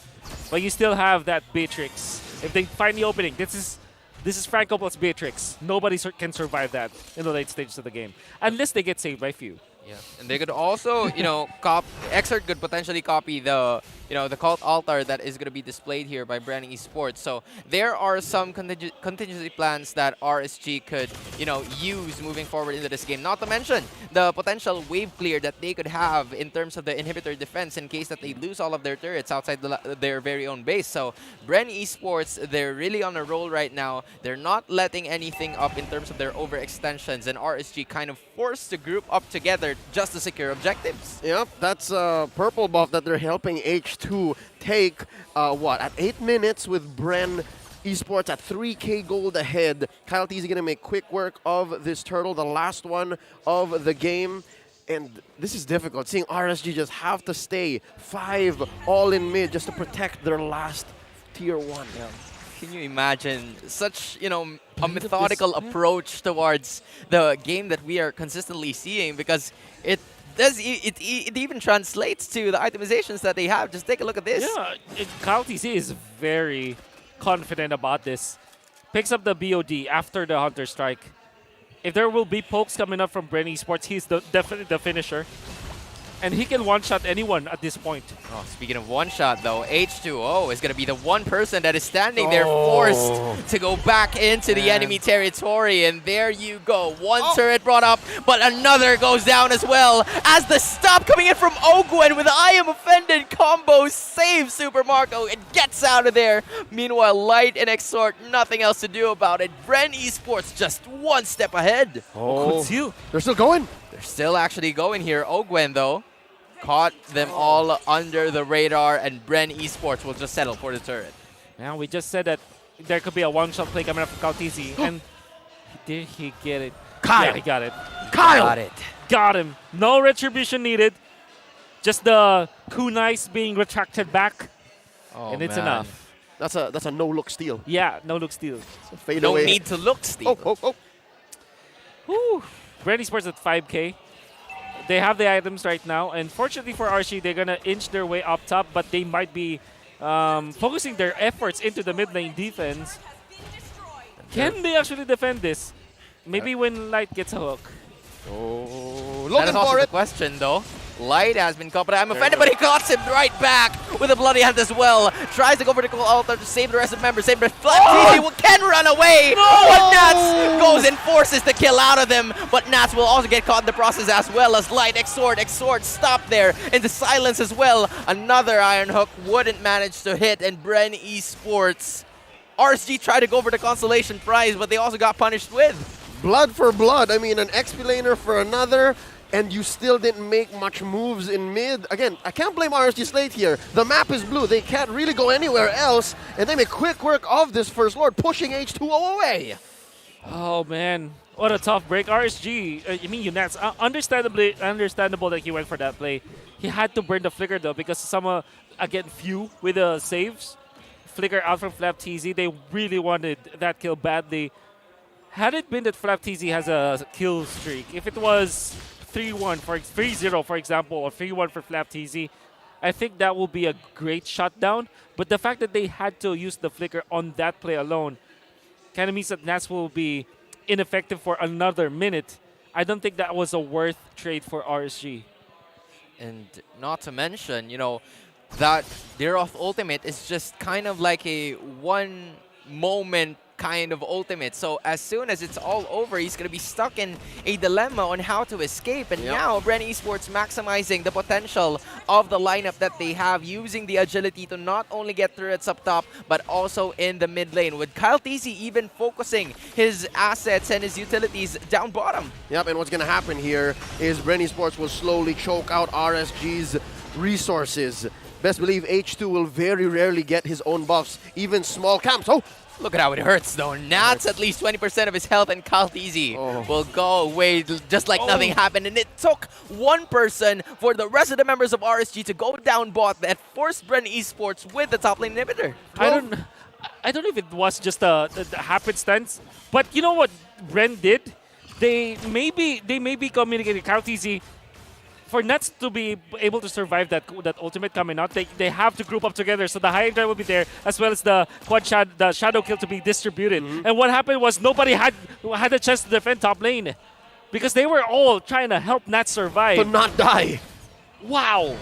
But you still have that Beatrix. If they find the opening, this is Franco plus Beatrix. Nobody can survive that in the late stages of the game. Unless they get saved by few. Yeah, and they could also, Exert could potentially copy the cult altar that is going to be displayed here by Bren Esports. So there are some contingency plans that RSG could, use moving forward into this game. Not to mention the potential wave clear that they could have in terms of the inhibitor defense in case that they lose all of their turrets outside their very own base. So Bren Esports, they're really on a roll right now. They're not letting anything up in terms of their overextensions, and RSG kind of forced to group up together just to secure objectives. Yep, that's a purple buff that they're helping H2 take, at 8 minutes with Bren Esports at 3K gold ahead. Kyle T is going to make quick work of this turtle, the last one of the game. And this is difficult, seeing RSG just have to stay 5 all in mid just to protect their last tier 1. Yeah. Can you imagine such, a methodical approach towards the game that we are consistently seeing, because it even translates to the itemizations that they have. Just take a look at this. Yeah, Kyle TC is very confident about this. Picks up the BOD after the Hunter Strike. If there will be pokes coming up from Bren Esports, he's definitely the finisher. And he can one-shot anyone at this point. Oh, speaking of one-shot, though, H2O is going to be the one person that is standing there forced to go back into the enemy territory. And there you go. One turret brought up, but another goes down as well. As the stop coming in from Ogwen with I am offended combo saves Super Marco and gets out of there. Meanwhile, Light and Exort, nothing else to do about it. Bren Esports just one step ahead. They're still going. They're still actually going here. Ogwen, though, caught them all under the radar, and Bren Esports will just settle for the turret. Now, we just said that there could be a one-shot play coming up from Kaltizi, and did he get it? Kyle! Yeah, he got it. Kyle! Got it. Got him. No retribution needed. Just the kunais being retracted back, and it's enough. That's a no-look steal. Yeah, no-look steal. Fade no away. need to look steal. Oh. Whew. Bren Esports at 5K. they have the items right now, and fortunately for RSG, they're gonna inch their way up top, but they might be focusing their efforts into the mid lane defense. Can they actually defend this? Maybe when Light gets a hook. Oh, that is also the question, though. Light has been caught, but I'm offended, but he caught him right back with a bloody hand as well. Tries to go for the altar to save the rest of the members. Save the Flat can run away. But Nats goes and forces the kill out of them. But Nats will also get caught in the process as well as Light. Exort stopped there in the silence as well. Another Iron Hook wouldn't manage to hit, and Bren Esports. RSG tried to go for the consolation prize, but they also got punished with blood for blood. I mean, an XP laner for another, and you still didn't make much moves in mid. Again, I can't blame RSG Slate here. The map is blue. They can't really go anywhere else, and they make quick work of this First Lord, pushing H2O away. Oh, man. What a tough break. RSG, I mean, Unats, understandable that he went for that play. He had to burn the flicker, though, because some, again, few with the saves. Flicker out from Flap TZ. They really wanted that kill badly. Had it been that Flap TZ has a kill streak, if it was 3-1 for 3-0 for example, or 3-1 for Flap TZ, I think that will be a great shutdown. But the fact that they had to use the flicker on that play alone kind of means that Nats will be ineffective for another minute. I don't think that was a worth trade for RSG. And not to mention, you know, that Deroth ultimate is just kind of like a one moment kind of ultimate. So as soon as it's all over, he's going to be stuck in a dilemma on how to escape. And now Bren Esports maximizing the potential of the lineup that they have, using the agility to not only get turrets up top, but also in the mid lane, with Kyle TZ even focusing his assets and his utilities down bottom. Yep, and what's going to happen here is Bren Esports will slowly choke out RSG's resources. Best believe H2 will very rarely get his own buffs, even small camps. Oh! Look at how it hurts, though. Nats at least 20% of his health, and Kaltizi will go away just like nothing happened. And it took one person for the rest of the members of RSG to go down bot that forced Bren Esports with the top lane inhibitor. I don't know if it was just a happenstance, but you know what Bren did? They maybe communicated Kaltizi. For Nets to be able to survive that ultimate coming out, they have to group up together. So the high drive will be there, as well as the the shadow kill to be distributed. And what happened was nobody had a chance to defend top lane, because they were all trying to help Nats survive. To not die. Wow.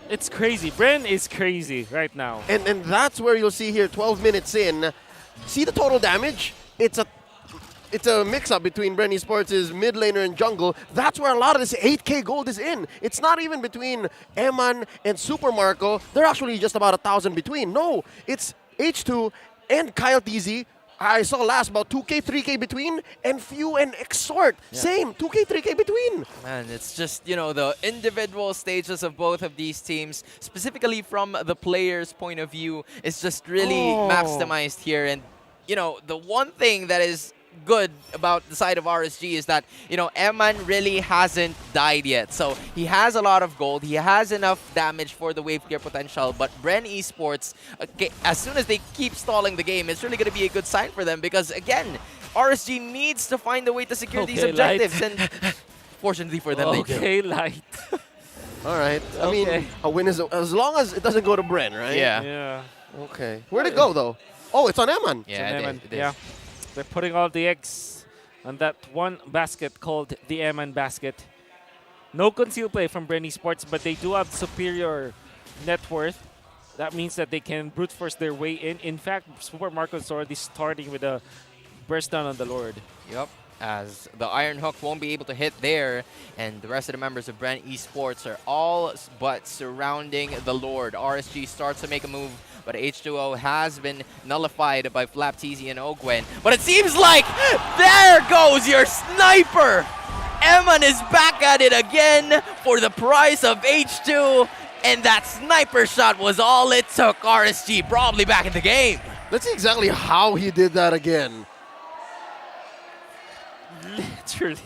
It's crazy. Bren is crazy right now. And that's where you'll see here, 12 minutes in, see the total damage? It's a mix-up between Bren Esports' mid laner and jungle. That's where a lot of this 8K gold is in. It's not even between Eman and Super Marco. They're actually just about 1,000 between. No, it's H2 and Kyle TZ. I saw last about 2K, 3K between, and Few and Exort. Same, 2K, 3K between. Man, it's just, you know, the individual stages of both of these teams, specifically from the player's point of view, is just really maximized here. And, you know, the one thing that is good about the side of RSG is that, you know, Eman really hasn't died yet. So he has a lot of gold. He has enough damage for the wave clear potential. But Bren Esports, as soon as they keep stalling the game, it's really going to be a good sign for them, because, again, RSG needs to find a way to secure these objectives. And fortunately for them, they do. Okay, Light. All right. I mean, a win is as long as it doesn't go to Bren, right? Yeah. Okay. Where'd it go, though? Oh, it's on Eman. Yeah, it is. Yeah. They're putting all the eggs on that one basket called the Eman basket. No concealed play from Bren Esports, but they do have superior net worth. That means that they can brute force their way in. In fact, Super Marco is already starting with a burst down on the Lord. Yep. As the Iron Hook won't be able to hit there, and the rest of the members of Bren Esports are all but surrounding the Lord. RSG starts to make a move, but H2O has been nullified by Flap TZ and Ogwen. But it seems like there goes your sniper! Eman is back at it again for the price of H2, and that sniper shot was all it took. RSG probably back in the game. Let's see exactly how he did that again. Literally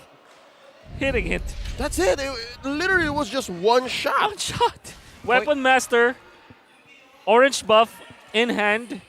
hitting it. That's it. It literally was just one shot. One shot. Weapon Master, orange buff in hand.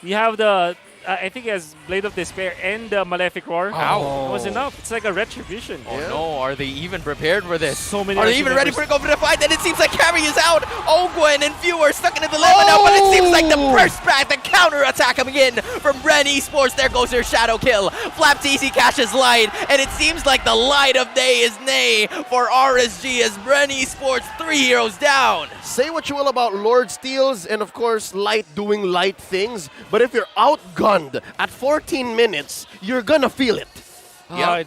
You have the I think he has Blade of Despair and Malefic Roar. Ow. It was enough. It's like a retribution. Oh no, are they even prepared for this? So many Are they RC even ready members. for a competitive fight? And it seems like Carry is out. Ogwen and Few are stuck in the dilemma now, but it seems like the burst back, the counter attack coming in from Bren Esports. There goes their shadow kill. Flapteasy catches light, and it seems like the light of day is nay for RSG as Bren Esports 3 heroes down. Say what you will about Lord Steals and, of course, Light doing Light things, but if you're outgunned at 14 minutes, you're gonna feel it.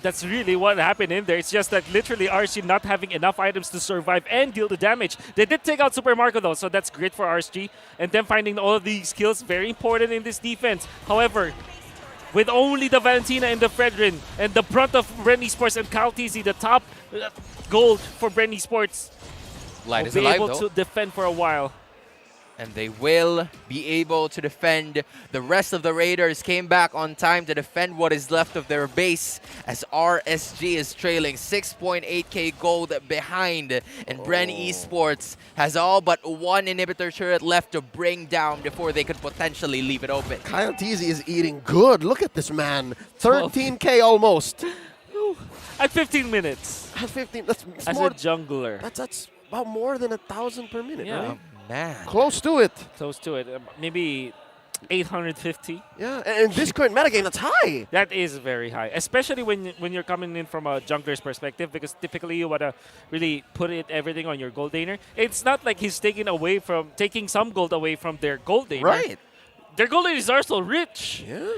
That's really what happened in there. It's just that literally RSG not having enough items to survive and deal the damage. They did take out Super Marco though, so that's great for RSG. And then finding all of these skills, very important in this defense. However, with only the Valentina and the Fredrin and the brunt of Bren Esports and Kaltizi, the top gold for Bren Esports, Light will is be alive able though. to defend for a while. And they will be able to defend. The rest of the Raiders came back on time to defend what is left of their base as RSG is trailing 6.8k gold behind. And Bren Esports has all but one inhibitor turret left to bring down before they could potentially leave it open. Kyle Teasy is eating good. Look at this man. 13k almost. At 15 minutes. At 15, that's As more, a jungler. That's about more than 1,000 per minute, Yeah. right? Man. Close to it. Close to it. Maybe 850. Yeah, and this current metagame, that's high. That is very high, especially when you're coming in from a jungler's perspective, because typically you want to really put everything on your gold laner. It's not like he's taking some gold away from their gold laner. Right. Their gold laners are so rich. Yeah.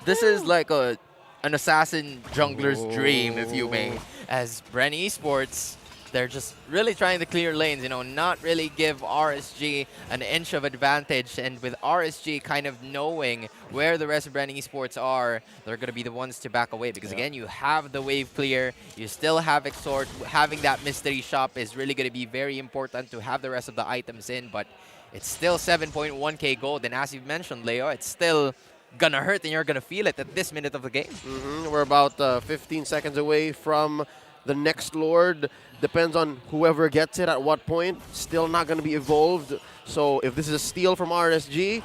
This is like an assassin jungler's dream, if you may. As Bren Esports, they're just really trying to clear lanes, not really give RSG an inch of advantage. And with RSG kind of knowing where the rest of Bren Esports are, they're going to be the ones to back away. Because again, you have the wave clear, you still have Exort. Having that mystery shop is really going to be very important to have the rest of the items in. But it's still 7.1k gold. And as you've mentioned, Leo, it's still gonna hurt and you're gonna feel it at this minute of the game. We're about 15 seconds away from the next Lord. Depends on whoever gets it at what point. Still not going to be evolved. So if this is a steal from RSG,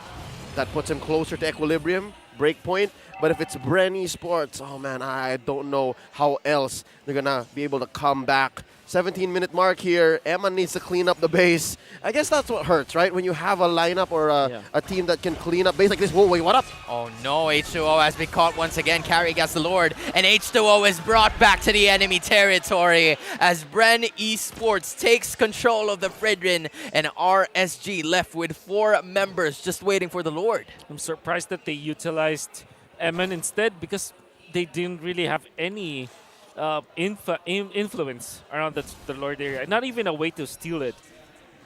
that puts him closer to equilibrium, breakpoint. But if it's Bren Esports, oh man, I don't know how else they're going to be able to come back. 17-minute mark here. Emma needs to clean up the base. I guess that's what hurts, right? When you have a lineup or a team that can clean up base like this. Whoa, wait, what up? Oh no, H2O has been caught once again. Carry gets the Lord, and H2O is brought back to the enemy territory as Bren Esports takes control of the Fridrin, and RSG left with 4 members just waiting for the Lord. I'm surprised that they utilized Eman instead, because they didn't really have any influence around the Lord area. Not even a way to steal it.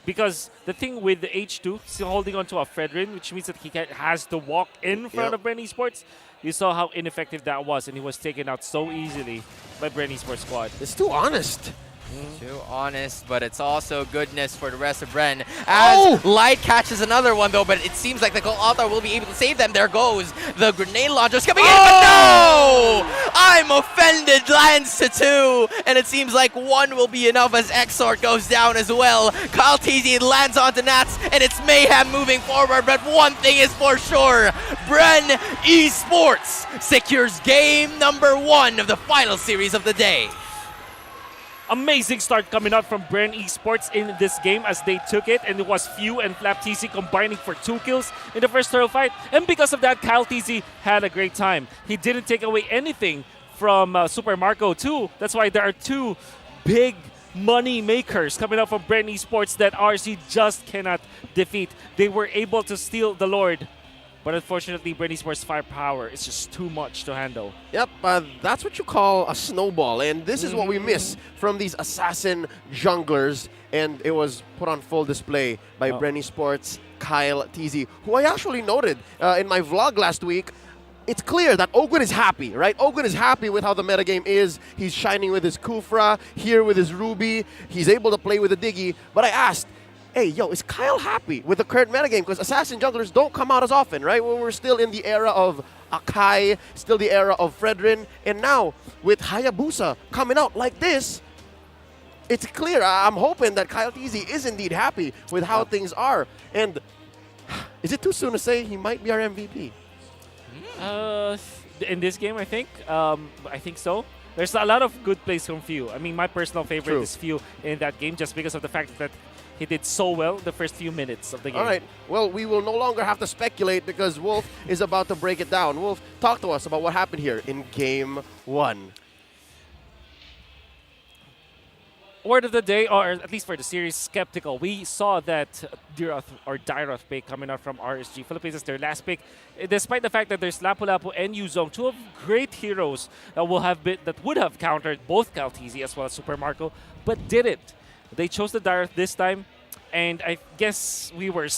Because the thing with the H2, still holding on to a Fredrin, which means that he has to walk in front of Bren Esports. You saw how ineffective that was, and he was taken out so easily by Bren Esports squad. It's too honest. Too honest, but it's also goodness for the rest of Bren. As Light catches another one, though, but it seems like the Gold Altar will be able to save them. There goes the grenade launchers coming in, but no! I'm offended, lands to 2, and it seems like 1 will be enough as Exort goes down as well. Kyle Teasy lands onto Nats, and it's mayhem moving forward, but one thing is for sure, Bren Esports secures game number 1 of the final series of the day. Amazing start coming out from Bren Esports in this game as they took it, and it was Few and Flapteasy combining for 2 kills in the first turtle fight. And because of that, Kyle Teasy had a great time. He didn't take away anything from Super Marco 2. That's why there are 2 big money makers coming out from Bren Esports that RC just cannot defeat. They were able to steal the Lord, but unfortunately, Bren Esports' firepower is just too much to handle. Yep, that's what you call a snowball, and this is what we miss from these assassin junglers, and it was put on full display by Bren Esports' Kyle Teasy, who I actually noted in my vlog last week. It's clear that Ogwen is happy, right? Ogwen is happy with how the metagame is. He's shining with his Kufra, here with his Ruby. He's able to play with the Diggy, but I asked, hey, yo, is Kyle happy with the current metagame? Because assassin junglers don't come out as often, right? We're still in the era of Akai, still the era of Fredrin, and now with Hayabusa coming out like this, it's clear. I'm hoping that Kyle Teasy is indeed happy with how things are. And is it too soon to say he might be our MVP? In this game, I think so. There's a lot of good plays from Few. I mean, my personal favorite is Few in that game just because of the fact that he did so well the first few minutes of the game. All right. Well, we will no longer have to speculate because Wolf is about to break it down. Wolf, talk to us about what happened here in Game 1. Word of the day, or at least for the series, skeptical. We saw that Diroth pick coming out from RSG Philippines as their last pick, despite the fact that there's Lapu-Lapu and Yuzong, two of great heroes that would have countered both Calteezy as well as Super Marco, but didn't. They chose the Diroth this time, and I guess we were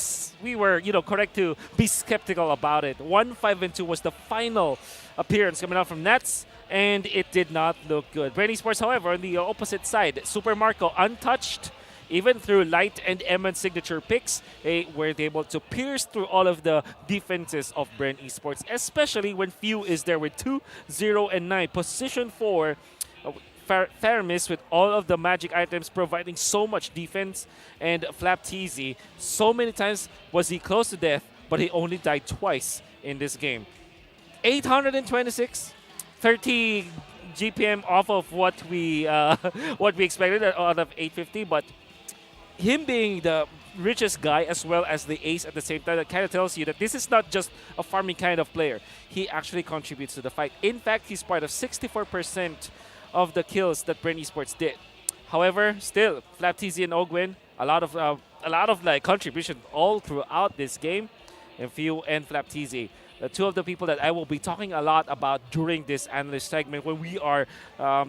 correct to be skeptical about it. 1-5-2 was the final appearance coming out from Nets, and it did not look good. Bren Esports, however, on the opposite side, Super Marco untouched, even through Light and Eman's signature picks, they were able to pierce through all of the defenses of Bren Esports, especially when Few is there with 2, 0, and 9. Position 4, Faramis with all of the magic items providing so much defense, and Flapteezy, so many times was he close to death, but he only died twice in this game. 826, 30 GPM off of what we expected out of 850, but him being the richest guy as well as the ace at the same time, that kind of tells you that this is not just a farming kind of player. He actually contributes to the fight. In fact, he's part of 64% of the kills that Bren Esports did. However, still, Flapteezy and Ogwin, a lot of like contribution all throughout this game, and Few and Flapteezy, the two of the people that I will be talking a lot about during this analyst segment when we are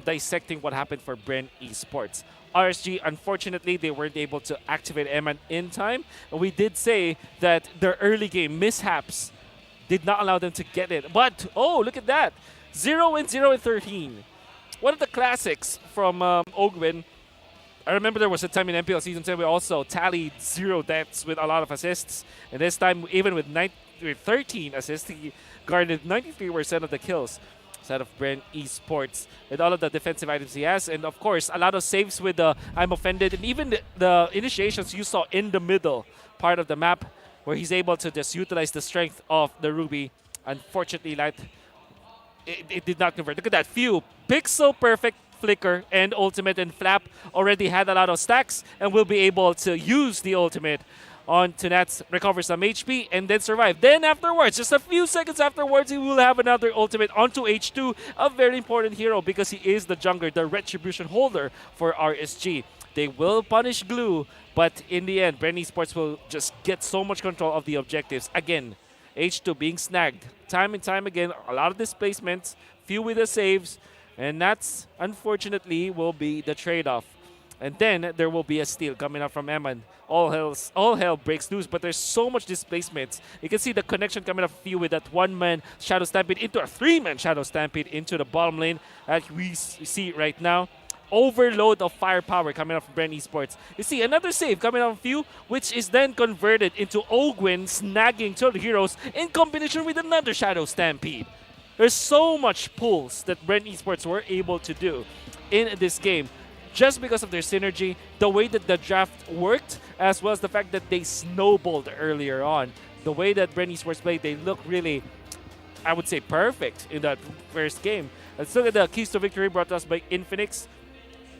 dissecting what happened for Bren Esports. RSG, unfortunately, they weren't able to activate Eman in time. We did say that their early game mishaps did not allow them to get it. But, oh, look at that. 0-0 and 13. One of the classics from Ogwin. I remember there was a time in MPL Season 10 we also tallied 0 deaths with a lot of assists. And this time, even with 13 assists, he guarded 93% of the kills instead of Bren Esports with all of the defensive items he has. And of course, a lot of saves with the I'm Offended, and even the initiations you saw in the middle part of the map where he's able to just utilize the strength of the Ruby. Unfortunately, Light, it did not convert. Look at that. Few pixel perfect flicker and ultimate, and Flap already had a lot of stacks and will be able to use the ultimate on to Nats, recover some HP, and then survive. Then afterwards, just a few seconds afterwards, he will have another ultimate onto H2, a very important hero because he is the jungler, the retribution holder for RSG. They will punish Glue, but in the end, Bren Esports will just get so much control of the objectives. Again, H2 being snagged time and time again, a lot of displacements, few with the saves, and that's unfortunately will be the trade-off. And then there will be a steal coming up from Eman. All hell breaks loose, but there's so much displacements. You can see the connection coming up Few with that one-man Shadow Stampede into a 3-man Shadow Stampede into the bottom lane as we see right now. Overload of firepower coming up from Bren Esports. You see another save coming out of Few, which is then converted into Ogwin snagging 2 heroes in combination with another Shadow Stampede. There's so much pulls that Bren Esports were able to do in this game just because of their synergy, the way that the draft worked, as well as the fact that they snowballed earlier on. The way that Bren Esports played, they look really, I would say, perfect in that first game. Let's look at the keys to victory brought to us by Infinix.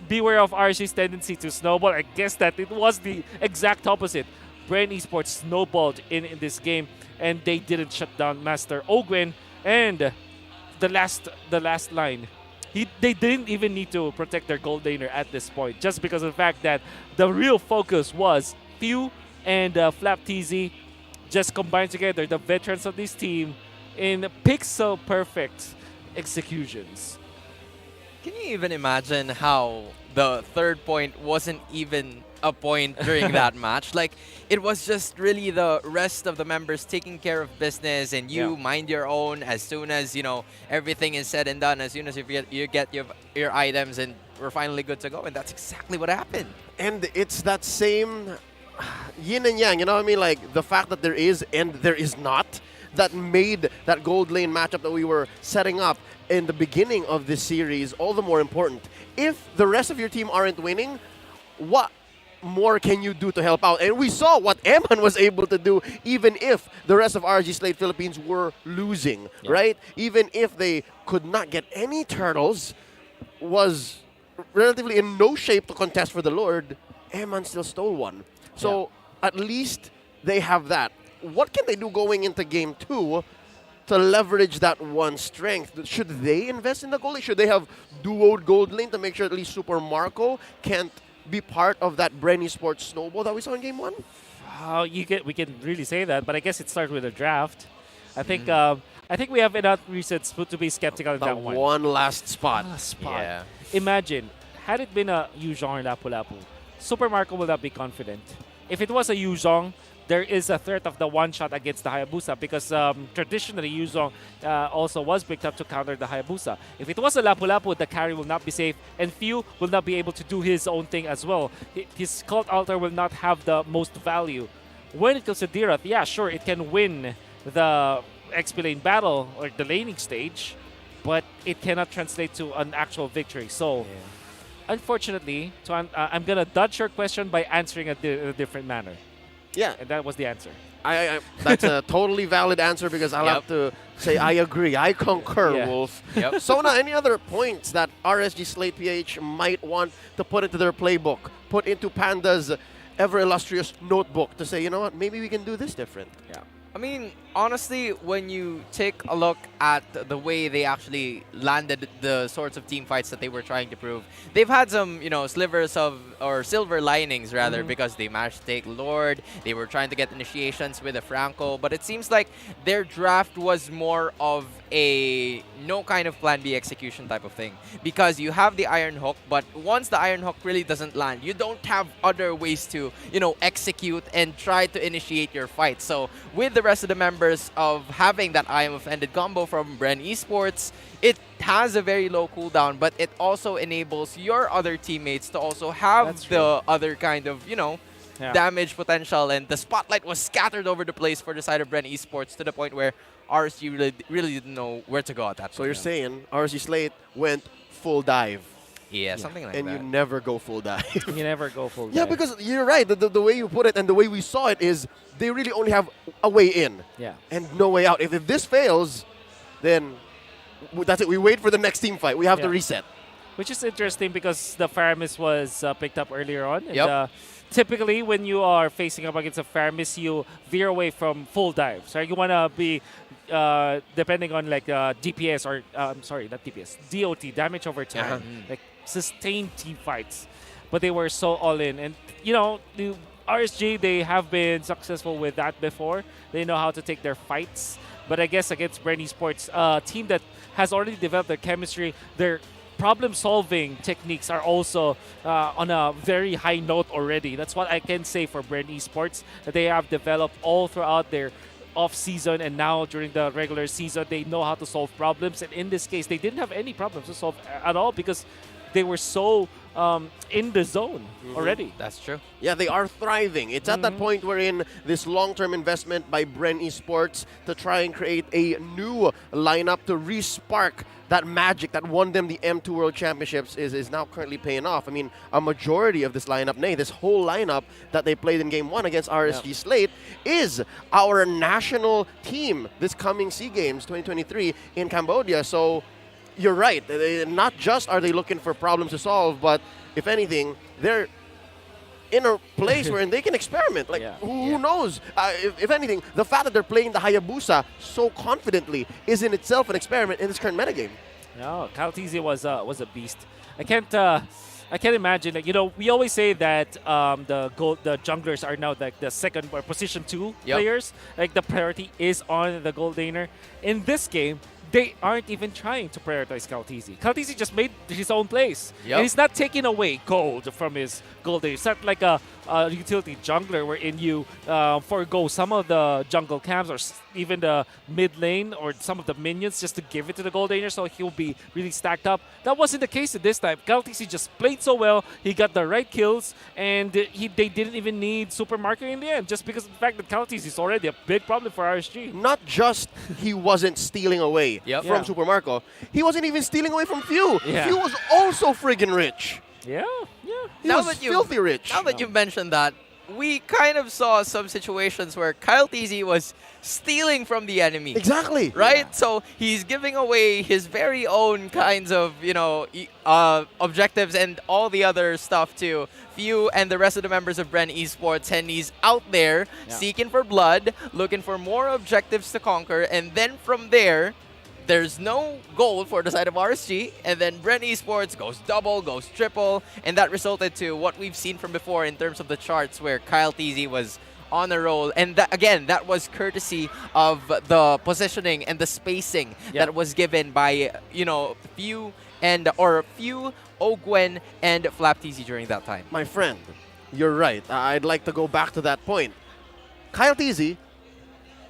Beware of RSG's tendency to snowball. I guess that it was the exact opposite. Bren Esports snowballed in this game, and they didn't shut down Master Ogwin. And the last line, they didn't even need to protect their gold laner at this point, just because of the fact that the real focus was Few and Flapteezy just combined together, the veterans of this team, in pixel perfect executions. Can you even imagine how the third point wasn't even a point during that match? Like, it was just really the rest of the members taking care of business, and you mind your own as soon as, you know, everything is said and done, as soon as you get your items, and we're finally good to go. And that's exactly what happened. And it's that same yin and yang, you know what I mean? Like, the fact that there is and there is not, that made that gold lane matchup that we were setting up in the beginning of this series all the more important. If the rest of your team aren't winning, what more can you do to help out? And we saw what Eman was able to do, even if the rest of RSG Slate Philippines were losing, right? Even if they could not get any turtles, was relatively in no shape to contest for the Lord, Eman still stole one. So at least they have that. What can they do going into game 2 to leverage that one strength? Should they invest in the goalie? Should they have duoed gold lane to make sure at least Super Marco can't be part of that Bren Esports snowball that we saw in game 1? We can really say that, but I guess it starts with a draft. I think we have enough reasons to be skeptical of that one. One last spot. Yeah. Imagine, had it been a Yuzhong or Lapu-Lapu, Super Marco would not be confident. If it was a Yuzhong, there is a threat of the one-shot against the Hayabusa because traditionally Yuzhong also was picked up to counter the Hayabusa. If it was a Lapu-Lapu, the carry will not be safe, and Few will not be able to do his own thing as well. His Cult Altar will not have the most value. When it comes to Dirath, yeah, sure, it can win the XP lane battle or the laning stage, but it cannot translate to an actual victory. So, unfortunately, I'm going to dodge your question by answering in a different manner. Yeah. And that was the answer. That's a totally valid answer because I'll have to say I agree. I concur, Wolf. Sona, any other points that RSG Slate PH might want to put into their playbook, put into Panda's ever-illustrious notebook to say, you know what, maybe we can do this different? Yeah. I mean, honestly, when you take a look at the way they actually landed the sorts of team fights that they were trying to prove, they've had some, slivers of, or silver linings rather, because they managed to take Lord, they were trying to get initiations with a Franco, but it seems like their draft was more of a no kind of plan B execution type of thing, because you have the Iron Hook, but once the Iron Hook really doesn't land, you don't have other ways to, execute and try to initiate your fight. So with the rest of the members of having that I Am Offended combo from Bren Esports, it has a very low cooldown, but it also enables your other teammates to also have the other kind of, damage potential, and the spotlight was scattered over the place for the side of Bren Esports to the point where RSG really didn't know where to go at that point. So you're saying RSG Slate went full dive. Yeah, something like that. And you never go full dive. You never go full dive. Yeah, because you're right. The way you put it and the way we saw it is they really only have a way in and no way out. If this fails, then that's it. We wait for the next team fight. We have to reset. Which is interesting because the Faramis was picked up earlier on. And, typically, when you are facing up against a Faramis, you veer away from full dives. So you want to be, depending on like DPS or, I'm sorry, not DPS, DOT, damage over time, like sustained team fights. But they were so all in. And, the RSG, they have been successful with that before. They know how to take their fights. But I guess against Bren Esports, a team that has already developed their chemistry, their problem-solving techniques are also on a very high note already. That's what I can say for Bren Esports, that they have developed all throughout their off-season and now during the regular season. They know how to solve problems. And in this case, they didn't have any problems to solve at all because they were so in the zone already. That's true. Yeah, they are thriving. It's at that point wherein this long-term investment by Bren Esports to try and create a new lineup to re-spark that magic that won them the M2 World Championships is now currently paying off. I mean, a majority of this lineup, this whole lineup that they played in Game 1 against RSG Slate is our national team this coming SEA Games 2023 in Cambodia. So you're right. Not just are they looking for problems to solve, but if anything, they're in a place where they can experiment. Like, who knows? If anything, the fact that they're playing the Hayabusa so confidently is in itself an experiment in this current metagame. No, Kaltizi was a beast. I can't imagine. Like, we always say that the junglers are now like the second or position 2 players. Like the priority is on the gold laner. In this game, they aren't even trying to prioritize Kaltizi. Kaltizi just made his own place. And he's not taking away gold from his gold. It's not like a utility jungler wherein you forego some of the jungle camps or even the mid lane or some of the minions just to give it to the gold laner so he'll be really stacked up. That wasn't the case at this time. Kaltizi just played so well. He got the right kills and they didn't even need Super Marco in the end just because of the fact that Kaltizi is already a big problem for RSG. Not just he wasn't stealing away from Super Marco, he wasn't even stealing away from Few. Few was also friggin' rich. Yeah. He was filthy rich. Now that you mentioned that, we kind of saw some situations where Kyle TZ was stealing from the enemy. Exactly. Right? Yeah. So he's giving away his very own kinds of, objectives and all the other stuff to Few and the rest of the members of Bren Esports. And he's out there seeking for blood, looking for more objectives to conquer. And then from there, there's no goal for the side of RSG, and then Bren Esports goes double, goes triple, and that resulted to what we've seen from before in terms of the charts where Kyle TZ was on a roll. And that was courtesy of the positioning and the spacing that was given by, Few, Ogwen, and Flap TZ during that time. My friend, you're right. I'd like to go back to that point. Kyle TZ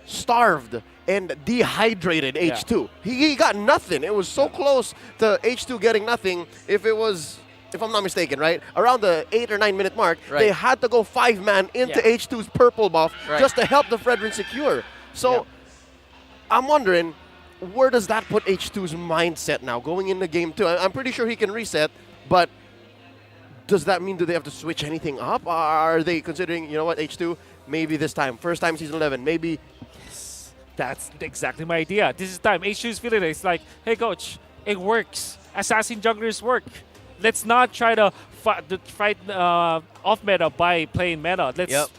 starved and dehydrated H2. He got nothing. It was so close to H2 getting nothing. If I'm not mistaken, right? Around the 8 or 9 minute mark, they had to go 5-man into H2's purple buff just to help the Fredrin secure. So I'm wondering, where does that put H2's mindset now going into game 2? I'm pretty sure he can reset, but does that mean do they have to switch anything up? Are they considering, you know what, H2, maybe this time, first time season 11, maybe. That's exactly my idea. This is time. H2 is feeling it. It's like, hey, coach, it works. Assassin junglers work. Let's not try to fight off meta by playing meta.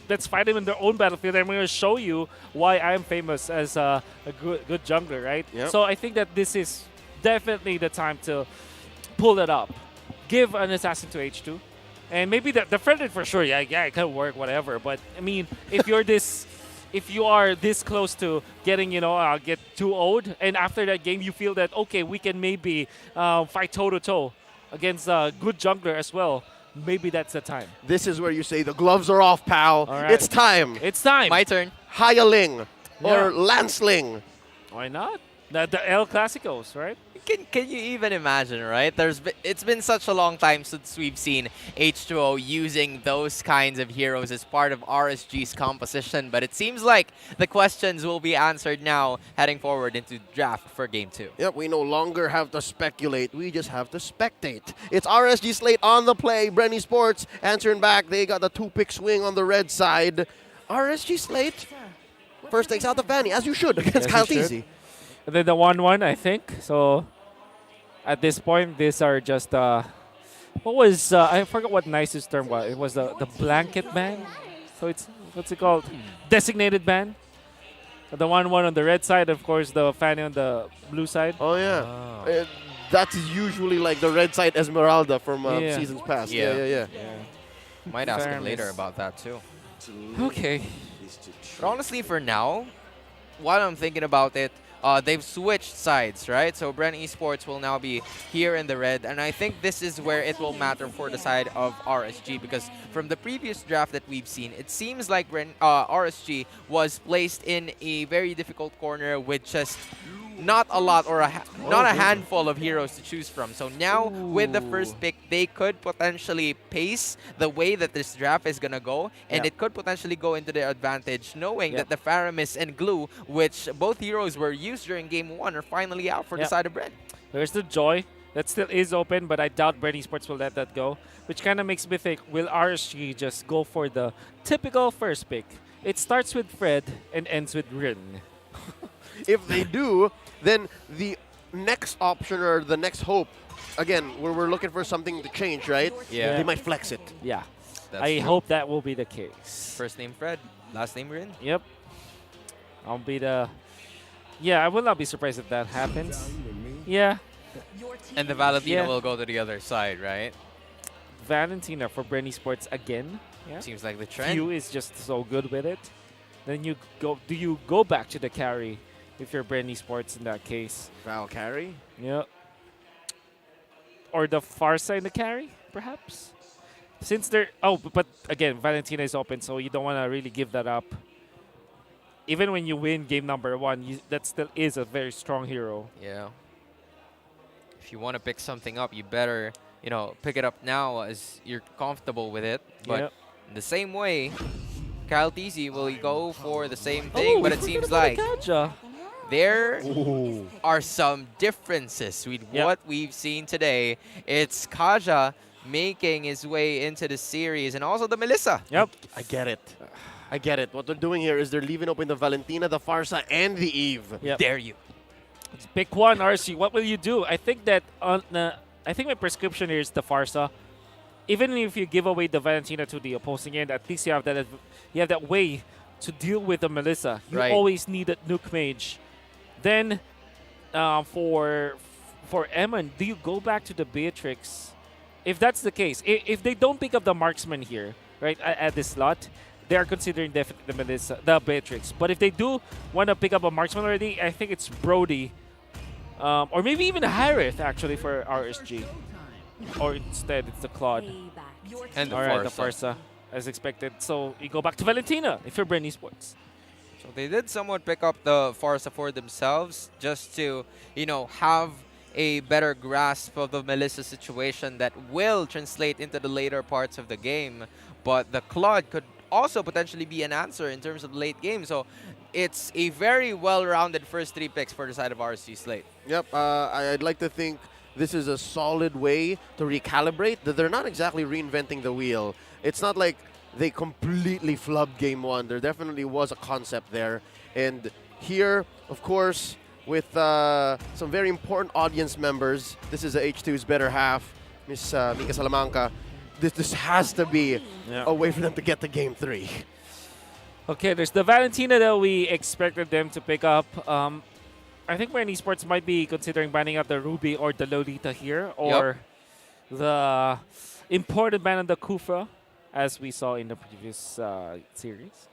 Let's fight them in their own battlefield. I'm going to show you why I'm famous as a good jungler, right? So I think that this is definitely the time to pull it up. Give an assassin to H2. And maybe the Fredrin for sure, it can work, whatever. But, I mean, if you're this... If you are this close to getting, get 2-0'd, and after that game you feel that, okay, we can maybe fight toe-to-toe against a good jungler as well, maybe that's the time. This is where you say the gloves are off, pal. Right. It's time. It's time. My turn. Hayaling or Lanceling. Why not? The El Clasicos, right? Can you even imagine, right? It's been such a long time since we've seen H2O using those kinds of heroes as part of RSG's composition, but it seems like the questions will be answered now heading forward into draft for Game 2. Yep, we no longer have to speculate. We just have to spectate. It's RSG slate on the play. Bren Esports answering back. They got the 2-pick swing on the red side. RSG slate first takes out the Fanny, as you should, against Kyle TZ. And then the 1-1, I think. So at this point, these are just what was I forgot what nicest term was. It was the blanket ban. So it's what's it called? Designated ban. The 1-1 on the red side, of course. The Fanny on the blue side. Oh yeah, that's usually like the red side Esmeralda from seasons past. Yeah. Might ask him later about that too. Okay. But honestly, for now, while I'm thinking about it, they've switched sides, right? So Bren Esports will now be here in the red, and I think this is where it will matter for the side of RSG, because from the previous draft that we've seen, it seems like RSG was placed in a very difficult corner with just not a lot or not a handful of heroes to choose from. So now with the first pick, they could potentially pace the way that this draft is going to go, and it could potentially go into their advantage, knowing that the Faramis and Glue, which both heroes were used during Game 1, are finally out for the side of Bren. There's the Joy. That still is open, but I doubt Bren Esports will let that go, which kind of makes me think, will RSG just go for the typical first pick? It starts with Fred and ends with Rin. If they do, then the next option or the next hope, again, where we're looking for something to change, right? Yeah. They might flex it. Yeah. That's I true. hope that will be the case. First name Fred, last name Rin. Yep. I'll be the... Yeah, I will not be surprised if that happens. Yeah. And the Valentina will go to the other side, right? Valentina for Bren Esports again. Yeah. Seems like the trend. Few is just so good with it. Then you go. Do you go back to the carry if you're Bren Esports in that case? Val carry? Yeah. Or the far side the carry, perhaps? Since they're... Oh, but again, Valentina is open, so you don't want to really give that up. Even when you win game number 1, that still is a very strong hero. Yeah. If you want to pick something up, you better, pick it up now as you're comfortable with it. But in the same way, Kyle TZ will go for the same thing, but it seems like there are some differences with what we've seen today. It's Kaja making his way into the series, and also the Melissa. Yep. I get it. I get it. What they're doing here is they're leaving open the Valentina, the Farsa, and the Eve. Yep. Dare you. Pick one, RSG. What will you do? I think that I think my prescription here is the Farsa. Even if you give away the Valentina to the opposing end, at least you have that way to deal with the Melissa. You Right. always need a nuke mage. Then for Eman, do you go back to the Beatrix? If that's the case, if they don't pick up the marksman here, right, at this slot, they are considering definitely the Melissa, the Beatrix. But if they do want to pick up a marksman already, I think it's Brody, or maybe even Harith actually for RSG, or instead it's the Claude And the Alright, the Farsa. Farsa as expected. So you go back to Valentina if you're Bren Esports. So they did somewhat pick up the Farsa for themselves just to, have a better grasp of the Melissa situation that will translate into the later parts of the game. But the Claude could also potentially be an answer in terms of late game. So it's a very well-rounded first 3 picks for the side of RSG slate. Yep, I'd like to think this is a solid way to recalibrate, that they're not exactly reinventing the wheel. It's not like they completely flubbed game 1. There definitely was a concept there. And here, of course, with some very important audience members, this is the H2's better half, Miss Mika Salamanca. This has to be a way for them to get to game 3. Okay, there's the Valentina that we expected them to pick up. I think Bren Esports might be considering banning out the Ruby or the Lolita here, or the imported ban on the Kufra, as we saw in the previous series.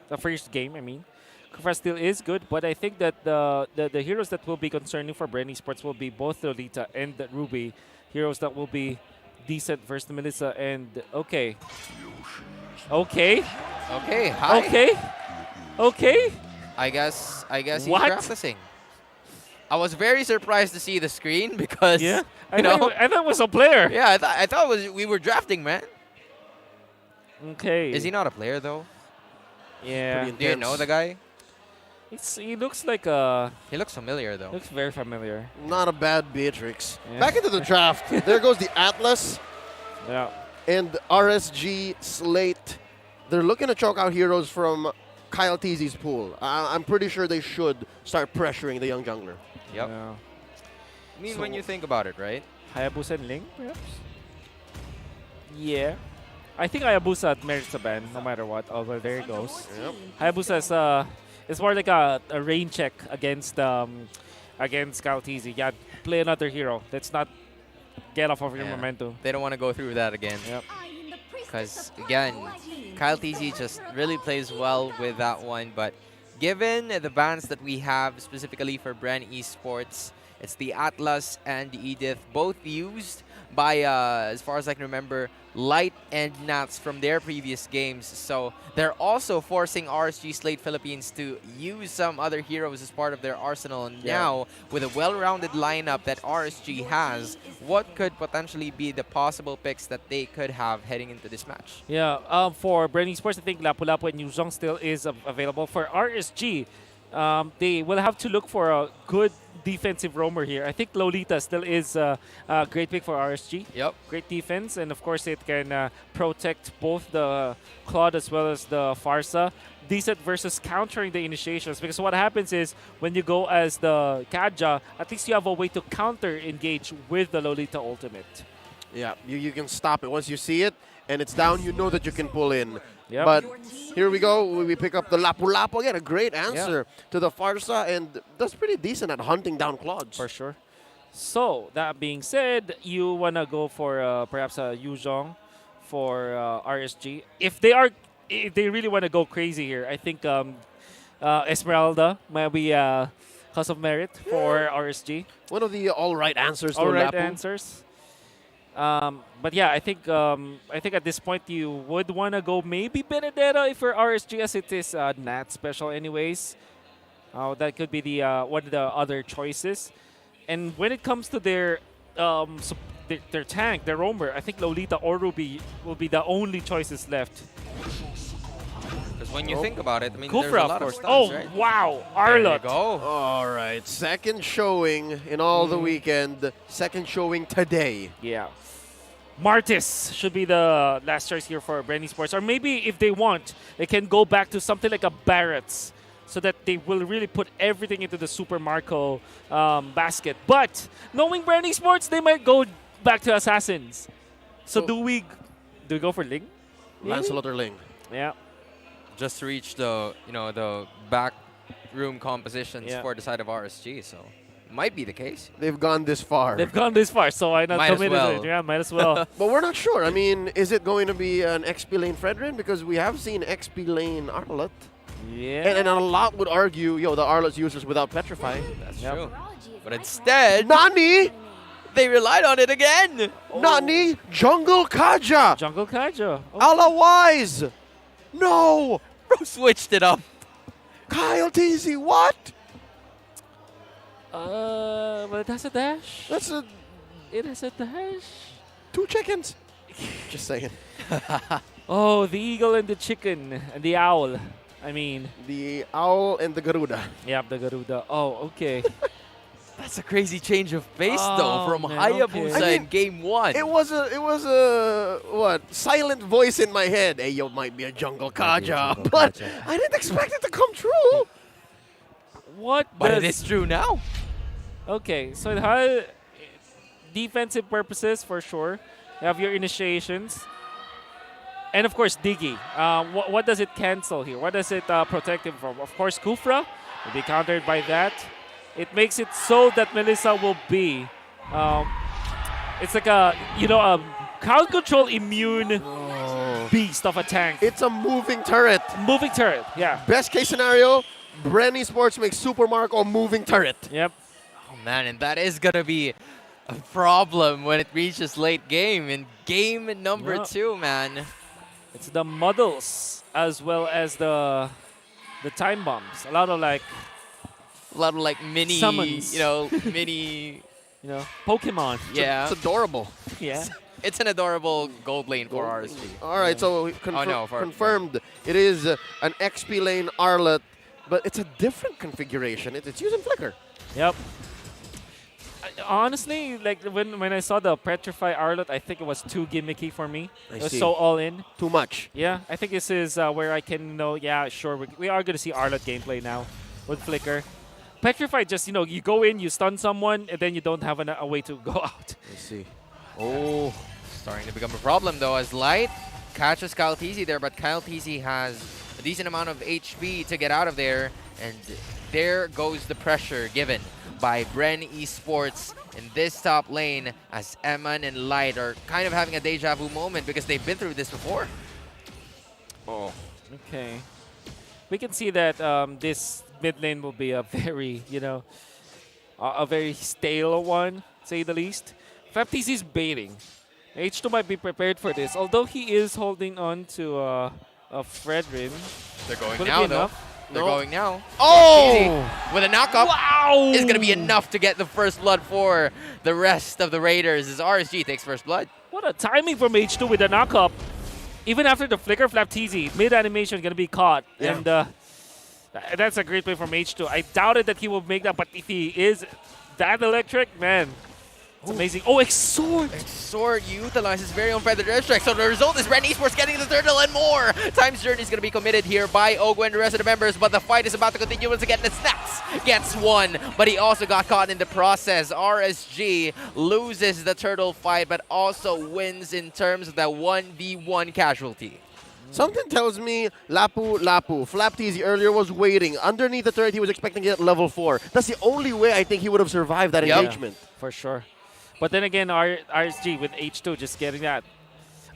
The first game, I mean. Kufra still is good, but I think that the heroes that will be concerning for Bren Esports will be both Lolita and the Ruby. Heroes that will be decent versus the Melissa, and okay. Okay, hi. Okay. I guess he's What? practicing. I was very surprised to see the screen because I thought it was a player. Yeah, I thought we were drafting, man. Okay. Is he not a player though? Yeah. Do you know the guy? He looks like a. He looks familiar though. Looks very familiar. Not a bad Beatrix. Yeah. Back into the draft. There goes the Atlas. Yeah. And RSG slate. They're looking to choke out heroes from Kyle Teasy's pool. I'm pretty sure they should start pressuring the young jungler. Yep. Yeah. I mean, when you think about it, right? Hayabusa and Ling, perhaps? Yeah. I think Hayabusa merits a ban, no matter what. Although there it goes. Yep. Hayabusa is more like a rain check against Kyle Teasy. Yeah, play another hero. Let's not get off of your momentum. They don't want to go through that again. Yep. Because, again, Kyle TZ just really plays well with that one. But given the bans that we have specifically for Bren Esports, it's the Atlas and the Edith, both used by, as far as I can remember, Light and Nats from their previous games. So they're also forcing RSG Slate Philippines to use some other heroes as part of their arsenal. And now, with a well-rounded lineup that RSG has, what could potentially be the possible picks that they could have heading into this match? Yeah, for Bren Esports, I think Lapu-Lapu and Yuzhong still is available. For RSG, they will have to look for a good defensive roamer here. I think Lolita still is a great pick for RSG. Yep. Great defense, and of course it can protect both the Claude as well as the Farsa. Decent versus countering the initiations, because what happens is when you go as the Kaja, at least you have a way to counter engage with the Lolita ultimate. Yeah, you can stop it. Once you see it and it's down, you know that you can pull in. Yep. But here we go. We pick up the Lapu-Lapu. Again, a great answer to the Farsa, and that's pretty decent at hunting down Claudes. For sure. So, that being said, you want to go for perhaps a Yuzhong for RSG. If they really want to go crazy here, I think Esmeralda might be cause of merit for RSG. One of the all right answers to All right Lapu. answers. But yeah, I think at this point you would want to go maybe Benedetta if you're RSG, as it is Nat special anyways. That could be the one of the other choices. And when it comes to their tank, their roamer, I think Lolita or Ruby will be the only choices left. Because when you think about it, I mean, Kufra, there's a lot of course. of stuns, right? Wow, There you Arlott. go. All right, second showing in all the weekend. Second showing today. Yeah. Martis should be the last choice here for Bren Esports. Or maybe if they want, they can go back to something like a Barrett's so that they will really put everything into the Super Marco basket. But knowing Bren Esports, they might go back to Assassins. So do we go for Ling? Lancelot or Ling? Yeah. Just to reach the the back room compositions for the side of RSG, so might be the case. They've gone this far. They've gone this far, so why not Might commit as well. it? Yeah, might as well. But we're not sure. I mean, is it going to be an XP lane Fredrin? Because we have seen XP lane Arlott. Yeah. And a lot would argue, the Arlott's useless without Petrify. That's true. But instead, Nani! They relied on it again. Nani! Jungle Kaja! Jungle Kaja. Alawise! No! Bro switched it up. Kyle TZ, what? But that's a dash. It is a dash. 2 chickens. Just saying. Oh, the eagle and the chicken and the owl. I mean, the owl and the Garuda. Yeah, the Garuda. Oh, okay. That's a crazy change of pace, though, from man, Hayabusa okay. in game 1. It was a silent voice in my head. Hey, yo, might be a Jungle Kaja, but I didn't expect it to come true. What? But it is true now. Okay, so how defensive purposes for sure. You have your initiations. And of course, Diggy. What does it cancel here? What does it protect him from? Of course, Kufra will be countered by that. It makes it so that Melissa will be, it's like a crowd control immune beast of a tank. It's a moving turret. Moving turret, yeah. Best case scenario, Bren Esports makes Super Marco a moving turret. Yep. Oh man, and that is gonna be a problem when it reaches late game in game number 2, man. It's the muddles as well as the time bombs. A lot of mini summons. mini Pokemon. Yeah. It's adorable. Yeah. It's an adorable gold lane for RSG. All right, so confirmed. It is an XP lane Arlott, but it's a different configuration. It's using Flicker. Yep. Honestly, like when I saw the Petrify Arlott, I think it was too gimmicky for me. It was so all in. Too much. Yeah, I think this is where I can yeah, sure, we are going to see Arlott gameplay now with Flicker. Petrify just, you go in, you stun someone, and then you don't have a way to go out. I see. Oh, starting to become a problem though, as Light catches Kyle TZ there, but Kyle TZ has a decent amount of HP to get out of there, and there goes the pressure given by Bren Esports in this top lane, as Eman and Light are kind of having a deja vu moment because they've been through this before. Oh, okay. We can see that this mid lane will be a very, a very stale one, say the least. FapTC is baiting. H2 might be prepared for this, although he is holding on to a Fredrin. They're going Will it now, be though. enough? They're going now. Oh! Easy. With a knockup. Wow! Is going to be enough to get the first blood for the rest of the Raiders as RSG takes first blood. What a timing from H2 with the knockup. Even after the flicker, FlapTZ, mid-animation going to be caught. Yeah. And that's a great play from H2. I doubted that he will make that, but if he is that electric, man, it's amazing. Oh, Exort! Exort utilizes very own Feather Air Strike, so the result is Bren Esports getting the turtle and more. Time's Journey is going to be committed here by Ogo and the rest of the members, but the fight is about to continue once again. The Snaps gets one, but he also got caught in the process. RSG loses the turtle fight, but also wins in terms of the 1v1 casualty. Something tells me Lapu. FlapTZ earlier was waiting. Underneath the turret, he was expecting it at level 4. That's the only way I think he would have survived that engagement. Yeah, for sure. But then again, RSG with H2 just getting that.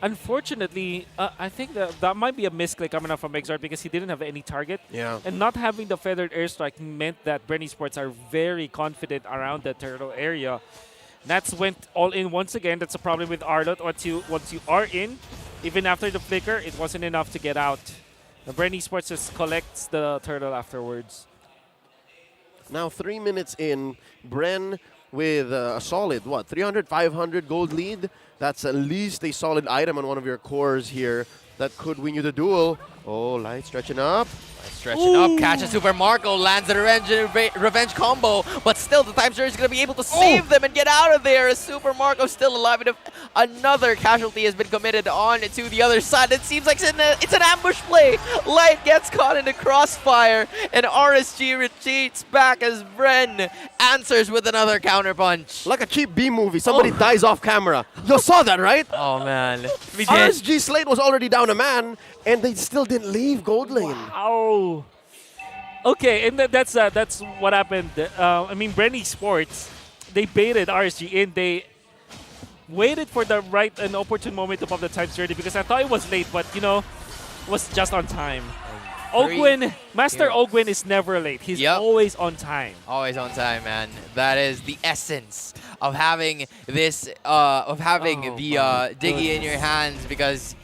Unfortunately, I think that might be a misclick coming up from Exort because he didn't have any target. Yeah. And not having the Feathered Airstrike meant that Bren Esports are very confident around the turtle area. Nats went all in once again. That's a problem with Arlott. Once you are in, even after the flicker, it wasn't enough to get out. The Bren Esports just collects the turtle afterwards. Now 3 minutes in, Bren with a solid, 300, 500 gold lead. That's at least a solid item on one of your cores here that could win you the duel. Oh, Light stretching up. Stretching up, catches Super Marco, lands the revenge combo, but still the Time Surge is going to be able to save them and get out of there. Super Marco still alive, and if another casualty has been committed on to the other side, it seems like it's an ambush play. Light gets caught in the crossfire, and RSG retreats back as Bren answers with another counter punch. Like a cheap B movie, somebody dies off camera. You saw that, right? Oh man, we did. RSG Slate was already down a man, and they still didn't leave Gold Lane. Wow. Okay, and that's what happened. I mean, Bren Esports, they baited RSG in. They waited for the right and opportune moment to pop the Time Surge because I thought it was late, but, you know, it was just on time. Master Ogwin is never late. He's always on time. Always on time, man. That is the essence of having this, Diggy in your hands, because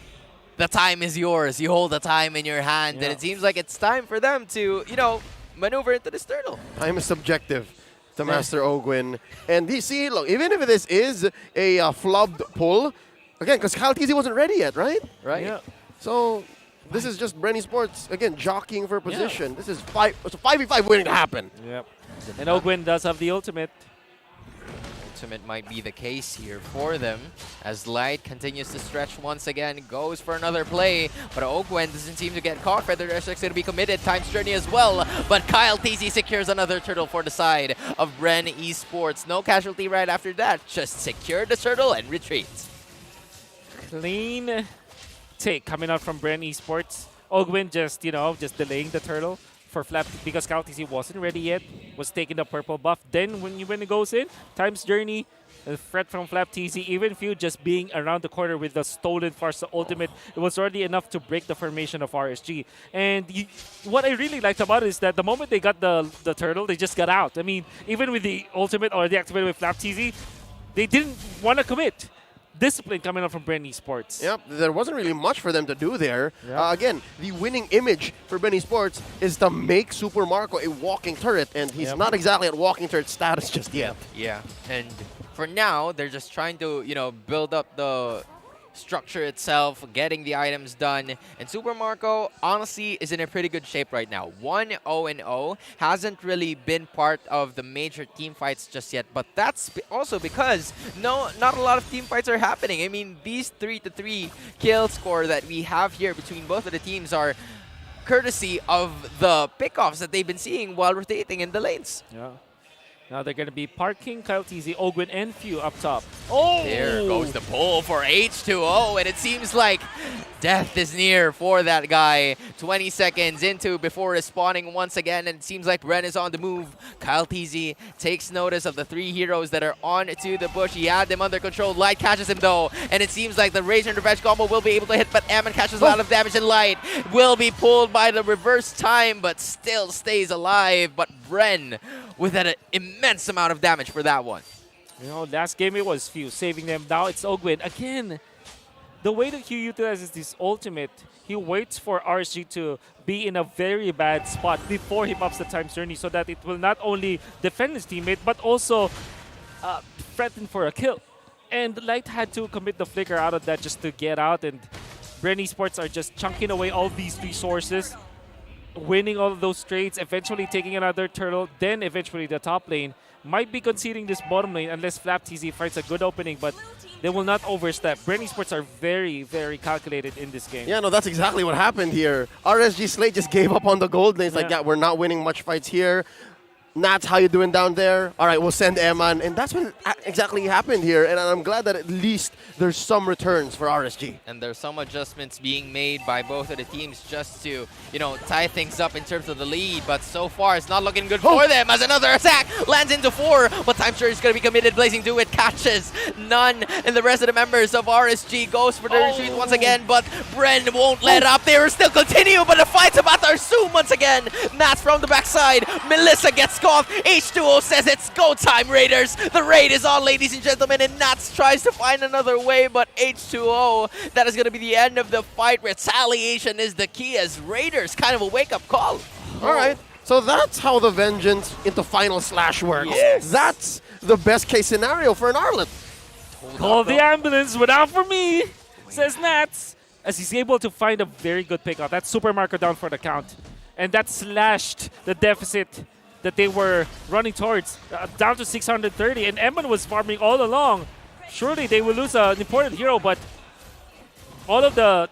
the time is yours. You hold the time in your hand, and it seems like it's time for them to, you know, maneuver into this turtle. Time is subjective to Master Ogwin. And you see, look, even if this is a flubbed pull, again, because Kyle TZ wasn't ready yet, right? Right. Yeah. So this is just Bren Esports, again, jockeying for position. This is it's a 5v5 waiting to happen. Yep. And Ogwin does have the ultimate. Ultimate might be the case here for them as Light continues to stretch once again, goes for another play, but Ogwen doesn't seem to get caught. Feather Dash is going to be committed, Time's Journey as well, but Kyle TZ secures another turtle for the side of Bren Esports. No casualty right after that, just secure the turtle and retreat. Clean take coming out from Bren Esports. Ogwin just, you know, just delaying the turtle for Flap because Kyle TZ wasn't ready yet, was taking the purple buff. Then when it goes in, Time's Journey, a threat from Flap TZ, even Few just being around the corner with the stolen Farsa ultimate, it was already enough to break the formation of RSG. And what I really liked about it is that the moment they got the turtle, they just got out. I mean, even with the ultimate already activated with Flap TZ, they didn't want to commit. Discipline coming up from Bren Esports. Yep, there wasn't really much for them to do there. Again, the winning image for Bren Esports is to make Super Marco a walking turret, and he's not exactly at walking turret status just yet. Yeah, and for now, they're just trying to, you know, build up the structure itself, getting the items done. And Super Marco, honestly, is in a pretty good shape right now. 1-0-0, hasn't really been part of the major team fights just yet, but that's also because not a lot of team fights are happening. I mean, these 3-3 kill score that we have here between both of the teams are courtesy of the pickoffs that they've been seeing while rotating in the lanes. Yeah. Now they're going to be parking Kyle TZ, Ogwin, and Few up top. Oh! There goes the pull for H2O, and it seems like death is near for that guy. 20 seconds into before respawning once again, and it seems like Bren is on the move. Kyle TZ takes notice of the 3 heroes that are on to the bush. He had them under control. Light catches him though, and it seems like the Rage and Revenge combo will be able to hit, but Ammon catches a lot of damage, and Light will be pulled by the reverse time, but still stays alive. But Bren with an immense amount of damage for that one. You know, last game it was Few saving them. Now it's Ogwin. Again, the way that he utilizes this ultimate, he waits for RSG to be in a very bad spot before he pops the Time's Journey so that it will not only defend his teammate, but also threaten for a kill. And Light had to commit the flicker out of that just to get out, and Bren Esports are just chunking away all these resources, winning all of those trades, eventually taking another turtle, then eventually the top lane. Might be conceding this bottom lane unless Flap TZ fights a good opening, but they will not overstep. Bren Esports are very, very calculated in this game. Yeah, no, that's exactly what happened here. RSG Slate just gave up on the gold lane. It's like, yeah, we're not winning much fights here. Nats, how you doing down there? All right, we'll send Eman. And that's what exactly happened here. And I'm glad that at least there's some returns for RSG. And there's some adjustments being made by both of the teams just to, you know, tie things up in terms of the lead. But so far, it's not looking good for them as another attack lands into 4. But Time Surge is going to be committed. Blazing to it, catches none. And the rest of the members of RSG goes for the retreat once again. But Bren won't let up. They will still continue, but the fight's about to resume once again. Nats from the backside. Melissa gets off. H2O says it's go time, Raiders. The raid is on, ladies and gentlemen, and Nats tries to find another way, but H2O, that is going to be the end of the fight. Retaliation is the key as Raiders kind of a wake-up call. All right, so that's how the Vengeance into Final Slash works. Yes. That's the best case scenario for an Arlet. Call the ambulance, without for me, says Nats. as he's able to find a very good pick out. That's Super Marco down for the count. And that slashed the deficit that they were running towards, down to 630. And Eman was farming all along. Surely they will lose an important hero, but all the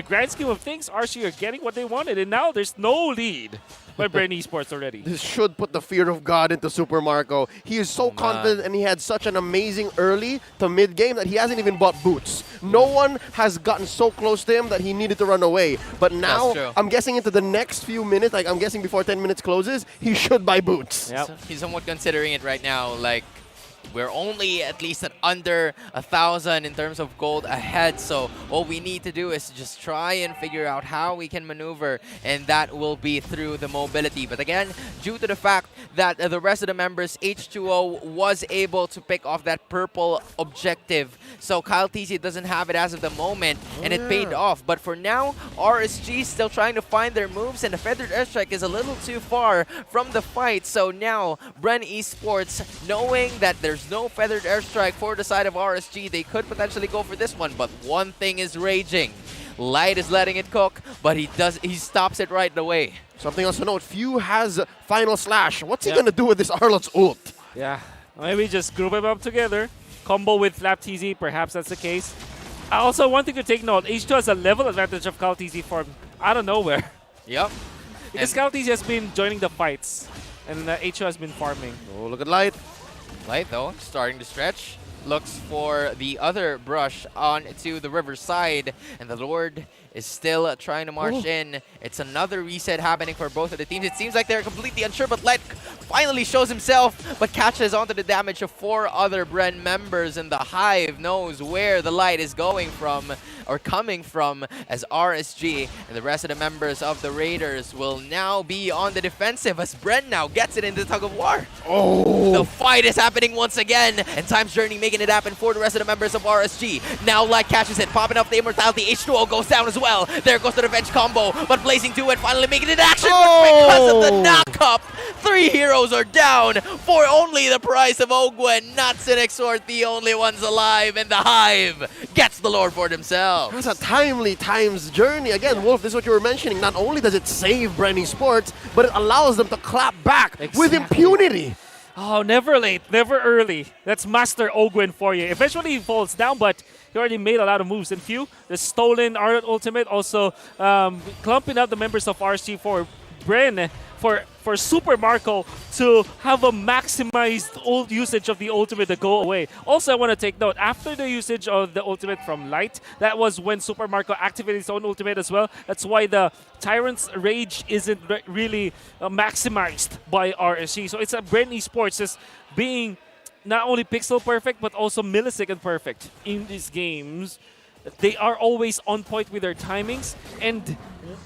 grand scheme of things, RSG are getting what they wanted, and now there's no lead by Bren Esports already. This should put the fear of God into Super Marco. He is so confident, and he had such an amazing early to mid game that he hasn't even bought boots. No one has gotten so close to him that he needed to run away. But now, I'm guessing into the next few minutes, like I'm guessing before 10 minutes closes, he should buy boots. So he's somewhat considering it right now, like, we're only at least at under 1,000 in terms of gold ahead, so all we need to do is just try and figure out how we can maneuver, and that will be through the mobility. But again, due to the fact that the rest of the members, H2O was able to pick off that purple objective, so Kyle TZ doesn't have it as of the moment, and it paid off. But for now, RSG still trying to find their moves, and the Feathered Airstrike is a little too far from the fight. So now, Bren Esports, knowing that there's no Feathered Airstrike for the side of RSG, they could potentially go for this one, but one thing is raging. Light is letting it cook, but he stops it right away. Something else to note, Few has Final Slash. What's he gonna do with this Arlot's ult? Yeah, maybe just group them up together, combo with Flap TZ, perhaps that's the case. Also, one thing to take note, H2 has a level advantage of Kyle TZ from out of nowhere. Yep. Because Kyle TZ has been joining the fights, and H2 has been farming. Oh, look at Light. Light, though, starting to stretch. Looks for the other brush onto the river side, and the Lord is still trying to march in. It's another reset happening for both of the teams. It seems like they're completely unsure, but Light finally shows himself, but catches onto the damage of 4 other Bren members, and the Hive knows where the Light is going from, or coming from, as RSG and the rest of the members of the Raiders will now be on the defensive, as Bren now gets it into the tug of war. The fight is happening once again, and Time's Journey making it happen for the rest of the members of RSG. Now Light catches it, popping up the immortality. H2O goes down as well. There goes the revenge combo, but Blazing 2 and finally making it action, but because of the knock-up, 3 heroes are down for only the price of Ogwen. Not Cinexort, the only ones alive, and the Hive gets the Lord for themselves. That's a timely Time's Journey. Again, Wolf, this is what you were mentioning. Not only does it save Bren Esports, but it allows them to clap back with impunity. Oh, never late, never early. That's Master Ogwen for you. Eventually he falls down, but he already made a lot of moves. And Few, the stolen Arnold ultimate, also clumping up the members of RSG for Bren, for Super Marco to have a maximized ult usage of the ultimate to go away. Also, I want to take note, after the usage of the ultimate from Light, that was when Super Marco activated his own ultimate as well. That's why the Tyrant's Rage isn't really maximized by RSG. So it's a Bren Esports just being not only pixel perfect, but also millisecond perfect in these games. They are always on point with their timings, and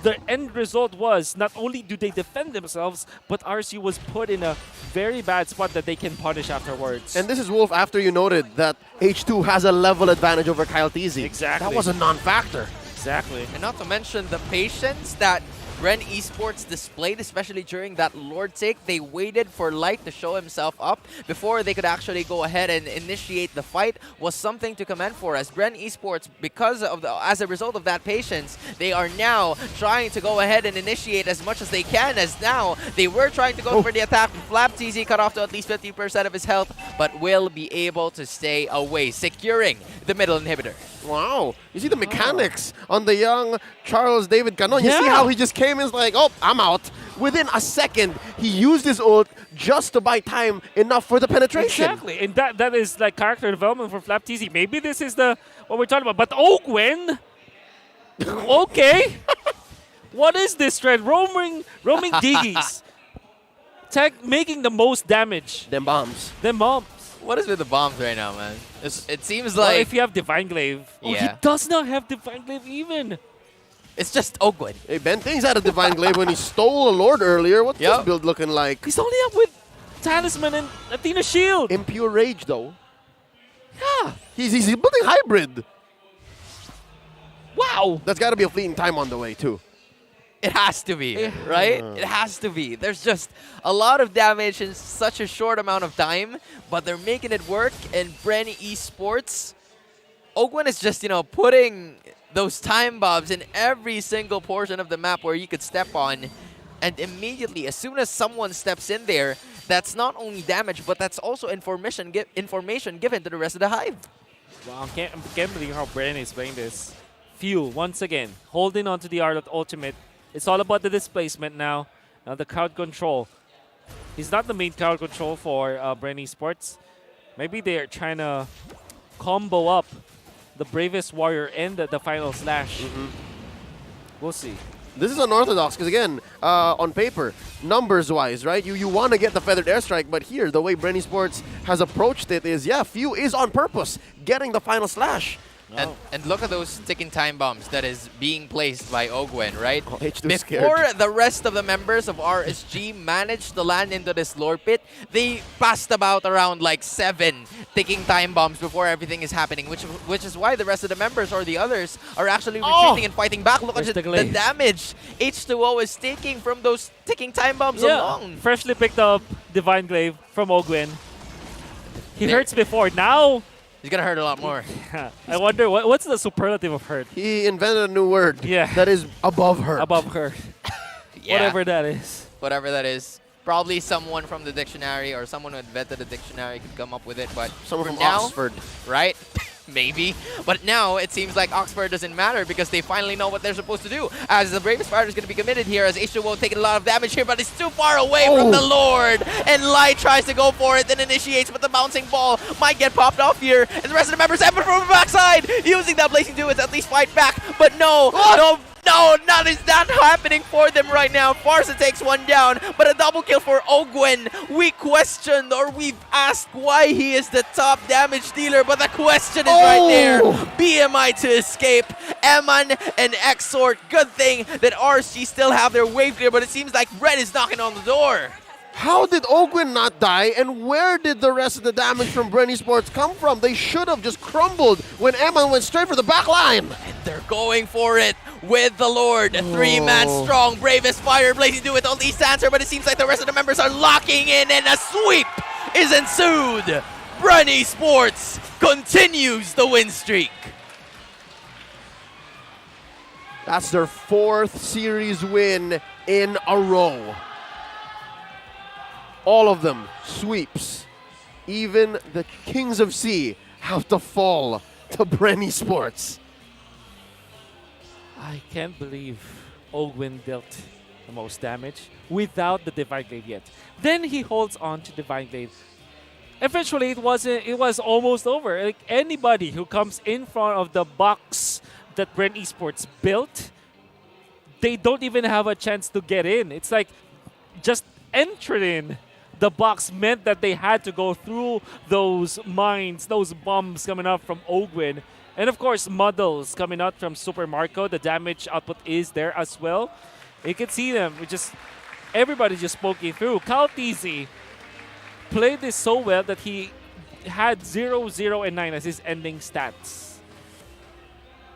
the end result was not only do they defend themselves, but RSG was put in a very bad spot that they can punish afterwards. And this is Wolf after you noted that H2 has a level advantage over Kyle TZ. Exactly. That was a non-factor. Exactly. And not to mention the patience that Bren Esports displayed, especially during that Lord take. They waited for Light to show himself up before they could actually go ahead and initiate the fight, was something to commend for. As Bren Esports, as a result of that patience, they are now trying to go ahead and initiate as much as they can, as now they were trying to go for the attack. Flap TZ cut off to at least 50% of his health, but will be able to stay away, securing the middle inhibitor. Wow. You see the mechanics on the young Charles David Canon. You see how he just came in like, oh, I'm out. Within a second, he used his ult just to buy time enough for the penetration. Exactly. And that is like character development for Flap TZ. Maybe this is what we're talking about. But Ogwen? Okay. What is this trend? Roaming diggies. Making the most damage. Them bombs. What is with the bombs right now, man? It seems well, like... if you have Divine Glaive. Oh, he does not have Divine Glaive even. It's just Ogwen. Hey, Ben Things had a Divine Glaive when he stole a Lord earlier. What's this build looking like? He's only up with Talisman and Athena Shield. Impure Rage, though. Yeah. He's building hybrid. Wow. That's got to be a fleeting time on the way, too. It has to be, right? It has to be. There's just a lot of damage in such a short amount of time, but they're making it work, and Bren Esports Ogwen is just, putting those time bombs in every single portion of the map where you could step on. And immediately, as soon as someone steps in there, that's not only damage, but that's also information given to the rest of the Hive. Wow, I can't believe how Bren is playing this. Fuel, once again, holding on to the Arlott ultimate. It's all about the displacement now. Now the crowd control. He's not the main crowd control for Bren Esports. Maybe they're trying to combo up the Bravest Warrior and the final slash. We'll see. This is unorthodox because, again, on paper, numbers-wise, right? You want to get the Feathered Airstrike, but here, the way Bren Esports has approached it is, yeah, Few is on purpose getting the final slash. And look at those ticking time bombs that is being placed by Ogwen, right? H2 Before the rest of the members of RSG managed to land into this lore pit, they passed about around like 7 ticking time bombs before everything is happening, which is why the rest of the members or the others are actually retreating and fighting back. Look at the damage H2O is taking from those ticking time bombs alone. Freshly picked up Divine Glaive from Ogwen. He hurts before. Now he's gonna hurt a lot more. I wonder what's the superlative of hurt. He invented a new word. That is above hurt. Above hurt. Whatever that is. Whatever that is. Probably someone from the dictionary or someone who invented the dictionary could come up with it, but someone from now, Oxford, right? Maybe. But now it seems like Oxford doesn't matter because they finally know what they're supposed to do. As the Bravest Fighter is going to be committed here, as H2O taking a lot of damage here, but it's too far away from the Lord. And Light tries to go for it, then initiates, but the bouncing ball might get popped off here. And the rest of the members happen from the backside, using that Blazing Duets at least fight back. But no, not is that happening for them right now. Farsa takes one down, but a double kill for Ogwen. We questioned or we've asked why he is the top damage dealer, but the question is right there. BMI to escape. Eman and Exort. Good thing that RSG still have their wave clear, but it seems like Red is knocking on the door. How did Ogwen not die, and where did the rest of the damage from Bren Esports come from? They should have just crumbled when Eman went straight for the back line. And they're going for it with the Lord. 3-man strong, Bravest Fire, Blazing Duet, the least answer, but it seems like the rest of the members are locking in, and a sweep is ensued. Bren Esports continues the win streak. That's their 4th series win in a row. All of them sweeps. Even the Kings of Sea have to fall to Bren Esports. I can't believe Ogwen dealt the most damage without the Divine Glaive yet. Then he holds on to Divine Glaive. Eventually, it was almost over. Like anybody who comes in front of the box that Bren Esports built, they don't even have a chance to get in. It's like just entering the box meant that they had to go through those mines, those bombs coming up from Ogwen. And of course, Muddles coming out from Super Marco. The damage output is there as well. You can see them. Everybody just poking through. Kaltizi played this so well that he had 0, 0, and 9 as his ending stats.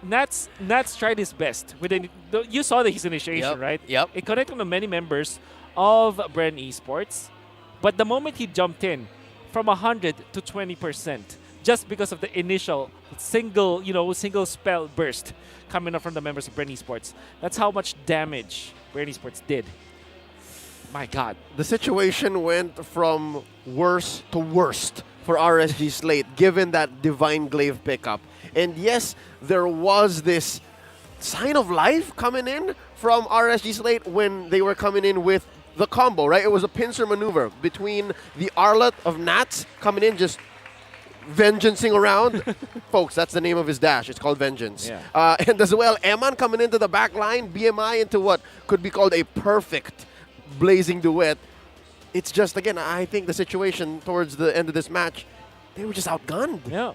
Nats tried his best. You saw his initiation, right? Yep. It connected to many members of Bren Esports. But the moment he jumped in from 100 to 20%, just because of the initial single spell burst coming up from the members of Bren Esports, that's how much damage Bren Esports did. My God. The situation went from worse to worst for RSG Slate, given that Divine Glaive pickup. And yes, there was this sign of life coming in from RSG Slate when they were coming in with the combo, right? It was a pincer maneuver between the Arlott of Nats coming in, just vengeancing around. Folks, that's the name of his dash. It's called Vengeance. Yeah. And as well, Eman coming into the back line, BMI into what could be called a perfect Blazing Duet. It's just, again, I think the situation towards the end of this match, they were just outgunned. Yeah.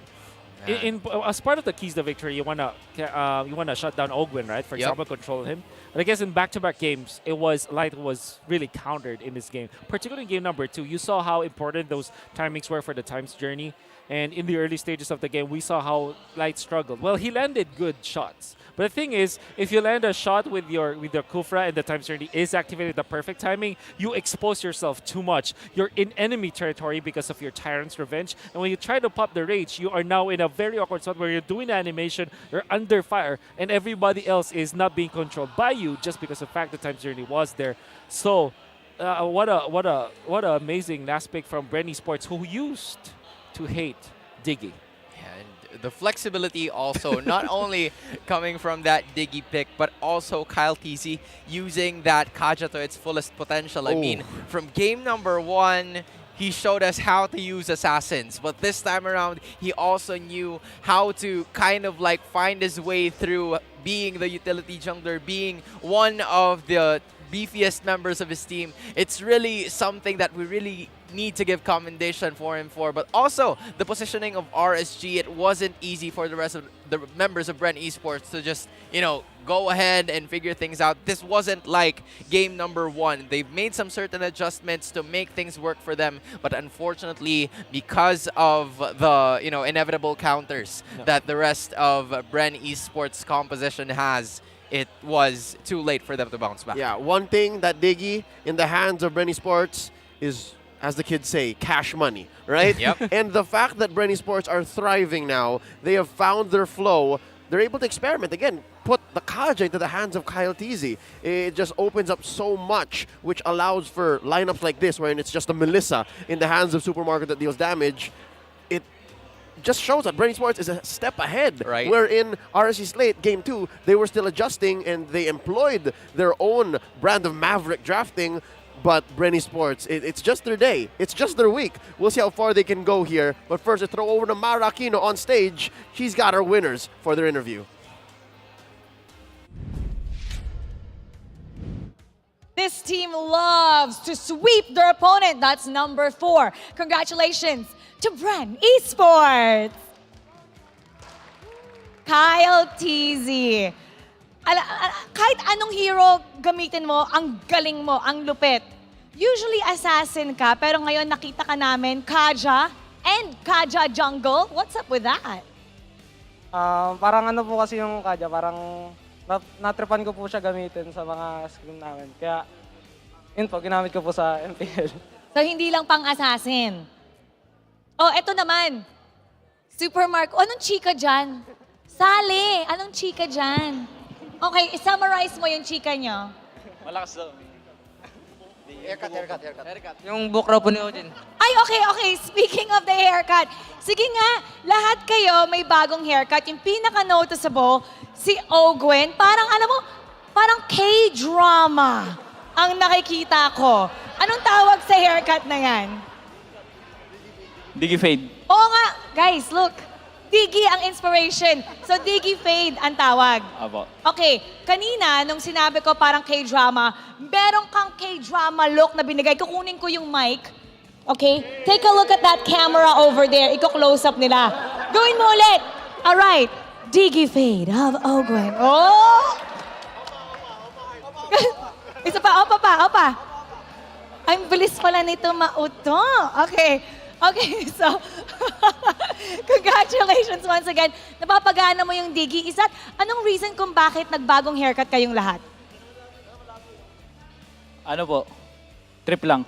As part of the keys to victory, you wanna shut down Ogwen, right? For example, control him. But I guess in back-to-back games, Light was really countered in this game. Particularly in game number 2, you saw how important those timings were for the Time's Journey. And in the early stages of the game, we saw how Light struggled. Well, he landed good shots. But the thing is, if you land a shot with your Kufra and the Time's Journey is activated at the perfect timing, you expose yourself too much. You're in enemy territory because of your Tyrant's Revenge. And when you try to pop the Rage, you are now in a very awkward spot where you're doing the animation, you're under fire, and everybody else is not being controlled by you just because of the fact that Time Journey was there. So, what a amazing last pick from Bren Esports, who used to hate Diggy. The flexibility also, not only coming from that Diggy pick, but also Kyle TZ using that Kaja to its fullest potential. I mean, from game number 1, he showed us how to use assassins, but this time around, he also knew how to kind of like find his way through being the utility jungler, being one of the beefiest members of his team. It's really something that we really need to give commendation for him for, but also the positioning of RSG. It wasn't easy for the rest of the members of Bren Esports to just, go ahead and figure things out. This wasn't like game number 1. They've made some certain adjustments to make things work for them, but unfortunately, because of the, inevitable counters that the rest of Bren Esports composition has, it was too late for them to bounce back. Yeah, one thing that Diggy in the hands of Bren Esports is, as the kids say, cash money, right? Yep. And the fact that Bren Esports are thriving now, they have found their flow, they're able to experiment. Again, put the Kaja into the hands of Kyle TZ. It just opens up so much, which allows for lineups like this, wherein it's just a Melissa in the hands of Supermarket that deals damage. It just shows that Bren Esports is a step ahead. Right. Where in RSG Slate, Game 2, they were still adjusting and they employed their own brand of Maverick drafting. But Bren Esports, it's just their day. It's just their week. We'll see how far they can go here. But first, I throw over to Mara Aquino on stage. She's got our winners for their interview. This team loves to sweep their opponent. That's number 4. Congratulations to Bren Esports. Kyle TZ. Kahit anong hero gamitin mo, ang galing mo, ang lupit. Usually assassin ka, pero ngayon nakita ka namin Kaja and Kaja Jungle. What's up with that? Parang ano po kasi yung Kaja, parang natripan ko po siya gamitin sa mga scrim namin. Kaya, yun po, ginamit ko po sa MPL. So hindi lang pang assassin. Oh, eto naman. Super Mark, anong chika dyan? Sali, anong chika dyan? Okay, summarize mo yung chika nyo. Malakas daw. Haircut. Yung book raw po ni Odin. Ay, okay. Speaking of the haircut, sige nga, lahat kayo may bagong haircut. Yung pinaka-noticeable, si Ogwen, parang alam mo, parang K-drama ang nakikita ko. Anong tawag sa haircut na yan? Diggy fade. Oo nga, guys, look. Diggy ang inspiration. So, Diggy Fade ang tawag. Apo. Okay, kanina, nung sinabi ko parang K-drama, meron kang K-drama look na binigay. Kukunin ko yung mic. Okay? Take a look at that camera over there. Iko-close up nila. Gawin mo ulit. Alright. Diggy Fade of Ogwen. Oh! Isa pa, opa. Ang bilis pala nito mauto. Okay, so, congratulations once again. Napapagana mo yung Diggy. Anong reason kung bakit nagbagong haircut kayong lahat? Ano po? Trip lang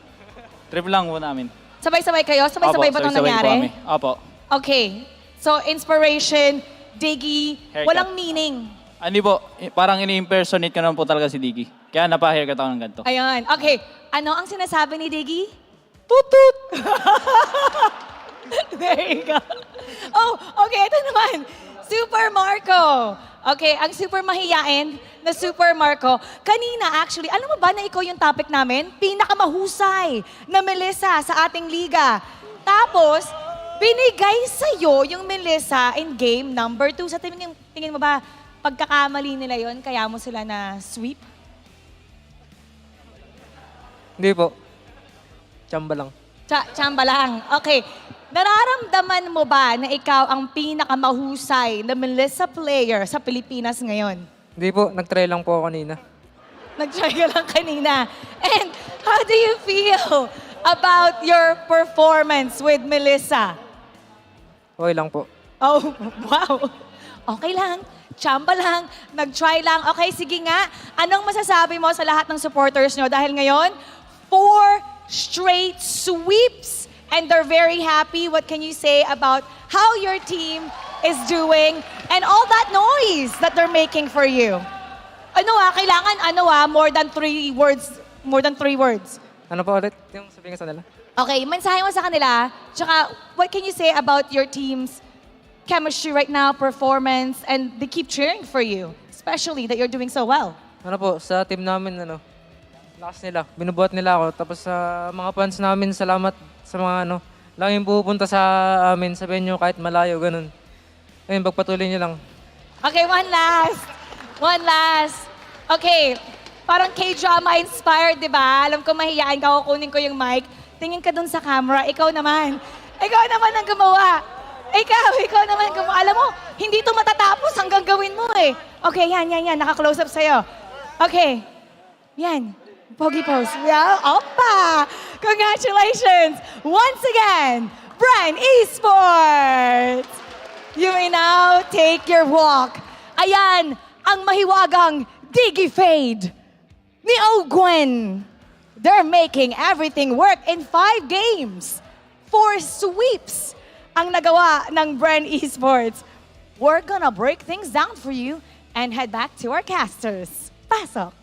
po namin. Sabay-sabay kayo? Sabay-sabay ba itong nangyari? Opo. Okay. So, inspiration, Diggy, Haircut. walang meaning. Ano po, parang ini-impersonate ka naman po talaga si Diggy. Kaya napa-haircut ako ng ganito. Ayun. Okay. Ano ang sinasabi ni Diggy? Tutut! There you go. Oh, okay. Ito naman. Super Marco. Okay, ang super mahiyain na Super Marco. Kanina, actually, alam mo ba na ikaw yung topic namin? Pinakamahusay na Melissa sa ating liga. Tapos, binigay sa'yo yung Melissa in game number 2. Sa tingin mo ba, pagkakamali nila yon kaya mo sila na sweep? Hindi po. Chamba lang. Chamba lang. Okay. Nararamdaman mo ba na ikaw ang pinakamahusay na Melissa player sa Pilipinas ngayon? Hindi po, nag-try lang po ako kanina. Nag-try ka lang kanina. And how do you feel about your performance with Melissa? Okay lang po. Oh, wow. Okay lang. Chamba lang. Nag-try lang. Okay, sige nga. Anong masasabi mo sa lahat ng supporters nyo? Dahil ngayon, 4 straight sweeps and they're very happy. What can you say about how your team is doing and all that noise that they're making for you. Kailangan more than 3 words. More than 3 words. Ano pa ulit yung sabihin ko sa nila? Okay, mensahe mo sa kanila. Tsaka, what can you say about your team's chemistry right now, performance, and they keep cheering for you, especially that you're doing so well? Ano po, sa team namin, lakas nila. Binubuhat nila ako. Tapos sa mga fans namin, salamat sa mga laging pupunta sa amin, sabihin nyo kahit malayo, ganun. Ayun, pagpatuloy nyo lang. Okay, one last. Okay, parang K-drama inspired, di ba? Alam ko mahihiyain ka, kukunin ko yung mic. Tingin ka dun sa camera, ikaw naman ang gumawa. Ikaw naman ang gumawa. Alam mo, hindi to matatapos hanggang gawin mo eh. Okay, yan. Naka-close up sa'yo. Okay, yan. Pogi pose. Yeah, opa! Congratulations! Once again, Bren Esports! You may now take your walk. Ayan, ang mahiwagang Digi Fade ni Ogwen. They're making everything work in 5 games. 4 sweeps ang nagawa ng Bren Esports. We're gonna break things down for you and head back to our casters. Pasok.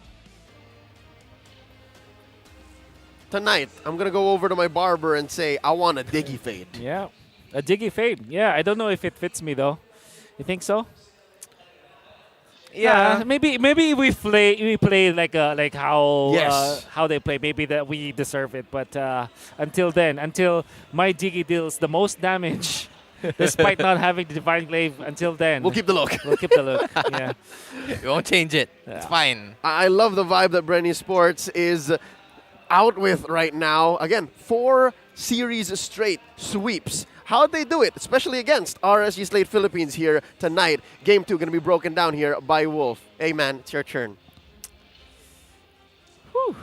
Tonight, I'm gonna go over to my barber and say, I want a Digi Fade. Yeah, a Digi Fade. Yeah, I don't know if it fits me though. You think so? Yeah, maybe we play like how they play. Maybe that we deserve it, but until my Digi deals the most damage, despite not having the Divine Glaive. Until then, we'll keep the look. Yeah, we won't change it. It's fine. I love the vibe that Bren Esports is out with right now. Again, 4 series straight sweeps. How'd they do it, especially against RSG Slate Philippines here tonight? Game 2 going to be broken down here by Wolf. Hey, man, it's your turn. Whew.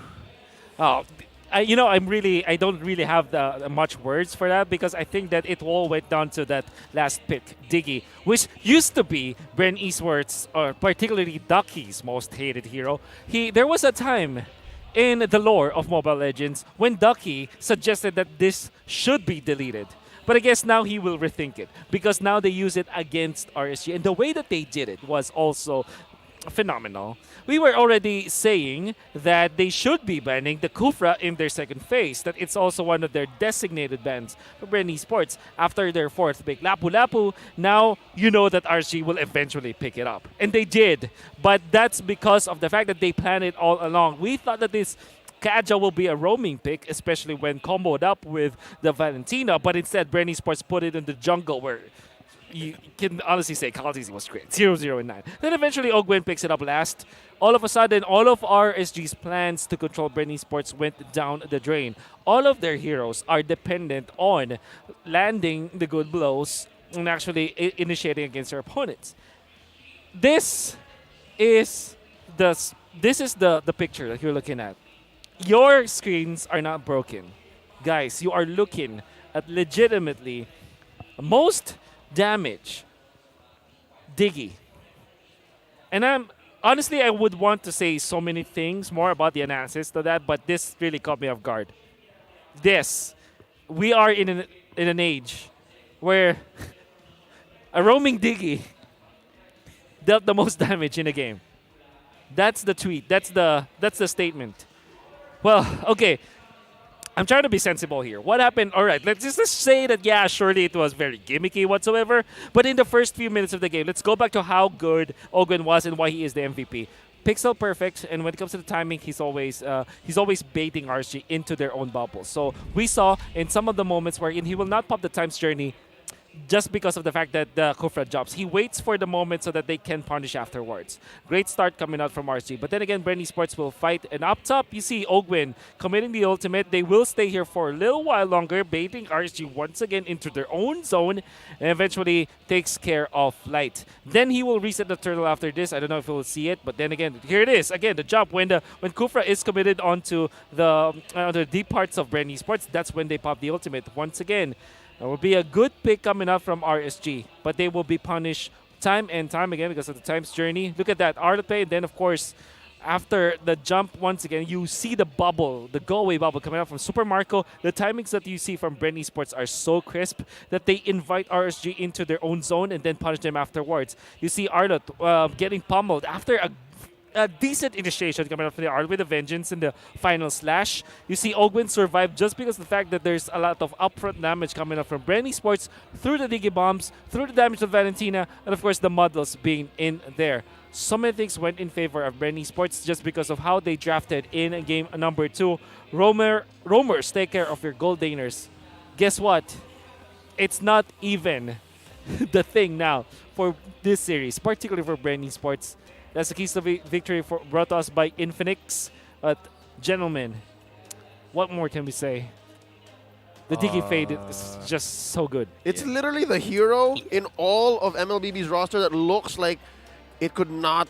Oh, I don't really have much words for that because I think that it all went down to that last pick, Diggy, which used to be Bren Esports, or particularly Ducky's most hated hero. There was a time in the lore of Mobile Legends when Ducky suggested that this should be deleted. But I guess now he will rethink it because now they use it against RSG. And the way that they did it was also phenomenal. We were already saying that they should be banning the Kufra in their second phase, that it's also one of their designated bans for Bren Esports after their 4th pick. Lapu Lapu, now you know that RSG will eventually pick it up. And they did. But that's because of the fact that they planned it all along. We thought that this Kaja will be a roaming pick, especially when comboed up with the Valentina, but instead Bren Esports put it in the jungle where you can honestly say Kaltizi was great, 0-0 and 9. Then eventually Ogwen picks it up last. All of a sudden, all of RSG's plans to control Bren Esports went down the drain. All of their heroes are dependent on landing the good blows and actually initiating against their opponents. This is the picture that you're looking at. Your screens are not broken. Guys, you are looking at legitimately most damage Diggy. And honestly, I would want to say so many things more about the analysis to that, but this really caught me off guard. We are in an age where a roaming Diggy dealt the most damage in a game. That's the tweet. That's the statement. Well, okay. I'm trying to be sensible here. What happened? All right, let's just say that, yeah, surely it was very gimmicky whatsoever. But in the first few minutes of the game, let's go back to how good Ogwen was and why he is the MVP. Pixel perfect, and when it comes to the timing, he's always baiting RSG into their own bubbles. So we saw in some of the moments wherein he will not pop the Time's Journey just because of the fact that the Kufra jumps. He waits for the moment so that they can punish afterwards. Great start coming out from RSG. But then again, Bren Esports will fight. And up top, you see Ogwen committing the ultimate. They will stay here for a little while longer, baiting RSG once again into their own zone, and eventually takes care of Light. Then he will reset the turtle after this. I don't know if we'll see it, but then again, here it is. Again, the jump. When Kufra is committed onto the deep parts of Bren Esports, that's when they pop the ultimate. Once again, there will be a good pick coming up from RSG, but they will be punished time and time again because of the Time's Journey. Look at that, Arlepe, and then of course, After the jump, once again, you see the bubble, the go-away bubble coming out from Super Marco. The timings that you see from Bren Esports are so crisp that they invite RSG into their own zone and then punish them afterwards. You see Arlott getting pummeled after a decent initiation coming out from the Arlott with a vengeance in the final slash. You see Ogwin survive just because of the fact that there's a lot of upfront damage coming up from Bren Esports through the Digi Bombs, through the damage of Valentina, and of course the Muddles being in there. So many things went in favor of Bren Esports just because of how they drafted in game number 2. Roamers, take care of your gold daners. Guess what? It's not even the thing now for this series, particularly for Bren Esports. That's the keys to victory brought to us by Infinix. But gentlemen, what more can we say? The Digi Fade is just so good. It's literally the hero in all of MLBB's roster that looks like it could not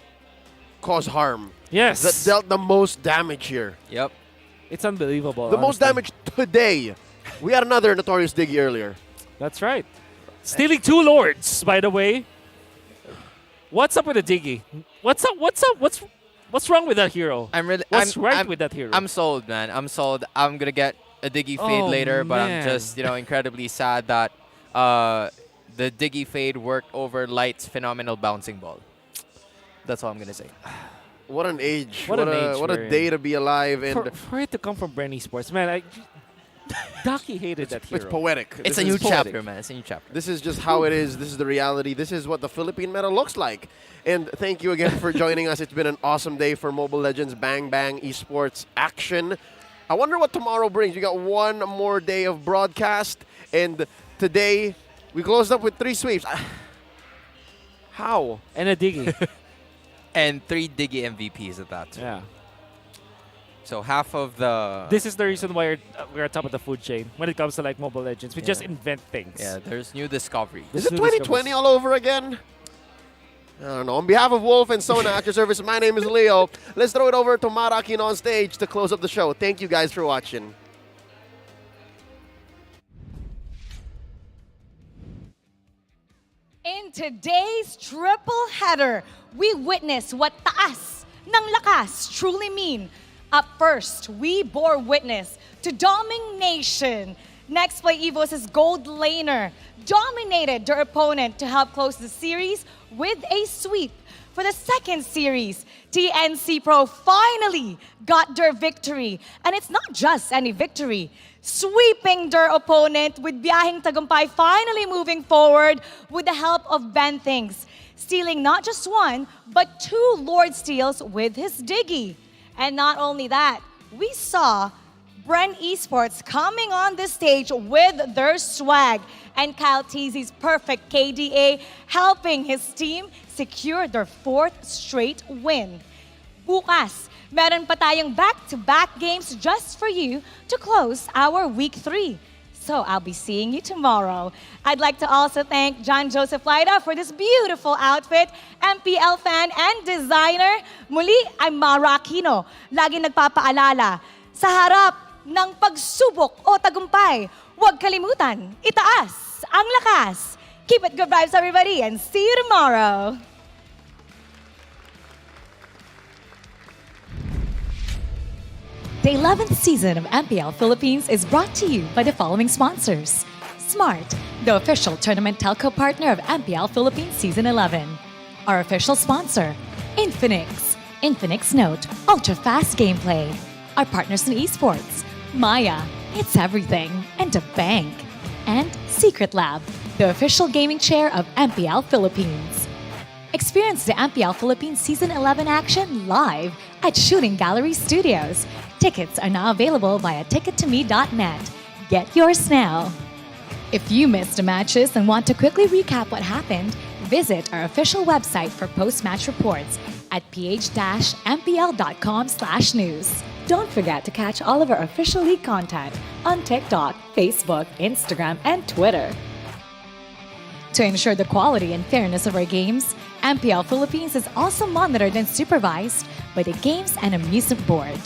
cause harm. Yes. That dealt the most damage here. Yep. It's unbelievable. The most damage today. We had another Notorious Diggy earlier. That's right. Stealing 2 Lords, by the way. What's up with the Diggy? What's up? What's wrong with that hero? What's right with that hero? I'm sold, man. I'm sold. I'm gonna get a Diggy Fade later, but I'm just incredibly sad that the Diggy Fade worked over Light's phenomenal bouncing ball. That's all I'm gonna say. What an age. What a day to be alive. And for it to come from Bren Esports, man, Ducky hated that hero. It's poetic. It's a new chapter, man. It's a new chapter. This is just how it is. This is the reality. This is what the Philippine meta looks like. And thank you again for joining us. It's been an awesome day for Mobile Legends Bang Bang Esports action. I wonder what tomorrow brings. We got one more day of broadcast. And today, we closed up with 3 sweeps. How? And a Diggy. And 3 Diggy MVPs at that. Yeah. So half of the... This is the reason why we're at top of the food chain when it comes to like Mobile Legends. We just invent things. Yeah, there's new discovery. Is it 2020 all over again? I don't know. On behalf of Wolf and Sona at your service, my name is Leo. Let's throw it over to Marakin on stage to close up the show. Thank you guys for watching. In today's triple header, we witness what taas ng lakas truly mean. Up first, we bore witness to domination. Nexplay EVOS' gold laner dominated their opponent to help close the series with a sweep. For the second series, TNC Pro finally got their victory. And it's not just any victory. Sweeping their opponent with Biyaheng Tagumpay finally moving forward with the help of Ben Things, stealing not just 1, but 2 Lord steals with his Diggy. And not only that, we saw Bren Esports coming on the stage with their swag and Kyle Teasy's perfect KDA helping his team secure their 4th straight win. Bukas, meron pa tayong back-to-back games just for you to close our Week 3. So I'll be seeing you tomorrow. I'd like to also thank John Joseph Laida for this beautiful outfit, MPL fan and designer. Muli, I'm Marakino. Lagi nagpapaalala, sa harap ng pagsubok o tagumpay, huwag kalimutan, itaas ang lakas. Keep it good vibes, everybody, and see you tomorrow. The 11th season of MPL Philippines is brought to you by the following sponsors. Smart, the official tournament telco partner of MPL Philippines Season 11. Our official sponsor, Infinix. Infinix Note, ultra-fast gameplay. Our partners in esports, Maya, it's everything, and a bank. And Secret Lab, the official gaming chair of MPL Philippines. Experience the MPL Philippines Season 11 action live at Shooting Gallery Studios. Tickets are now available via tickettome.net. Get yours now. If you missed the matches and want to quickly recap what happened, visit our official website for post-match reports at ph-mpl.com/news. Don't forget to catch all of our official league content on TikTok, Facebook, Instagram, and Twitter. To ensure the quality and fairness of our games, MPL Philippines is also monitored and supervised by the Games and Amusement Board.